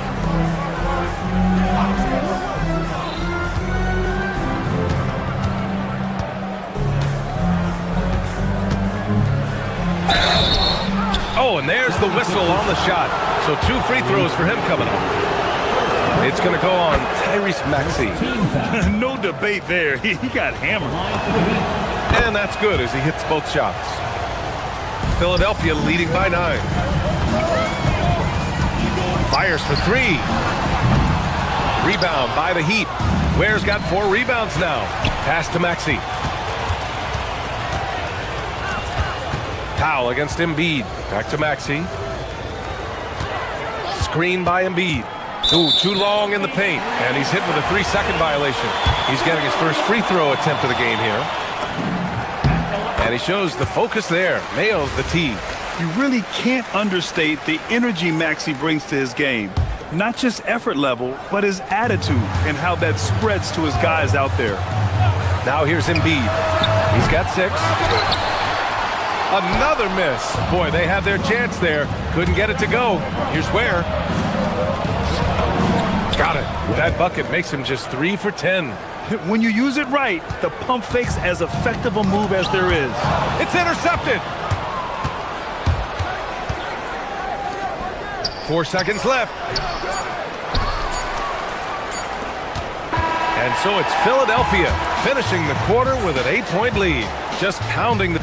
Oh, and there's the whistle on the shot. So 2 free throws for him coming up. It's going to go on Tyrese Maxey. No debate there. He got hammered. And that's good as he hits both shots. Philadelphia leading by 9. Fires for 3. Rebound by the Heat. Ware's got 4 rebounds now. Pass to Maxey. Powell against Embiid. Back to Maxey. Screen by Embiid. Ooh, too long in the paint. And he's hit with a 3-second violation. He's getting his first free throw attempt of the game here. And he shows the focus there. Nails the tee. You really can't understate the energy Maxey brings to his game. Not just effort level, but his attitude and how that spreads to his guys out there. Now here's Embiid. He's got 6. Another miss. Boy, they had their chance there. Couldn't get it to go. Here's Ware. Got it. That bucket makes him just 3 for 10. When you use it right, the pump fake's as effective a move as there is. It's intercepted. 4 seconds left. And so it's Philadelphia finishing the quarter with an 8-point lead. Just pounding the...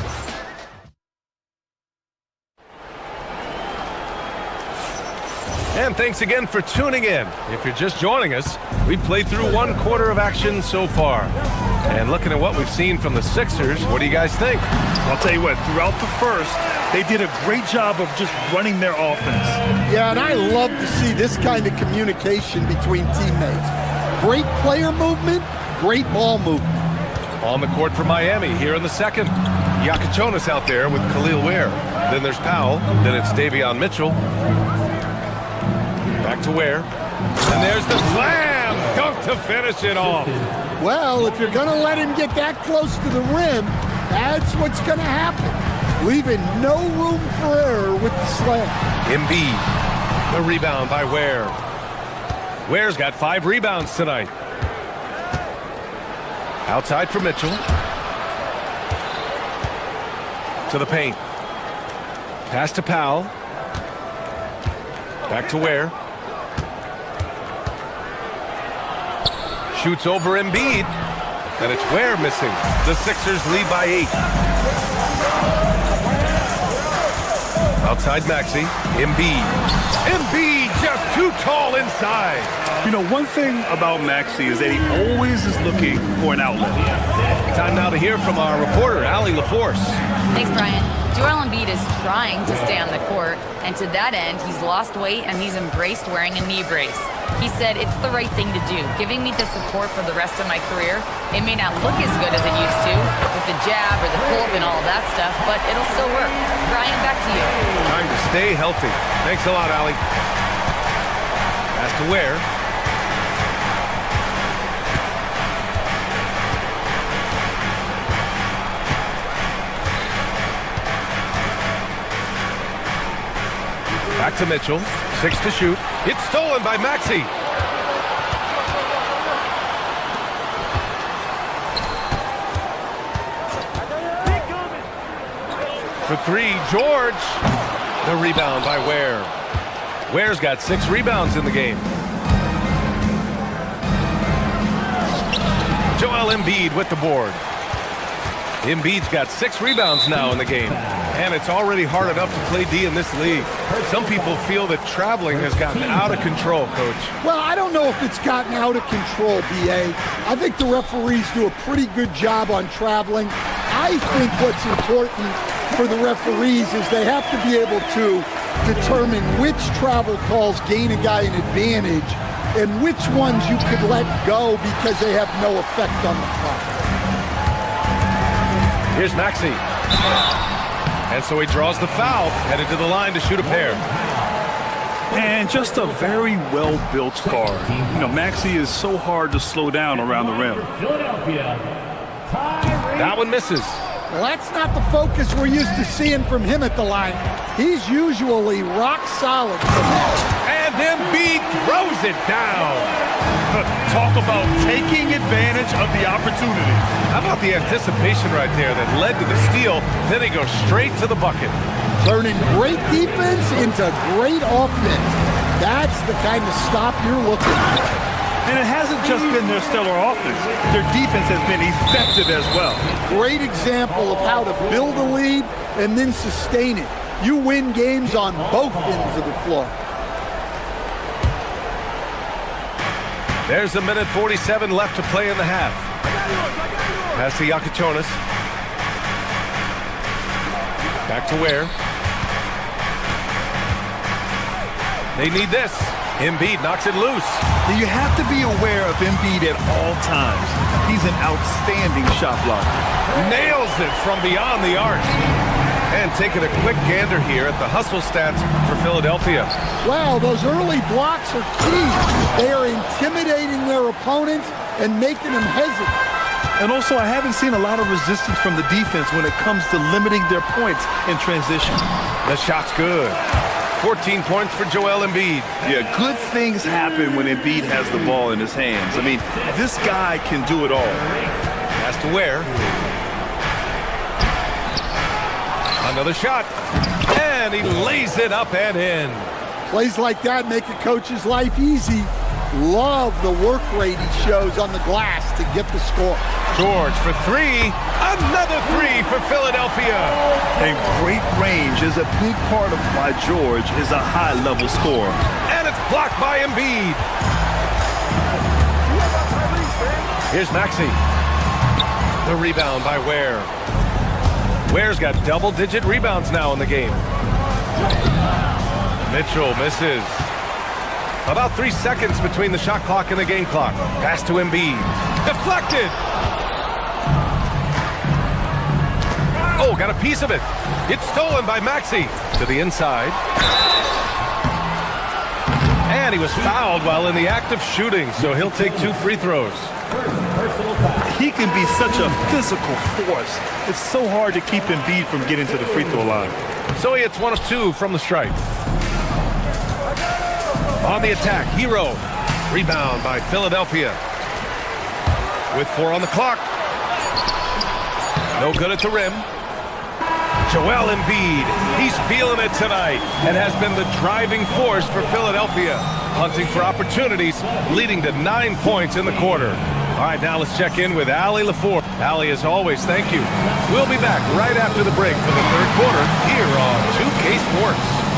And thanks again for tuning in. If you're just joining us, we played through 1 quarter of action so far. And looking at what we've seen from the Sixers, what do you guys think? I'll tell you what, throughout the first, they did a great job of just running their offense. Yeah, and I love to see this kind of communication between teammates. Great player movement, great ball movement. On the court for Miami here in the second. Yakachonis out there with Khalil Ware. Then there's Powell. Then it's Davion Mitchell. Back to Ware. And there's the slam dunk to finish it off. Well, if you're going to let him get that close to the rim, that's what's going to happen. Leaving no room for error with the slam. Embiid. The rebound by Ware. Ware's got 5 rebounds tonight. Outside for Mitchell. To the paint. Pass to Powell. Back to Ware. Shoots over Embiid. And it's Ware missing. The Sixers lead by 8. Outside Maxey. Embiid. Embiid just too tall inside. You know, one thing about Maxey is that he always is looking for an outlet. Time now to hear from our reporter, Allie LaForce. Thanks, Brian. Joel Embiid is trying to stay on the court, and to that end, he's lost weight and he's embraced wearing a knee brace. He said, "It's the right thing to do, giving me the support for the rest of my career. It may not look as good as it used to, with the jab or the pull-up and all of that stuff, but it'll still work." Brian, back to you. Trying to stay healthy. Thanks a lot, Allie. Pass to Ware. Back to Mitchell. 6 to shoot. It's stolen by Maxey. For 3, George. The rebound by Ware. Ware's got 6 rebounds in the game. Joel Embiid with the board. Embiid's got 6 rebounds now in the game. And it's already hard enough to play D in this league. Some people feel that traveling has gotten out of control, Coach. Well, I don't know if it's gotten out of control, B.A. I think the referees do a pretty good job on traveling. I think what's important for the referees is they have to be able to determine which travel calls gain a guy an advantage and which ones you could let go because they have no effect on the clock. Here's Maxey. And so he draws the foul, headed to the line to shoot a pair. And just a very well-built guard. You know, Maxey is so hard to slow down around the rim. That one misses. Well, that's not the focus we're used to seeing from him at the line. He's usually rock solid. And Embiid throws it down. Talk about taking advantage of the opportunity. How about the anticipation right there that led to the steal? Then he goes straight to the bucket. Turning great defense into great offense. That's the kind of stop you're looking for. And it hasn't just been their stellar offense. Their defense has been effective as well. Great example of how to build a lead and then sustain it. You win games on both ends of the floor. There's a minute 47 left to play in the half. Pass to Yakichonis. Back to Ware. They need this. Embiid knocks it loose. You have to be aware of Embiid at all times. He's an outstanding shot blocker. Nails it from beyond the arc. And taking a quick gander here at the hustle stats for Philadelphia. Wow, those early blocks are key. They are intimidating their opponents and making them hesitant. And also, I haven't seen a lot of resistance from the defense when it comes to limiting their points in transition. The shot's good. 14 points for Joel Embiid. Yeah, good things happen when Embiid has the ball in his hands. I mean, this guy can do it all. Pass to Ware. Another shot. And he lays it up and in. Plays like that make a coach's life easy. Love the work rate he shows on the glass to get the score. George for 3. Another 3 for Philadelphia. And great range is a big part of why George is a high-level scorer. And it's blocked by Embiid. Here's Maxey. The rebound by Ware. Ware's got double-digit rebounds now in the game. Mitchell misses. About 3 seconds between the shot clock and the game clock. Pass to Embiid. Deflected! Oh, got a piece of it. It's stolen by Maxey. To the inside. And he was fouled while in the act of shooting, so he'll take 2 free throws. He can be such a physical force. It's so hard to keep Embiid from getting to the free throw line. So he hits 1 of 2 from the stripe. On the attack, Hero. Rebound by Philadelphia. With 4 on the clock. No good at the rim. Joel Embiid, he's feeling it tonight and has been the driving force for Philadelphia, hunting for opportunities, leading to 9 points in the quarter. All right, now let's check in with Allie LaFour. Allie, as always, thank you. We'll be back right after the break for the third quarter here on 2K Sports.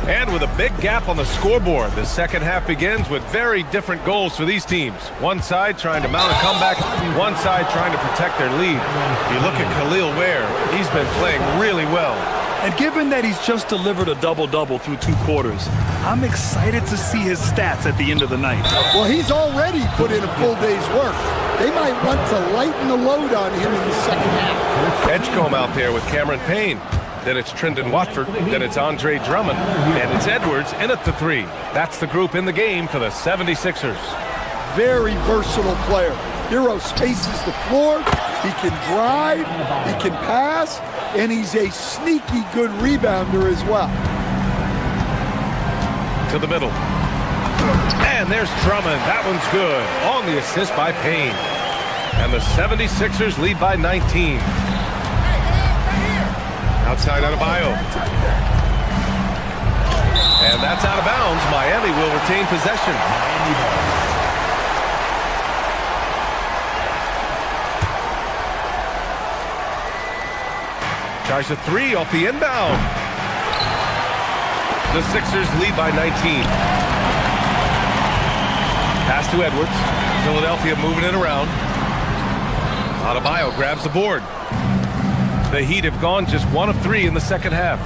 And with a big gap on the scoreboard, the second half begins with very different goals for these teams. One side trying to mount a comeback, one side trying to protect their lead. You look at Khalil Ware, he's been playing really well. And given that he's just delivered a double-double through 2 quarters, I'm excited to see his stats at the end of the night. Well, he's already put in a full day's work. They might want to lighten the load on him in the second half. Edgecombe out there with Cameron Payne. Then it's Trendon Watford. Then it's Andre Drummond. And it's Edwards in at the 3. That's the group in the game for the 76ers. Very versatile player. Hero spaces the floor. He can drive. He can pass. And he's a sneaky good rebounder as well. To the middle. And there's Drummond. That one's good. On the assist by Payne. And the 76ers lead by 19. Outside Adebayo. And that's out of bounds. Miami will retain possession. Tries a 3 off the inbound. The Sixers lead by 19. Pass to Edwards. Philadelphia moving it around. Adebayo grabs the board. The Heat have gone just 1 of 3 in the second half.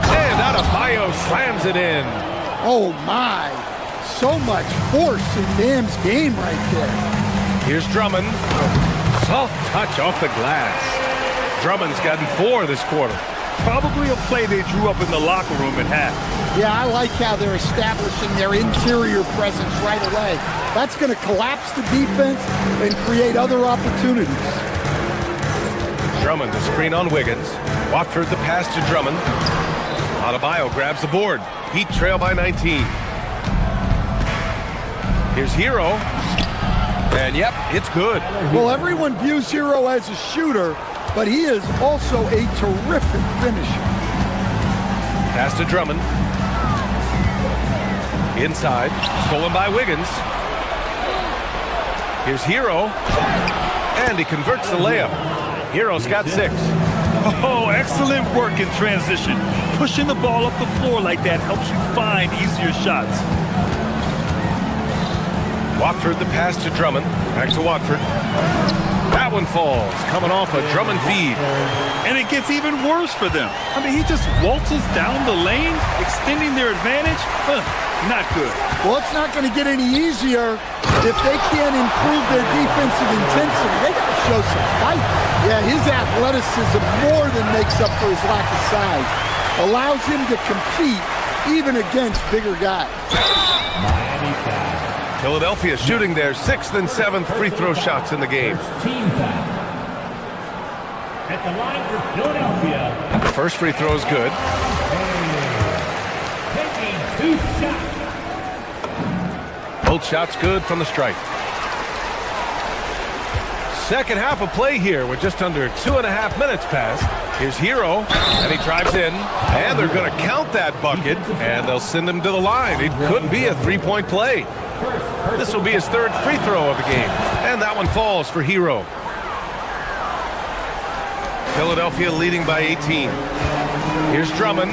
And Adebayo slams it in. Oh my, so much force in Bam's game right there. Here's Drummond. Soft touch off the glass. Drummond's gotten 4 this quarter. Probably a play they drew up in the locker room at half. Yeah, I like how they're establishing their interior presence right away. That's going to collapse the defense and create other opportunities. Drummond to screen on Wiggins. Watford the pass to Drummond. Adebayo grabs the board. Heat trail by 19. Here's Hero. And yep, it's good. Well, everyone views Hero as a shooter, but he is also a terrific finisher. Pass to Drummond. Inside, stolen by Wiggins. Here's Hero. And he converts the layup. Hero's got 6. Oh, excellent work in transition. Pushing the ball up the floor like that helps you find easier shots. Watford the pass to Drummond. Back to Watford. That one falls, coming off a Drummond feed. And it gets even worse for them. I mean, he just waltzes down the lane, extending their advantage. Not good. Well, it's not going to get any easier if they can't improve their defensive intensity. They got to show some fight. Yeah, his athleticism more than makes up for his lack of size. Allows him to compete even against bigger guys. Philadelphia shooting their 6th and 7th free throw shots in the game. Team foul. At the line for Philadelphia. The first free throw is good. Taking 2 shots. Both shots good from the stripe. Second half of play here with just under 2.5 minutes passed. Here's Hero, and he drives in, and they're going to count that bucket, and they'll send him to the line. It could be a 3-point play. This will be his 3rd free throw of the game, and that one falls for Hero. Philadelphia leading by 18. Here's Drummond,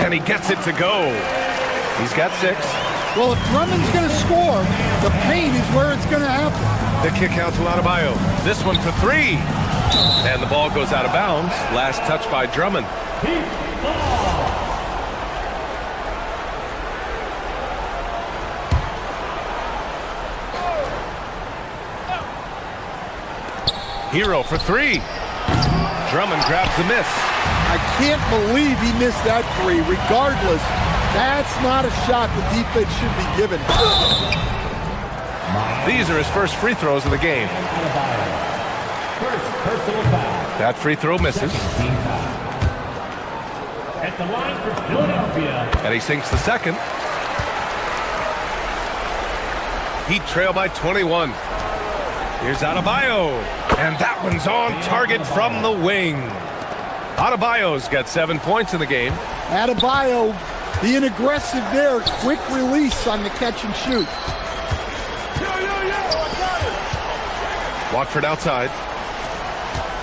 and he gets it to go. He's got 6. Well, if Drummond's going to score, the paint is where it's going to happen. The kick out to Adebayo. This one for 3. And the ball goes out of bounds. Last touch by Drummond. Hero for 3. Drummond grabs the miss. I can't believe he missed that 3. Regardless, That's not a shot the defense should be given. These are his first free throws of the game. That free throw misses. At the line for Philadelphia. And he sinks the second. Heat trail by 21. Here's Adebayo. And that one's on target from the wing. Adebayo's got 7 points in the game. Adebayo being aggressive there. Quick release on the catch and shoot. Watford outside.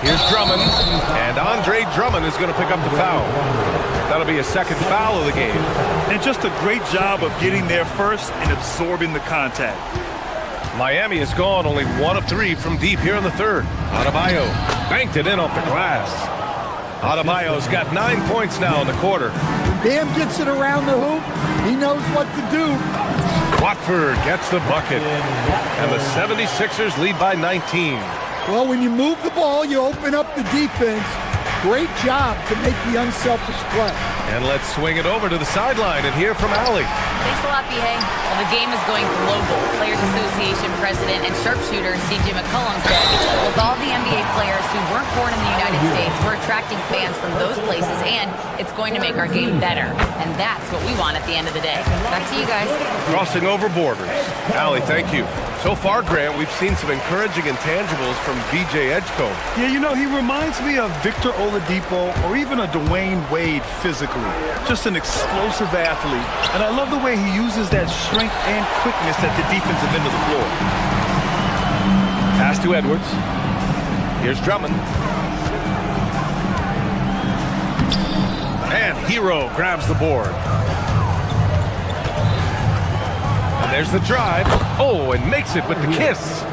Here's Drummond. And Andre Drummond is going to pick up the foul. That'll be a second foul of the game. And just a great job of getting there first and absorbing the contact. Miami has gone only 1 of 3 from deep here in the third. Adebayo banked it in off the glass. Adebayo's got 9 points now in the quarter. Bam gets it around the hoop. He knows what to do. Watford gets the bucket. And the 76ers lead by 19. Well, when you move the ball, you open up the defense. Great job to make the unselfish play. And let's swing it over to the sideline and hear from Allie. Thanks a lot, B.A. Well, the game is going global. Players Association President and sharpshooter C.J. McCollum said, with all the NBA players who weren't born in the United States, we're attracting fans from those places, and it's going to make our game better. And that's what we want at the end of the day. Back to you guys. Crossing over borders. Allie, thank you. So far, Grant, we've seen some encouraging intangibles from VJ Edgecombe. Yeah, you know, he reminds me of Victor Oladipo or even a Dwayne Wade physically. Just an explosive athlete. And I love the way he uses that strength and quickness at the defensive end of the floor. Pass to Edwards. Here's Drummond. And Hero grabs the board. And there's the drive. Oh, and makes it with the kiss.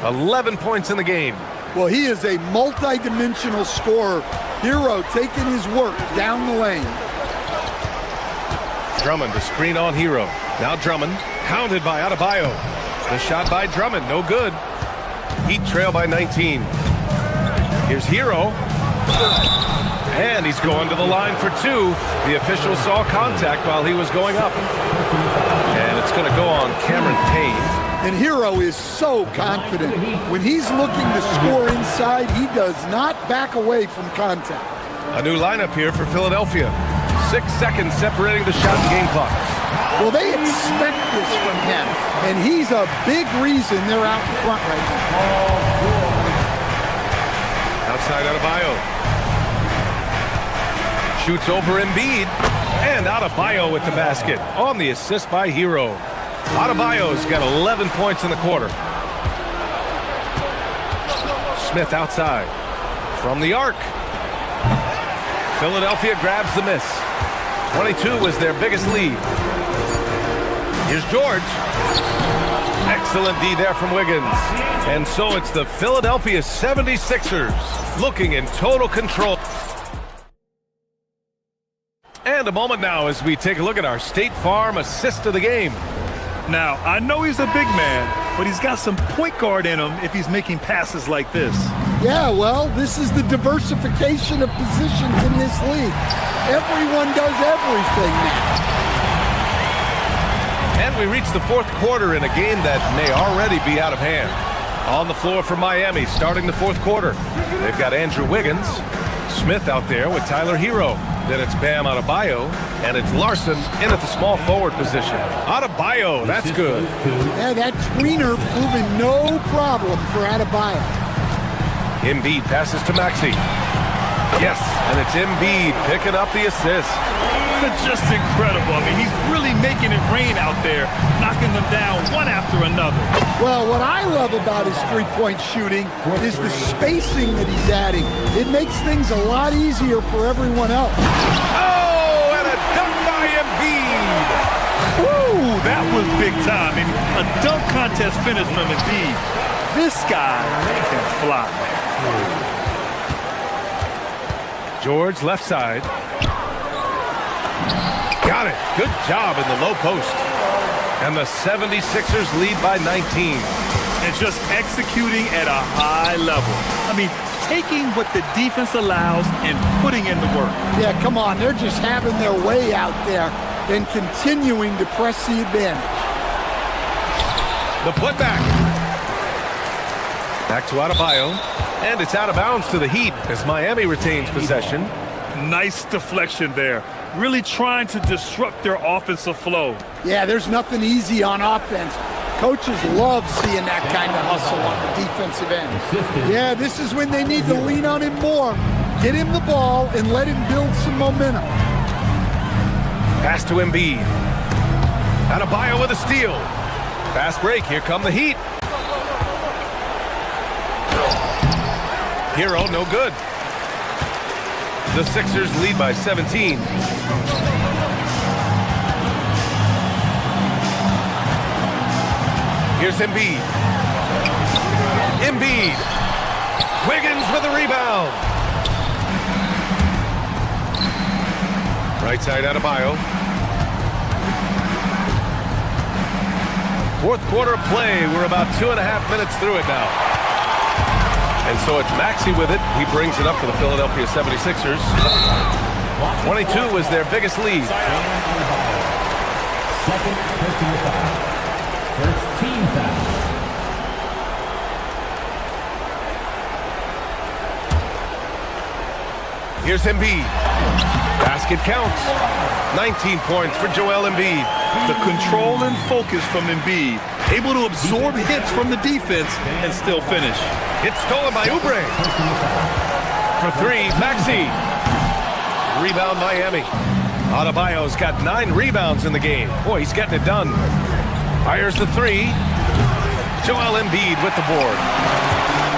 11 points in the game. Well, he is a multi-dimensional scorer. Hero taking his work down the lane. Drummond, the screen on Hero. Now Drummond, hounded by Adebayo. The shot by Drummond, no good. Heat trail by 19. Here's Hero. And he's going to the line for 2. The official saw contact while he was going up. And it's going to go on Cameron Payne. And Hero is so confident. When he's looking to score inside, he does not back away from contact. A new lineup here for Philadelphia. 6 seconds separating the shot and game clock. Well, they expect this from him, and he's a big reason they're out in front right now. Outside Adebayo. Shoots over Embiid. And Adebayo with the basket on the assist by Hero. Adebayo's got 11 points in the quarter. Smith outside. From the arc. Philadelphia grabs the miss. 22 is their biggest lead. Here's George. Excellent D there from Wiggins. And so it's the Philadelphia 76ers looking in total control. And a moment now as we take a look at our State Farm assist of the game. Now, I know he's a big man, but he's got some point guard in him if he's making passes like this. Yeah, well, this is the diversification of positions in this league. Everyone does everything now. And we reach the fourth quarter in a game that may already be out of hand. On the floor for Miami, starting the fourth quarter. They've got Andrew Wiggins, Smith out there with Tyler Hero. Then it's Bam Adebayo, and it's Larson in at the small forward position. Adebayo, that's good. Yeah, that tweener proving no problem for Adebayo. Embiid passes to Maxey. Yes, and it's Embiid picking up the assist. Just incredible. I mean, he's really making it rain out there, knocking them down one after another. Well, what I love about his three-point shooting is the spacing that he's adding. It makes things a lot easier for everyone else. Oh, and a dunk by Embiid. Woo, that was big time. And a dunk contest finish from Embiid. This guy can fly. George left side. Got it. Good job in the low post. And the 76ers lead by 19. And just executing at a high level. I mean, taking what the defense allows and putting in the work. Yeah, come on. They're just having their way out there. and continuing to press the advantage. The putback. Back to Adebayo. And it's out of bounds to the Heat as Miami retains possession. Nice deflection there. Really trying to disrupt their offensive flow. Yeah, there's nothing easy on offense. Coaches love seeing that kind of hustle on the defensive end. Yeah, this is when they need to lean on him more. Get him the ball and let him build some momentum. Pass to Embiid. Adebayo with a steal. Fast break. Here come the Heat. Hero, no good. The Sixers lead by 17. Here's Embiid. Embiid. Wiggins with a rebound. Right side Adebayo. Fourth quarter play. We're about 2.5 minutes through it now. And so it's Maxey with it. He brings it up for the Philadelphia 76ers. 22 was their biggest lead. Second personal foul. First team foul. Here's Embiid. Basket counts. 19 points for Joel Embiid. The control and focus from Embiid. Able to absorb hits from the defense and still finish. It's stolen by Oubre. For three, Maxey. Rebound Miami. Adebayo's got 9 rebounds in the game. Boy, he's getting it done. Fires the three. Joel Embiid with the board.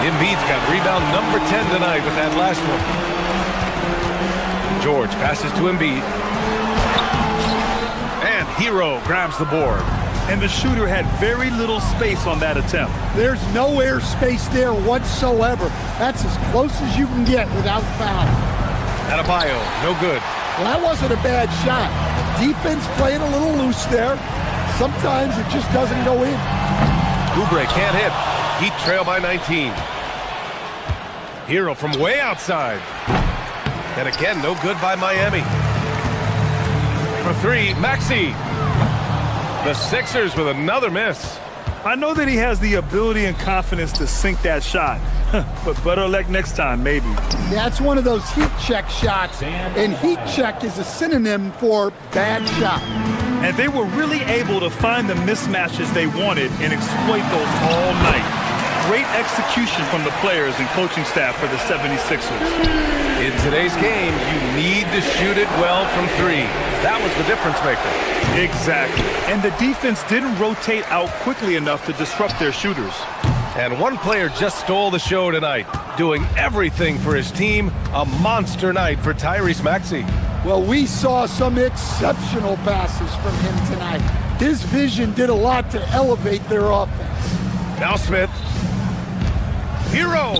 Embiid's got rebound number 10 tonight with that last one. George passes to Embiid. And Hero grabs the board. And the shooter had very little space on that attempt. There's no air space there whatsoever. That's as close as you can get without foul. Adebayo, no good. Well, that wasn't a bad shot. Defense playing a little loose there. Sometimes it just doesn't go in. Oubre can't hit. Heat trail by 19. Hero from way outside. And again, no good by Miami. For three, Maxey. The Sixers with another miss. I know that he has the ability and confidence to sink that shot, but better luck next time, maybe. That's one of those heat check shots, and heat check is a synonym for bad shot. And they were really able to find the mismatches they wanted and exploit those all night. Great execution from the players and coaching staff for the 76ers. In today's game, you need to shoot it well from three. That was the difference maker. Exactly. And the defense didn't rotate out quickly enough to disrupt their shooters. And one player just stole the show tonight, doing everything for his team. A monster night for Tyrese Maxey. Well, we saw some exceptional passes from him tonight. His vision did a lot to elevate their offense. Now Smith. Hero.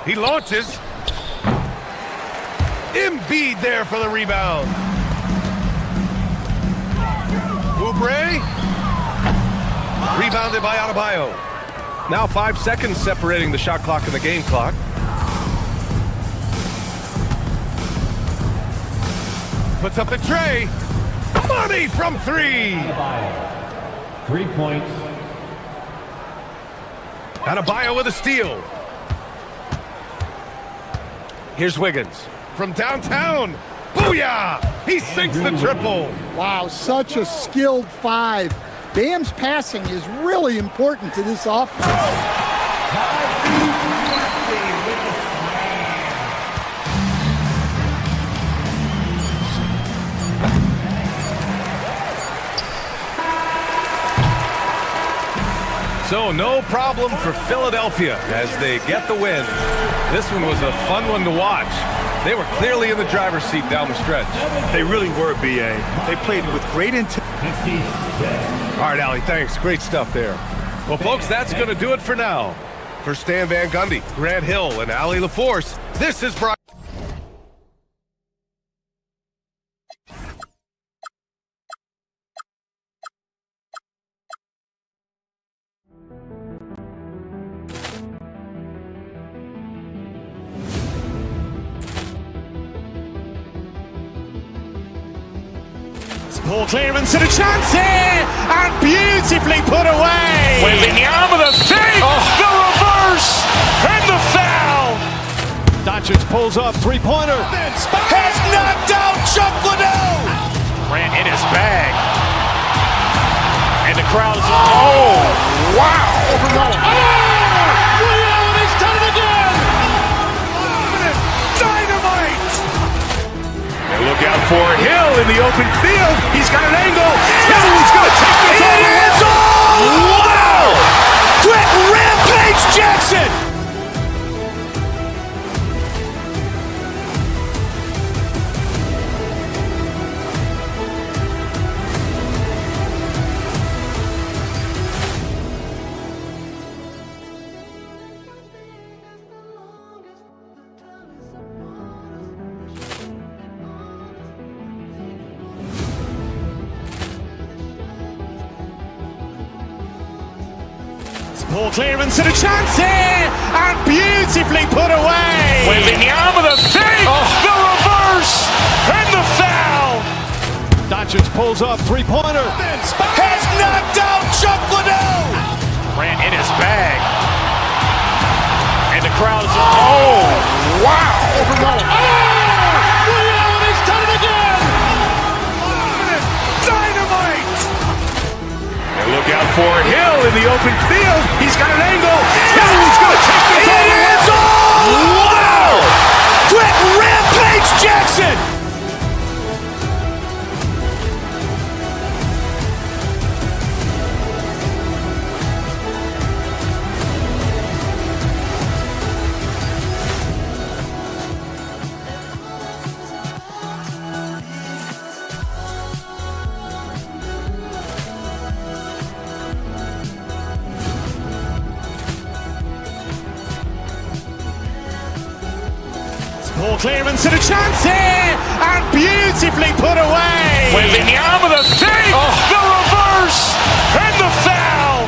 He launches. Embiid there for the rebound. Oubre. Rebounded by Adebayo. Now 5 seconds separating the shot clock and the game clock. Puts up the tray. Money from three. 3 points. Adebayo with a steal. Here's Wiggins from downtown. Booyah! He sinks the triple. Wow, such a skilled five. Bam's passing is really important to this offense. So no problem for Philadelphia as they get the win. This one was a fun one to watch. They were clearly in the driver's seat down the stretch. They really were, B.A. They played with great intent. All right, Allie, thanks. Great stuff there. Well, folks, that's going to do it for now. For Stan Van Gundy, Grant Hill, and Allie LaForce, this is Brian. Ball clearance and a chance here, and beautifully put away. Wembanyama with a fake, the reverse, and the foul. Doncic pulls up, three-pointer. Has knocked out Chuck Liddell. Ran in his bag. And the crowd is, oh, wow. He's done it again. Dynamite. And look out for Hill in the open field. He's got an angle. He's going to take this all the way. Wow. Quick Rampage Jackson. Ball clearance and a chance here, and beautifully put away. Wembanyama with a fake, the reverse, and the foul. Doncic pulls up, three-pointer. Has knocked out Chuck Liddell. Ran in his bag. And the crowd is, oh, wow. He's done it again. Dynamite. And look out for Hill in the open field. He's got an angle. He's going to take this all the way. Wow. Quick Rampage Jackson. Ball clearance and a chance here, and beautifully put away. Wembanyama with a fake, the reverse, and the foul.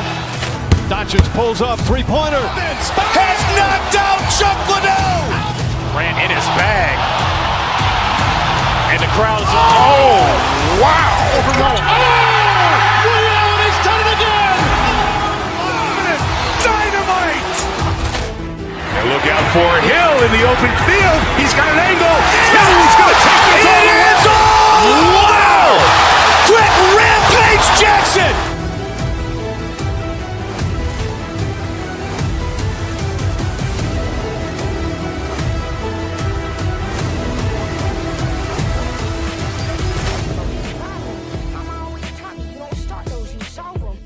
Doncic pulls up, three-pointer. Has knocked out Chuck Liddell. Ran in his bag. And the crowd is, oh, wow. He's done it again. Dynamite. And look out for Hill in the open field. He's got an angle. He's going to take this all the way. Wow. Quick Rampage Jackson. Mama always taught me you don't start those, you solve them.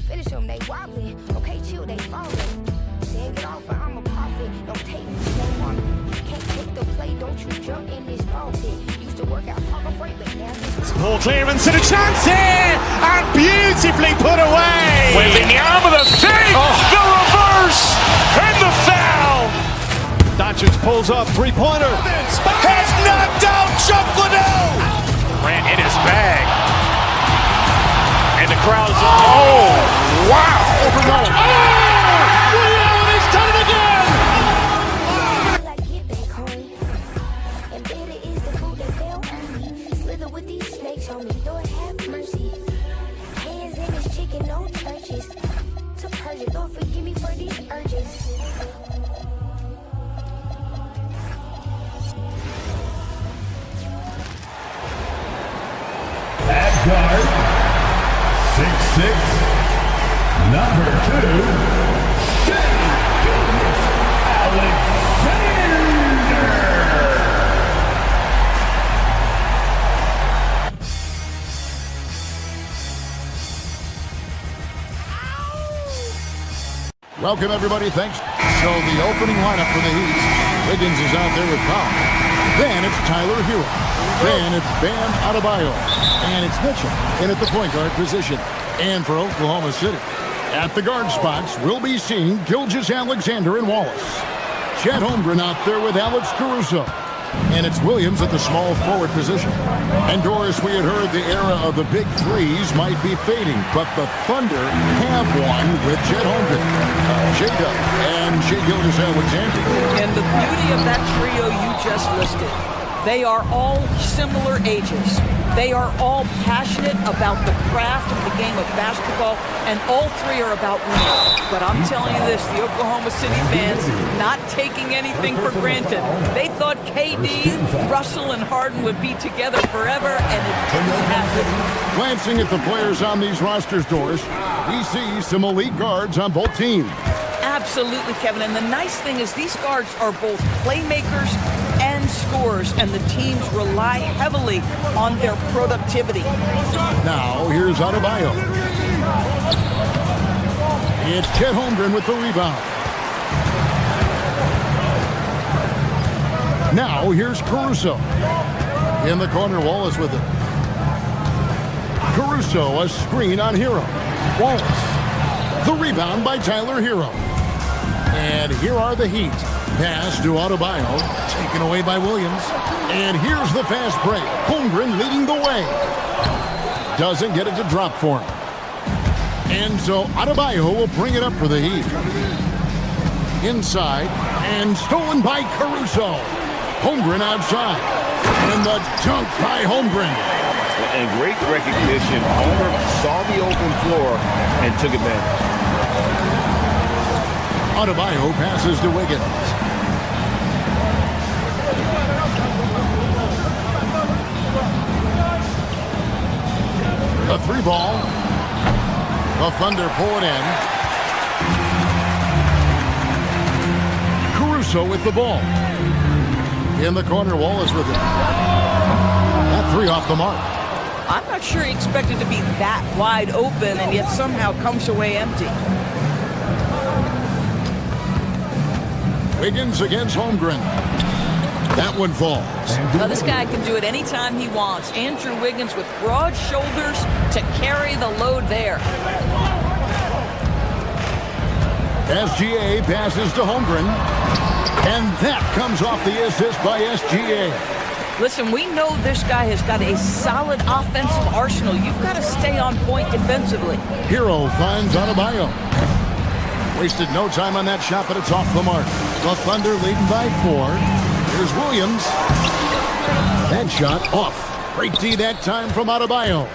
Finish them, they wobbling. Okay, chill, they falling. Then get off, I'm a prophet. Don't take me, don't want me. Can't take the play, don't you jump in this ball pit. Used to work out, talk afraid, but now this. Ball clearance and a chance here, and beautifully put away. Wembanyama with a fake, the reverse, and the foul. Doncic pulls up, three-pointer. Has knocked out Chuck Liddell. Ran in his bag. And the crowd is, oh, wow. He's done it again. Like get back home. And better is the food that fell early. Slither with these snakes on me, Lord have mercy. Hands in this chicken, no churches. To purge it, Lord forgive me for these urges. At guard, 6'6", number 2, Shea Alexander. Welcome, everybody. Thanks. So the opening lineup for the Heat. Wiggins is out there with Powell. Then it's Tyler Hero. Then it's Bam Adebayo. And it's Mitchell in at the point guard position. And for Oklahoma City, at the guard spots, we'll be seeing Gilgeous-Alexander and Wallace. Chet Holmgren out there with Alex Caruso. And it's Williams at the small forward position. And Doris, we had heard the era of the big threes might be fading, but the Thunder have one with Chet Holmgren, J-Dub, and Shai Gilgeous-Alexander. And the beauty of that trio you just listed, They are all similar ages. They are all passionate about the craft of the game of basketball, and all three are about winning. But I'm telling you this, the Oklahoma City fans not taking anything for granted. They thought KD, Russell, and Harden would be together forever, and it didn't happen. Glancing at the players on these rosters, Doris, we see some elite guards on both teams. Absolutely, Kevin. And the nice thing is these guards are both playmakers and scorers, and the teams rely heavily on their productivity. Now, here's Adebayo. It's Chet Holmgren with the rebound. Now, here's Caruso. In the corner, Wallace with it. Caruso, a screen on Hero. Wallace. The rebound by Tyler Hero. And here are the Heat. Pass to Adebayo, taken away by Williams. And here's the fast break. Holmgren leading the way. Doesn't get it to drop for him. And so Adebayo will bring it up for the Heat. Inside, and stolen by Caruso. Holmgren outside. And the dunk by Holmgren. And great recognition. Homer saw the open floor and took advantage. Adebayo passes to Wiggins. The three ball. The Thunder pull it in. Caruso with the ball. In the corner, Wallace with it. That three off the mark. I'm not sure he expected to be that wide open, and yet somehow comes away empty. Wiggins against Holmgren. That one falls. Now, this guy can do it anytime he wants. Andrew Wiggins with broad shoulders to carry the load there. SGA passes to Holmgren. And that comes off the assist by SGA. Listen, we know this guy has got a solid offensive arsenal. You've got to stay on point defensively. Hero finds Adebayo. Wasted no time on that shot, but it's off the mark. The Thunder leading by 4. Here's Williams. That shot off. Great D that time from Adebayo.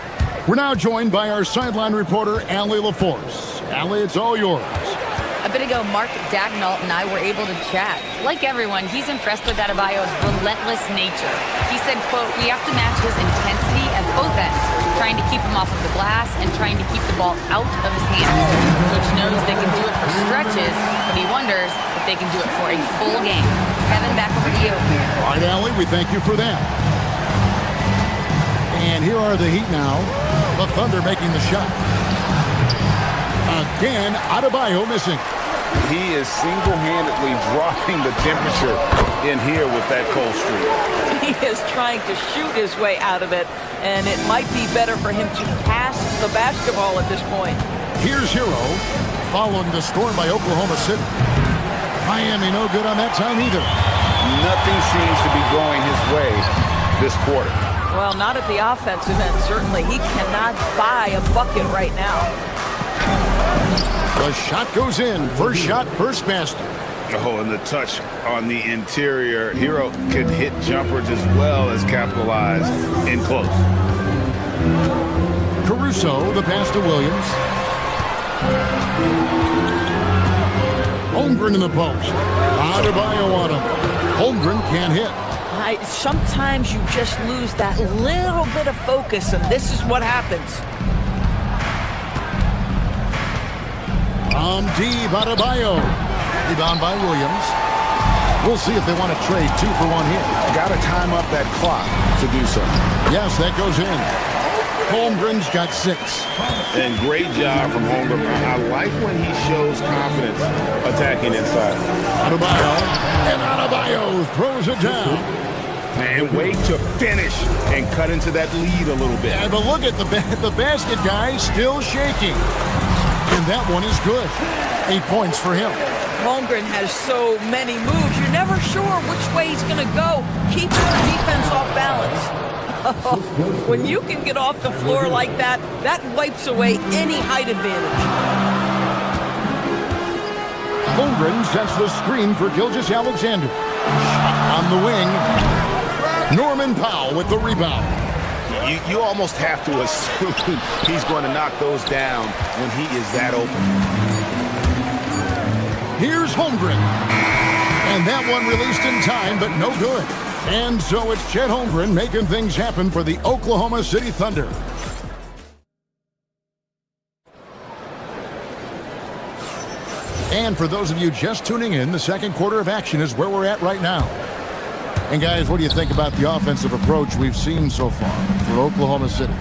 We're now joined by our sideline reporter, Allie LaForce. Allie, it's all yours. A bit ago, Mark Dagnall and I were able to chat. Like everyone, he's impressed with Adebayo's relentless nature. He said, quote, "We have to match his intensity at both ends, trying to keep him off of the glass and trying to keep the ball out of his hands." Coach knows they can do it for stretches, but he wonders if they can do it for a full game. Kevin, back over to you. All right, Allie, we thank you for that. And here are the Heat now. The Thunder making the shot. Again, Adebayo missing. He is single-handedly dropping the temperature in here with that cold streak. He is trying to shoot his way out of it, and it might be better for him to pass the basketball at this point. Here's Hero, following the score by Oklahoma City. Miami no good on that time either. Nothing seems to be going his way this quarter. Well, not at the offensive end, certainly. He cannot buy a bucket right now. The shot goes in. First shot, first basket. Oh, and the touch on the interior. Hero can hit jumpers as well as capitalize in close. Caruso, the pass to Williams. Holmgren in the post. Adebayo on him. Holmgren can't hit. Sometimes you just lose that little bit of focus, and this is what happens. Deep Adebayo. Rebound by Williams. We'll see if they want to trade 2 for 1 here. Got to time up that clock to do so. Yes, that goes in. Holmgren's got 6. And great job from Holmgren. I like when he shows confidence attacking inside. Adebayo. And Adebayo throws it down. And wait to finish and cut into that lead a little bit. Yeah, but look at the basket guy still shaking. And that one is good. 8 points for him. Holmgren has so many moves. You're never sure which way he's going to go. Keep your defense off balance. When you can get off the floor like that, that wipes away any height advantage. Holmgren sets the screen for Gilgeous-Alexander. Shot on the wing. Norman Powell with the rebound. You almost have to assume he's going to knock those down when he is that open. Here's Holmgren. And that one released in time, but no good. And so it's Chet Holmgren making things happen for the Oklahoma City Thunder. And for those of you just tuning in, the second quarter of action is where we're at right now. And guys, what do you think about the offensive approach we've seen so far for Oklahoma City?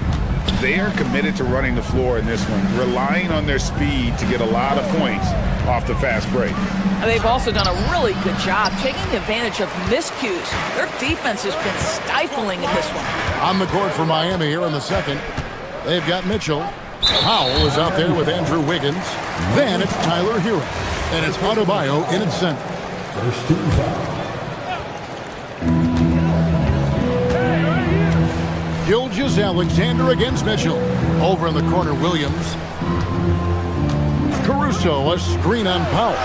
They are committed to running the floor in this one, relying on their speed to get a lot of points off the fast break. And they've also done a really good job taking advantage of miscues. Their defense has been stifling in this one. On the court for Miami here in the second, they've got Mitchell. Powell is out there with Andrew Wiggins. Then it's Tyler Hero. And it's Adebayo in its center. First team foul. Gilgeous-Alexander against Mitchell. Over in the corner, Williams. Caruso, a screen on Powell.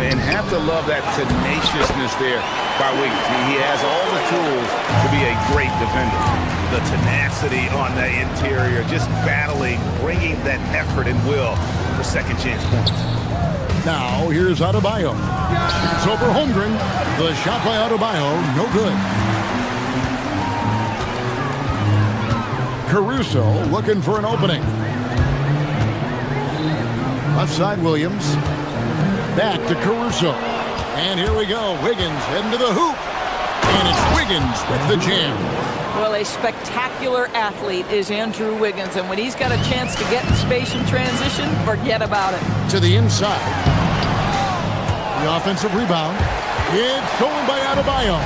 And have to love that tenaciousness there by Wiggins. He has all the tools to be a great defender. The tenacity on the interior, just battling, bringing that effort and will for second chance points. Now, here's Adebayo. It's over Holmgren. The shot by Adebayo, no good. Caruso looking for an opening. Left side, Williams. Back to Caruso. And here we go. Wiggins heading to the hoop. And it's Wiggins with the jam. Well, a spectacular athlete is Andrew Wiggins, and when he's got a chance to get in space and transition, forget about it. To the inside. The offensive rebound. It's stolen by Adebayo.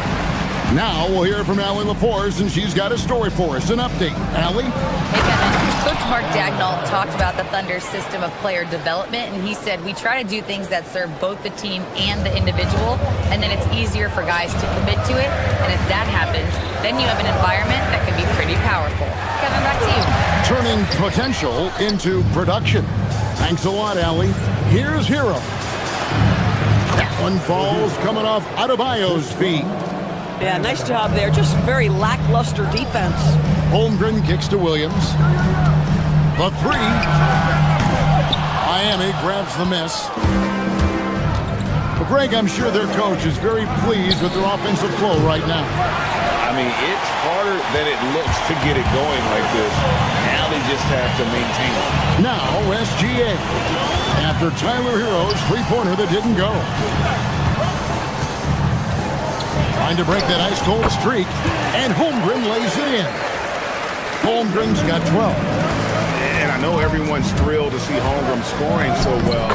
Now we'll hear from Allie LaForce, and she's got a story for us. An update. Allie? Hey, Kevin. Coach Mark Daigneault talked about the Thunder's system of player development, and he said, we try to do things that serve both the team and the individual, and then it's easier for guys to commit to it. And if that happens, then you have an environment that can be pretty powerful. Kevin, back to you. Turning potential into production. Thanks a lot, Allie. Here's Hero. That one falls coming off Adebayo's feet. Yeah, nice job there. Just very lackluster defense. Holmgren kicks to Williams. The three. Miami grabs the miss. But Greg, I'm sure their coach is very pleased with their offensive flow right now. I mean, it's harder than it looks to get it going like this. Now they just have to maintain it. Now, SGA. After Tyler Hero's three-pointer that didn't go. Trying to break that ice-cold streak, and Holmgren lays it in. Holmgren's got 12. And I know everyone's thrilled to see Holmgren scoring so well.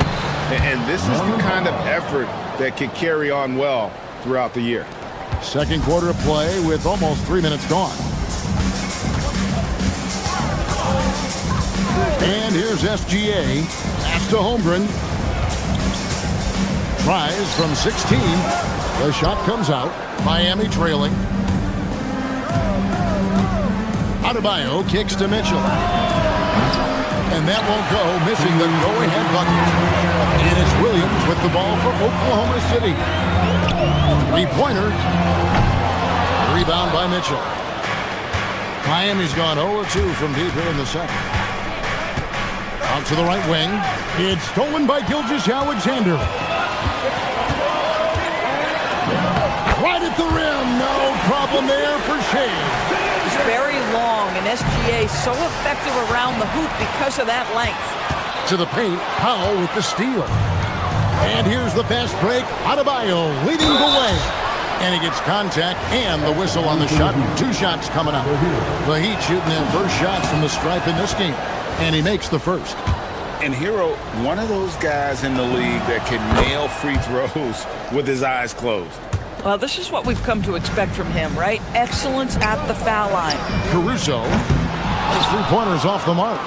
And this is the kind of effort that can carry on well throughout the year. Second quarter of play with almost 3 minutes gone. And here's SGA. Pass to Holmgren. Tries from 16. The shot comes out. Miami trailing. Adebayo kicks to Mitchell. And that won't go, missing the go-ahead bucket. And it's Williams with the ball for Oklahoma City. Three-pointer. Rebound by Mitchell. Miami's gone 0-2 from deep here in the second. Out to the right wing. It's stolen by Gilgeous-Alexander. Right at the rim. No problem there for Shea. It's very long, and SGA so effective around the hoop because of that length. To the paint, Powell with the steal. And here's the fast break. Adebayo leading the way. And he gets contact and the whistle on the shot. 2 shots coming up. The Heat shooting their first shots from the stripe in this game. And he makes the first. And Hero, one of those guys in the league that can nail free throws with his eyes closed. Well, this is what we've come to expect from him, right? Excellence at the foul line. Caruso. His three-pointers off the mark.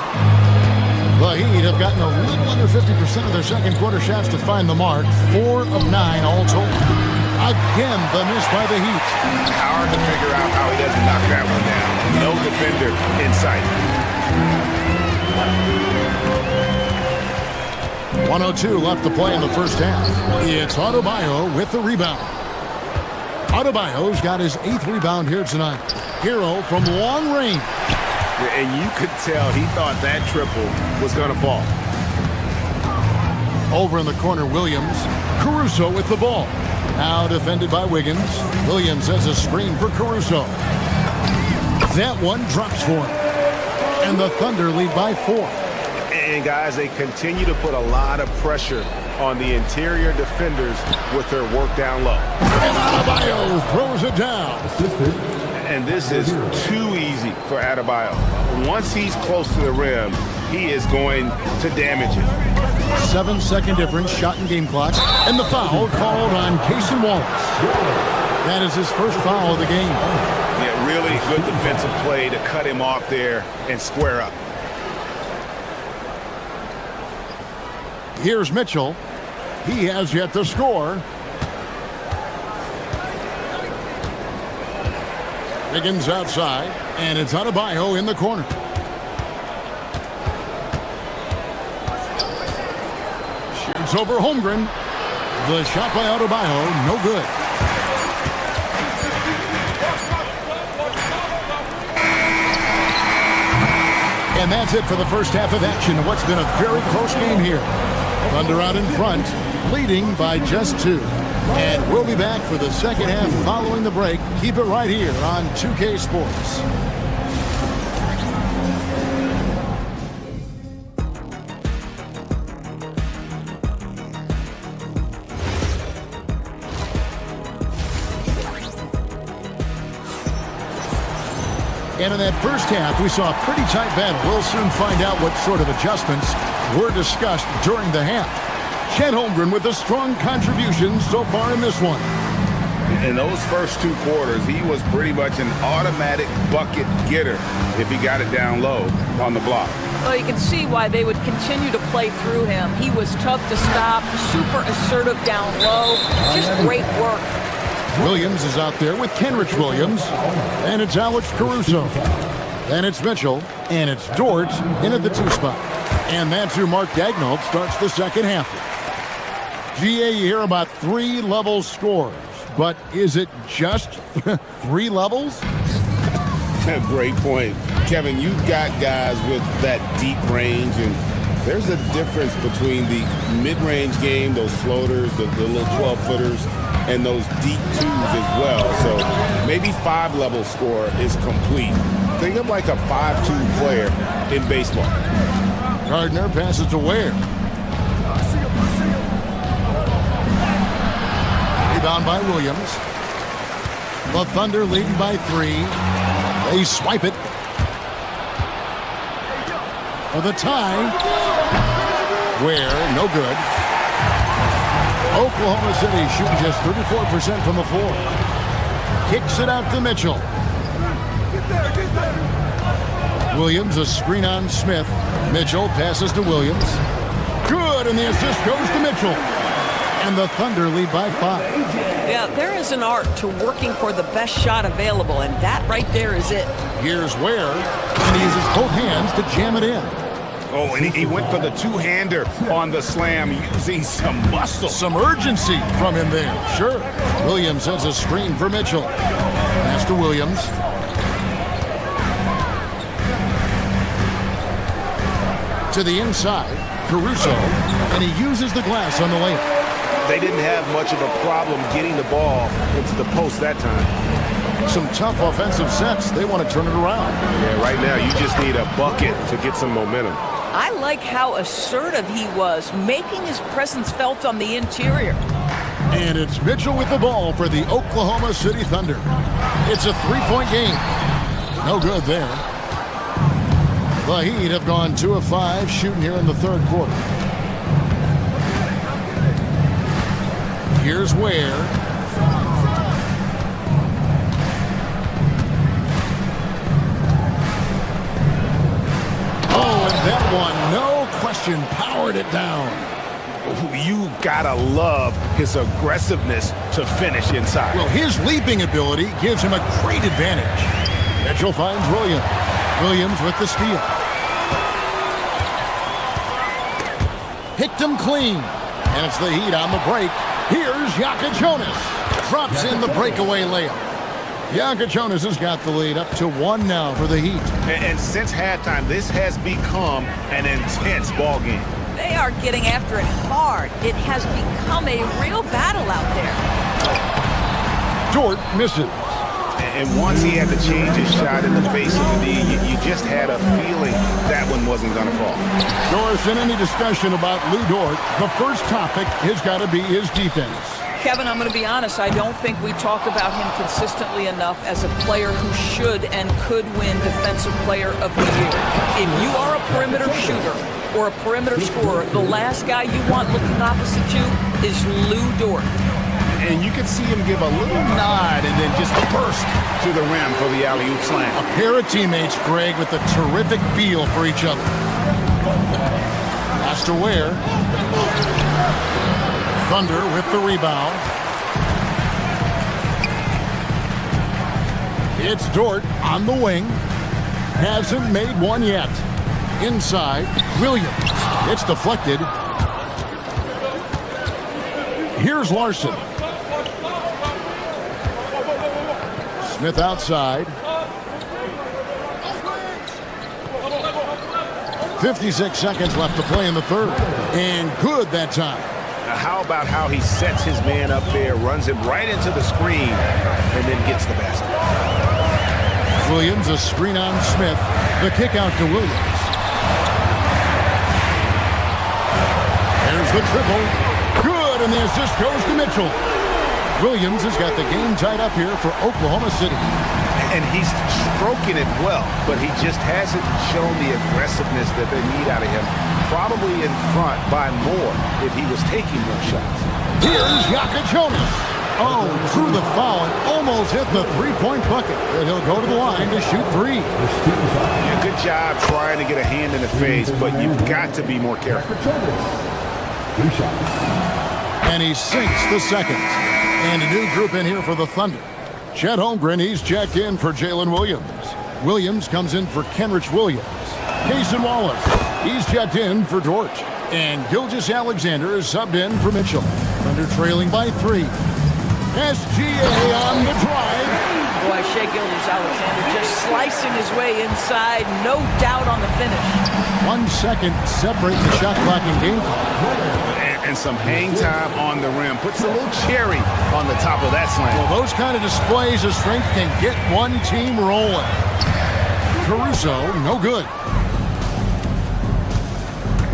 The Heat have gotten a little under 50% of their second quarter shots to find the mark. 4 of 9 all told. Again, the miss by the Heat. Hard to figure out how he doesn't knock that one down. No defender in sight. 1:02 left to play in the first half. It's Adebayo with the rebound. Adebayo's got his 8th rebound here tonight. Hero from long range. And you could tell he thought that triple was going to fall. Over in the corner, Williams. Caruso with the ball. Now defended by Wiggins. Williams has a screen for Caruso. That one drops for him. And the Thunder lead by 4. And guys, they continue to put a lot of pressure on the interior defenders with their work down low. And Adebayo throws it down. And this is too easy for Adebayo. Once he's close to the rim, he is going to damage it. 7-second difference, shot and game clock. And the foul called on Cason Wallace. That is his first foul of the game. Yeah, really good defensive play to cut him off there and square up. Here's Mitchell. He has yet to score. Wiggins outside, and it's Adebayo in the corner. Shoots over Holmgren. The shot by Adebayo, no good. And that's it for the first half of action of what's been a very close game here. Thunder out in front, leading by just 2. And we'll be back for the second half following the break. Keep it right here on 2K Sports. And in that first half, we saw a pretty tight battle. We'll soon find out what sort of adjustments were discussed during the half. Chet Holmgren with a strong contribution so far in this one. In those first 2 quarters, he was pretty much an automatic bucket getter if he got it down low on the block. Well, you can see why they would continue to play through him. He was tough to stop, super assertive down low, just great work. Williams is out there with Kenrich Williams, and it's Alex Caruso. Then it's Mitchell, and it's Dort in at the 2 spot. And that's who Mark Daigneault starts the second half. GA, you hear about 3-level scores, but is it just 3 levels? Great point. Kevin, you've got guys with that deep range, and there's a difference between the mid-range game, those floaters, the little 12-footers, and those deep 2s as well. So maybe 5-level score is complete. Think of like a 5-2 player in baseball. Gardner passes to Ware. Rebound by Williams. The Thunder leading by 3. They swipe it for the tie. Ware, no good. Oklahoma City shooting just 34% from the floor. Kicks it out to Mitchell. Williams, a screen on Smith. Mitchell passes to Williams. Good, and the assist goes to Mitchell. And the Thunder lead by 5. Yeah, there is an art to working for the best shot available, and that right there is it. Here's Ware, and he uses both hands to jam it in. Oh, and he went for the 2-hander on the slam, using some muscle. Some urgency from him there, sure. Williams has a screen for Mitchell. Pass to Williams. To the inside, Caruso, and he uses the glass on the layup. They didn't have much of a problem getting the ball into the post that time. Some tough offensive sets. They want to turn it around. Yeah, right now you just need a bucket to get some momentum. I like how assertive he was, making his presence felt on the interior. And it's Mitchell with the ball for the Oklahoma City Thunder. It's a 3-point game. No good there. The Heat have gone 2 of 5 shooting here in the third quarter. Here's Ware. Oh, and that one, no question, powered it down. You gotta love his aggressiveness to finish inside. Well, his leaping ability gives him a great advantage. Mitchell finds Williams. Williams with the steal. Picked him clean. And it's the Heat on the break. Here's Jonas. drops in the breakaway layup. Jonas has got the lead up to 1 now for the Heat. And since halftime, this has become an intense ball game. They are getting after it hard. It has become a real battle out there. Dort misses. And once he had to change his shot in the face of the knee, you just had a feeling that one wasn't going to fall. Doris, in any discussion about Lou Dort, the first topic has got to be his defense. Kevin, I'm going to be honest, I don't think we talk about him consistently enough as a player who should and could win Defensive Player of the Year. If you are a perimeter shooter or a perimeter scorer, the last guy you want looking opposite you is Lou Dort. And you can see him give a little nod and then just burst to the rim for the alley-oop slam. A pair of teammates, Greg, with a terrific feel for each other. Pass to Ware. Thunder with the rebound. It's Dort on the wing. Hasn't made one yet. Inside, Williams. It's deflected. Here's Larson. Smith outside. 56 seconds left to play in the third. And good that time. How about how he sets his man up there, runs him right into the screen, and then gets the basket. Williams, a screen on Smith. The kick out to Williams. There's the triple. Good, and the assist goes to Mitchell. Williams has got the game tied up here for Oklahoma City. And he's stroking it well, but he just hasn't shown the aggressiveness that they need out of him. Probably in front by more if he was taking more shots. Here's Jonas. Oh, drew the foul and almost hit the three-point bucket. And he'll go to the line to shoot three. Yeah, good job trying to get a hand in the face, but you've got to be more careful. And he sinks the second. And a new group in here for the Thunder. Chet Holmgren, he's checked in for Jalen Williams. Williams comes in for Kenrich Williams. Cason Wallace, he's checked in for Dort. And Gilgeous-Alexander is subbed in for Mitchell. Thunder trailing by 3. SGA on the drive. Boy, Shai Gilgeous-Alexander just slicing his way inside. No doubt on the finish. 1 second separate the shot clock and game clock. And some hang time on the rim. Puts a little cherry on the top of that slam. Well, those kind of displays of strength can get one team rolling. Caruso, no good.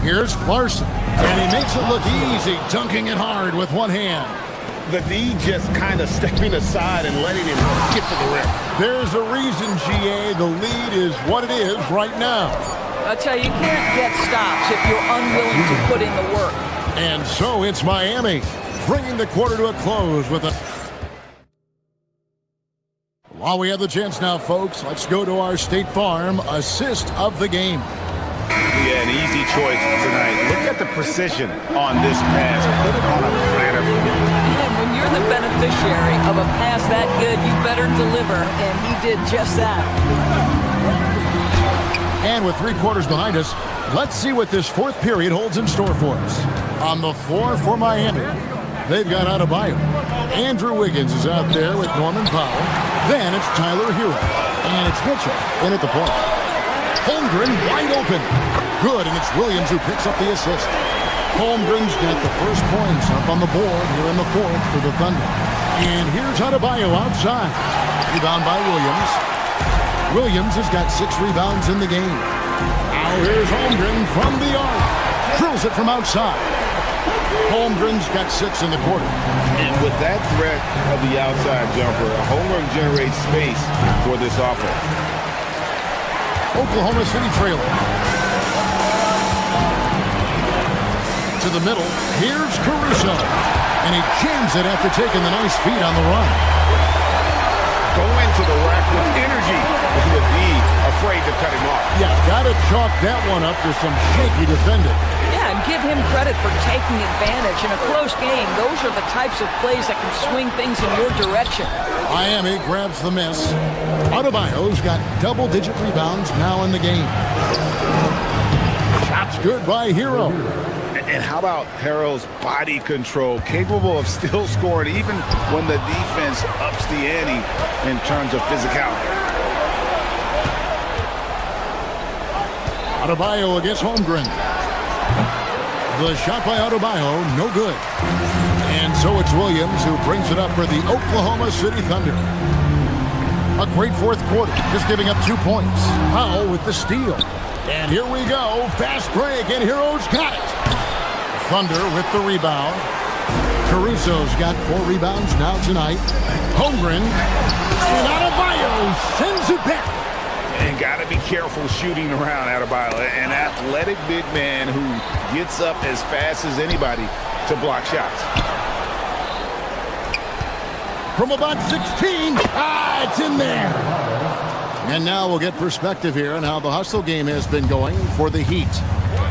Here's Larson. And he makes it look easy, dunking it hard with one hand. The D just kind of stepping aside and letting him get to the rim. There's a reason, GA, the lead is what it is right now. I tell you, you can't get stops if you're unwilling to put in the work. And so it's Miami, bringing the quarter to a close with a... While we have the chance now, folks, let's go to our State Farm assist of the game. Yeah, an easy choice tonight. Look at the precision on this pass. Put it on a platter. And when you're the beneficiary of a pass that good, you better deliver, and he did just that. And with 3 quarters behind us, let's see what this fourth period holds in store for us. On the floor for Miami, they've got Adebayo. Andrew Wiggins is out there with Norman Powell. Then it's Tyler Hero. And it's Mitchell in at the point. Holmgren wide open. Good, and it's Williams who picks up the assist. Holmgren's got the first points up on the board here in the fourth for the Thunder. And here's Adebayo outside. Rebound by Williams. Williams has got 6 rebounds in the game. Now here's Holmgren from the arc. Drills it from outside. Holmgren's got 6 in the quarter. And with that threat of the outside jumper, Holmgren generates space for this offense. Oklahoma City trailing. To the middle. Here's Caruso. And he jams it after taking the nice feed on the run. Going to the rack with energy. With D afraid to cut him off. Yeah, gotta chalk that one up to some shaky defending. Yeah, and give him credit for taking advantage. In a close game, those are the types of plays that can swing things in your direction. Miami grabs the miss. Adebayo's got double-digit rebounds now in the game. Shots good by Hero. And how about Harrell's body control, capable of still scoring even when the defense ups the ante in terms of physicality. Adebayo against Holmgren. The shot by Adebayo, no good. And so it's Williams who brings it up for the Oklahoma City Thunder. A great fourth quarter, just giving up 2 points. Powell with the steal. And here we go, fast break, and Hero's got it. Thunder with the rebound. Caruso's got 4 rebounds now tonight. Holmgren, and Adebayo sends it back. And got to be careful shooting around Adebayo, an athletic big man who gets up as fast as anybody to block shots. From about 16, it's in there. And now we'll get perspective here on how the hustle game has been going for the Heat.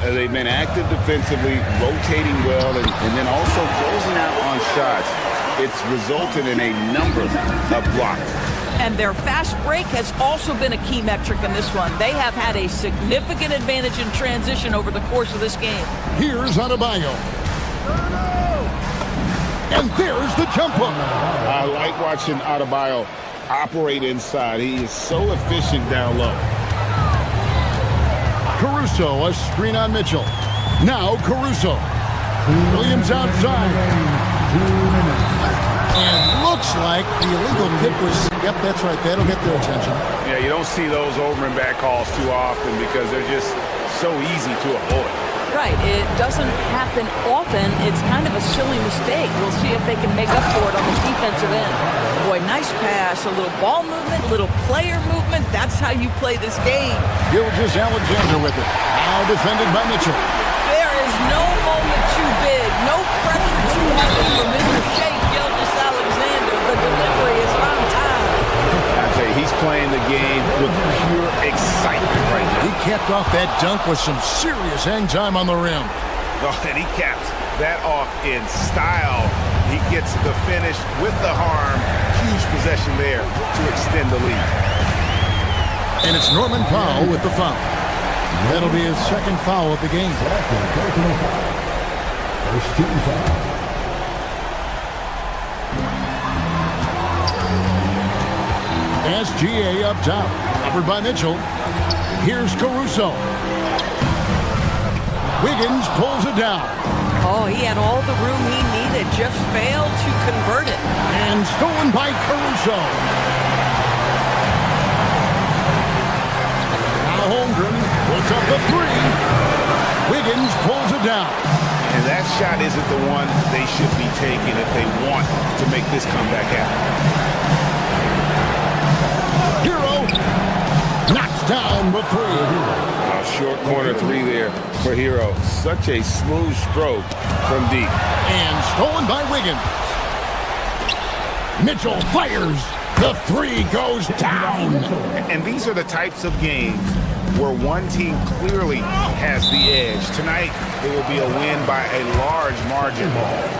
They've been active defensively, rotating well, and then also closing out on shots. It's resulted in a number of blocks. And their fast break has also been a key metric in this one. They have had a significant advantage in transition over the course of this game. Here's Adebayo. And there's the jumper. I like watching Adebayo operate inside. He is so efficient down low. Caruso, a screen on Mitchell. Now Caruso. Williams outside. And looks like the illegal kick was, yep, that's right, that'll get their attention. Yeah, you don't see those over and back calls too often because they're just so easy to avoid. Right, it doesn't happen often. It's kind of a silly mistake. We'll see if they can make up for it on the defensive end. Boy, nice pass, a little ball movement, a little player movement. That's how you play this game. Gilgeous-Alexander with it. Now defended by Mitchell. There is no moment too big, no pressure too heavy for Mr. Shea Gilgeous-Alexander. The delivery is on time. I tell you, he's playing the game with pure excitement right now. He capped off that dunk with some serious hang time on the rim. Oh, and he caps that off in style. He gets the finish with the harm. Huge possession there to extend the lead. And it's Norman Powell with the foul. That'll be his second foul of the game. First team foul. SGA up top, covered by Mitchell. Here's Caruso. Wiggins pulls it down. Oh, he had all the room he needed, just failed to convert it. And stolen by Caruso. Now Holmgren puts up the 3. Wiggins pulls it down. And that shot isn't the one they should be taking if they want to make this comeback happen. Hero knocks down the 3. A short corner 3 there for Hero. Such a smooth stroke from deep. And stolen by Wiggins. Mitchell fires. The 3 goes down. And these are the types of games where one team clearly has the edge. Tonight, it will be a win by a large margin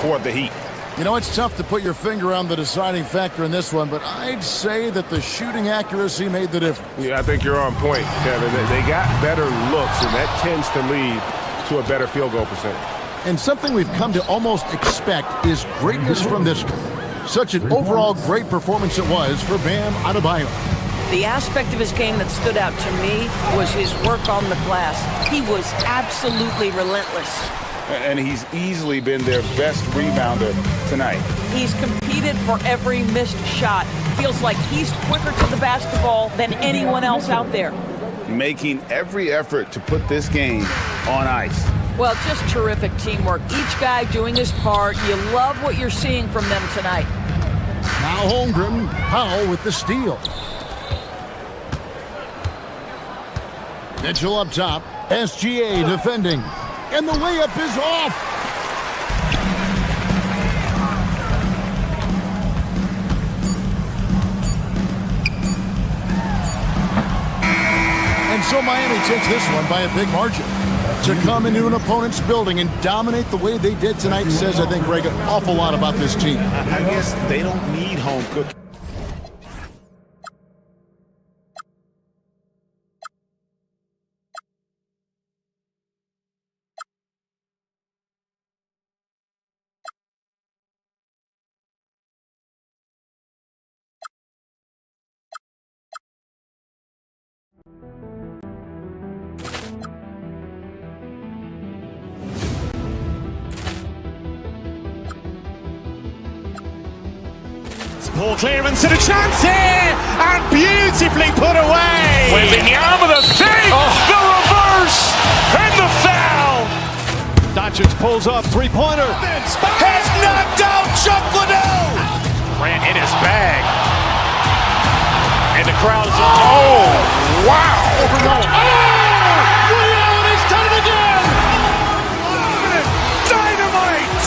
for the Heat. You know, it's tough to put your finger on the deciding factor in this one, but I'd say that the shooting accuracy made the difference. Yeah, I think you're on point, Kevin. They got better looks, and that tends to lead to a better field goal percentage. And something we've come to almost expect is greatness from this guy. Such an overall great performance it was for Bam Adebayo. The aspect of his game that stood out to me was his work on the glass. He was absolutely relentless. And he's easily been their best rebounder tonight. He's competed for every missed shot. Feels like he's quicker to the basketball than anyone else out there. Making every effort to put this game on ice. Well, just terrific teamwork. Each guy doing his part. You love what you're seeing from them tonight. Now Holmgren, Powell with the steal. Mitchell up top, SGA defending. And the layup is off. And so Miami takes this one by a big margin. To come into an opponent's building and dominate the way they did tonight says, I think, Greg, an awful lot about this team. I guess they don't need home cooking. Ball clearance and a chance here, and beautifully put away. Wembanyama the fake, the reverse, and the foul. Doncic pulls up, three-pointer. Has knocked out Chuck Liddell. Grant in his bag, and the crowd is wow! He's done it again. Dynamite!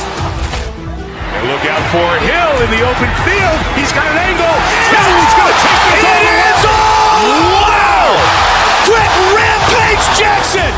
And look out for Hill in the open field. He's got an angle. He's going to take this all the way. Wow! Quick Rampage Jackson!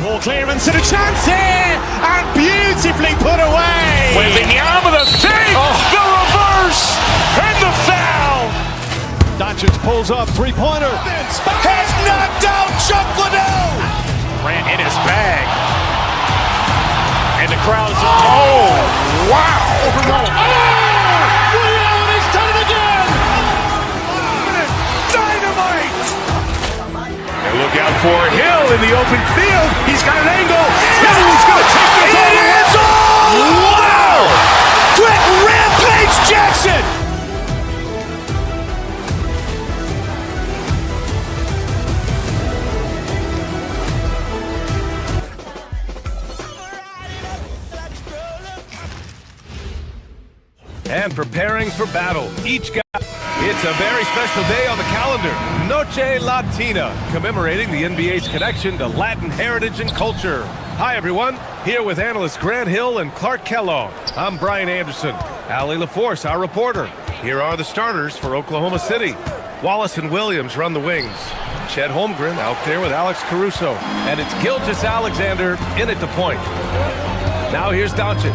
Ball clearance and a chance here, and beautifully put away. Wembanyama the fake, the reverse, and the foul. Doncic pulls up, three-pointer. Has knocked out Chuck Liddell. Grant in his bag, and the crowd is wow! He's done it again. Dynamite! And look out for Hill in the open field. He's got an angle. He's going to take this all the way. Wow! Quick Rampage Jackson! And preparing for battle. Each guy. It's a very special day on the calendar. Noche Latina, commemorating the NBA's connection to Latin heritage and culture. Hi, everyone. Here with analysts Grant Hill and Clark Kellogg. I'm Brian Anderson. Allie LaForce, our reporter. Here are the starters for Oklahoma City. Wallace and Williams run the wings. Chet Holmgren out there with Alex Caruso. And it's Gilgeous-Alexander in at the point. Now here's Doncic.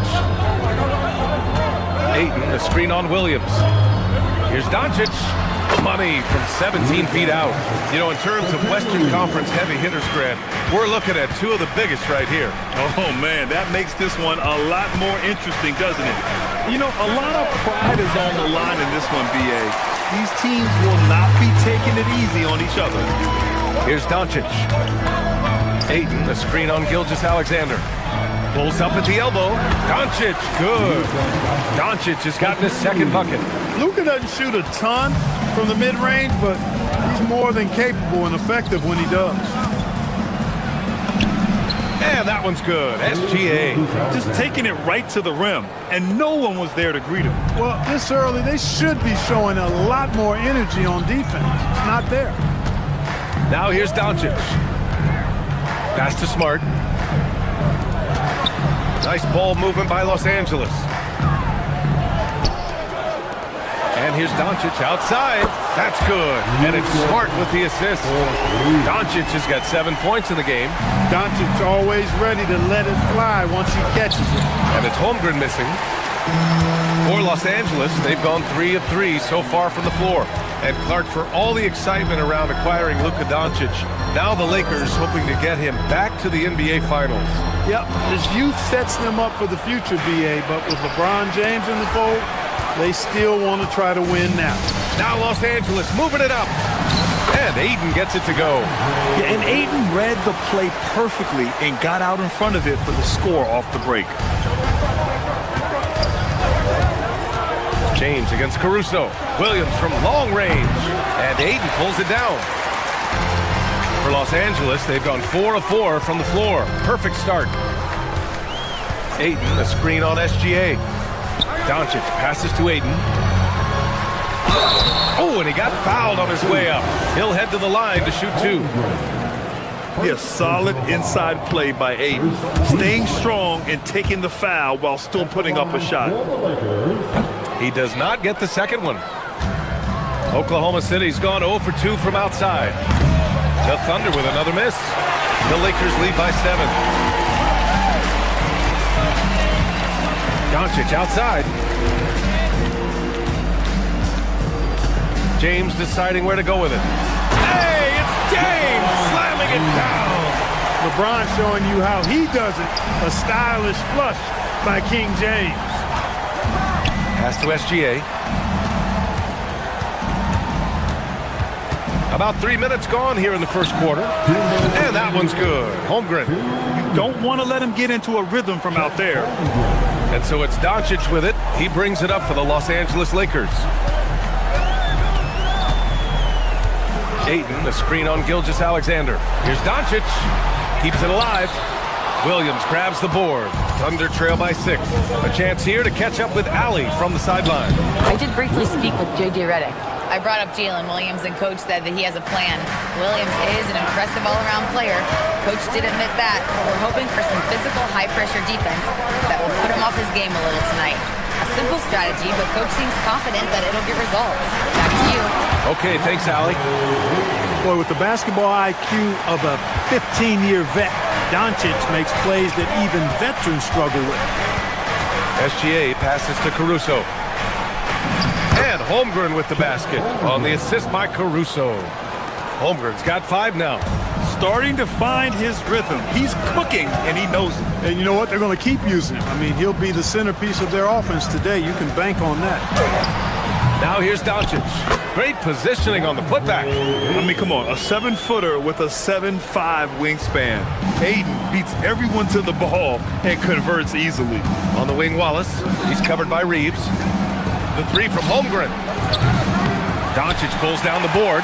Ayton, the screen on Williams. Here's Doncic. Money from 17 feet out. You know, in terms of Western Conference heavy hitters, Grant, we're looking at two of the biggest right here. Oh, man, that makes this one a lot more interesting, doesn't it? You know, a lot of pride is on the line in this one, B.A. These teams will not be taking it easy on each other. Here's Doncic. Ayton, the screen on Gilgeous-Alexander. Pulls up at the elbow. Doncic, good. Doncic has gotten his second bucket. Luka doesn't shoot a ton from the mid-range, but he's more than capable and effective when he does. And that one's good. SGA. Just taking it right to the rim, and no one was there to greet him. Well, this early, they should be showing a lot more energy on defense. It's not there. Now here's Doncic. Pass to Smart. Nice ball movement by Los Angeles. And here's Doncic outside. That's good. And it's Smart with the assist. Doncic has got 7 points in the game. Doncic always ready to let it fly once he catches it. And it's Holmgren missing. For Los Angeles, they've gone 3 of 3 so far from the floor. And Clark, for all the excitement around acquiring Luka Doncic, now the Lakers hoping to get him back to the NBA Finals. Yep, his youth sets them up for the future, B.A., but with LeBron James in the fold, they still want to try to win now. Now Los Angeles moving it up. And Ayton gets it to go. Yeah, and Ayton read the play perfectly and got out in front of it for the score off the break. James against Caruso. Williams from long range. And Ayton pulls it down. For Los Angeles, they've gone 4 of 4 from the floor. Perfect start. Ayton, a screen on SGA. Doncic passes to Ayton. Oh, and he got fouled on his way up. He'll head to the line to shoot 2. Yeah, solid inside play by Ayton. Staying strong and taking the foul while still putting up a shot. He does not get the second one. Oklahoma City's gone 0 for 2 from outside. The Thunder with another miss. The Lakers lead by 7. Doncic outside. James deciding where to go with it. Hey, it's James slamming it down. LeBron showing you how he does it. A stylish flush by King James. Pass to SGA. About 3 minutes gone here in the first quarter. And that one's good. Holmgren. You don't want to let him get into a rhythm from out there. And so it's Doncic with it. He brings it up for the Los Angeles Lakers. Ayton, the screen on Gilgeous-Alexander. Here's Doncic. Keeps it alive. Williams grabs the board. Thunder trail by 6. A chance here to catch up with Allie from the sideline. I did briefly speak with J.J. Redick. I brought up Jalen Williams, and Coach said that he has a plan. Williams is an impressive all-around player. Coach did admit that. We're hoping for some physical, high-pressure defense that will put him off his game a little tonight. A simple strategy, but Coach seems confident that it'll get results. Back to you. Okay, thanks, Allie. Boy, with the basketball IQ of a 15-year vet, Doncic makes plays that even veterans struggle with. SGA passes to Caruso. And Holmgren with the basket on the assist by Caruso. Holmgren's got 5 now. Starting to find his rhythm. He's cooking, and he knows it. And you know what? They're going to keep using him. I mean, he'll be the centerpiece of their offense today. You can bank on that. Now here's Doncic. Great positioning on the putback. I mean, come on. A 7-footer with a 7'5" wingspan. Ayton beats everyone to the ball and converts easily. On the wing, Wallace. He's covered by Reeves. The 3 from Holmgren. Doncic pulls down the board.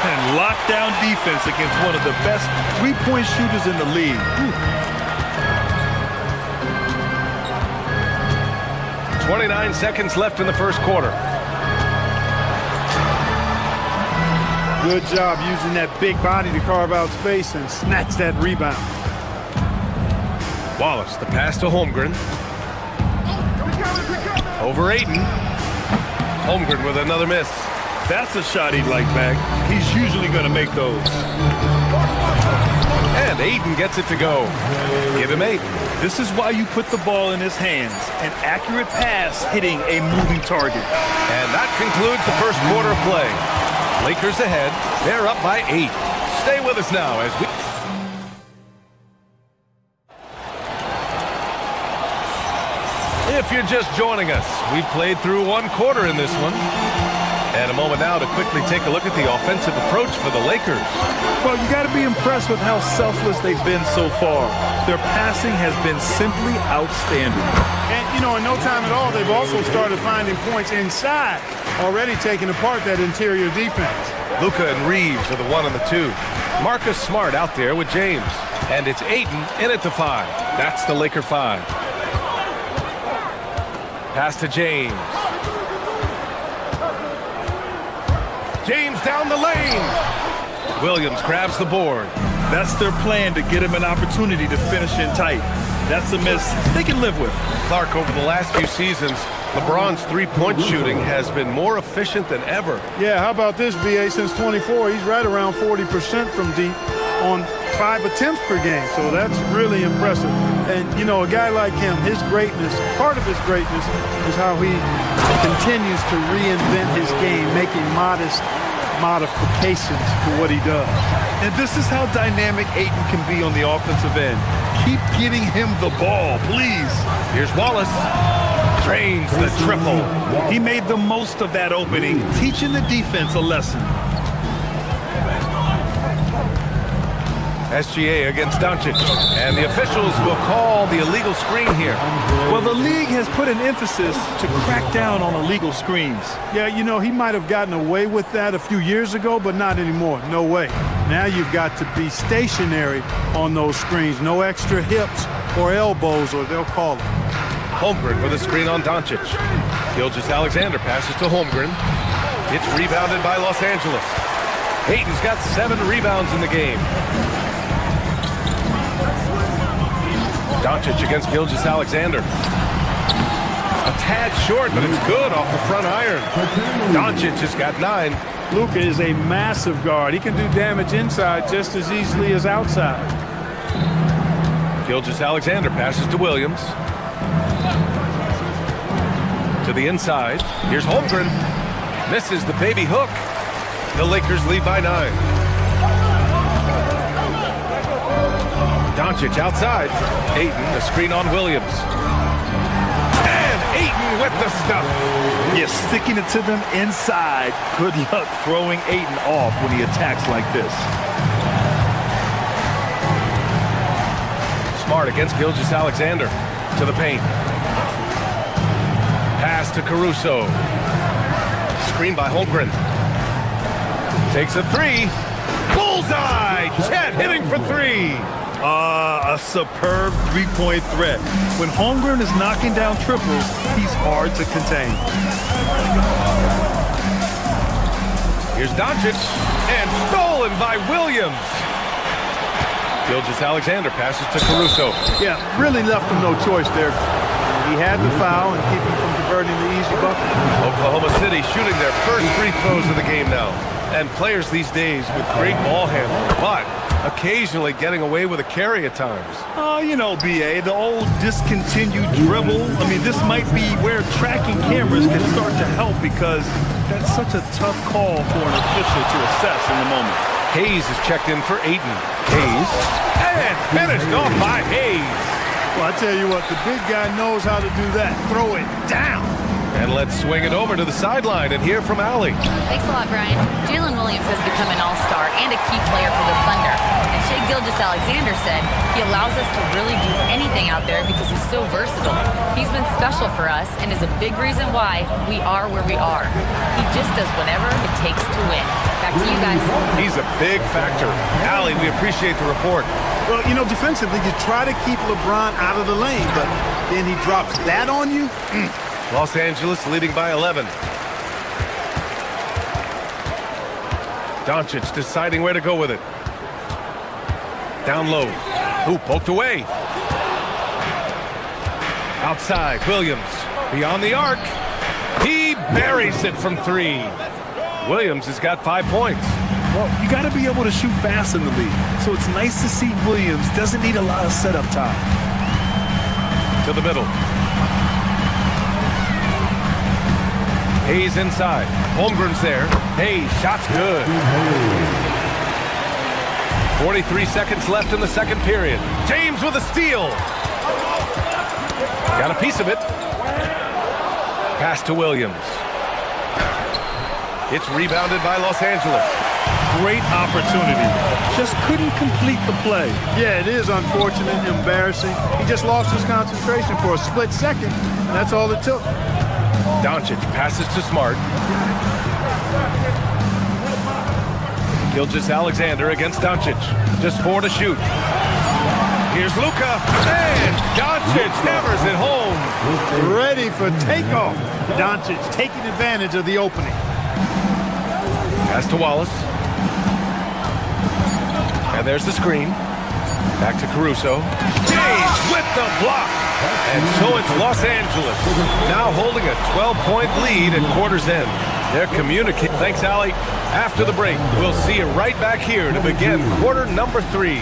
And lockdown defense against one of the best three-point shooters in the league. 29 seconds left in the first quarter. Good job using that big body to carve out space and snatch that rebound. Wallace, the pass to Holmgren. Over Ayton. Holmgren with another miss. That's a shot he'd like back. He's usually going to make those. And Ayton gets it to go. Give him 8. This is why you put the ball in his hands. An accurate pass hitting a moving target. And that concludes the first quarter of play. Lakers ahead. They're up by 8. Stay with us now as we... If you're just joining us, we've played through 1 quarter in this one. And a moment now to quickly take a look at the offensive approach for the Lakers. Well, you got to be impressed with how selfless they've been so far. Their passing has been simply outstanding. And, you know, in no time at all, they've also started finding points inside, already taking apart that interior defense. Luka and Reeves are the 1 and the 2. Marcus Smart out there with James. And it's Ayton in at the 5. That's the Laker 5. Pass to James. James down the lane. Williams grabs the board. That's their plan, to get him an opportunity to finish in tight. That's a miss they can live with. Clark, over the last few seasons, LeBron's three-point shooting has been more efficient than ever. Yeah, how about this, BA? Since 24, he's right around 40% from deep on 5 attempts per game. So that's really impressive. And, you know, a guy like him, his greatness, part of his greatness is how he continues to reinvent his game, making modest modifications to what he does. And this is how dynamic Ayton can be on the offensive end. Keep getting him the ball, please. Here's Wallace. Drains the triple. He made the most of that opening, teaching the defense a lesson. SGA against Doncic. And the officials will call the illegal screen here. Well, the league has put an emphasis to crack down on illegal screens. Yeah, you know, he might have gotten away with that a few years ago, but not anymore. No way. Now you've got to be stationary on those screens. No extra hips or elbows, or they'll call it. Holmgren with a screen on Doncic. Gilgeous-Alexander passes to Holmgren. It's rebounded by Los Angeles. Ayton's got 7 rebounds in the game. Doncic against Gilgeous-Alexander. A tad short, but it's good off the front iron. Doncic has got 9. Luka is a massive guard. He can do damage inside just as easily as outside. Gilgeous-Alexander passes to Williams. To the inside. Here's Holmgren. Misses the baby hook. The Lakers lead by 9. Doncic outside. Ayton, the screen on Williams. And Ayton with the stuff. Yeah, sticking it to them inside. Good luck throwing Ayton off when he attacks like this. Smart against Gilgeous-Alexander. To the paint. Pass to Caruso. Screen by Holmgren. Takes a 3. Bullseye! Chet hitting for 3. A superb three-point threat. When Holmgren is knocking down triples, he's hard to contain. Here's Doncic, and stolen by Williams. Gilgeous-Alexander passes to Caruso. Yeah, really left him no choice there. He had the foul and keep him from converting the easy bucket. Oklahoma City shooting their first free throws of the game now. And players these days with great ball handling, but occasionally getting away with a carry at times. You know, B.A., the old discontinued dribble. I mean, this might be where tracking cameras can start to help because that's such a tough call for an official to assess in the moment. Hayes is checked in for Ayton. Hayes, and finished off by Hayes. Well, I tell you what, the big guy knows how to do that. Throw it down. And let's swing it over to the sideline and hear from Allie. Thanks a lot, Brian. Jalen Williams has become an all-star and a key player for the Thunder. And Shai Gilgeous-Alexander said he allows us to really do anything out there because he's so versatile. He's been special for us and is a big reason why we are where we are. He just does whatever it takes to win. Back to you guys. He's a big factor. Allie, we appreciate the report. Well, you know, defensively, you try to keep LeBron out of the lane, but then he drops that on you. Los Angeles leading by 11. Doncic deciding where to go with it. Down low. Ooh, poked away. Outside, Williams. Beyond the arc. He buries it from 3. Williams has got 5 points. Well, you got to be able to shoot fast in the league. So it's nice to see Williams doesn't need a lot of setup time. To the middle. Hayes inside. Holmgren's there. Hayes, shot's good. 43 seconds left in the second period. James with a steal. Got a piece of it. Pass to Williams. It's rebounded by Los Angeles. Great opportunity. Just couldn't complete the play. Yeah, it is unfortunate, embarrassing. He just lost his concentration for a split second. That's all it took. Doncic passes to Smart. Gilgeous-Alexander against Doncic. Just 4 to shoot. Here's Luka. And Doncic hammers it home. Ready for takeoff. Doncic taking advantage of the opening. Pass to Wallace. And there's the screen. Back to Caruso. James with the block. And so it's Los Angeles, now holding a 12-point lead at quarter's end. They're communicating. Thanks, Allie. After the break, we'll see you right back here to begin quarter number 3.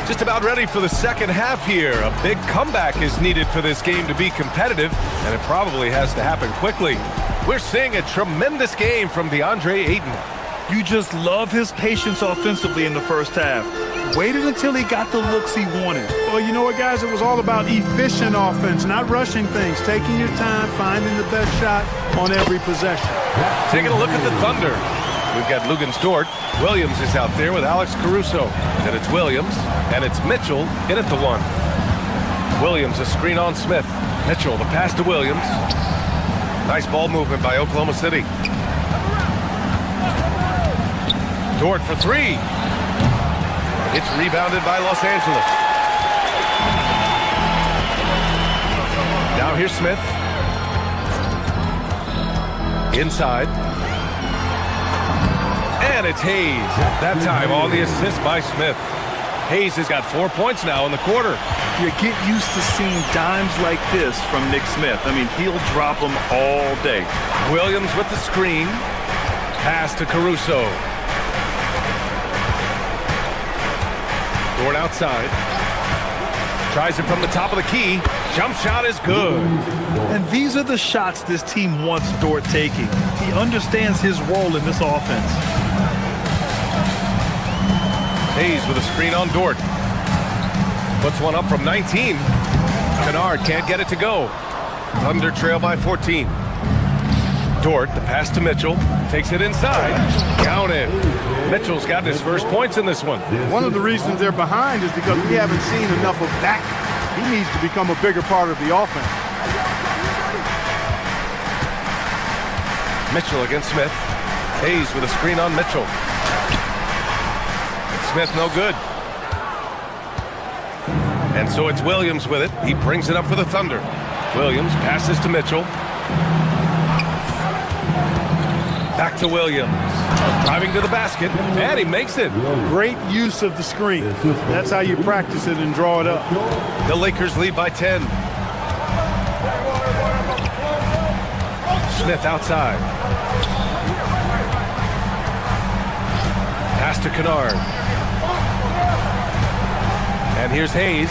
Just about ready for the second half here. A big comeback is needed for this game to be competitive, and it probably has to happen quickly. We're seeing a tremendous game from DeAndre Ayton. You just love his patience offensively in the first half. Waited until he got the looks he wanted. Well, you know what, guys? It was all about efficient offense, not rushing things, taking your time, finding the best shot on every possession. Taking a look at the Thunder. We've got Luguentz Dort. Williams is out there with Alex Caruso. Then it's Williams, and it's Mitchell in at the 1. Williams, a screen on Smith. Mitchell, the pass to Williams. Nice ball movement by Oklahoma City. Dort for 3. It's rebounded by Los Angeles. Now here's Smith. And it's Hayes. That time on the assist by Smith. Hayes has got 4 points now in the quarter. You get used to seeing dimes like this from Nick Smith. I mean, he'll drop them all day. Williams with the screen. Pass to Caruso. Dort outside. Tries it from the top of the key. Jump shot is good. And these are the shots this team wants Dort taking. He understands his role in this offense. Hayes with a screen on Dort. Puts one up from 19. Kennard can't get it to go. Thunder trail by 14. Dort, the pass to Mitchell. Takes it inside. Count it. Mitchell's got his first points in this one. One of the reasons they're behind is because we haven't seen enough of that. He needs to become a bigger part of the offense. Mitchell against Smith. Hayes with a screen on Mitchell. Smith no good. And so it's Williams with it. He brings it up for the Thunder. Williams passes to Mitchell. Back to Williams. Driving to the basket, and he makes it. Great use of the screen. That's how you practice it and draw it up. The Lakers lead by 10. Smith outside. Pass to Kennard. And here's Hayes.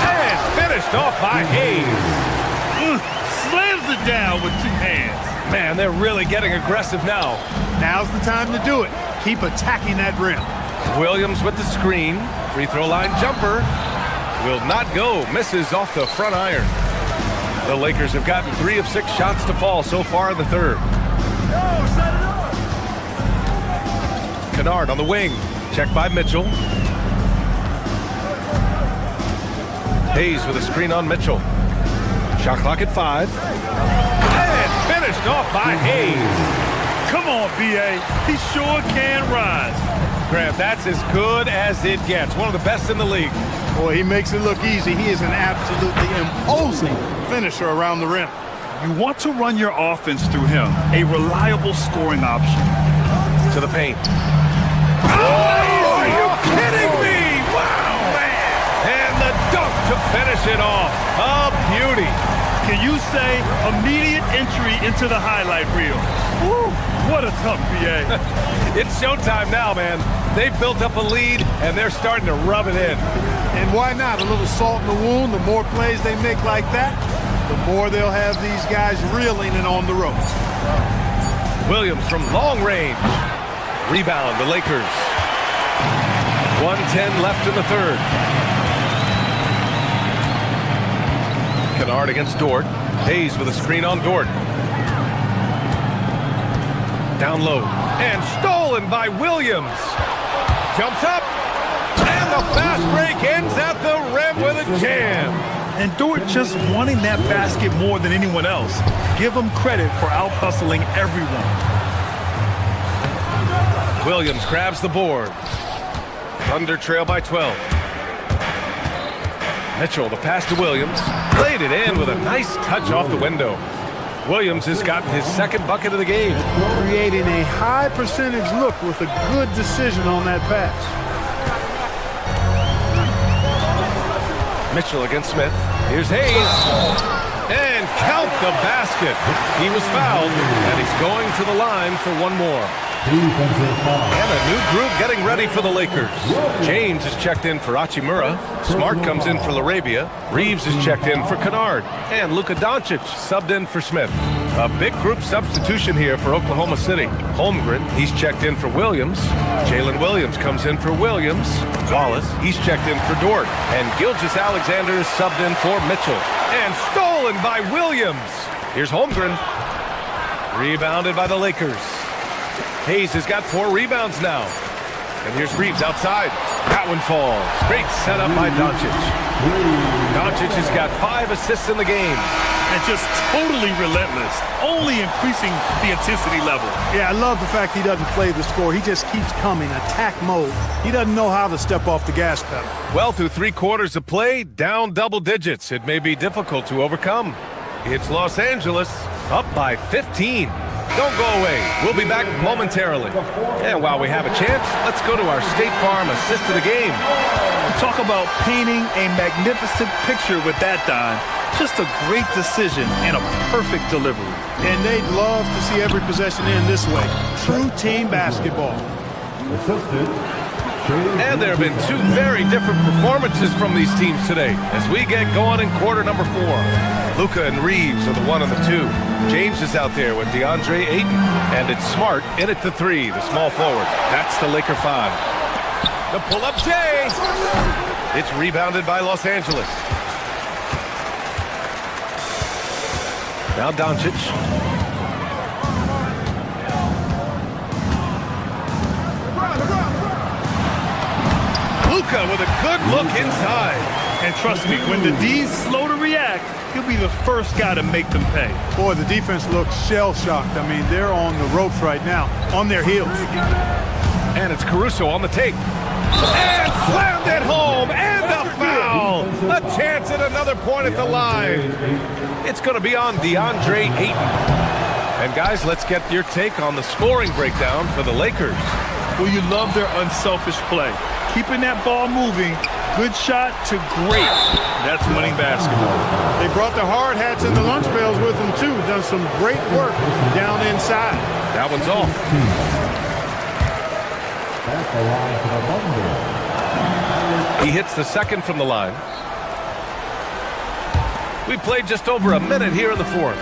And finished off by Hayes. Slams it down with two hands. Man, they're really getting aggressive now. Now's the time to do it. Keep attacking that rim. Williams with the screen. Free throw line jumper. Will not go. Misses off the front iron. The Lakers have gotten 3 of 6 shots to fall so far in the third. Kennard on the wing. Checked by Mitchell. Hayes with a screen on Mitchell. Shot clock at 5. And finished off by Hayes. Come on, B.A. He sure can rise. Graham, that's as good as it gets. One of the best in the league. Boy, he makes it look easy. He is an absolutely imposing finisher around the rim. You want to run your offense through him. A reliable scoring option. To the paint. Oh, are you kidding me? Wow, man. And the dunk to finish it off. A beauty. Can you say immediate entry into the highlight reel? Woo, what a tough BA. It's showtime now, man. They've built up a lead, and they're starting to rub it in. And why not? A little salt in the wound. The more plays they make like that, the more they'll have these guys reeling and on the ropes. Williams from long range. Rebound, the Lakers. 1:10 left in the third. Kennard against Dort. Hayes with a screen on Dort. Down low. And stolen by Williams. Jumps up. And the fast break ends at the rim with a jam. And Dort just wanting that basket more than anyone else. Give him credit for out-hustling everyone. Williams grabs the board. Thunder trail by 12. Mitchell, the pass to Williams. Played it in with a nice touch off the window. Williams has gotten his second bucket of the game. Creating a high percentage look with a good decision on that pass. Mitchell against Smith. Here's Hayes. And count the basket. He was fouled, and he's going to the line for one more. And a new group getting ready for the Lakers. James is checked in for Hachimura. Smart comes in for Larabia. Reeves is checked in for Kennard. And Luka Doncic subbed in for Smith. A big group substitution here for Oklahoma City. Holmgren, he's checked in for Williams. Jalen Williams comes in for Williams. Wallace, he's checked in for Dort. And Gilgeous-Alexander is subbed in for Mitchell. And stolen by Williams. Here's Holmgren. Rebounded by the Lakers. Hayes has got 4 rebounds now. And here's Reeves outside. That one falls. Great setup by Doncic. Doncic has got 5 assists in the game. And just totally relentless, only increasing the intensity level. Yeah, I love the fact he doesn't play the score. He just keeps coming, attack mode. He doesn't know how to step off the gas pedal. Well, through 3 quarters of play, down double digits. It may be difficult to overcome. It's Los Angeles, up by 15. Don't go away. We'll be back momentarily. And while we have a chance, let's go to our State Farm assist of the game. Talk about painting a magnificent picture with that, Don. Just a great decision and a perfect delivery. And they'd love to see every possession end this way. True team basketball. And there have been two very different performances from these teams today as we get going in quarter number 4. Luka and Reeves are the 1 and the 2. James is out there with DeAndre Ayton. And it's Smart in at the 3, the small forward. That's the Laker 5. The pull-up J. It's rebounded by Los Angeles. Now Doncic. Luka with a good look inside. And trust me, when the D's slow to react, he'll be the first guy to make them pay. Boy, the defense looks shell-shocked. I mean, they're on the ropes right now, on their heels. And it's Caruso on the tape. And slammed it home, and a foul. A chance at another point at the line. It's going to be on DeAndre Ayton. And guys, let's get your take on the scoring breakdown for the Lakers. Well, you love their unselfish play. Keeping that ball moving, good shot to great. That's winning basketball. They brought the hard hats and the lunch pails with them, too. Done some great work down inside. That one's off. He hits the second from the line. We played just over a minute here in the 4th.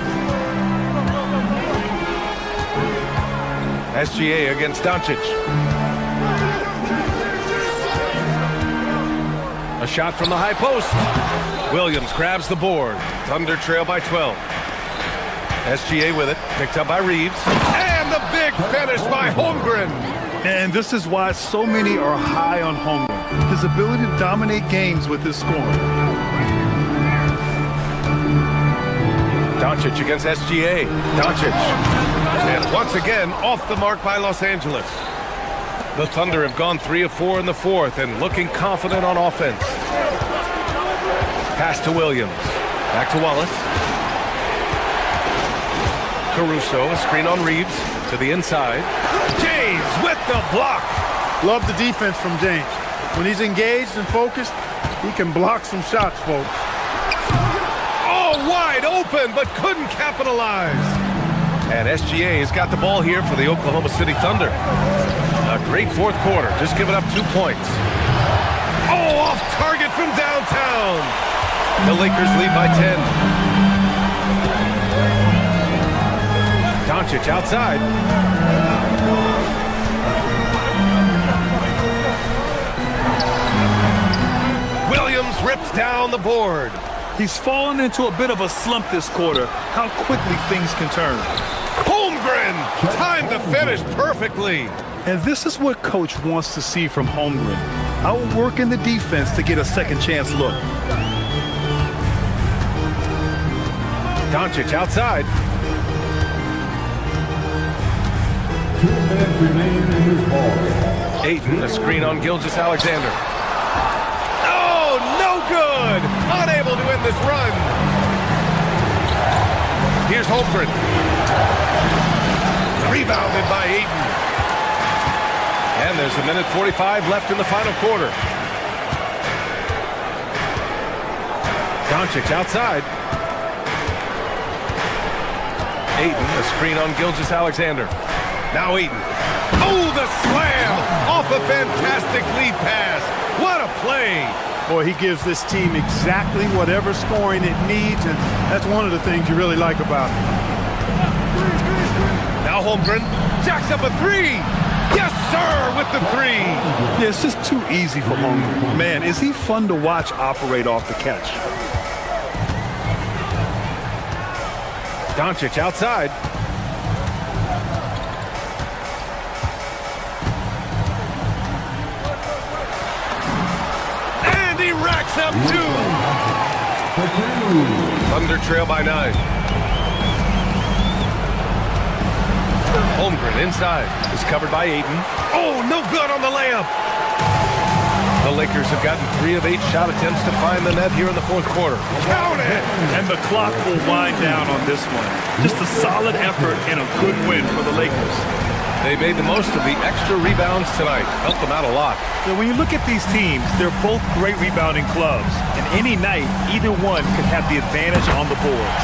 SGA against Doncic. A shot from the high post. Williams grabs the board. Thunder trail by 12. SGA with it. Picked up by Reeves. And the big finish by Holmgren. And this is why so many are high on Holmgren. His ability to dominate games with his scoring. Doncic against SGA. Doncic. And once again, off the mark by Los Angeles. The Thunder have gone 3 of 4 in the 4th and looking confident on offense. Pass to Williams. Back to Wallace. Caruso, a screen on Reeves to the inside. James with the block. Love the defense from James. When he's engaged and focused, he can block some shots, folks. Oh, wide open, but couldn't capitalize. And SGA has got the ball here for the Oklahoma City Thunder. A great 4th quarter, just giving up 2 points. Oh, off target from downtown. The Lakers lead by 10. Doncic outside. Williams rips down the board. He's fallen into a bit of a slump this quarter. How quickly things can turn. Holmgren, time to finish perfectly. And this is what Coach wants to see from Holmgren. Outworking the defense to get a second chance look. Doncic outside. 2 minutes remain in this ball. Ayton, a screen on Gilgeous-Alexander. Oh, no good! Unable to end this run. Here's Holmgren. Rebounded by Ayton. And there's a minute 45 left in the final quarter. Doncic outside. Ayton, a screen on Gilgeous-Alexander. Now Ayton. Oh, the slam! Off a fantastic lead pass. What a play! Boy, he gives this team exactly whatever scoring it needs, and that's one of the things you really like about him. Now Holmgren jacks up a 3. Yes, sir, with the 3. Yeah, it's just too easy for Holmgren. Man, is he fun to watch operate off the catch. Doncic outside. And he racks up 2. Thunder trail by 9. Holmgren inside is covered by Ayton. Oh, no good on the layup. The Lakers have gotten 3 of 8 shot attempts to find the net here in the fourth quarter. Count it! And the clock will wind down on this one. Just a solid effort and a good win for the Lakers. They made the most of the extra rebounds tonight. Helped them out a lot. So when you look at these teams, they're both great rebounding clubs. And any night, either one could have the advantage on the boards.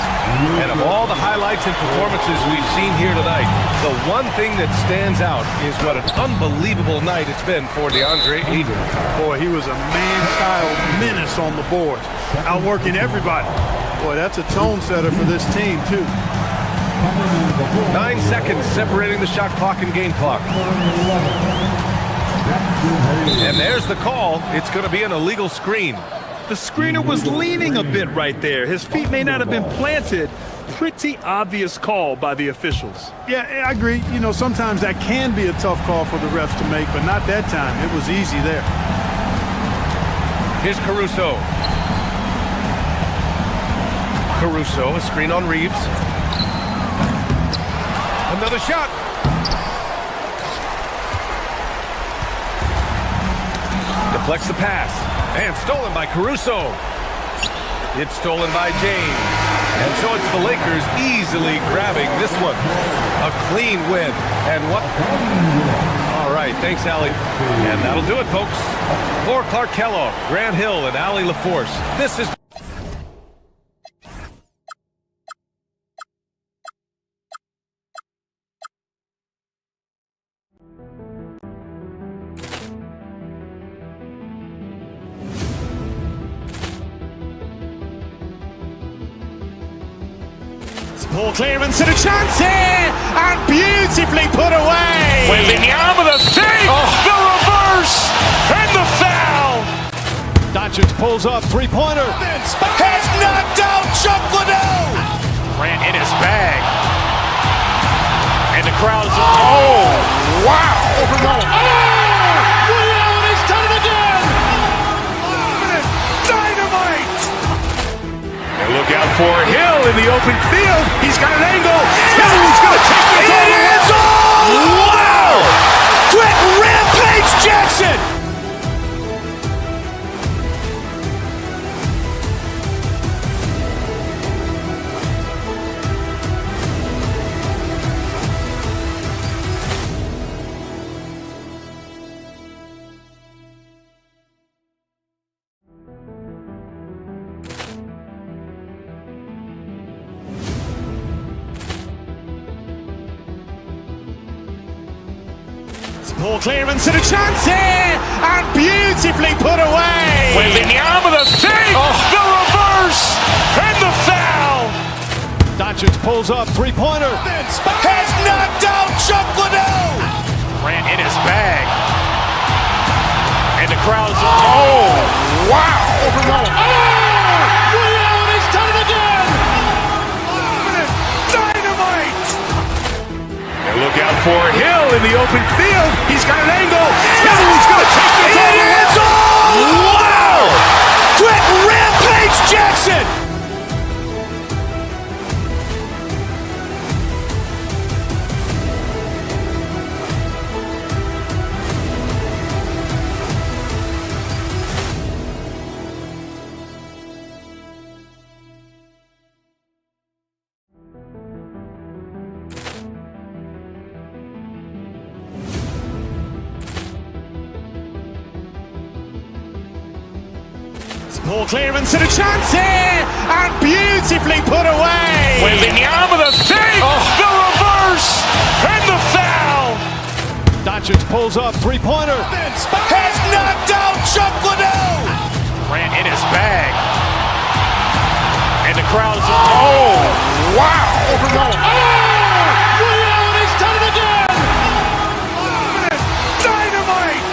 And of all the highlights and performances we've seen here tonight, the one thing that stands out is what an unbelievable night it's been for DeAndre Ayton. Boy, he was a man-child menace on the board, outworking everybody. Boy, that's a tone setter for this team, too. 9 seconds separating the shot clock and game clock. And there's the call. It's going to be an illegal screen. The screener was leaning a bit right there. His feet may not have been planted. Pretty obvious call by the officials. Yeah, I agree. You know, sometimes that can be a tough call for the refs to make, but not that time. It was easy there. Here's Caruso. Caruso, a screen on Reeves. Another shot. Deflects the pass. And stolen by Caruso. It's stolen by James. And so it's the Lakers easily grabbing this one. A clean win. And what? All right, thanks, Allie. And that'll do it, folks. For Clark Kellogg, Grant Hill, and Allie LaForce, this is... Ball clearance and a chance here, and beautifully put away. Wembanyama the save, the reverse, and the foul. Doncic pulls up, three-pointer. Has knocked out Chuck Liddell. Ran in his bag, and the crowd is wow. Williams has done it again. Dynamite. And look out for Hill in the open field. He's got an angle. Hill's going to take this all the way. Wow! Quick Rampage Jackson. Ball clearance and a chance here, and beautifully put away. Wembanyama the save, the reverse, and the foul. Doncic pulls up, three-pointer. Has knocked out Chuck Liddell. Ran in his bag, and the crowd is wow. Williams has done it again. Dynamite. And look out for Hill in the open field. He's got an angle. Hill's going to take this all the way. Wow! Quick Rampage Jackson. Ball clearance and a chance here, and beautifully put away. Wembanyama the save, the reverse, and the foul. Doncic pulls up, three-pointer. Has knocked out Chuck Liddell. Ran in his bag, and the crowd is wow. Williams has done it again. Dynamite.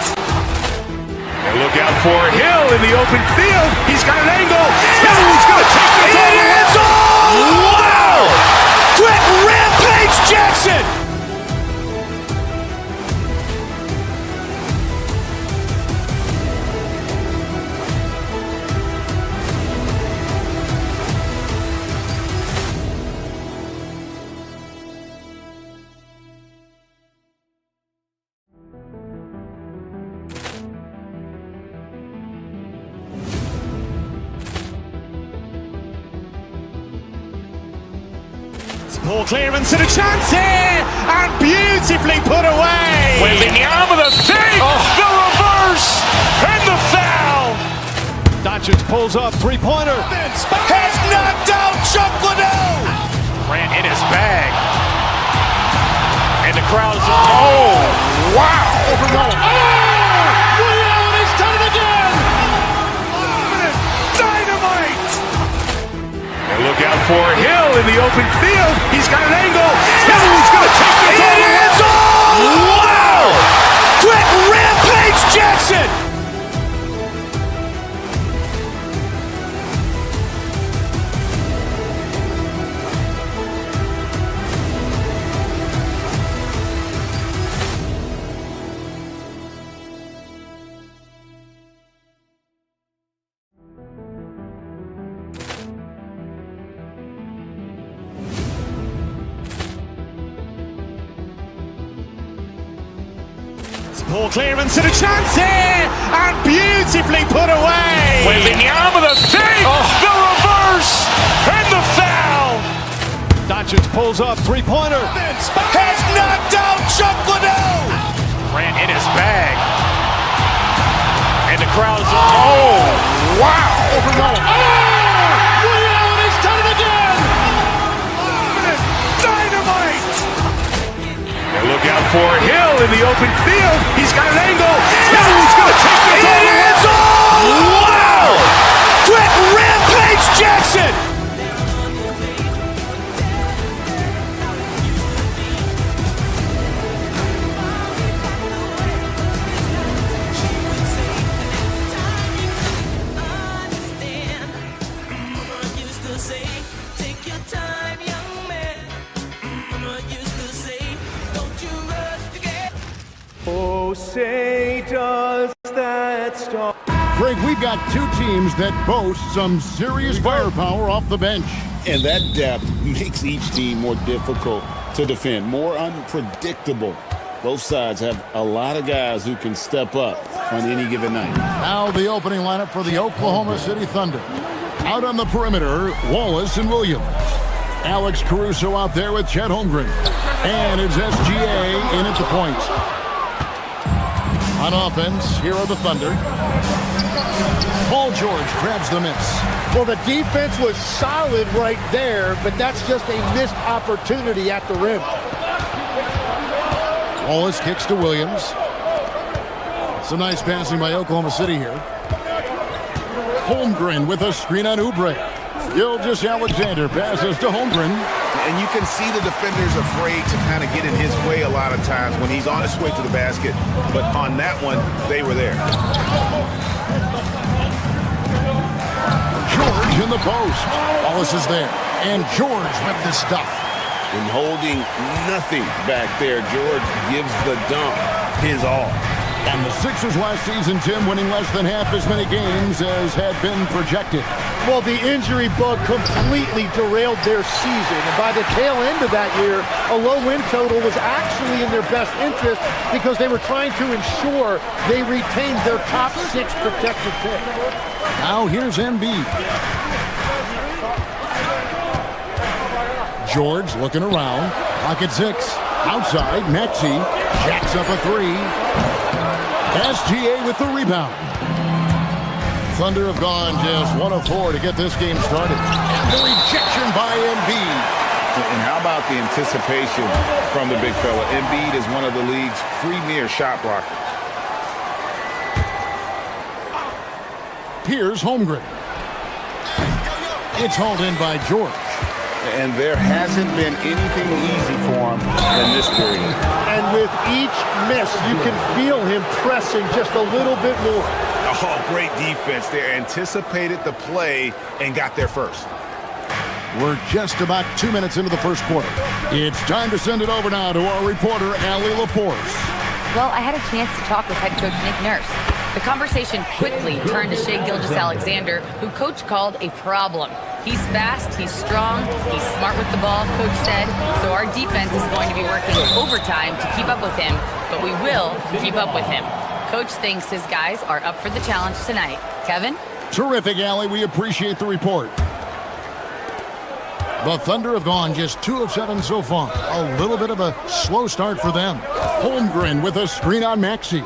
And look out for Hill in the open field. He's got an angle. Hill's going to take this all the way. Wow! Quick Rampage Jackson. Poor clearance and a chance here, and beautifully put away. Wielding the arm of the thing, the reverse, and the foul. Doncic pulls up, three-pointer. Has knocked out Chuck Liddell. Ran in his bag. And the crowd is, oh, wow. He's done it again. Dynamite. And look out for Hill in the open field. He's got an angle. Hill is going to take this all the way. Wow. Quick rampage Jackson. Poor clearance and a chance here, and beautifully put away. Wielding the arm of the thing, the reverse, and the foul. Doncic pulls up, three-pointer. Has knocked out Chuck Liddell. Ran in his bag. And the crowd is, oh, wow. He's done it again. Dynamite. And look out for Hill in the open field. He's got an angle. Hill is going to take this all the way. Wow. Quick rampage Jackson. Oh, say does that stop? Greg, we've got two teams that boast some serious firepower off the bench. And that depth makes each team more difficult to defend, more unpredictable. Both sides have a lot of guys who can step up on any given night. Now the opening lineup for the Oklahoma City Thunder. Out on the perimeter, Wallace and Williams. Alex Caruso out there with Chet Holmgren. And it's SGA in at the point. On offense, here are the Thunder. Paul George grabs the miss. Well, the defense was solid right there, but that's just a missed opportunity at the rim. Wallace kicks to Williams. Some nice passing by Oklahoma City here. Holmgren with a screen on Oubre. Gilgeous-Alexander passes to Holmgren. And you can see the defender's afraid to kind of get in his way a lot of times when he's on his way to the basket. But on that one, they were there. George in the post. Wallace is there. And George with the stuff. And holding nothing back there, George gives the dump his all. And the Sixers last season, Tim, winning less than half as many games as had been projected. Well, the injury bug completely derailed their season. And by the tail end of that year, a low win total was actually in their best interest because they were trying to ensure they retained their top 6 protected pick. Now here's Embiid. George looking around. Pocket 6. Outside, Maxey jacks up a 3. SGA with the rebound. Thunder have gone just 1 of 4 to get this game started. And the rejection by Embiid. And how about the anticipation from the big fella? Embiid is one of the league's premier shot blockers. Here's Holmgren. It's hauled in by George. And there hasn't been anything easy for him in this period. And with each miss, you can feel him pressing just a little bit more. Oh, great defense there. Anticipated the play and got there first. We're just about 2 minutes into the first quarter. It's time to send it over now to our reporter, Allie LaForce. Well, I had a chance to talk with head coach Nick Nurse. The conversation quickly turned to Shai Gilgeous-Alexander, who coach called a problem. He's fast, he's strong, he's smart with the ball, coach said, so our defense is going to be working overtime to keep up with him, but we will keep up with him. Coach thinks his guys are up for the challenge tonight. Kevin? Terrific, Allie. We appreciate the report. The Thunder have gone just 2 of 7 so far. A little bit of a slow start for them. Holmgren with a screen on Maxey.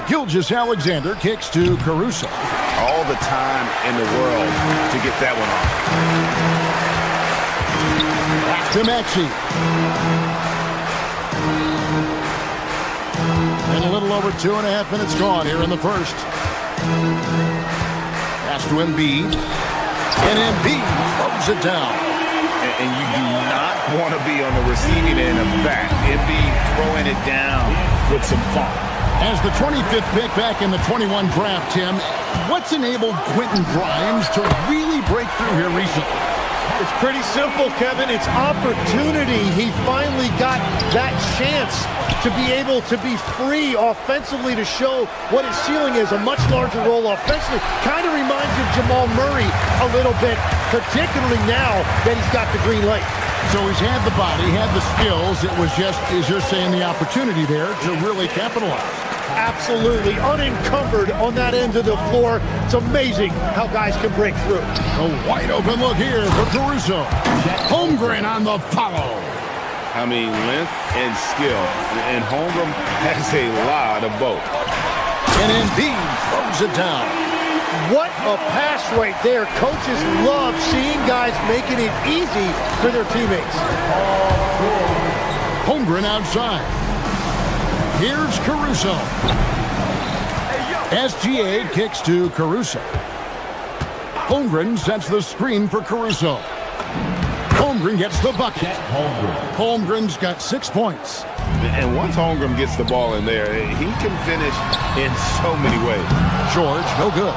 Gilgeous-Alexander kicks to Caruso. All the time in the world to get that one off. Back to Maxey. And a little over 2.5 minutes gone here in the first. Pass to Embiid. And Embiid throws it down. And you do not want to be on the receiving end of that. Embiid throwing it down with some funk. As the 25th pick back in the 21 draft, Tim, what's enabled Quentin Grimes to really break through here recently? It's pretty simple, Kevin. It's opportunity. He finally got that chance to be able to be free offensively to show what his ceiling is, a much larger role offensively. Kind of reminds you of Jamal Murray a little bit, particularly now that he's got the green light. So he's had the body, had the skills. It was just, as you're saying, the opportunity there to really capitalize. Absolutely unencumbered on that end of the floor. It's amazing how guys can break through. A wide open look here for Caruso. Holmgren on the follow. I mean, length and skill. And Holmgren has a lot of both. And Embiid throws it down. What a pass right there. Coaches love seeing guys making it easy for their teammates. Holmgren outside. Here's Caruso. SGA kicks to Caruso. Holmgren sets the screen for Caruso. Holmgren gets the bucket. Holmgren's got 6 points. And once Holmgren gets the ball in there, he can finish in so many ways. George, no good.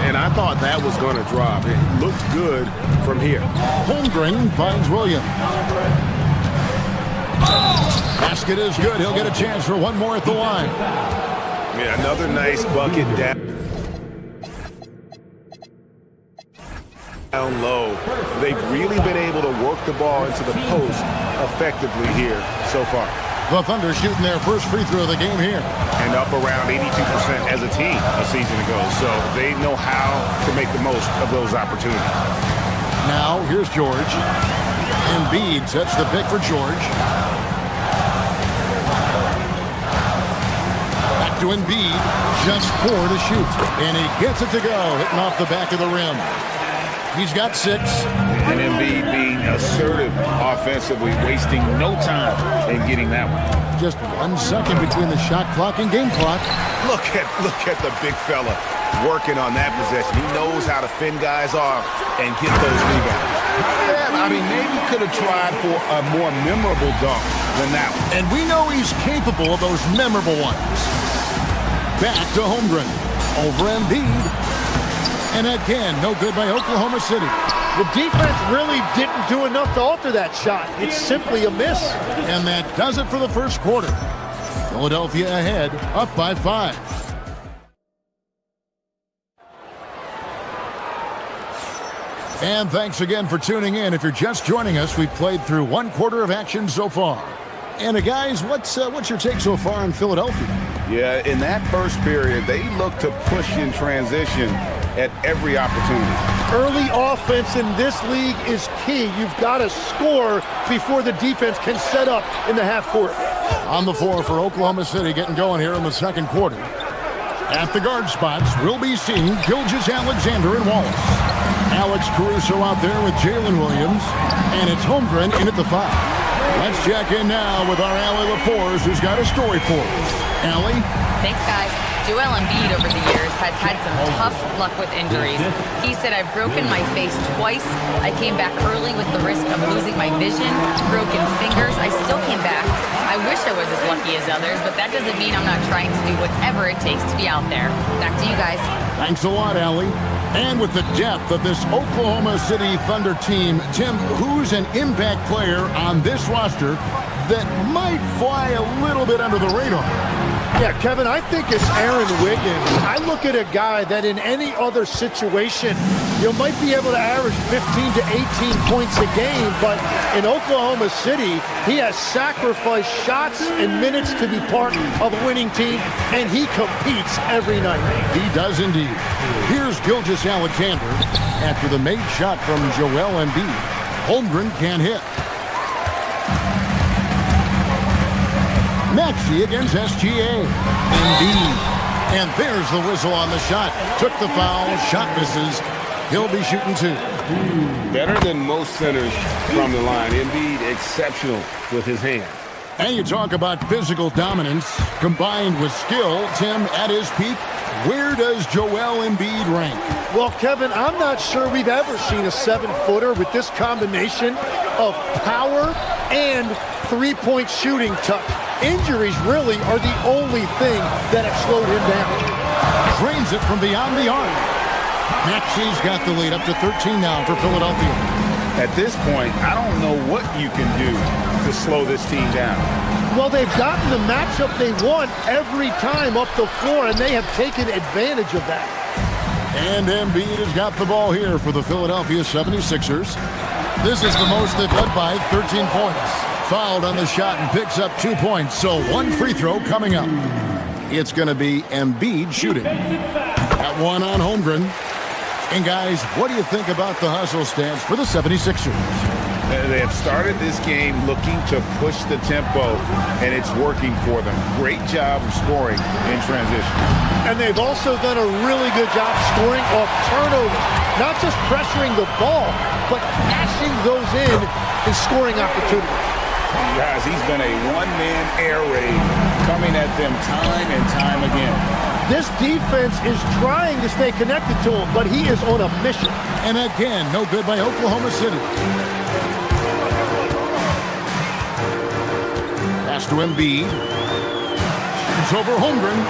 And I thought that was going to drop. It looked good from here. Holmgren finds Williams. Basket is good. He'll get a chance for one more at the line. Yeah, another nice bucket down low. They've really been able to work the ball into the post effectively here so far. The Thunder shooting their first free throw of the game here. And up around 82% as a team a season ago. So they know how to make the most of those opportunities. Now, here's George. Embiid sets the pick for George. Back to Embiid. Just 4 to shoot. And he gets it to go, hitting off the back of the rim. He's got 6. And Embiid being assertive offensively, wasting no time in getting that one. Just 1 second between the shot clock and game clock. Look at the big fella working on that possession. He knows how to fend guys off and get those rebounds. Yeah, I mean, maybe could have tried for a more memorable dunk than that one. And we know he's capable of those memorable ones. Back to Holmgren. Over Embiid. And again, no good by Oklahoma City. The defense really didn't do enough to alter that shot. It's simply a miss. And that does it for the first quarter. Philadelphia ahead, up by 5. And thanks again for tuning in. If you're just joining us, we've played through 1 quarter of action so far. And guys, what's your take so far on Philadelphia? Yeah, in that first period, they looked to push in transition at every opportunity. Early offense in this league is key. You've got to score before the defense can set up in the half court. On the floor for Oklahoma City, getting going here in the second quarter. At the guard spots, we'll be seeing Gilgeous-Alexander and Wallace. Alex Caruso out there with Jalen Williams, and it's Holmgren in at the 5. Let's check in now with our Allie LaForce, who's got a story for us. Allie? Thanks, guys. Joel Embiid over the years has had some tough luck with injuries. He said, I've broken my face twice. I came back early with the risk of losing my vision, broken fingers. I still came back. I wish I was as lucky as others, but that doesn't mean I'm not trying to do whatever it takes to be out there. Back to you guys. Thanks a lot, Allie. And with the depth of this Oklahoma City Thunder team, Tim, who's an impact player on this roster that might fly a little bit under the radar? Yeah, Kevin, I think it's Aaron Wiggins. I look at a guy that in any other situation, you might be able to average 15 to 18 points a game, but in Oklahoma City, he has sacrificed shots and minutes to be part of a winning team, and he competes every night. He does indeed. Here's Gilgeous-Alexander after the made shot from Joel Embiid. Holmgren can't hit. Maxey against SGA. Indeed. And there's the whistle on the shot. Took the foul. Shot misses. He'll be shooting 2. Better than most centers from the line. Embiid exceptional with his hands. And you talk about physical dominance combined with skill. Tim, at his peak, where does Joel Embiid rank? Well, Kevin, I'm not sure we've ever seen a 7-footer with this combination of power and three-point shooting touch. Injuries really are the only thing that have slowed him down. Drains it from beyond the arc. Maxey's got the lead up to 13 now for Philadelphia. At this point, I don't know what you can do to slow this team down. Well, they've gotten the matchup they want every time up the floor, and they have taken advantage of that. And Embiid has got the ball here for the Philadelphia 76ers. This is the most they've led by, 13 points. Fouled on the shot and picks up 2 points, so 1 free throw coming up. It's going to be Embiid shooting. At 1 on Holmgren. And guys, what do you think about the hustle stance for the 76ers? They have started this game looking to push the tempo, and it's working for them. Great job of scoring in transition. And they've also done a really good job scoring off turnovers. Not just pressuring the ball, but cashing those in and scoring opportunities. Guys, he's been a one-man air raid coming at them time and time again. This defense is trying to stay connected to him, but he is on a mission. And again, no good by Oklahoma City. Pass to Embiid. Shoots over Holmgren.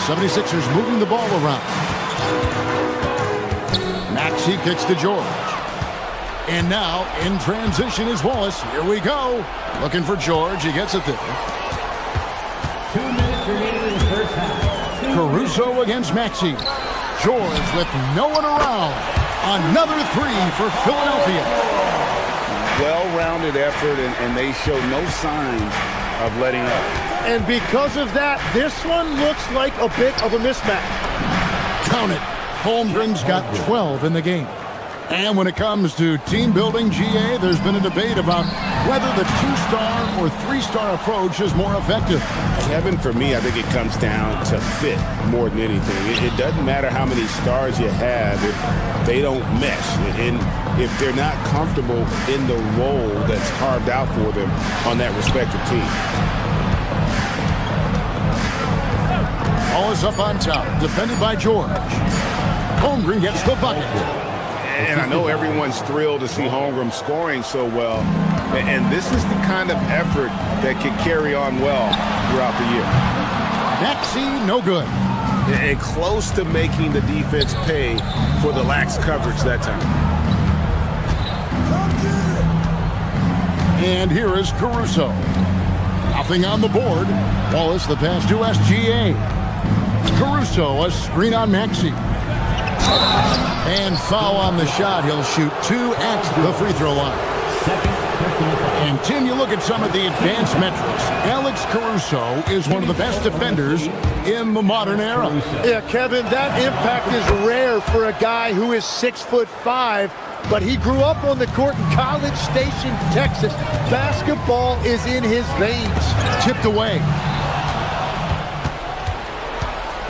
76ers moving the ball around. Maxey kicks to George. And now, in transition is Wallace. Here we go. Looking for George. He gets it there. 2 minutes remaining in the first half. Caruso against Maxey. George with no one around. Another 3 for Philadelphia. Well-rounded effort, and they show no signs of letting up. And because of that, this one looks like a bit of a mismatch. Count it. Holmgren's got 12 in the game. And when it comes to team building, GA, there's been a debate about whether the 2-star or 3-star approach is more effective. Kevin, for me, I think it comes down to fit more than anything. It doesn't matter how many stars you have if they don't mesh. And if they're not comfortable in the role that's carved out for them on that respective team. Ball is up on top, defended by George. Holmgren gets the bucket. And I know everyone's thrilled to see Holmgren scoring so well. And this is the kind of effort that can carry on well throughout the year. Maxey, no good. And close to making the defense pay for the lax coverage that time. And here is Caruso. Nothing on the board. Wallace, the pass to SGA. Caruso, a screen on Maxey. And foul on the shot. He'll shoot 2 at the free throw line. And Tim, you look at some of the advanced metrics. Alex Caruso is one of the best defenders in the modern era. Yeah, Kevin, that impact is rare for a guy who is 6'5", but he grew up on the court in College Station, Texas. Basketball is in his veins. Tipped away.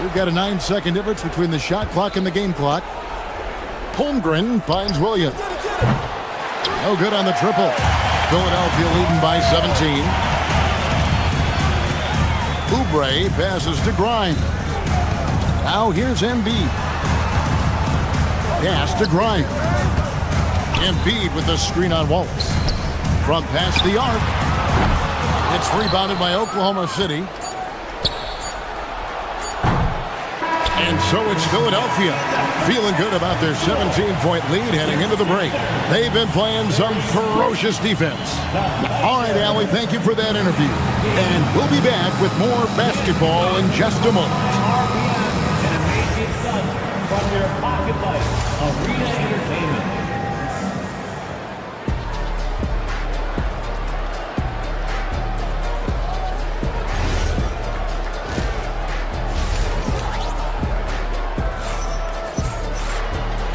We've got a 9-second difference between the shot clock and the game clock. Holmgren finds Williams. No good on the triple. Philadelphia leading by 17. Oubre passes to Grimes. Now here's Embiid. Pass to Grimes. Embiid with the screen on Wallace. From past the arc. It's rebounded by Oklahoma City. And so it's Philadelphia feeling good about their 17-point lead heading into the break. They've been playing some ferocious defense. All right, Allie, thank you for that interview. And we'll be back with more basketball in just a moment. An amazing stunt from your Pocket Life Arena Entertainment.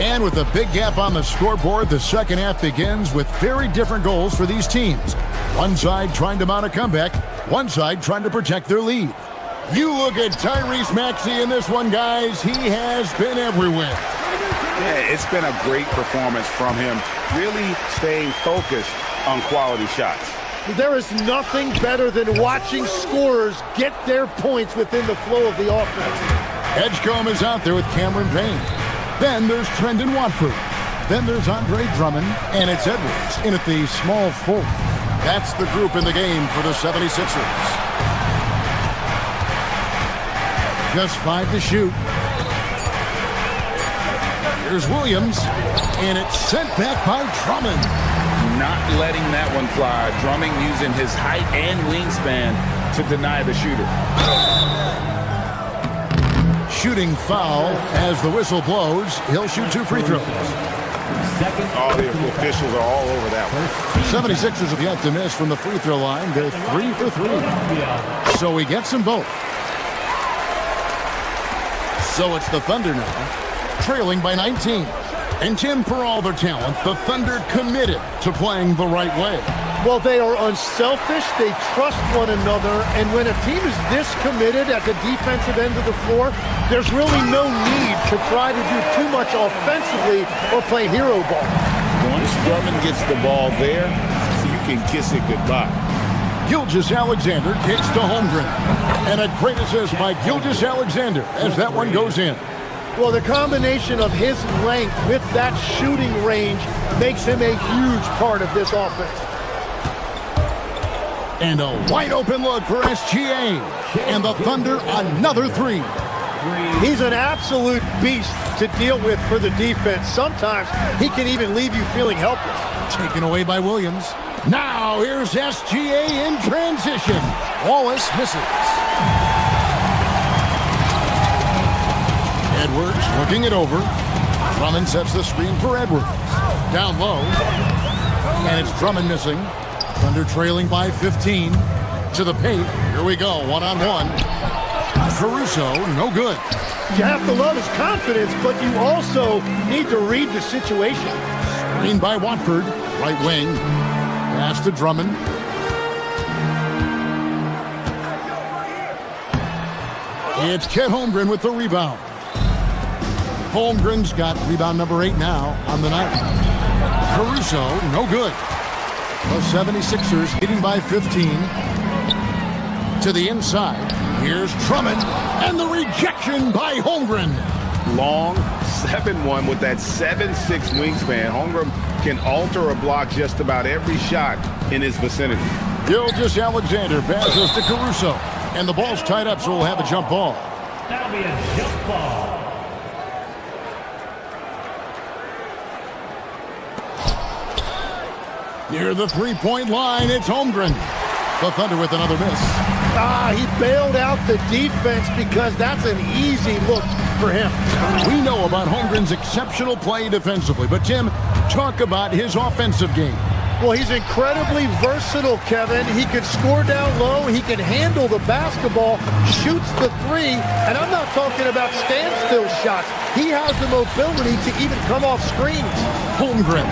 And with a big gap on the scoreboard, the second half begins with very different goals for these teams. One side trying to mount a comeback, one side trying to protect their lead. You look at Tyrese Maxey in this one, guys. He has been everywhere. Yeah, it's been a great performance from him, really staying focused on quality shots. There is nothing better than watching scorers get their points within the flow of the offense. Edgecombe is out there with Cameron Payne. Then there's Trendon Watford. Then there's Andre Drummond, and it's Edwards in at the small forward. That's the group in the game for the 76ers. Just 5 to shoot. Here's Williams, and it's sent back by Drummond. Not letting that one fly. Drummond using his height and wingspan to deny the shooter. Shooting foul as the whistle blows. He'll shoot 2 free throws. Oh, the officials are all over that one. 76ers have yet to miss from the free throw line. They're 3 for 3. So he gets them both. So it's the Thunder now, trailing by 19. And Tim, for all their talent, the Thunder committed to playing the right way. Well, they are unselfish, they trust one another, and when a team is this committed at the defensive end of the floor, there's really no need to try to do too much offensively or play hero ball. Once Drummond gets the ball there, you can kiss it goodbye. Gilgeous-Alexander kicks to Holmgren. And a great assist by Gilgeous-Alexander as that one goes in. Well, the combination of his length with that shooting range makes him a huge part of this offense. And a wide open look for SGA. And the Thunder another 3. He's an absolute beast to deal with for the defense. Sometimes he can even leave you feeling helpless. Taken away by Williams. Now here's SGA in transition. Wallace misses. Edwards looking it over. Drummond sets the screen for Edwards. Down low. And it's Drummond missing. Thunder trailing by 15. To the paint. Here we go. One-on-one. Caruso, no good. You have to love his confidence, but you also need to read the situation. Screen by Watford. Right wing. Pass to Drummond. It's Chet Holmgren with the rebound. Holmgren's got rebound number 8 now on the night. Caruso, no good. The 76ers leading by 15. To the inside. Here's Drummond. And the rejection by Holmgren. Long 7-1 with that 7'6" wingspan. Holmgren can alter a block just about every shot in his vicinity. Gilgeous-Alexander passes to Caruso. And the ball's tied up, so we'll have a jump ball. That'll be a jump ball. Near the three-point line, it's Holmgren. The Thunder with another miss. He bailed out the defense because that's an easy look for him. We know about Holmgren's exceptional play defensively, but Tim, talk about his offensive game. Well, he's incredibly versatile, Kevin. He can score down low, he can handle the basketball, shoots the 3, and I'm not talking about standstill shots. He has the mobility to even come off screens. Holmgren.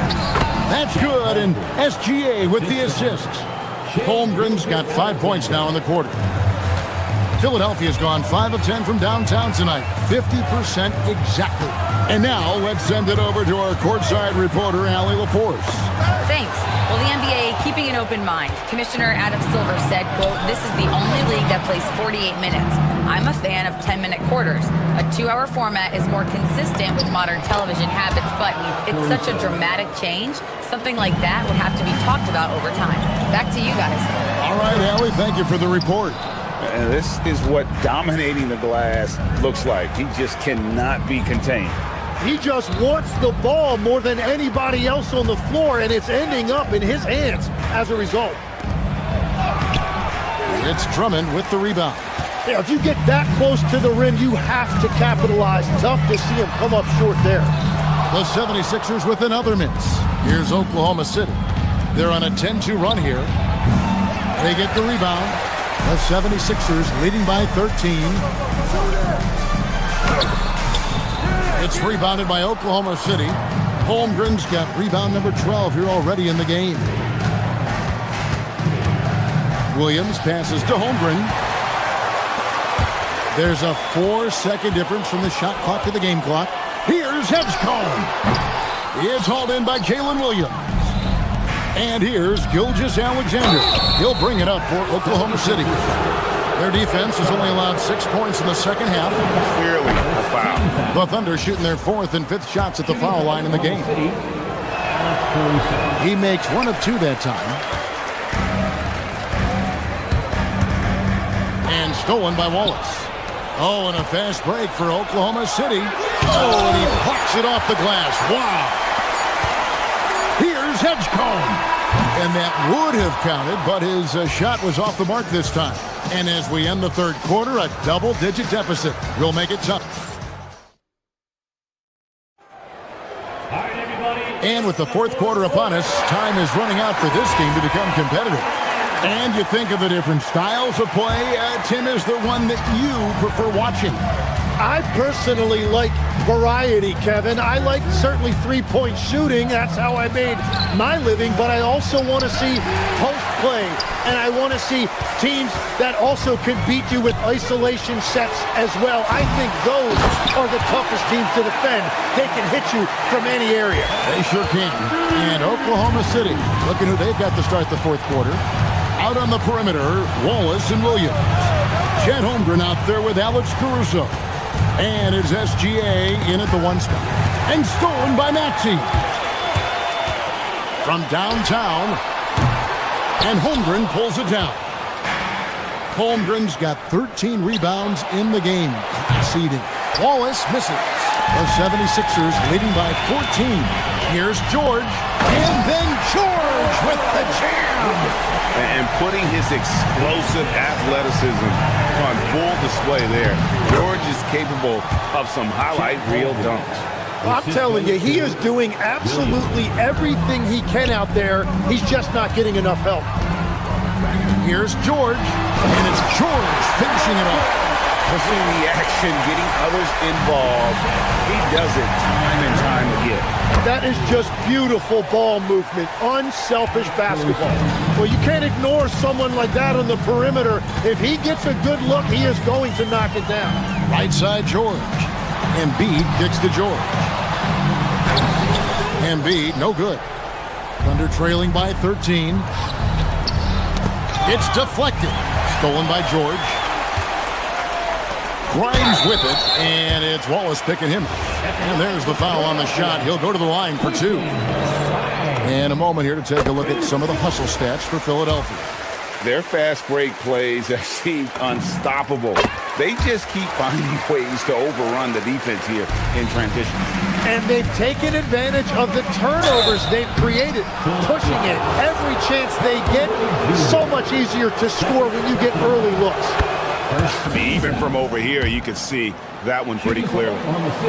That's good, and SGA with the assists. Holmgren's got 5 points now in the quarter. Philadelphia's gone 5 of 10 from downtown tonight, 50% exactly. And now let's send it over to our courtside reporter, Allie LaForce. Thanks. Well, the NBA keeping an open mind. Commissioner Adam Silver said, quote, "This is the only league that plays 48 minutes. I'm a fan of 10-minute quarters. A 2-hour format is more consistent with modern television habits, but it's such a dramatic change. Something like that would have to be talked about over time." Back to you guys. All right, Allie, thank you for the report. And this is what dominating the glass looks like. He just cannot be contained. He just wants the ball more than anybody else on the floor, and it's ending up in his hands as a result. It's Drummond with the rebound. Yeah, if you get that close to the rim, you have to capitalize. Tough to see him come up short there. The 76ers with another miss. Here's Oklahoma City. They're on a 10-2 run here. They get the rebound. The 76ers leading by 13. It's rebounded by Oklahoma City. Holmgren's got rebound number 12 here already in the game. Williams passes to Holmgren. There's a 4-second difference from the shot clock to the game clock. Here's Edgecombe. It's hauled in by Jalen Williams. And here's Gilgeous-Alexander. He'll bring it up for Oklahoma City. Their defense has only allowed 6 points in the second half. Clearly a foul. The Thunder shooting their 4th and 5th shots at the foul line in the game. He makes 1 of 2 that time. And stolen by Wallace. Oh, and a fast break for Oklahoma City. Oh, and he plucks it off the glass. Wow. Here's Edgecombe. And that would have counted, but his shot was off the mark this time. And as we end the third quarter, a double-digit deficit will make it tough. And with the fourth quarter upon us, time is running out for this game to become competitive. And you think of the different styles of play, Tim is the one that you prefer watching. I personally like variety, Kevin. I like certainly three-point shooting. That's how I made my living. But I also want to see post play, and I want to see teams that also can beat you with isolation sets as well. I think those are the toughest teams to defend. They can hit you from any area. They sure can. And Oklahoma City, looking who they've got to start the fourth quarter. Out on the perimeter, Wallace and Williams. Chet Holmgren out there with Alex Caruso. And it's SGA in at the 1 spot. And stolen by Maxey. From downtown. And Holmgren pulls it down. Holmgren's got 13 rebounds in the game. Conceding. Wallace misses. The 76ers leading by 14. Here's George. And then George with the jam. And putting his explosive athleticism on full display there. George is capable of some highlight reel dunks. I'm telling you, he is doing absolutely everything he can out there. He's just not getting enough help. Here's George, and it's George finishing it off. Pushing the action, getting others involved. He does it time and time again. That is just beautiful ball movement, unselfish basketball. Well, you can't ignore someone like that on the perimeter. If he gets a good look, he is going to knock it down. Right side George. Embiid kicks to George. Embiid, no good. Thunder trailing by 13. It's deflected. Stolen by George. Grimes with it, and it's Wallace picking him up. And there's the foul on the shot. He'll go to the line for 2. And a moment here to take a look at some of the hustle stats for Philadelphia. Their fast break plays have seemed unstoppable. They just keep finding ways to overrun the defense here in transition. And they've taken advantage of the turnovers they've created, pushing it every chance they get. So much easier to score when you get early looks. Even from over here, you can see that one pretty clearly.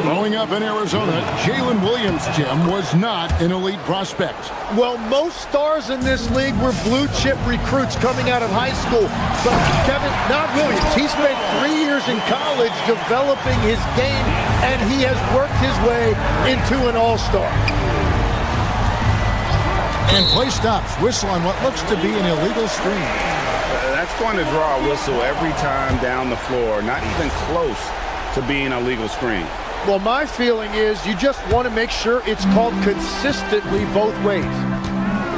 Growing up in Arizona, Jalen Williams, Jim, was not an elite prospect. Well, most stars in this league were blue-chip recruits coming out of high school. But Kevin, not Williams. He spent 3 years in college developing his game, and he has worked his way into an all-star. And play stops. Whistle on what looks to be an illegal screen. That's going to draw a whistle every time down the floor. Not even close to being a legal screen. Well, my feeling is you just want to make sure it's called consistently both ways.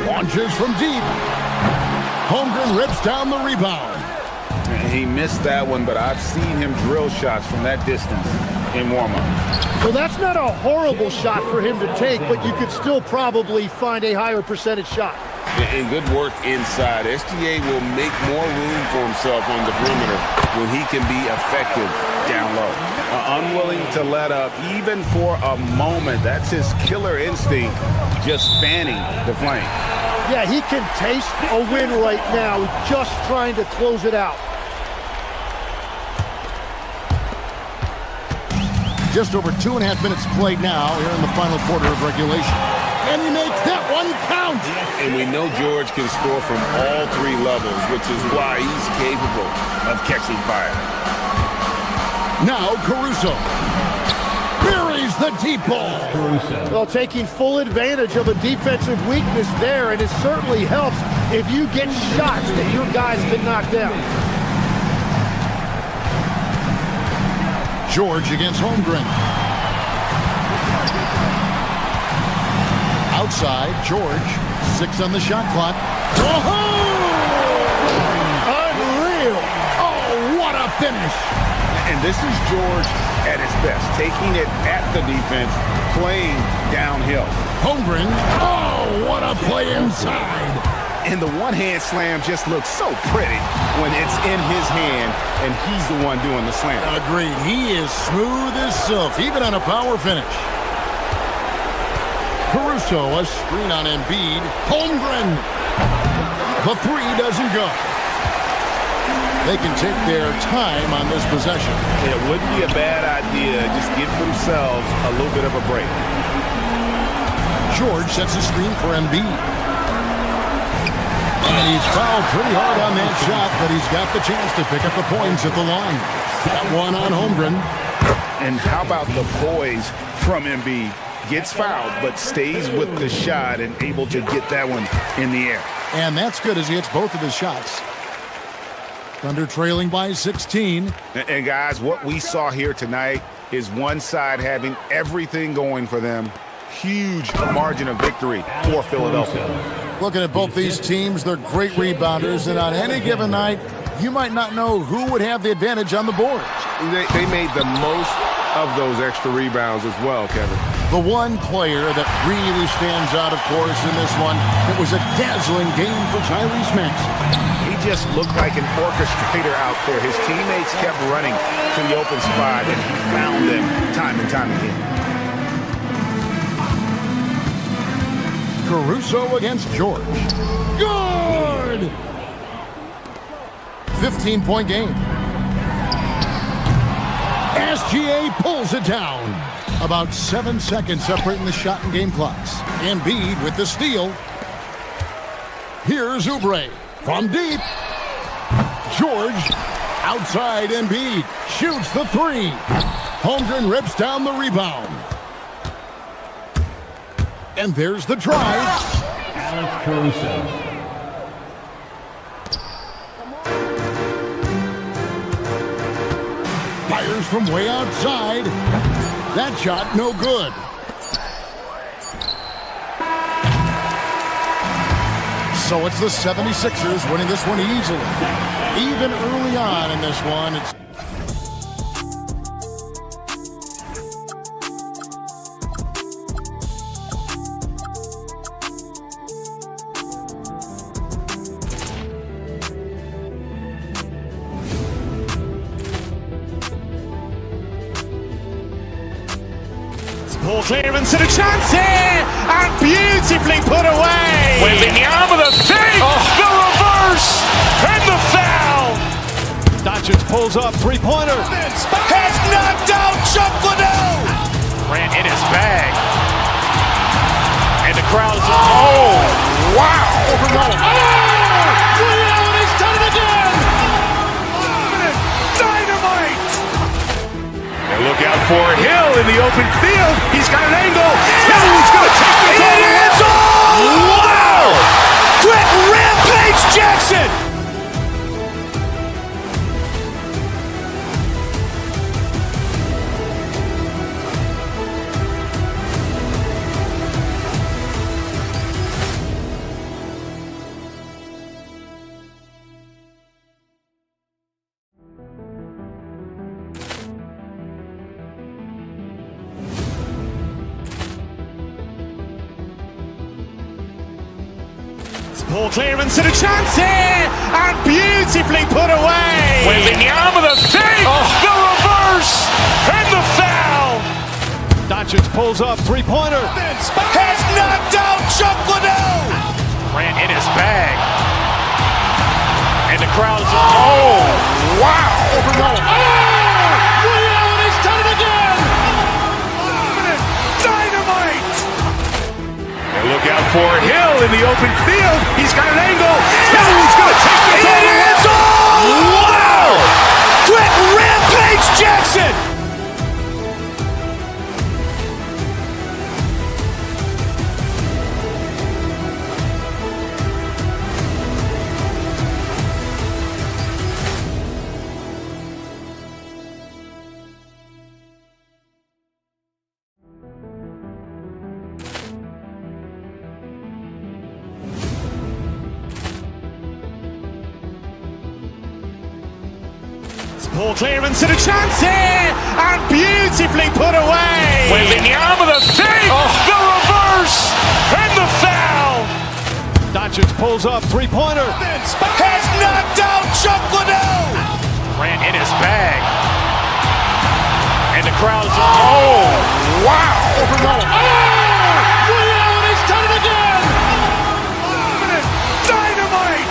Launches from deep. Holmgren rips down the rebound. He missed that one, but I've seen him drill shots from that distance in warm-up. Well, that's not a horrible shot for him to take, but you could still probably find a higher percentage shot. And good work inside. SGA will make more room for himself on the perimeter when he can be effective down low. Unwilling to let up even for a moment. That's his killer instinct, just fanning the flame. Yeah, he can taste a win right now, just trying to close it out. Just over 2.5 minutes played now here in the final quarter of regulation. And he makes that one count. And we know George can score from all 3 levels, which is why he's capable of catching fire. Now Caruso buries the deep ball. Well, taking full advantage of a defensive weakness there, and it certainly helps if you get shots that your guys can knock down. George against Holmgren. Outside, George, 6 on the shot clock. Unreal! Oh, what a finish! And this is George at his best, taking it at the defense, playing downhill. Holmgren, oh, what a play inside. And the one-hand slam just looks so pretty when it's in his hand and he's the one doing the slam. Agreed. He is smooth as silk, even on a power finish. Caruso, a screen on Embiid. Holmgren. The 3 doesn't go. They can take their time on this possession. It wouldn't be a bad idea. Just give themselves a little bit of a break. George sets a screen for Embiid. And he's fouled pretty hard on that shot, but he's got the chance to pick up the points at the line. That one on Holmgren. And how about the poise from Embiid? Gets fouled, but stays with the shot and able to get that one in the air. And that's good as he hits both of his shots. Thunder trailing by 16. And guys, what we saw here tonight is one side having everything going for them. Huge margin of victory for Philadelphia. Looking at both these teams, they're great rebounders, and on any given night, you might not know who would have the advantage on the boards. They made the most of those extra rebounds as well, Kevin. The one player that really stands out, of course, in this one, it was a dazzling game for Tyrese Maxey. He just looked like an orchestrator out there. His teammates kept running to the open spot, and he found them time and time again. Caruso against George. Good! 15-point game. SGA pulls it down. About 7 seconds separating the shot and game clocks. Embiid with the steal. Here's Oubre from deep. George outside. Embiid shoots the 3. Holmgren rips down the rebound. And there's the drive. Alex Caruso. Fires from way outside. That shot no good. So it's the 76ers winning this one easily. Even early on in this one, it's Ball clearance and a chance here, and beautifully put away. Wembanyama the fake, the reverse, and the foul. Doncic pulls up, three-pointer. Has knocked out Chuck Liddell. Ran in his bag. And the crowd is, oh, wow. Liddell, he's done it again. Dynamite. And look out for Hill in the open field. He's got an angle. Hill's going to take this all the way. Wow! Brett Rampage Jackson. Ball clearance and a chance here, and beautifully put away. Wembanyama the fake, the reverse, and the foul. Doncic pulls up, three-pointer. Has knocked out Chuck Liddell. Ran in his bag. And the crowd is, oh, wow. Liddell, he's done it again. Dynamite. And look out for Hill in the open field. He's got an angle. Hill's going to take this all the way. Wow! Brett Rampage Jackson. Ball clearance and a chance here, and beautifully put away. Wembanyama the save, the reverse, and the foul. Doncic pulls up, three-pointer. Has knocked out Chuck Liddell. Grant in his bag. And the crowd's wow. He's done it again. Dynamite.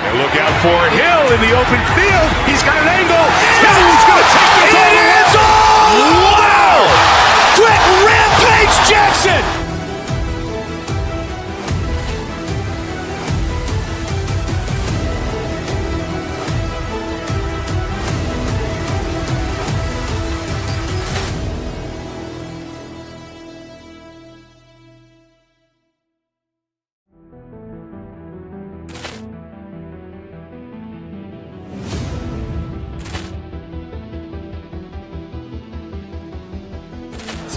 And look out for Hill in the open field. He's got an angle. Hill's going to take this all the way. Wow. Brett Rampage Jackson.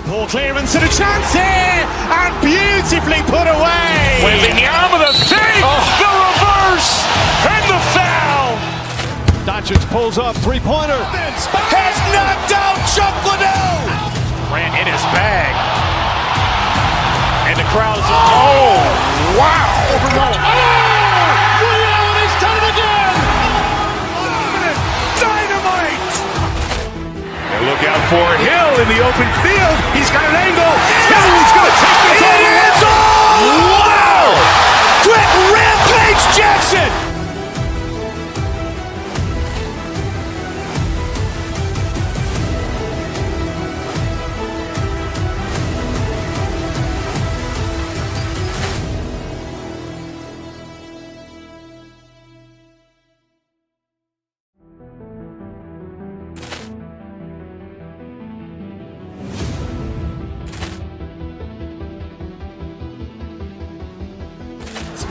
Ball clearance and a chance here, and beautifully put away. Wembanyama the save, the reverse, and the foul. Doncic pulls up, three-pointer. Has knocked out Chuck Liddell. Grant in his bag. And the crowd's wow. He's done it again. Dynamite. And look out for Hill in the open field. He's got an angle. Hill's going to take this all the way. Wow. Brett Rampage Jackson.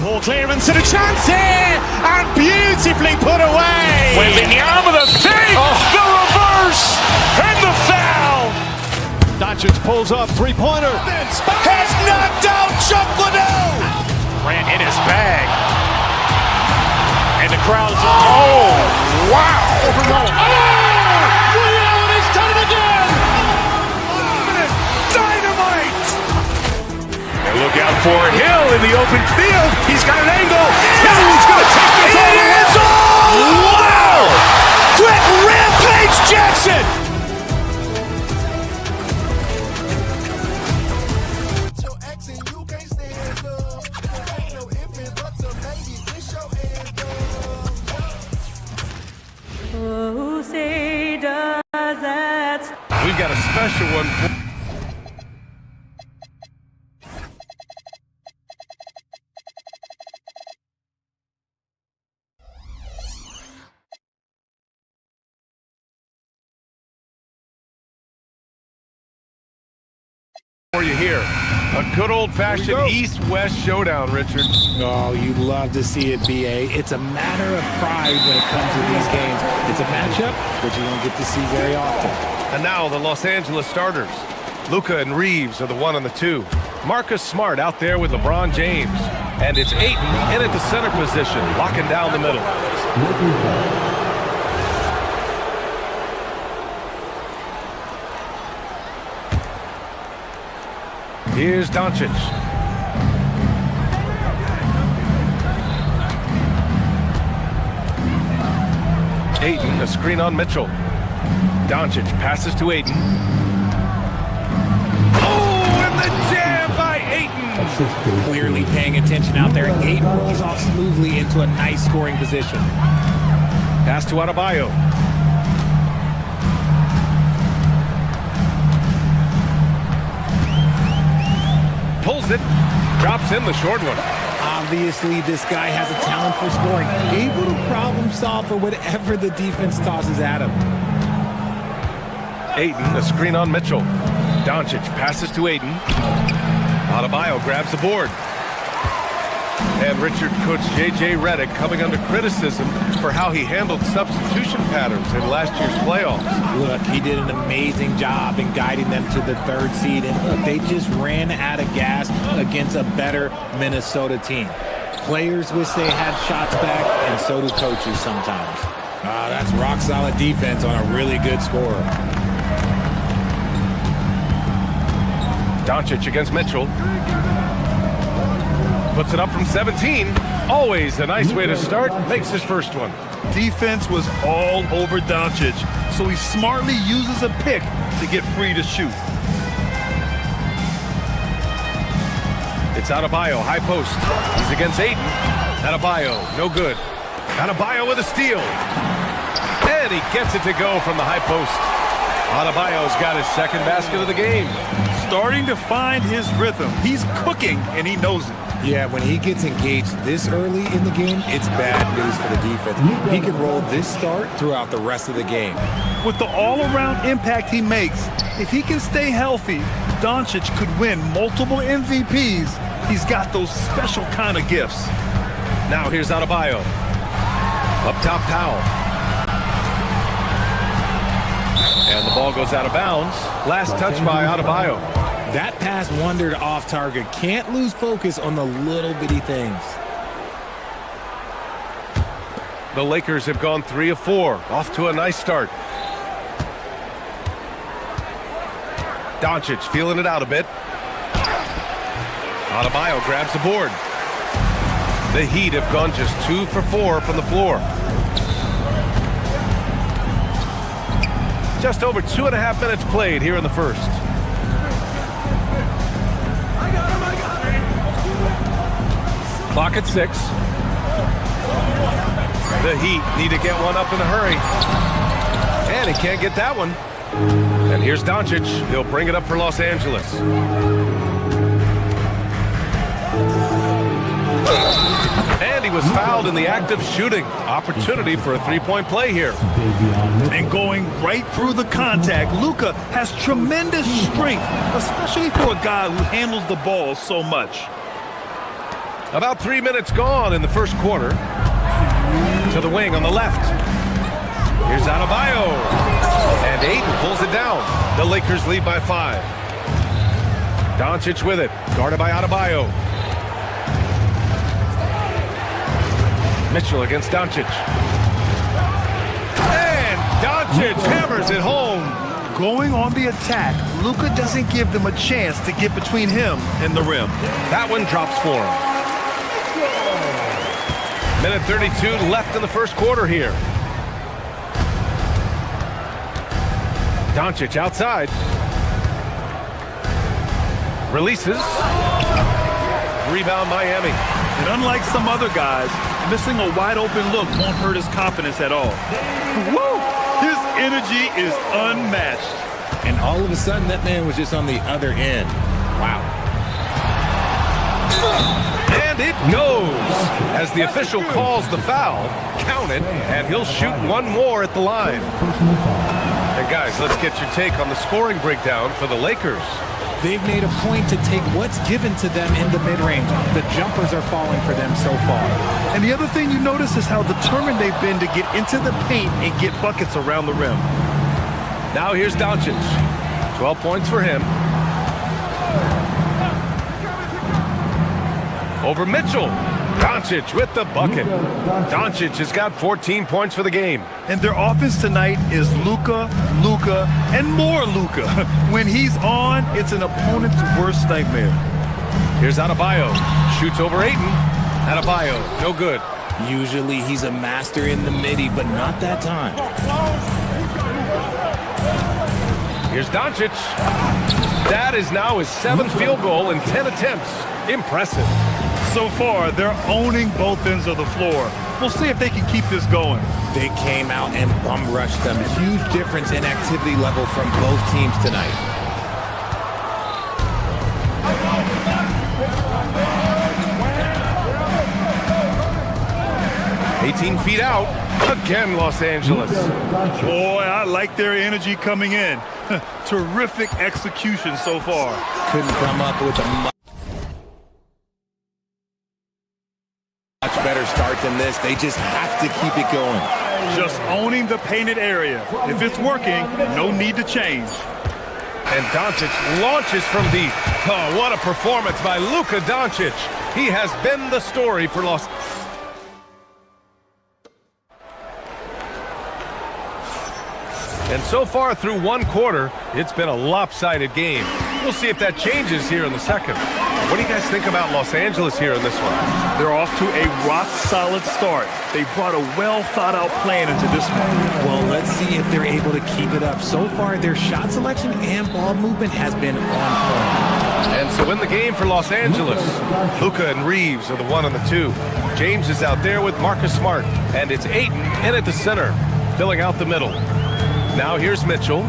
Ball clearance and a chance here, and beautifully put away. Wembanyama the save, the reverse, and the foul. Doncic pulls up, three-pointer. Has knocked out Chuck Liddell. Grant in his bag. And the crowd's wow. He's done it again. Dynamite. And look out for Hill in the open field. He's got an angle. Hill's going to take this all the way. Wow. Brett Rampage Jackson. Who say does that? We've got a special one for you here. A good old-fashioned East-West showdown, Richard. Oh, you'd love to see it, B.A. It's a matter of pride when it comes to these games. It's a matchup that you don't get to see very often. And now the Los Angeles starters. Luka and Reeves are the 1 and the 2. Marcus Smart out there with LeBron James. And it's Ayton in at the center position, locking down the middle. Here's Doncic. Ayton, a screen on Mitchell. Doncic passes to Ayton. Oh, and the jam by Ayton. Clearly paying attention out there. Ayton rolls off smoothly into a nice scoring position. Pass to Adebayo. Pulls it, drops in the short one. Obviously, this guy has a talent for scoring, able to problem solve for whatever the defense tosses at him. Ayton, a screen on Mitchell. Doncic passes to Ayton. Adebayo grabs the board. And Richard, Coach J.J. Redick coming under criticism for how he handled substitution patterns in last year's playoffs. Look, he did an amazing job in guiding them to the 3rd seed. And look, they just ran out of gas against a better Minnesota team. Players wish they had shots back, and so do coaches sometimes. Wow, that's rock-solid defense on a really good scorer. Doncic against Mitchell. Puts it up from 17. Always a nice way to start. Makes his first one. Defense was all over Doncic, so he smartly uses a pick to get free to shoot. It's Adebayo, high post. He's against Ayton. Adebayo, no good. Adebayo with a steal. And he gets it to go from the high post. Adebayo's got his second basket of the game. Starting to find his rhythm. He's cooking, and he knows it. Yeah, when he gets engaged this early in the game, it's bad news for the defense. He can roll this start throughout the rest of the game. With the all-around impact he makes, if he can stay healthy, Doncic could win multiple MVPs. He's got those special kind of gifts. Now here's Adebayo. Up top, Powell. And the ball goes out of bounds. Last touch by Adebayo. That pass wandered off target. Can't lose focus on the little bitty things. The Lakers have gone 3 of 4. Off to a nice start. Doncic feeling it out a bit. Adebayo grabs the board. The Heat have gone just 2 for 4 from the floor. Just over 2.5 minutes played here in the first. Clock at 6. The Heat need to get one up in a hurry. And he can't get that one. And here's Doncic. He'll bring it up for Los Angeles. And he was fouled in the act of shooting. Opportunity for a three-point play here. And going right through the contact, Luka has tremendous strength, especially for a guy who handles the ball so much. About 3 minutes gone in the first quarter. To the wing on the left. Here's Adebayo. And Ayton pulls it down. The Lakers lead by 5. Doncic with it. Guarded by Adebayo. Mitchell against Doncic. And Doncic hammers it home. Going on the attack, Luka doesn't give them a chance to get between him and the rim. That one drops for him. Minute 32 left in the first quarter here. Doncic outside. Releases. Rebound Miami. And unlike some other guys, missing a wide open look won't hurt his confidence at all. Woo! His energy is unmatched. And all of a sudden, that man was just on the other end. Wow. And it goes. As the official calls the foul, count it, and he'll shoot one more at the line. And guys, let's get your take on the scoring breakdown for the Lakers. They've made a point to take what's given to them in the mid-range. The jumpers are falling for them so far. And the other thing you notice is how determined they've been to get into the paint and get buckets around the rim. Now here's Doncic. 12 points for him. Over Mitchell. Doncic with the bucket. Doncic has got 14 points for the game. And their offense tonight is Luka, Luka, and more Luka. When he's on, it's an opponent's worst nightmare. Here's Adebayo. Shoots over Ayton. Adebayo, no good. Usually he's a master in the midi, but not that time. Here's Doncic. That is now his 7th field goal in 10 attempts. Impressive. So far, they're owning both ends of the floor. We'll see if they can keep this going. They came out and bum rushed them. Huge difference in activity level from both teams tonight. $18 feet out. Again, Los Angeles. Boy, I like their energy coming in. Terrific execution so far. Couldn't come up with a much better start than this. They just have to keep it going. Just owning the painted area. If it's working, no need to change. And Doncic launches from deep. Oh, what a performance by Luka Doncic. He has been the story for Los And so far through one quarter, it's been a lopsided game. We'll see if that changes here in the second. What do you guys think about Los Angeles here in this one? They're off to a rock-solid start. They brought a well-thought-out plan into this one. Well, let's see if they're able to keep it up. So far, their shot selection and ball movement has been on point. And so in the game for Los Angeles, Luka and Reeves are the 1 and the 2. James is out there with Marcus Smart, and it's Ayton in at the center, filling out the middle. Now here's Mitchell.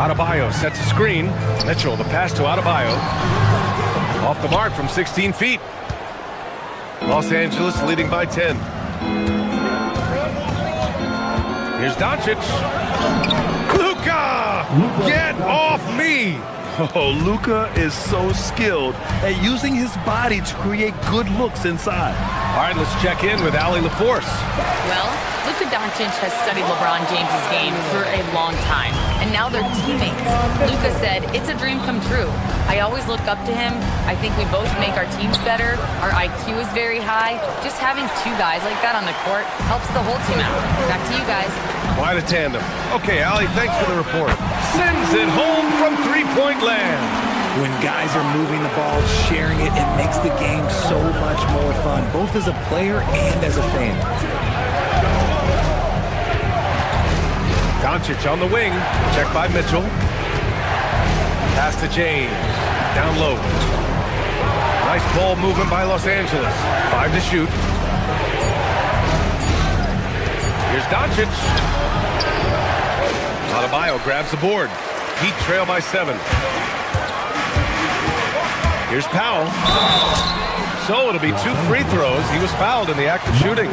Adebayo sets a screen. Mitchell, the pass to Adebayo. Off the mark from 16 feet. Los Angeles leading by 10. Here's Doncic. Luka! Get off me! Oh, Luka is so skilled at using his body to create good looks inside. All right, let's check in with Allie LaForce. Well, Luka Doncic has studied LeBron James' game for a long time, and now they're teammates. Luka said, "It's a dream come true. I always look up to him. I think we both make our teams better. Our IQ is very high. Just having two guys like that on the court helps the whole team out." Back to you guys. Quite a tandem. Okay, Allie, thanks for the report. Sends it home from three-point land. When guys are moving the ball, sharing it, it makes the game so much more fun, both as a player and as a fan. Doncic on the wing, checked by Mitchell. Pass to James, down low. Nice ball movement by Los Angeles. 5 to shoot. Here's Doncic. Adebayo grabs the board. Heat trail by 7. Here's Powell. So it'll be 2 free throws. He was fouled in the act of shooting.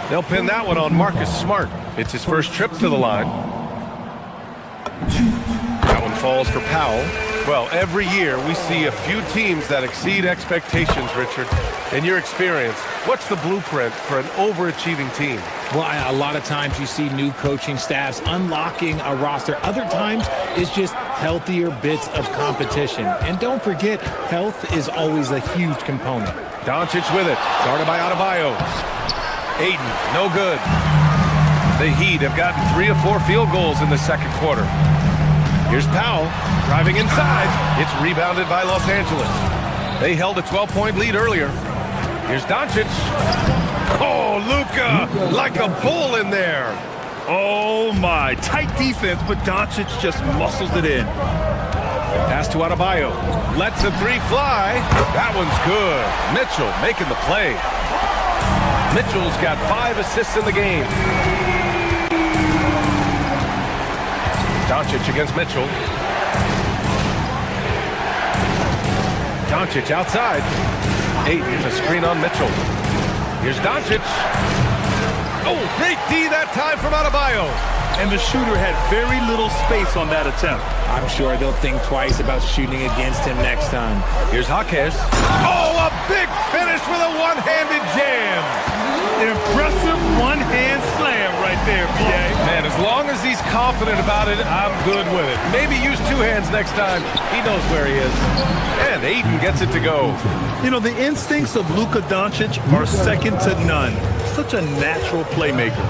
They'll pin that one on Marcus Smart. It's his first trip to the line. That one falls for Powell. Well, every year we see a few teams that exceed expectations, Richard. In your experience, what's the blueprint for an overachieving team? Well, a lot of times you see new coaching staffs unlocking a roster. Other times it's just healthier bits of competition. And don't forget, health is always a huge component. Doncic with it, guarded by Adebayo. Ayton, no good. The Heat have gotten 3 or 4 field goals in the second quarter. Here's Powell, driving inside. It's rebounded by Los Angeles. They held a 12-point lead earlier. Here's Doncic. Oh, Luka, like a bull in there. Oh, my. Tight defense, but Doncic just muscles it in. Pass to Adebayo. Lets a 3 fly. That one's good. Mitchell making the play. Mitchell's got 5 assists in the game. Doncic against Mitchell. Doncic outside. Ayton, a screen on Mitchell. Here's Doncic. Oh, great D that time from Adebayo. And the shooter had very little space on that attempt. I'm sure they'll think twice about shooting against him next time. Here's Jaquez. Oh, a big finish with a one-handed jam. Impressive one-hand slam right there, B.A. Man, as long as he's confident about it, I'm good with it. Maybe use 2 hands next time. He knows where he is. And Ayton gets it to go. You know, the instincts of Luka Doncic are second to none. Such a natural playmaker.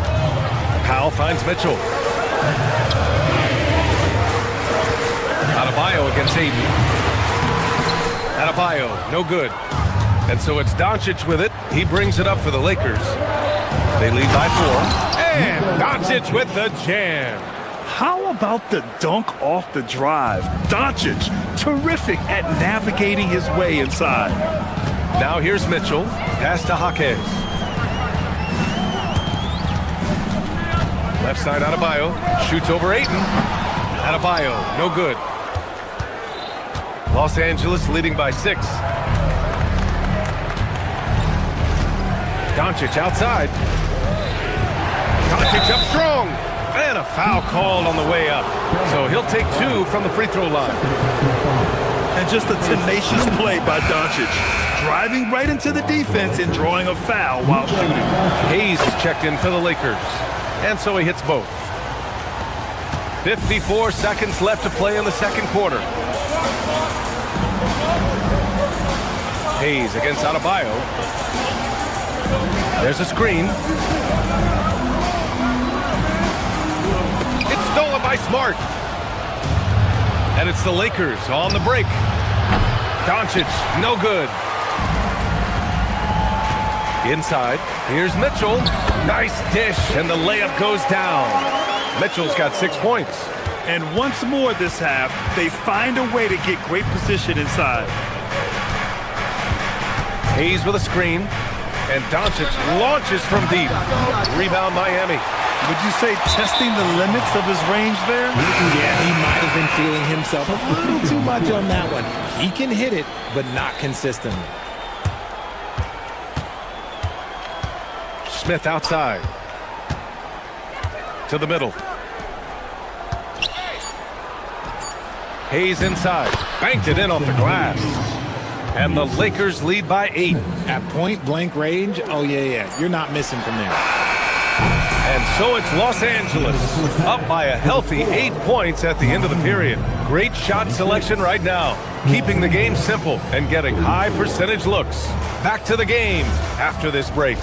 Powell finds Mitchell. Adebayo against Ayton. Adebayo, no good. And so it's Doncic with it. He brings it up for the Lakers. They lead by 4. And Doncic with the jam. How about the dunk off the drive? Doncic, terrific at navigating his way inside. Now here's Mitchell. Pass to Jaquez. Left side Adebayo. Shoots over Ayton. Adebayo, no good. Los Angeles leading by 6. Doncic outside. Doncic up strong. And a foul called on the way up. So he'll take 2 from the free throw line. And just a tenacious play by Doncic. Driving right into the defense and drawing a foul while shooting. Hayes is checked in for the Lakers. And so he hits both. 54 seconds left to play in the second quarter. Hayes against Adebayo. There's a screen. by Smart. And it's the Lakers on the break. Doncic, no good. Inside, here's Mitchell. Nice dish, and the layup goes down. Mitchell's got 6 points. And once more this half, they find a way to get great position inside. Hayes with a screen, and Doncic launches from deep. Rebound Miami. Would you say testing the limits of his range there? Yeah, he might have been feeling himself a little too much on that one. He can hit it, but not consistently. Smith outside. To the middle. Hayes inside. Banked it in off the glass. And the Lakers lead by 8. At point-blank range, oh, yeah. You're not missing from there. And so it's Los Angeles, up by a healthy 8 points at the end of the period. Great shot selection right now, keeping the game simple and getting high percentage looks. Back to the game after this break.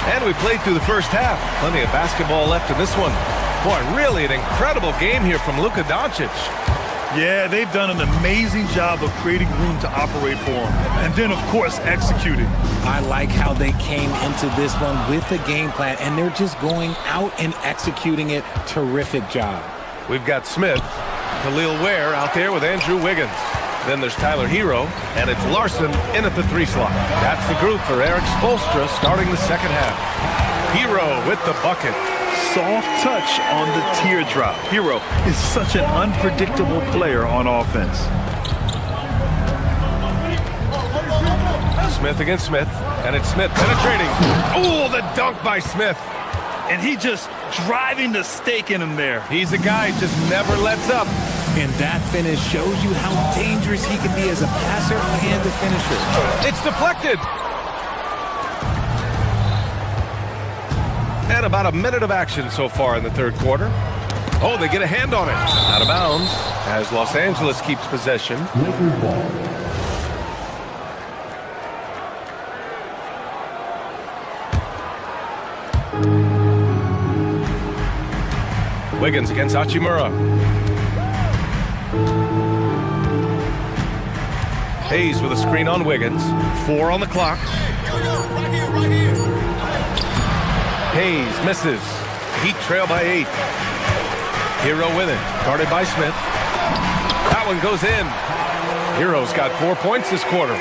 And we played through the first half. Plenty of basketball left in this one. Boy, really an incredible game here from Luka Doncic. Yeah, they've done an amazing job of creating room to operate for him. And then, of course, executing. I like how they came into this one with a game plan, and they're just going out and executing it. Terrific job. We've got Smith, Khalil Ware out there with Andrew Wiggins. Then there's Tyler Hero, and it's Larson in at the 3 slot. That's the group for Eric Spoelstra starting the second half. Hero with the bucket. Soft touch on the teardrop. Hero is such an unpredictable player on offense. Smith against Smith, and it's Smith penetrating. Oh, the dunk by Smith. And he just driving the stake in him there. He's a guy who just never lets up. And that finish shows you how dangerous he can be as a passer and a finisher. It's deflected. And about a minute of action so far in the third quarter. Oh, they get a hand on it. Out of bounds as Los Angeles keeps possession. Wiggins against Hachimura. Hayes with a screen on Wiggins. 4 on the clock. Hayes misses. Heat trail by 8. Hero with it. Guarded by Smith. That one goes in. Hero's got 4 points this quarter.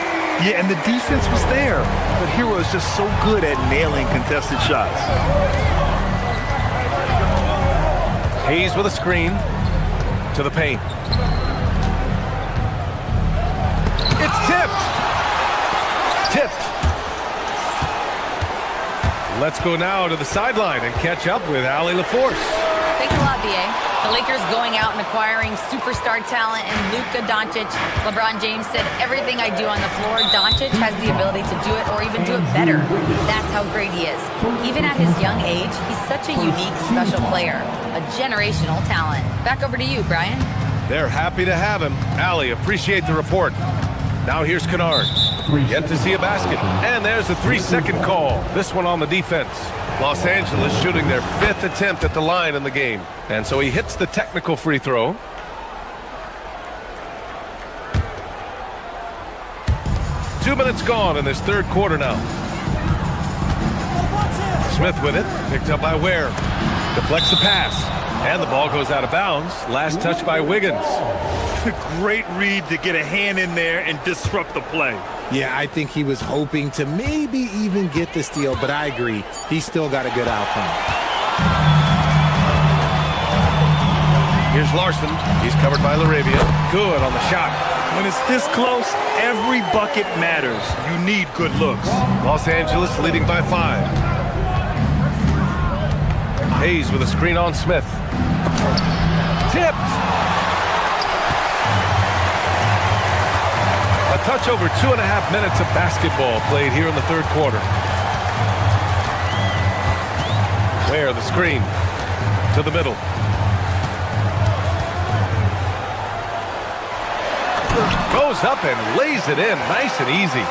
Yeah, and the defense was there. But Hero is just so good at nailing contested shots. Hayes with a screen to the paint. It's tipped. Tipped. Let's go now to the sideline and catch up with Allie LaForce. Thanks a lot, B.A. The Lakers going out and acquiring superstar talent in Luka Doncic. LeBron James said, everything I do on the floor, Doncic has the ability to do it or even do it better. That's how great he is. Even at his young age, he's such a unique, special player. A generational talent. Back over to you, Brian. They're happy to have him. Allie, appreciate the report. Now here's Kennard. Yet to see a basket. And there's a 3-second call. This one on the defense. Los Angeles shooting their 5th attempt at the line in the game. And so he hits the technical free throw. Two minutes gone in this third quarter now. Smith with it. Picked up by Ware. Deflects the pass. And the ball goes out of bounds. Last touch by Wiggins. Great read to get a hand in there and disrupt the play. Yeah, I think he was hoping to maybe even get the steal, but I agree. He still got a good outcome. Here's Larson. He's covered by LaRavia. Good on the shot. When it's this close, every bucket matters. You need good looks. Los Angeles leading by 5. Hayes with a screen on Smith. Tipped. A touch over 2.5 minutes of basketball played here in the third quarter. Ware the screen to the middle. Goes up and lays it in nice and easy.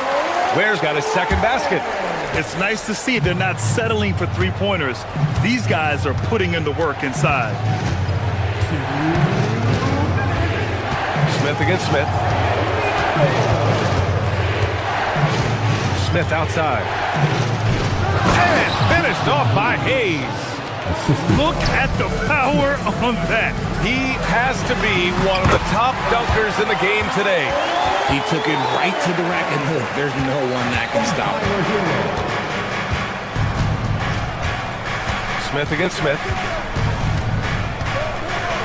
Ware's got his second basket. It's nice to see they're not settling for three-pointers. These guys are putting in the work inside. Smith against Smith. Smith outside. And finished off by Hayes. Look at the power on that. He has to be one of the top dunkers in the game today. He took it right to the rack, and look, there's no one that can stop him. Smith against Smith.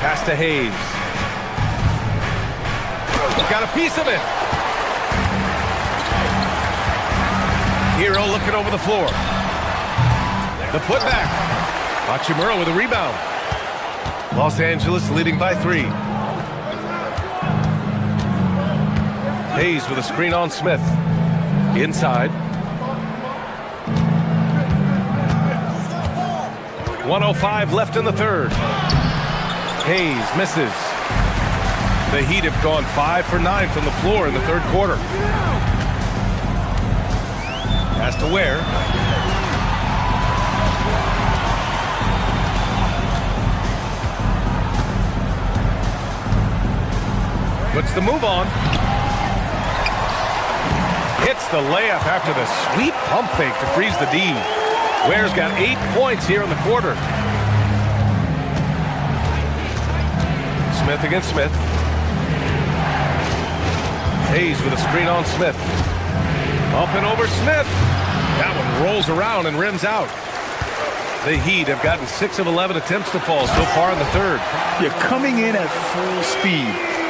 Pass to Hayes. Got a piece of it. Hero looking over the floor. The putback. Hachimura with a rebound. Los Angeles leading by 3. Hayes with a screen on Smith. Inside. 1:05 left in the third. Hayes misses. The Heat have gone 5 for 9 from the floor in the third quarter. Pass to Ware. Puts the move on. Hits the layup after the sweet pump fake to freeze the D. Ware's got 8 points here in the quarter. Smith against Smith. Hayes with a screen on Smith. Up and over Smith. That one rolls around and rims out. The Heat have gotten 6 of 11 attempts to fall so far in the third. You're coming in at full speed.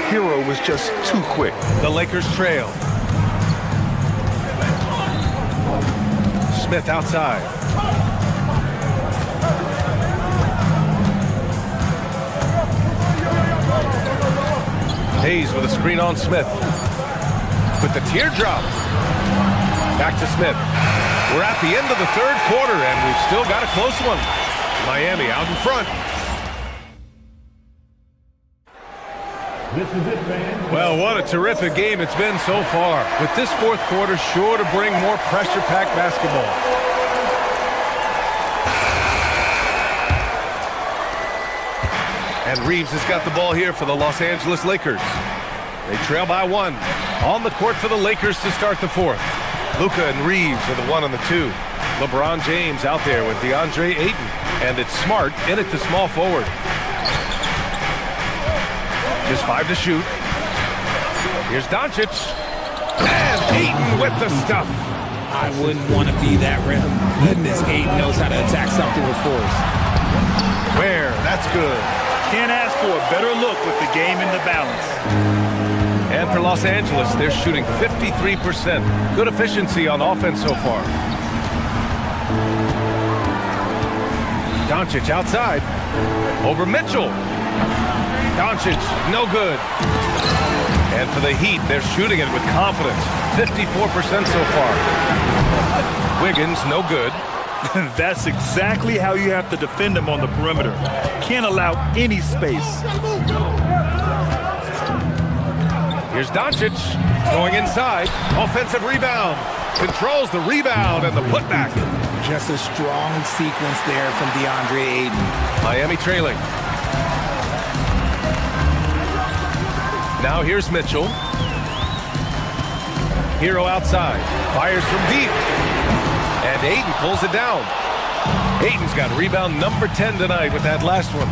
Hero was just too quick. The Lakers trail. Smith outside. Hayes with a screen on Smith. With the teardrop. Back to Smith. We're at the end of the third quarter, and we've still got a close one. Miami out in front. This is it, fans. Well, what a terrific game it's been so far. With this fourth quarter sure to bring more pressure-packed basketball. And Reeves has got the ball here for the Los Angeles Lakers. They trail by 1. On the court for the Lakers to start the fourth. Luka and Reeves are the 1 and the 2. LeBron James out there with DeAndre Ayton. And it's Smart in at the small forward. Just 5 to shoot. Here's Doncic. And Ayton with the stuff. I wouldn't want to be that rim. Goodness, Ayton knows how to attack something with force. Ware, that's good. Can't ask for a better look with the game in the balance. And for Los Angeles, they're shooting 53%. Good efficiency on offense so far. Doncic outside. Over Mitchell. Doncic, no good. And for the Heat, they're shooting it with confidence. 54% so far. Wiggins, no good. That's exactly how you have to defend him on the perimeter. Can't allow any space. Here's Doncic going inside. Offensive rebound. Controls the rebound and the putback. Just a strong sequence there from DeAndre Ayton. Miami trailing. Now here's Mitchell. Hero outside. Fires from deep. And Ayton pulls it down. Ayton's got rebound number 10 tonight with that last one.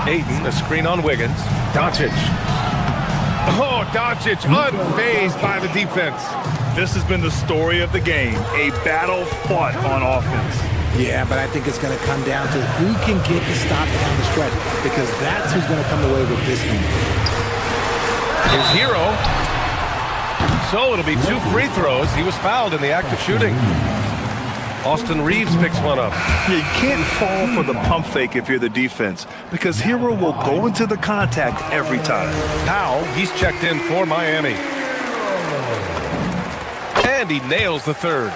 Ayton, a screen on Wiggins. Doncic. Oh, Doncic unfazed by the defense. This has been the story of the game. A battle fought on offense. Yeah, but I think it's going to come down to who can get the stop down the stretch, because that's who's going to come away with this one. His Hero. So it'll be 2 free throws. He was fouled in the act of shooting. Austin Reeves picks one up. Yeah, you can't fall for the pump fake if you're the defense, because Hero will go into the contact every time. Now he's checked in for Miami. And he nails the third.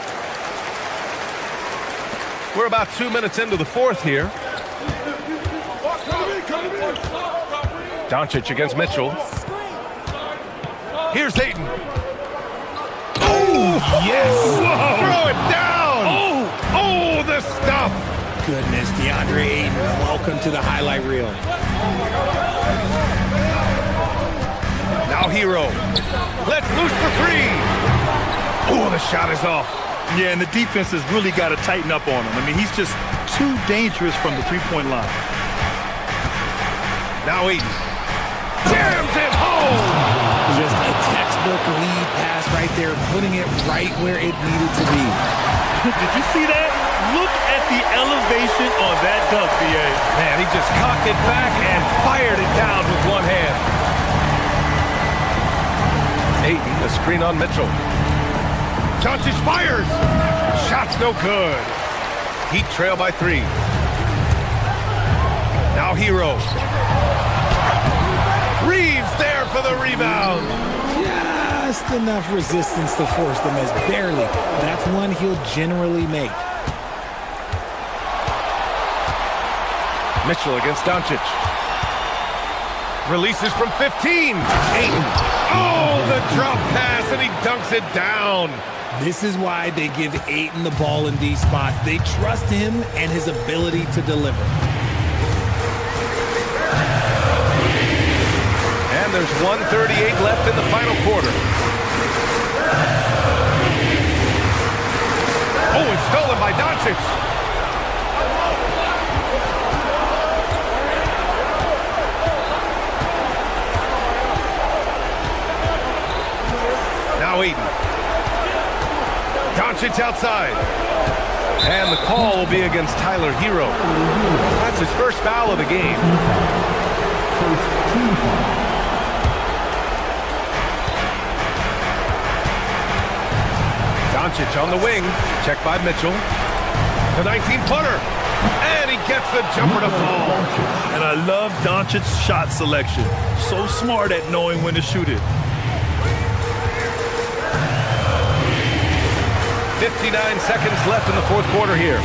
We're about 2 minutes into the fourth here. Doncic against Mitchell. Here's Ayton. Oh, yes! Whoa. Throw it down! Oh, the stuff! Goodness, DeAndre Ayton, welcome to the highlight reel. Now Hero. Let's loose for three. Oh, the shot is off. Yeah, and the defense has really got to tighten up on him. I mean, he's just too dangerous from the three-point line. Now Ayton. Jams it home! Just a textbook lead pass right there, putting it right where it needed to be. Did you see that? Look at the elevation on that dunk, B.A. Man, he just cocked it back and fired it down with one hand. Ayton, a screen on Mitchell. Doncic fires! Shot's no good. Heat trail by 3. Now Hero. Reeves there for the rebound. Just enough resistance to force the miss, barely. That's one he'll generally make. Mitchell against Doncic. Releases from 15. Ayton. Oh, the drop pass, and he dunks it down. This is why they give Ayton the ball in these spots. They trust him and his ability to deliver. And there's 1:38 left in the final quarter. Oh, it's stolen by Doncic. Now Ayton. Doncic outside. And the call will be against Tyler Hero. That's his first foul of the game. First team foul. Doncic on the wing. Check by Mitchell. The 19-footer. And he gets the jumper to fall. And I love Doncic's shot selection. So smart at knowing when to shoot it. 59 seconds left in the fourth quarter here.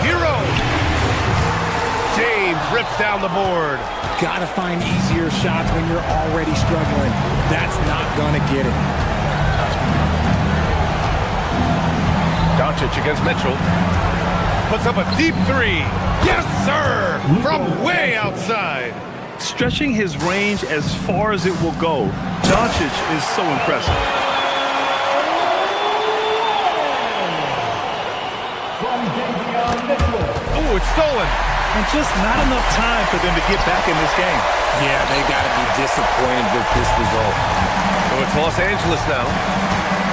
Hero. James rips down the board. Gotta find easier shots when you're already struggling. That's not gonna get it. Doncic against Mitchell. Puts up a deep 3. Yes, sir! From way outside. Stretching his range as far as it will go. Doncic is so impressive. Oh, it's stolen. And just not enough time for them to get back in this game. Yeah, they got to be disappointed with this result. So it's Los Angeles now.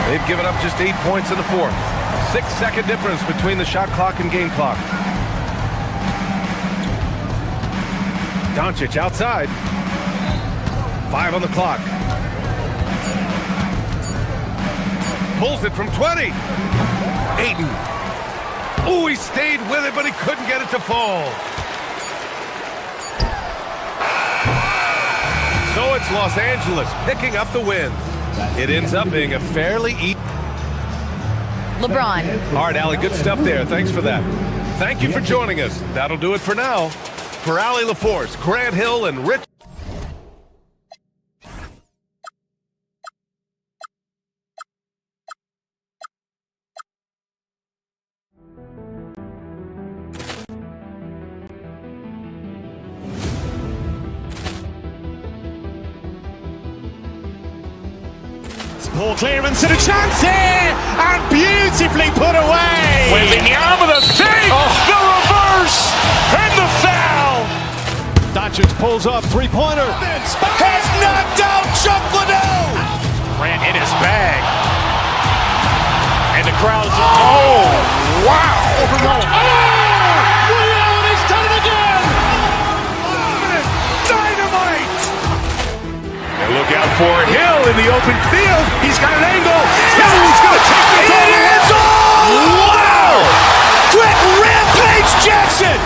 They've given up just 8 points in the fourth. 6-second difference between the shot clock and game clock. Doncic outside. 5 on the clock. Pulls it from 20. Ayton. Oh, he stayed with it, but he couldn't get it to fall. So it's Los Angeles picking up the win. It ends up being a fairly easy. LeBron. All right, Allie, good stuff there. Thanks for that. Thank you for joining us. That'll do it for now. For Allie LaForce, Grant Hill, and Rich. Poor clearance and a chance here, and beautifully put away. Wembanyama the save, the reverse, and the foul. Doncic pulls up, three-pointer. Has knocked out Chuck Liddell. Grant in his bag, and the crowd's oh wow! He's done it again. Dynamite! And look out for Hill in the open field. He's got an angle. Hill's going to take this all the way. Wow! Brett Rampage Jackson!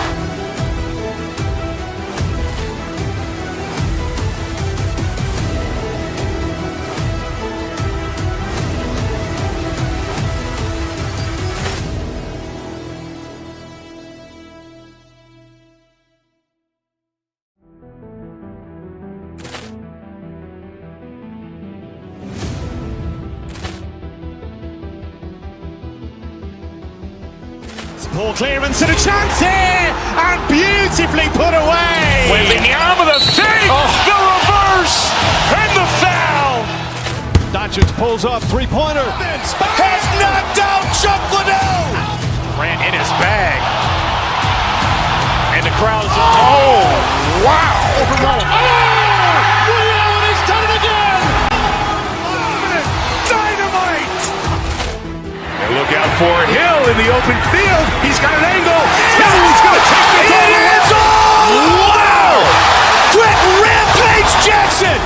Ball clearance and a chance here, and beautifully put away. Wembanyama the fake, the reverse, and the foul. Doncic pulls up, three-pointer. Has knocked out Chuck Liddell. Ran in his bag. And the crowd's oh, wow. He's done it again. Dynamite. And look out for Hill in the open field. He's got an angle. He's going to take this all the way. Wow. Quick rampage Jackson.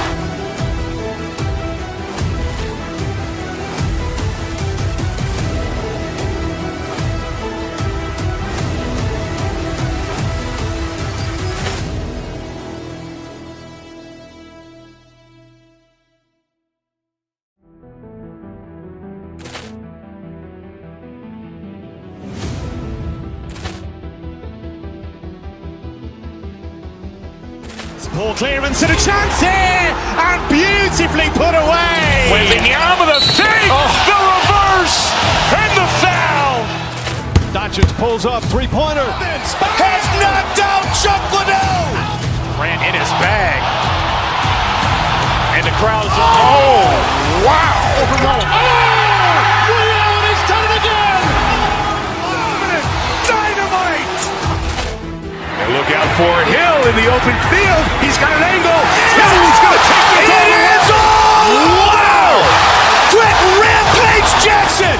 Ball clearance and a chance here, and beautifully put away. Wembanyama the fake, the reverse, and the foul. Doncic pulls up, three-pointer. Has knocked out Chuck Liddell. Ran in his bag. And the crowd's oh, wow. He's done it again. Dynamite. And look out for Hill in the open field. He's got an angle. He's going to take this all the way. Wow. Quick rampage Jackson.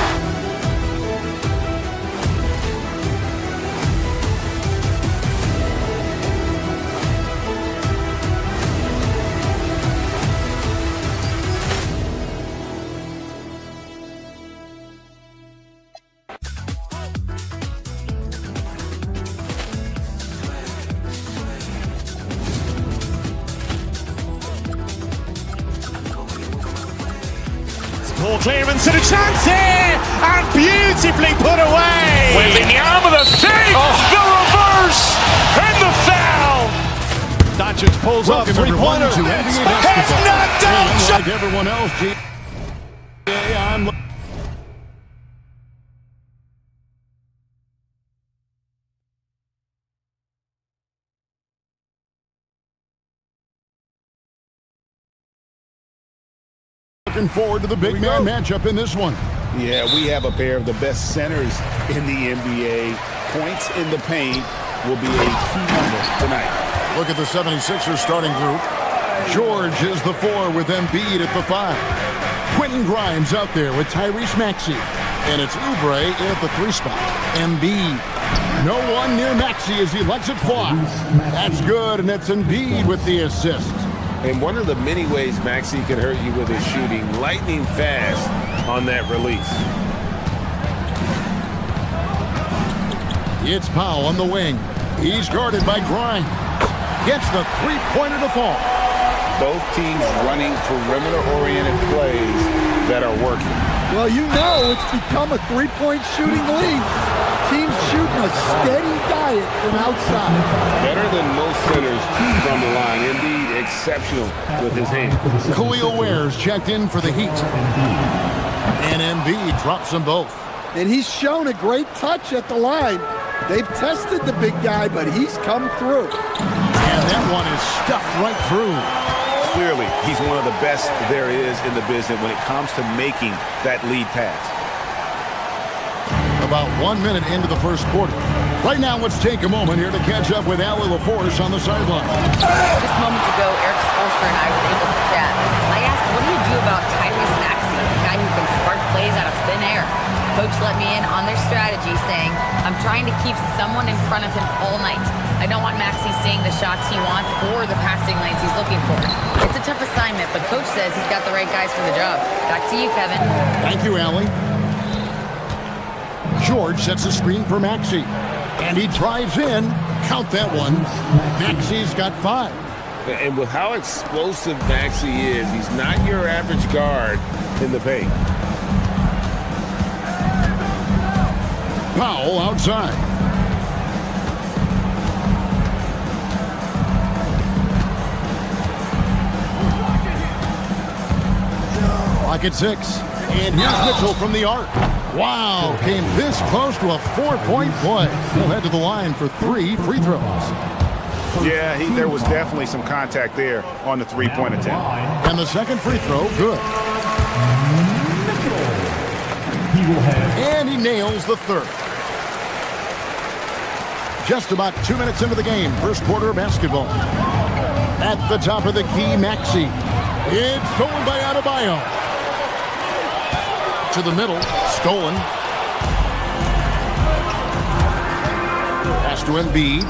Ball clearance and a chance here, and beautifully put away. Wembanyama the fake, the reverse, and the foul. Doncic pulls up, three-pointer. Has knocked out Like everyone else, I'm looking forward to the big man matchup in this one. Yeah, we have a pair of the best centers in the NBA. Points in the paint will be a key number tonight. Look at the 76ers starting group. George is the 4 with Embiid at the 5. Quentin Grimes out there with Tyrese Maxey. And it's Oubre in at the 3 spot. Embiid. No one near Maxey as he lets it fly. That's good, and it's Embiid with the assist. And one of the many ways Maxey can hurt you with his shooting, lightning fast on that release. It's Powell on the wing. He's guarded by Grimes. Gets the three-pointer to fall. Both teams running perimeter-oriented plays that are working. Well, you know it's become a three-point shooting league. Teams shooting a steady diet from outside. Better than most centers from the line. Indeed, exceptional with his hands. Khalil Ware's checked in for the Heat. And Embiid drops them both. And he's shown a great touch at the line. They've tested the big guy, but he's come through. And that one is stuffed right through. Clearly, he's one of the best there is in the business when it comes to making that lead pass. About 1 minute into the first quarter. Right now, let's take a moment here to catch up with Allie LaForce on the sideline. Just moments ago, Eric Spoelstra and I were able to chat. I asked, what do you do about Tyrese Maxey, the guy who can spark plays out of thin air? Coach let me in on their strategy, saying, I'm trying to keep someone in front of him all night. I don't want Maxey seeing the shots he wants or the passing lanes he's looking for. It's a tough assignment, but Coach says he's got the right guys for the job. Back to you, Kevin. Thank you, Allie. George sets a screen for Maxey. And he drives in. Count that one. Maxey's got 5. And with how explosive Maxey is, he's not your average guard in the paint. Powell outside. Clock at 6. And here's Mitchell from the arc. Wow, came this close to a 4-point play. He'll head to the line for 3 free throws. Yeah, there was definitely some contact there on the three-point attempt. And the second free throw, good. And he nails the third. Just about 2 minutes into the game, first quarter of basketball. At the top of the key, Maxey. It's stolen by Adebayo. To the middle, stolen. Pass to Embiid.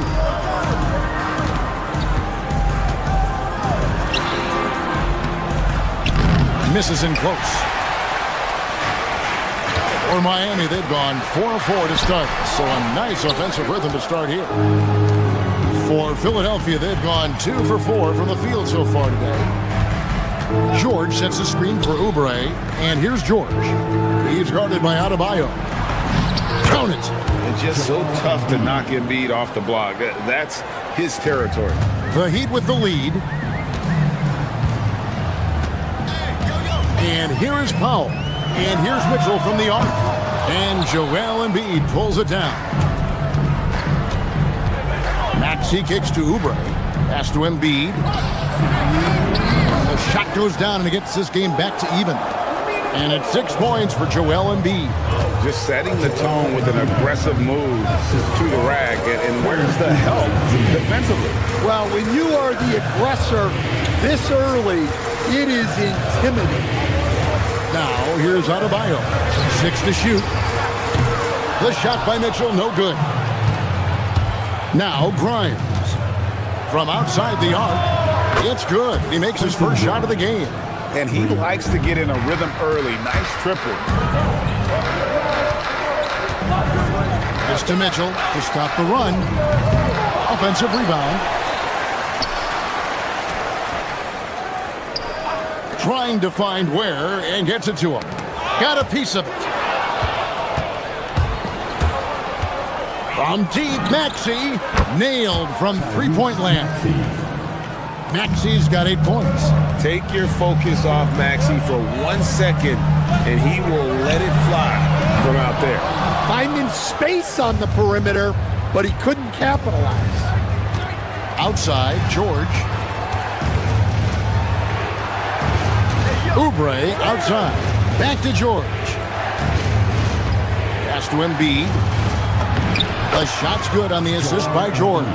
Misses in close. For Miami, they've gone 4-4 to start, so a nice offensive rhythm to start here. For Philadelphia, they've gone 2 for 4 from the field so far today. George sets the screen for Oubre, and here's George. He's guarded by Adebayo. Count it. It's just so tough to knock Embiid off the block. That's his territory. The Heat with the lead. And here is Powell. And here's Mitchell from the arc. And Joel Embiid pulls it down. Maxey kicks to Oubre. Pass to Embiid. The shot goes down and it gets this game back to even. And it's 6 points for Joel Embiid. Just setting the tone with an aggressive move to the rack. And where's the help defensively? Well, when you are the aggressor this early, it is intimidating. Now, here's Adebayo. 6 to shoot. The shot by Mitchell, no good. Now, Grimes. From outside the arc, it's good. He makes his first shot of the game. And he likes to get in a rhythm early. Nice triple. This to Mitchell to stop the run. Offensive rebound. Trying to find where and gets it to him. Got a piece of it. From deep, Maxey nailed from three-point land. Maxey's got 8 points. Take your focus off Maxey for 1 second, and he will let it fly from out there. Finding space on the perimeter, but he couldn't capitalize. Outside, George. Oubre outside. Back to George. Pass to Embiid. The shot's good on the assist by George.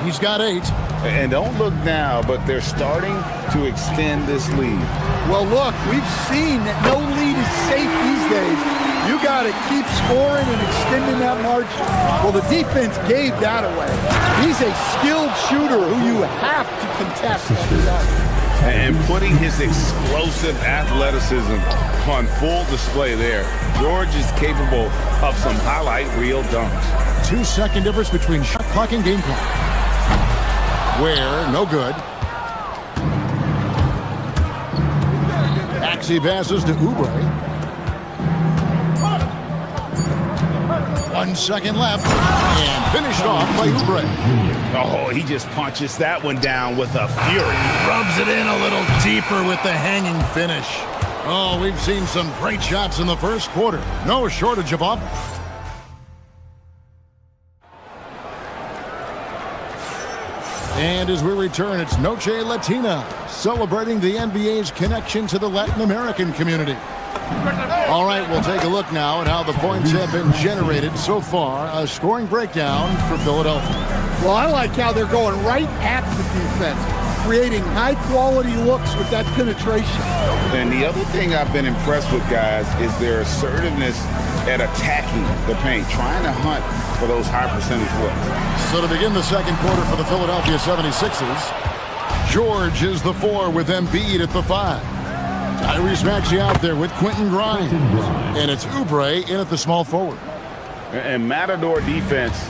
He's got 8. And don't look now, but they're starting to extend this lead. Well, look, we've seen that no lead is safe these days. You got to keep scoring and extending that margin. Well, the defense gave that away. He's a skilled shooter who you have to contest every time. And putting his explosive athleticism on full display there. George is capable of some highlight reel dunks. 2 second difference between shot clock and game clock. Where, no good. Maxey passes to Oubre. 1 second left. And finished off by Oubre. Oh, he just punches that one down with a fury. Rubs it in a little deeper with the hanging finish. Oh, we've seen some great shots in the first quarter. No shortage of up. And as we return, it's Noche Latina, celebrating the NBA's connection to the Latin American community. All right, we'll take a look now at how the points have been generated so far. A scoring breakdown for Philadelphia. Well, I like how they're going right at the defense, creating high-quality looks with that penetration. And the other thing I've been impressed with, guys, is their assertiveness at attacking the paint, trying to hunt for those high-percentage looks. So to begin the second quarter for the Philadelphia 76ers, George is the 4 with Embiid at the 5. Tyrese Maxey out there with Quentin Grimes. And it's Oubre in at the small forward. And Matador defense,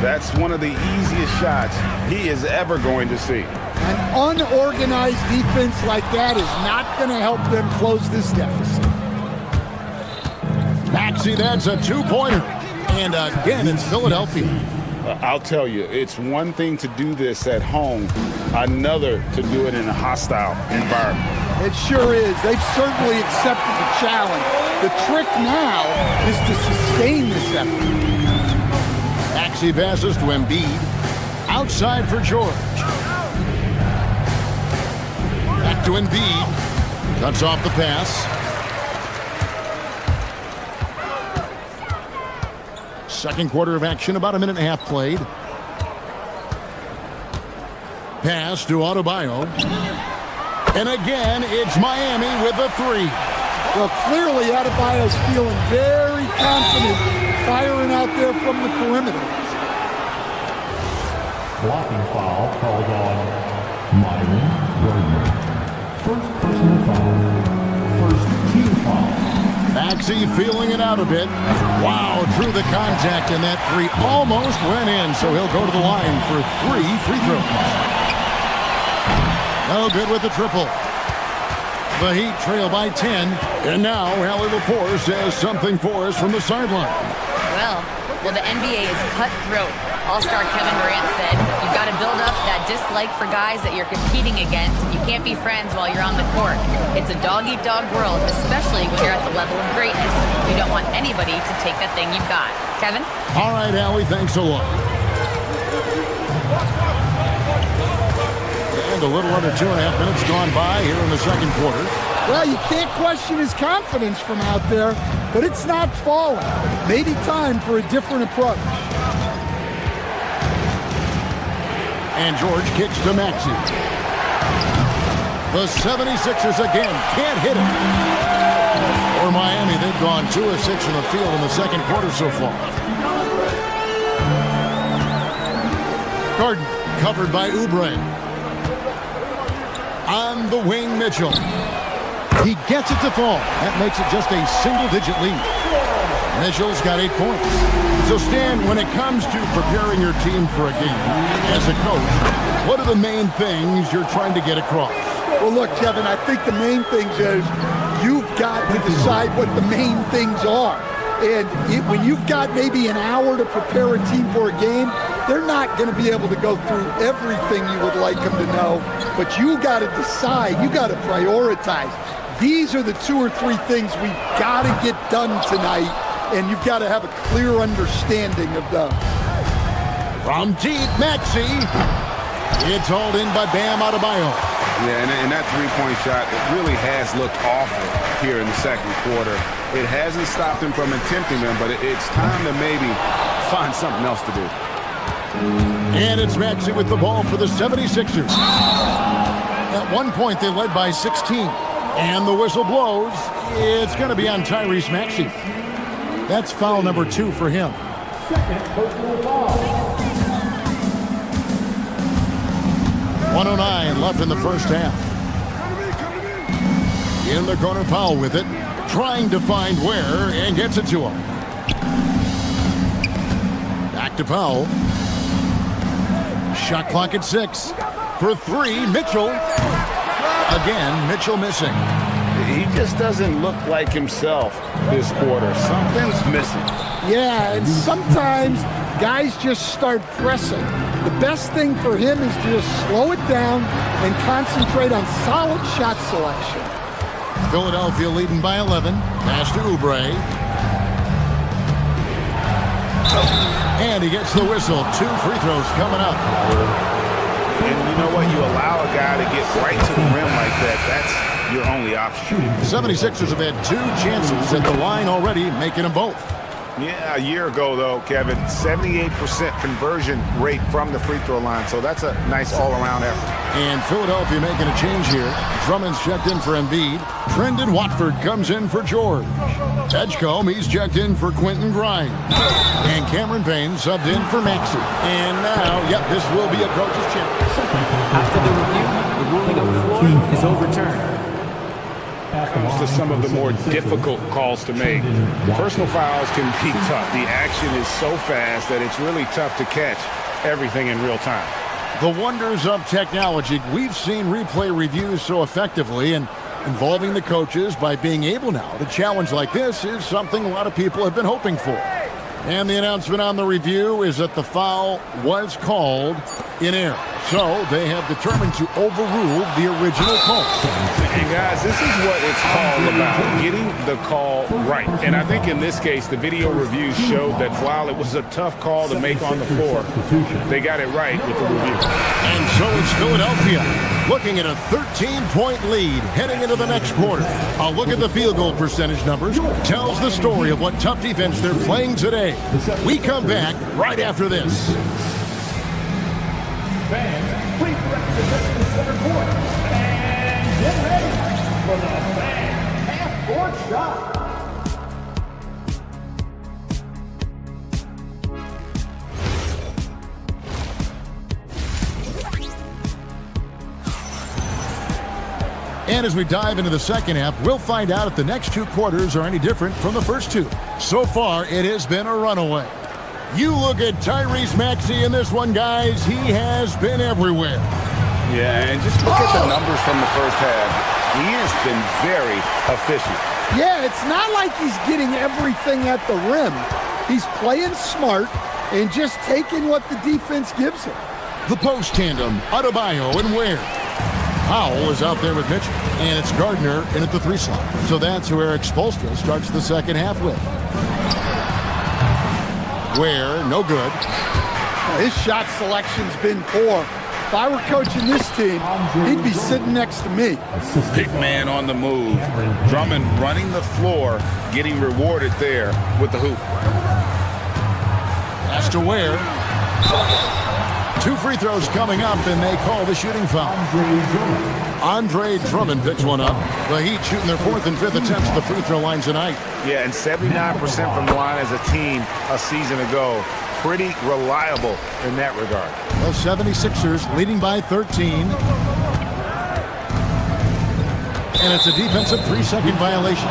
that's one of the easiest shots he is ever going to see. An unorganized defense like that is not going to help them close this deficit. Maxey, that's a 2-pointer. And again, it's Philadelphia. I'll tell you, it's one thing to do this at home, another to do it in a hostile environment. It sure is. They've certainly accepted the challenge. The trick now is to sustain this effort. Maxey passes to Embiid. Outside for George. Back to Embiid. Cuts off the pass. Second quarter of action, about a minute and a half played. Pass to Adebayo. And again, it's Miami with a three. Well, clearly Adebayo's feeling very confident firing out there from the perimeter. Blocking foul called on Myron Gardner. First personal foul. First team foul. Maxey feeling it out a bit. Wow, drew the contact, and that three almost went in, so he'll go to the line for 3 free throws. No good with the triple. The Heat trail by 10, and now Allie LaForce has something for us from the sideline. Well, the NBA is cutthroat. All-star Kevin Durant said, you've got to build up that dislike for guys that you're competing against, and you can't be friends while you're on the court. It's a dog-eat-dog world, especially when you're at the level of greatness. You don't want anybody to take that thing you've got. Kevin? All right, Allie, thanks a lot. And a little under 2.5 minutes gone by here in the second quarter. Well, you can't question his confidence from out there, but it's not falling. Maybe time for a different approach. And George kicks to Maxey. The 76ers again can't hit it. For Miami, they've gone 2 of 6 in the field in the second quarter so far. Gardner covered by Oubre. On the wing, Mitchell. He gets it to fall. That makes it just a single-digit lead. Mitchell's got 8 points. So, Stan, when it comes to preparing your team for a game, as a coach, what are the main things you're trying to get across? Well, look, Kevin, I think the main things is you've got to decide what the main things are. And when you've got maybe an hour to prepare a team for a game, they're not going to be able to go through everything you would like them to know. But you got to decide. You got to prioritize. These are the 2 or 3 things we've got to get done tonight, and you've got to have a clear understanding of those. From deep, Maxey. It's hauled in by Bam Adebayo. Yeah, and that three-point shot, it really has looked awful here in the second quarter. It hasn't stopped him from attempting them, but it's time to maybe find something else to do. And it's Maxey with the ball for the 76ers. At one point, they led by 16. And the whistle blows. It's going to be on Tyrese Maxey. That's foul number 2 for him. Second personal foul. 1:09 left in the first half. In the corner, Powell with it. Trying to find where, and gets it to him. Back to Powell. Shot clock at 6. For 3, Mitchell. Again, Mitchell missing. He just doesn't look like himself this quarter. Something's missing. Yeah, and sometimes guys just start pressing. The best thing for him is to just slow it down and concentrate on solid shot selection. Philadelphia leading by 11. Pass to Oubre. And he gets the whistle. 2 free throws coming up. And you know what? You allow a guy to get right to the rim like that. That's your only option. The 76ers have had 2 chances at the line already, making them both. Yeah, a year ago, though, Kevin, 78% conversion rate from the free throw line. So that's a nice all-around effort. And Philadelphia making a change here. Drummond's checked in for Embiid. Trendon Watford comes in for George. Edgecombe, he's checked in for Quentin Grimes. And Cameron Payne subbed in for Maxey. And now, this will be a coach's chance. After the review, the ruling on the floor is overturned. Comes to some of the more difficult calls to make. Personal fouls can be tough. The action is so fast that it's really tough to catch everything in real time. The wonders of technology. We've seen replay reviews so effectively, and involving the coaches by being able now to challenge like this is something a lot of people have been hoping for. And the announcement on the review is that the foul was called in error. So they have determined to overrule the original call. And guys, this is what it's all about, getting the call right. And I think in this case, the video review showed that while it was a tough call to make on the floor, they got it right with the review. And so it's Philadelphia looking at a 13-point lead heading into the next quarter. A look at the field goal percentage numbers tells the story of what tough defense they're playing today. We come back right after this. Fans, please represent the center court and get ready for the fan half-court shot. And as we dive into the second half, we'll find out if the next two quarters are any different from the first two. So far, it has been a runaway. You look at Tyrese Maxey in this one, guys. He has been everywhere. Yeah, and just look at the numbers from the first half. He has been very efficient. Yeah, it's not like he's getting everything at the rim. He's playing smart and just taking what the defense gives him. The post tandem, Adebayo and Ware. Powell is out there with Mitchell, and it's Gardner in at the 3 slot. So that's who Eric Spoelstra starts the second half with. Ware, no good. His shot selection's been poor. If I were coaching this team, he'd be sitting next to me. Big man on the move. Drummond running the floor, getting rewarded there with the hoop. Pass to Ware. 2 free throws coming up, and they call the shooting foul. Andre Drummond picks one up. The Heat shooting their 4th and 5th attempts at the free throw line tonight. Yeah, and 79% from the line as a team a season ago. Pretty reliable in that regard. The 76ers leading by 13. And it's a defensive 3-second violation.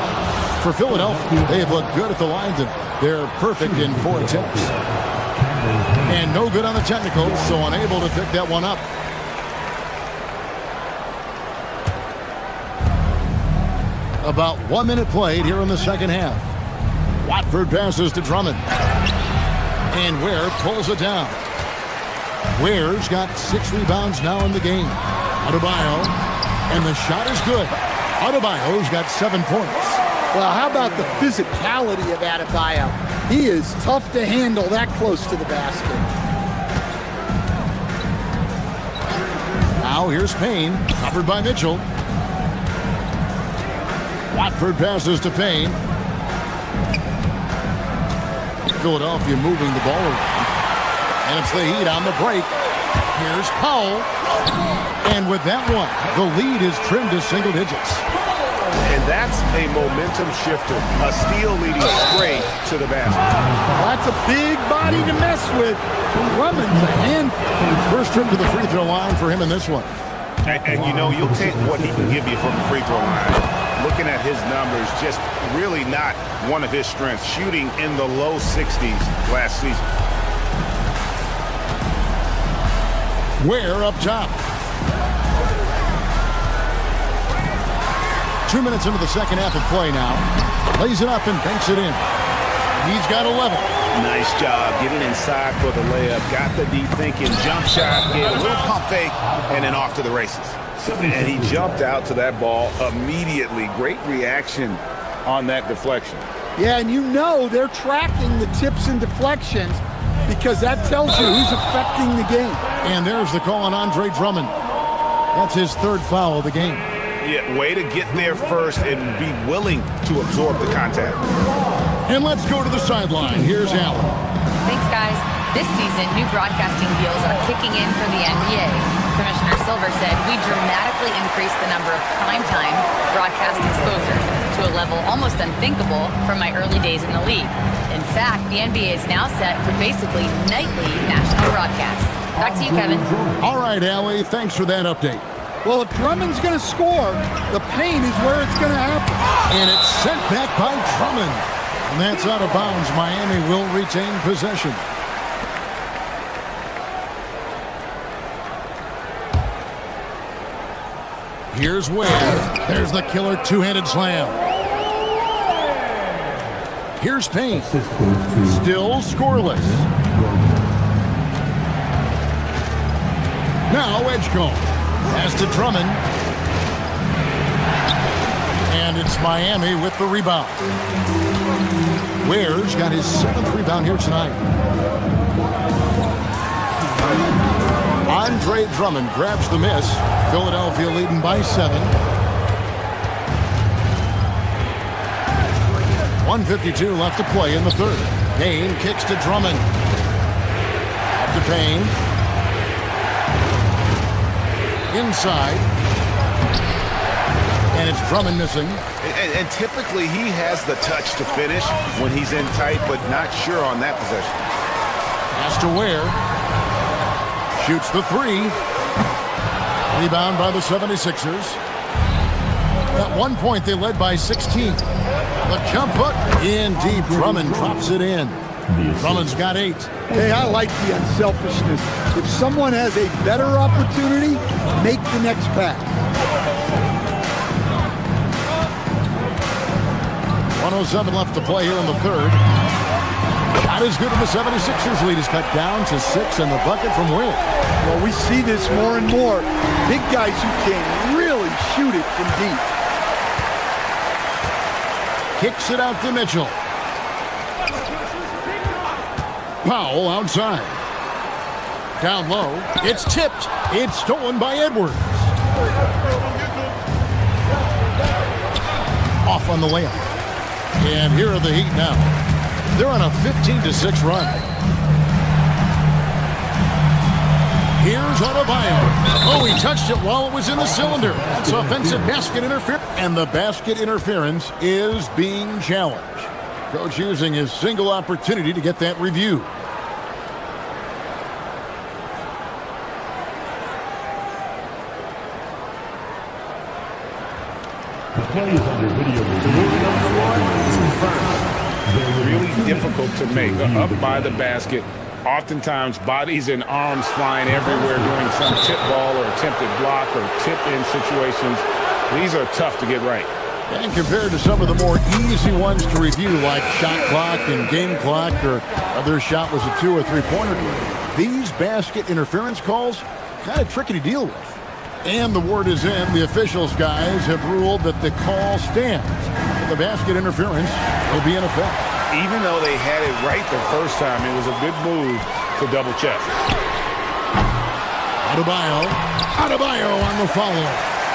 For Philadelphia, they have looked good at the line tonight. They're perfect in 4 attempts. And no good on the technicals, so unable to pick that one up. About 1 minute played here in the second half. Watford passes to Drummond. And Ware pulls it down. Ware's got 6 rebounds now in the game. Adebayo, and the shot is good. Adebayo's got 7 points. Well, how about the physicality of Adebayo? He is tough to handle that close to the basket. Now here's Payne, covered by Mitchell. Watford passes to Payne. Philadelphia moving the ball around. And it's the Heat on the break. Here's Powell. And with that one, the lead is trimmed to single digits. And that's a momentum shifter. A steal leading straight to the basket. That's a big body to mess with. Drummond's a handful. First trip to the free throw line for him in this one. And you know, you'll take what he can give you from the free throw line. Looking at his numbers, just really not one of his strengths. Shooting in the low 60s last season. Ware up top. 2 minutes into the second half of play now. Lays it up and banks it in. He's got 11. Nice job getting inside for the layup. Got the deep thinking. Jump shot. Gave a little pump fake. And then off to the races. And he jumped out to that ball immediately. Great reaction on that deflection. Yeah, and you know they're tracking the tips and deflections because that tells you who's affecting the game. And there's the call on Andre Drummond. That's his 3rd foul of the game. Yeah, way to get there first and be willing to absorb the contact. And let's go to the sideline. Here's Allen. Thanks, guys. This season, new broadcasting deals are kicking in for the NBA. Commissioner Silver said we dramatically increased the number of primetime broadcast exposures to a level almost unthinkable from my early days in the league. In fact, the NBA is now set for basically nightly national broadcasts. Back to you, Kevin. All right, Allie, thanks for that update. Well, if Drummond's going to score, the paint is where it's going to happen. And it's sent back by Drummond. And that's out of bounds. Miami will retain possession. Here's Ware. There's the killer 2-handed slam. Here's Payne. Still scoreless. Now Edgecombe. Pass to Drummond. And it's Miami with the rebound. Ware's got his 7th rebound here tonight. Andre Drummond grabs the miss. Philadelphia leading by 7. 1:52 left to play in the third. Payne kicks to Drummond. Up to Payne. Inside. And it's Drummond missing. And typically he has the touch to finish when he's in tight, but not sure on that possession. Pass to Ware. Shoots the 3. Rebound by the 76ers. At one point, they led by 16. The jump hook in deep. Drummond drops it in. Drummond's got 8. Hey, I like the unselfishness. If someone has a better opportunity, make the next pass. 1:07 left to play here in the third. Not as good, and the 76ers lead is cut down to 6, and the bucket from Ware. Well, we see this more and more. Big guys who can really shoot it from deep. Kicks it out to Mitchell. Powell outside. Down low. It's tipped. It's stolen by Edwards. Off on the layup. And here are the Heat now. They're on a 15-6 run. Here's Adebayo. Oh, he touched it while it was in the cylinder. That's offensive basket interference. And the basket interference is being challenged. Coach using his single opportunity to get that review. The play is under video review. Really difficult to make. Up by the basket. Oftentimes, bodies and arms flying everywhere during some tip ball or attempted block or tip-in situations. These are tough to get right. And compared to some of the more easy ones to review, like shot clock and game clock, or other shot was a 2 or 3-pointer, these basket interference calls kind of tricky to deal with. And the word is in, the officials, guys, have ruled that the call stands. The basket interference will be in effect. Even though they had it right the first time, it was a good move to double check. Adebayo on the follow.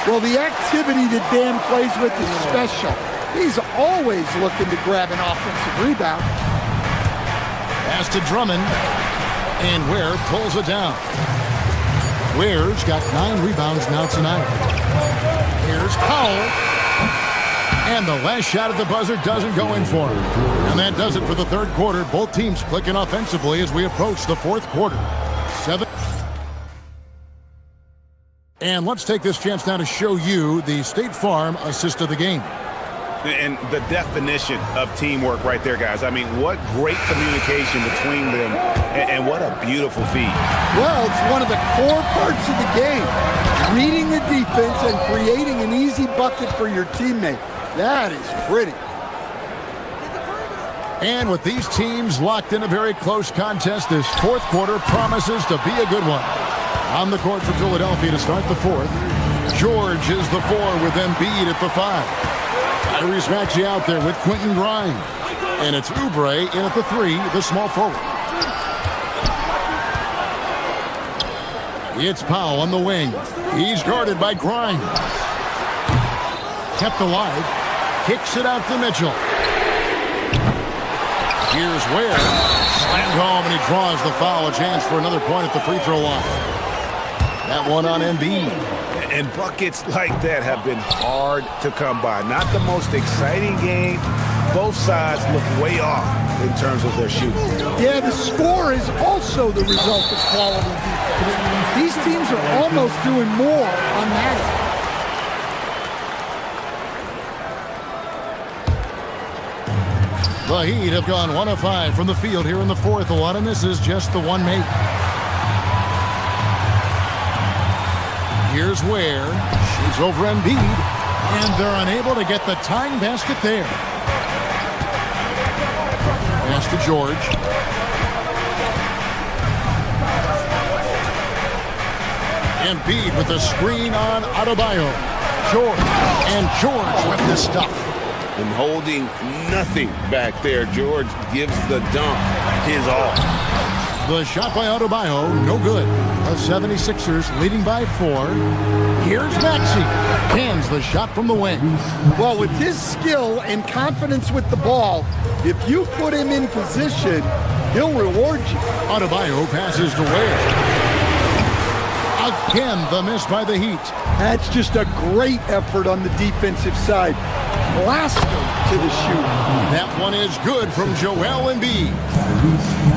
Well, the activity that Dan plays with is special. He's always looking to grab an offensive rebound. Pass to Drummond. And Ware pulls it down. Ware's got 9 rebounds now tonight. Here's Powell. And the last shot at the buzzer doesn't go in for him. And that does it for the third quarter. Both teams clicking offensively as we approach the fourth quarter. 7. And let's take this chance now to show you the State Farm assist of the game. And the definition of teamwork right there, guys. I mean, what great communication between them, and what a beautiful feed. Well, it's one of the core parts of the game. Reading the defense and creating an easy bucket for your teammate. That is pretty. And with these teams locked in a very close contest, this fourth quarter promises to be a good one. On the court for Philadelphia to start the fourth. George is the 4 with Embiid at the 5. Tyrese Maxey out there with Quentin Grimes. And it's Oubre in at the 3, the small forward. It's Powell on the wing. He's guarded by Grimes. Kept alive. Kicks it out to Mitchell. Here's Ware. Slammed home, and he draws the foul. A chance for another point at the free throw line. That one on Embiid. And buckets like that have been hard to come by. Not the most exciting game. Both sides look way off in terms of their shooting. Yeah, the score is also the result of quality defense. These teams are almost doing more on that end. The Heat have gone 1 of 5 from the field here in the fourth. A lot of misses, just the one make. Here's Ware. Shoots over Embiid. And they're unable to get the tying basket there. Pass to George. Embiid with the screen on Adebayo. George. And George with the stuff. And holding nothing back there, George gives the dunk his all. The shot by Adebayo, no good. The 76ers leading by 4. Here's Maxey. Cans the shot from the wing. Well, with his skill and confidence with the ball, if you put him in position, he'll reward you. Adebayo passes to Ware. Again, the miss by the Heat. That's just a great effort on the defensive side. Plaster to the shoot. That one is good from Joel Embiid.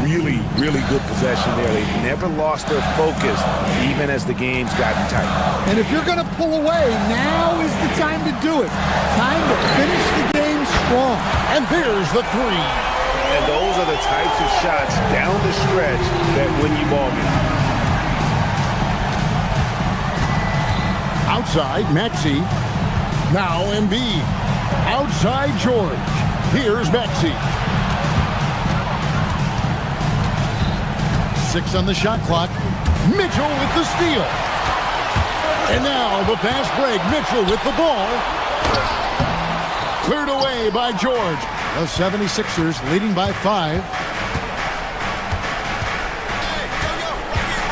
Really, really good possession there. They never lost their focus, even as the game's gotten tight. And if you're going to pull away, now is the time to do it. Time to finish the game strong. And there's the 3. And those are the types of shots down the stretch that win you ball games. Outside, Maxey. Now Embiid. Outside, George. Here's Maxey. 6 on the shot clock. Mitchell with the steal. And now the fast break. Mitchell with the ball. Cleared away by George. The 76ers leading by 5.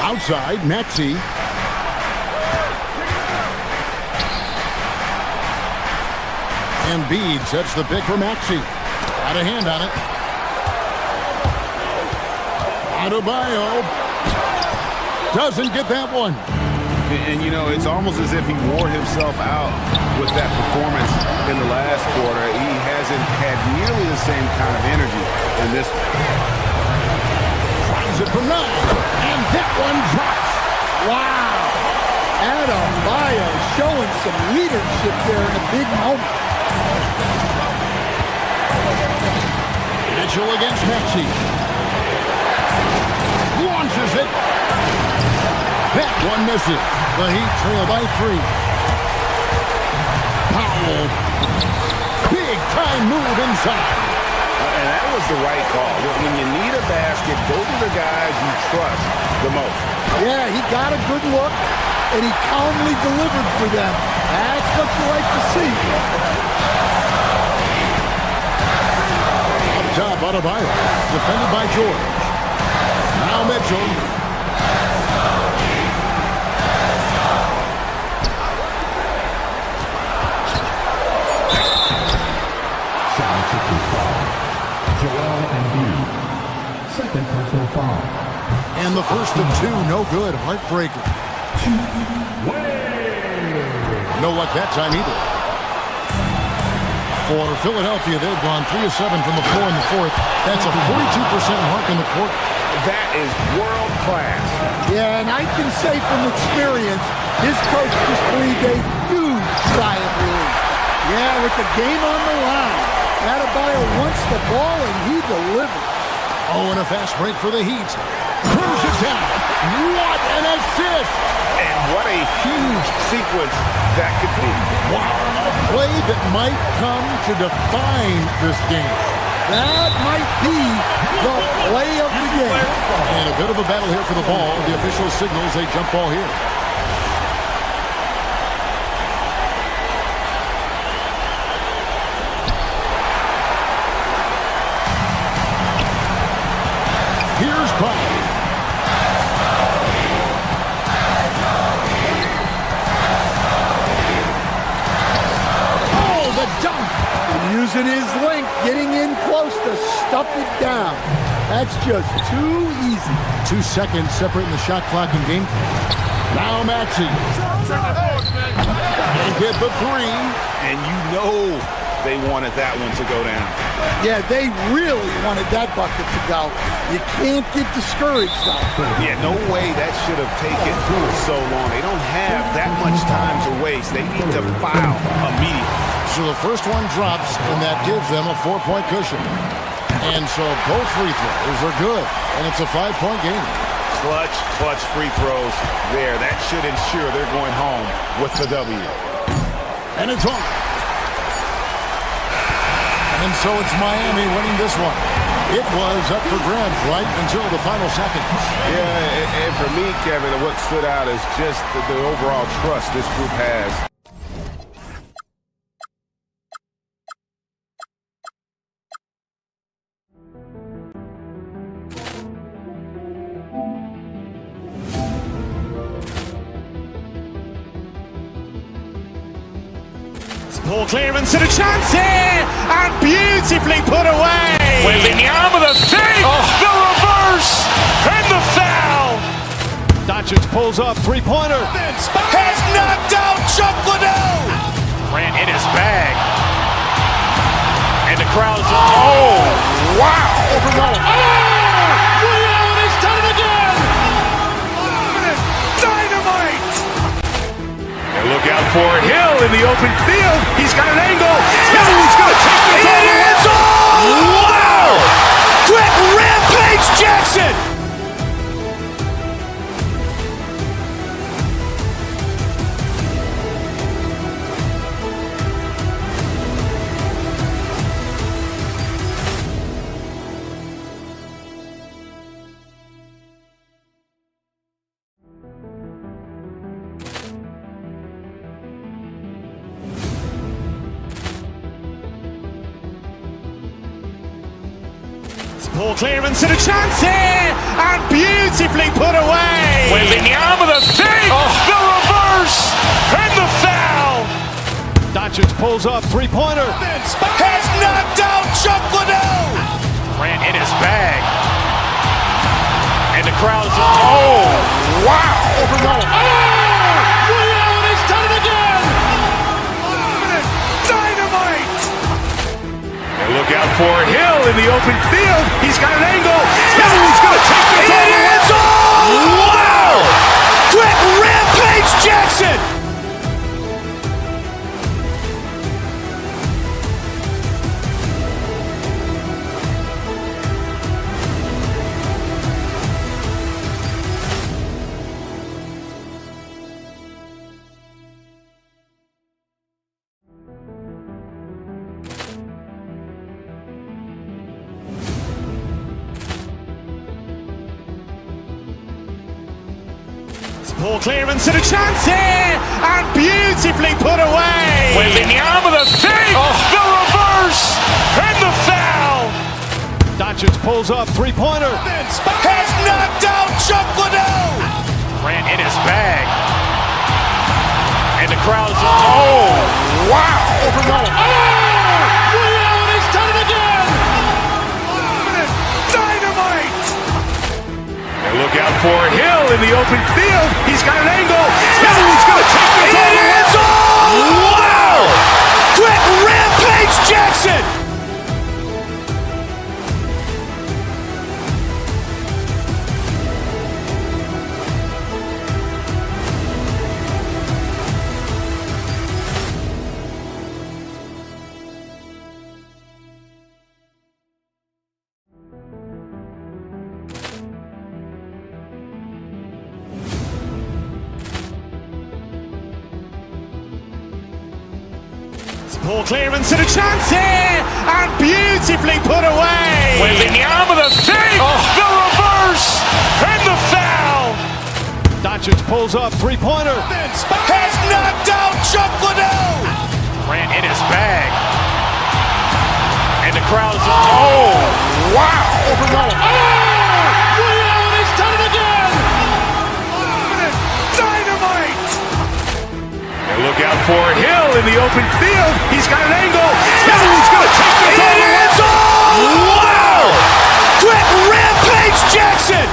Outside, Maxey. Embiid sets the pick for Maxey. Got a hand on it. Adebayo doesn't get that one. And, you know, it's almost as if he wore himself out with that performance in the last quarter. He hasn't had nearly the same kind of energy in this one. Tries it from 9. And that one drops. Wow. Adebayo showing some leadership there in a big moment. Mitchell against Maxey. Launches it. That one misses. The Heat trail by 3. Powell. Big time move inside. And that was the right call. When you need a basket, go to the guys you trust the most. Yeah, he got a good look, and he calmly delivered for them. That's what you like to see. Top Adebayo, defended by George. Now Mitchell. Joel Embiid. Second personal foul. And the first of 2, no good. Heartbreaker. No luck that time either. For Philadelphia, they've gone 3 of 7 from the floor in the 4th. That's a 42% mark in the quarter. That is world class. Yeah, and I can say from experience, his coach just breathed a huge sigh of relief. Yeah, with the game on the line, Adebayo wants the ball, and he delivers. Oh, and a fast break for the Heat. Throws it down. What an assist! And what a huge sequence that could be. Wow, a play that might come to define this game. That might be the play of the game. And a bit of a battle here for the ball. The official signals a jump ball here. Here's Powell. Using his length, getting in close to stuff it down. That's just too easy. 2 seconds separating the shot clock and game. Now Maxey. And get the 3. And you know they wanted that one to go down. Yeah, they really wanted that bucket to go. You can't get discouraged though. Yeah, no way that should have taken so long. They don't have that much time to waste. They need to foul immediately. So the first one drops, and that gives them a 4-point cushion. And so both free throws are good, and it's a 5-point game. Clutch free throws there. That should ensure they're going home with the W. And it's on. And so it's Miami winning this one. It was up for grabs right until the final seconds. Yeah, and for me, Kevin, what stood out is just the overall trust this group has. Ball clearance and a chance here, and beautifully put away. Waving the arm of the thing, the reverse, and the foul. Doncic pulls up, three-pointer. Has knocked out Chuck Liddell. Ran in his bag. And the crowd's, oh, wow. Overrun. Liddell has done it again. Dynamite. And look out for Hill in the open field. He's got an angle. Hill's going to take this all the way. Wow! Quick rampage Jackson. Ball clearance and a chance here, and beautifully put away. Waving the arm of the thing, the reverse, and the foul. Doncic pulls up, three-pointer. Has knocked out Chuck Liddell. Ran in his bag. And the crowd's, oh, wow. Overrun. Liddell has done it again. Dynamite. And look out for Hill in the open field. He's got an angle. Hill's going to take this all the way. Wow! Quick rampage Jackson. Ball clearance and a chance here, and beautifully put away. Waving the arm of the thing, the reverse, and the foul. Doncic pulls up, three-pointer. Has knocked out Chuck Liddell. Ran in his bag. And the crowd's, oh, wow. Overrun. Liddell has done it again. Dynamite. And look out for Hill in the open field. He's got an angle. Hill's going to take this all the way. Wow! Quick rampage Jackson. Ball clearance and a chance here, and beautifully put away. Waving the arm of the thing, the reverse, and the foul. Doncic pulls up, three-pointer. Has knocked out Chuck Liddell. Ran in his bag. And the crowd's, oh, wow. Overrun. Liddell has done it again. Dynamite. And look out for Hill in the open field. He's got an angle. Hill's going to take this all the way. Wow! Quick rampage Jackson.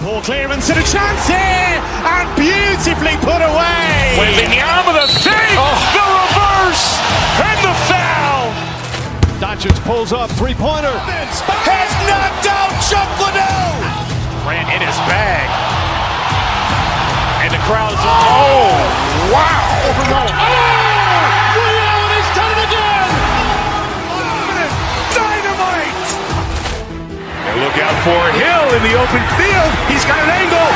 Ball clearance and a chance here, and beautifully put away. Waving the arm of the thing, the reverse, and the foul. Doncic pulls up, three-pointer. Has knocked out Chuck Liddell. Ran from Wallace. Oh! Ray Allen has done it again! Dynamite! And look out for Hill in the open field. He's got an angle.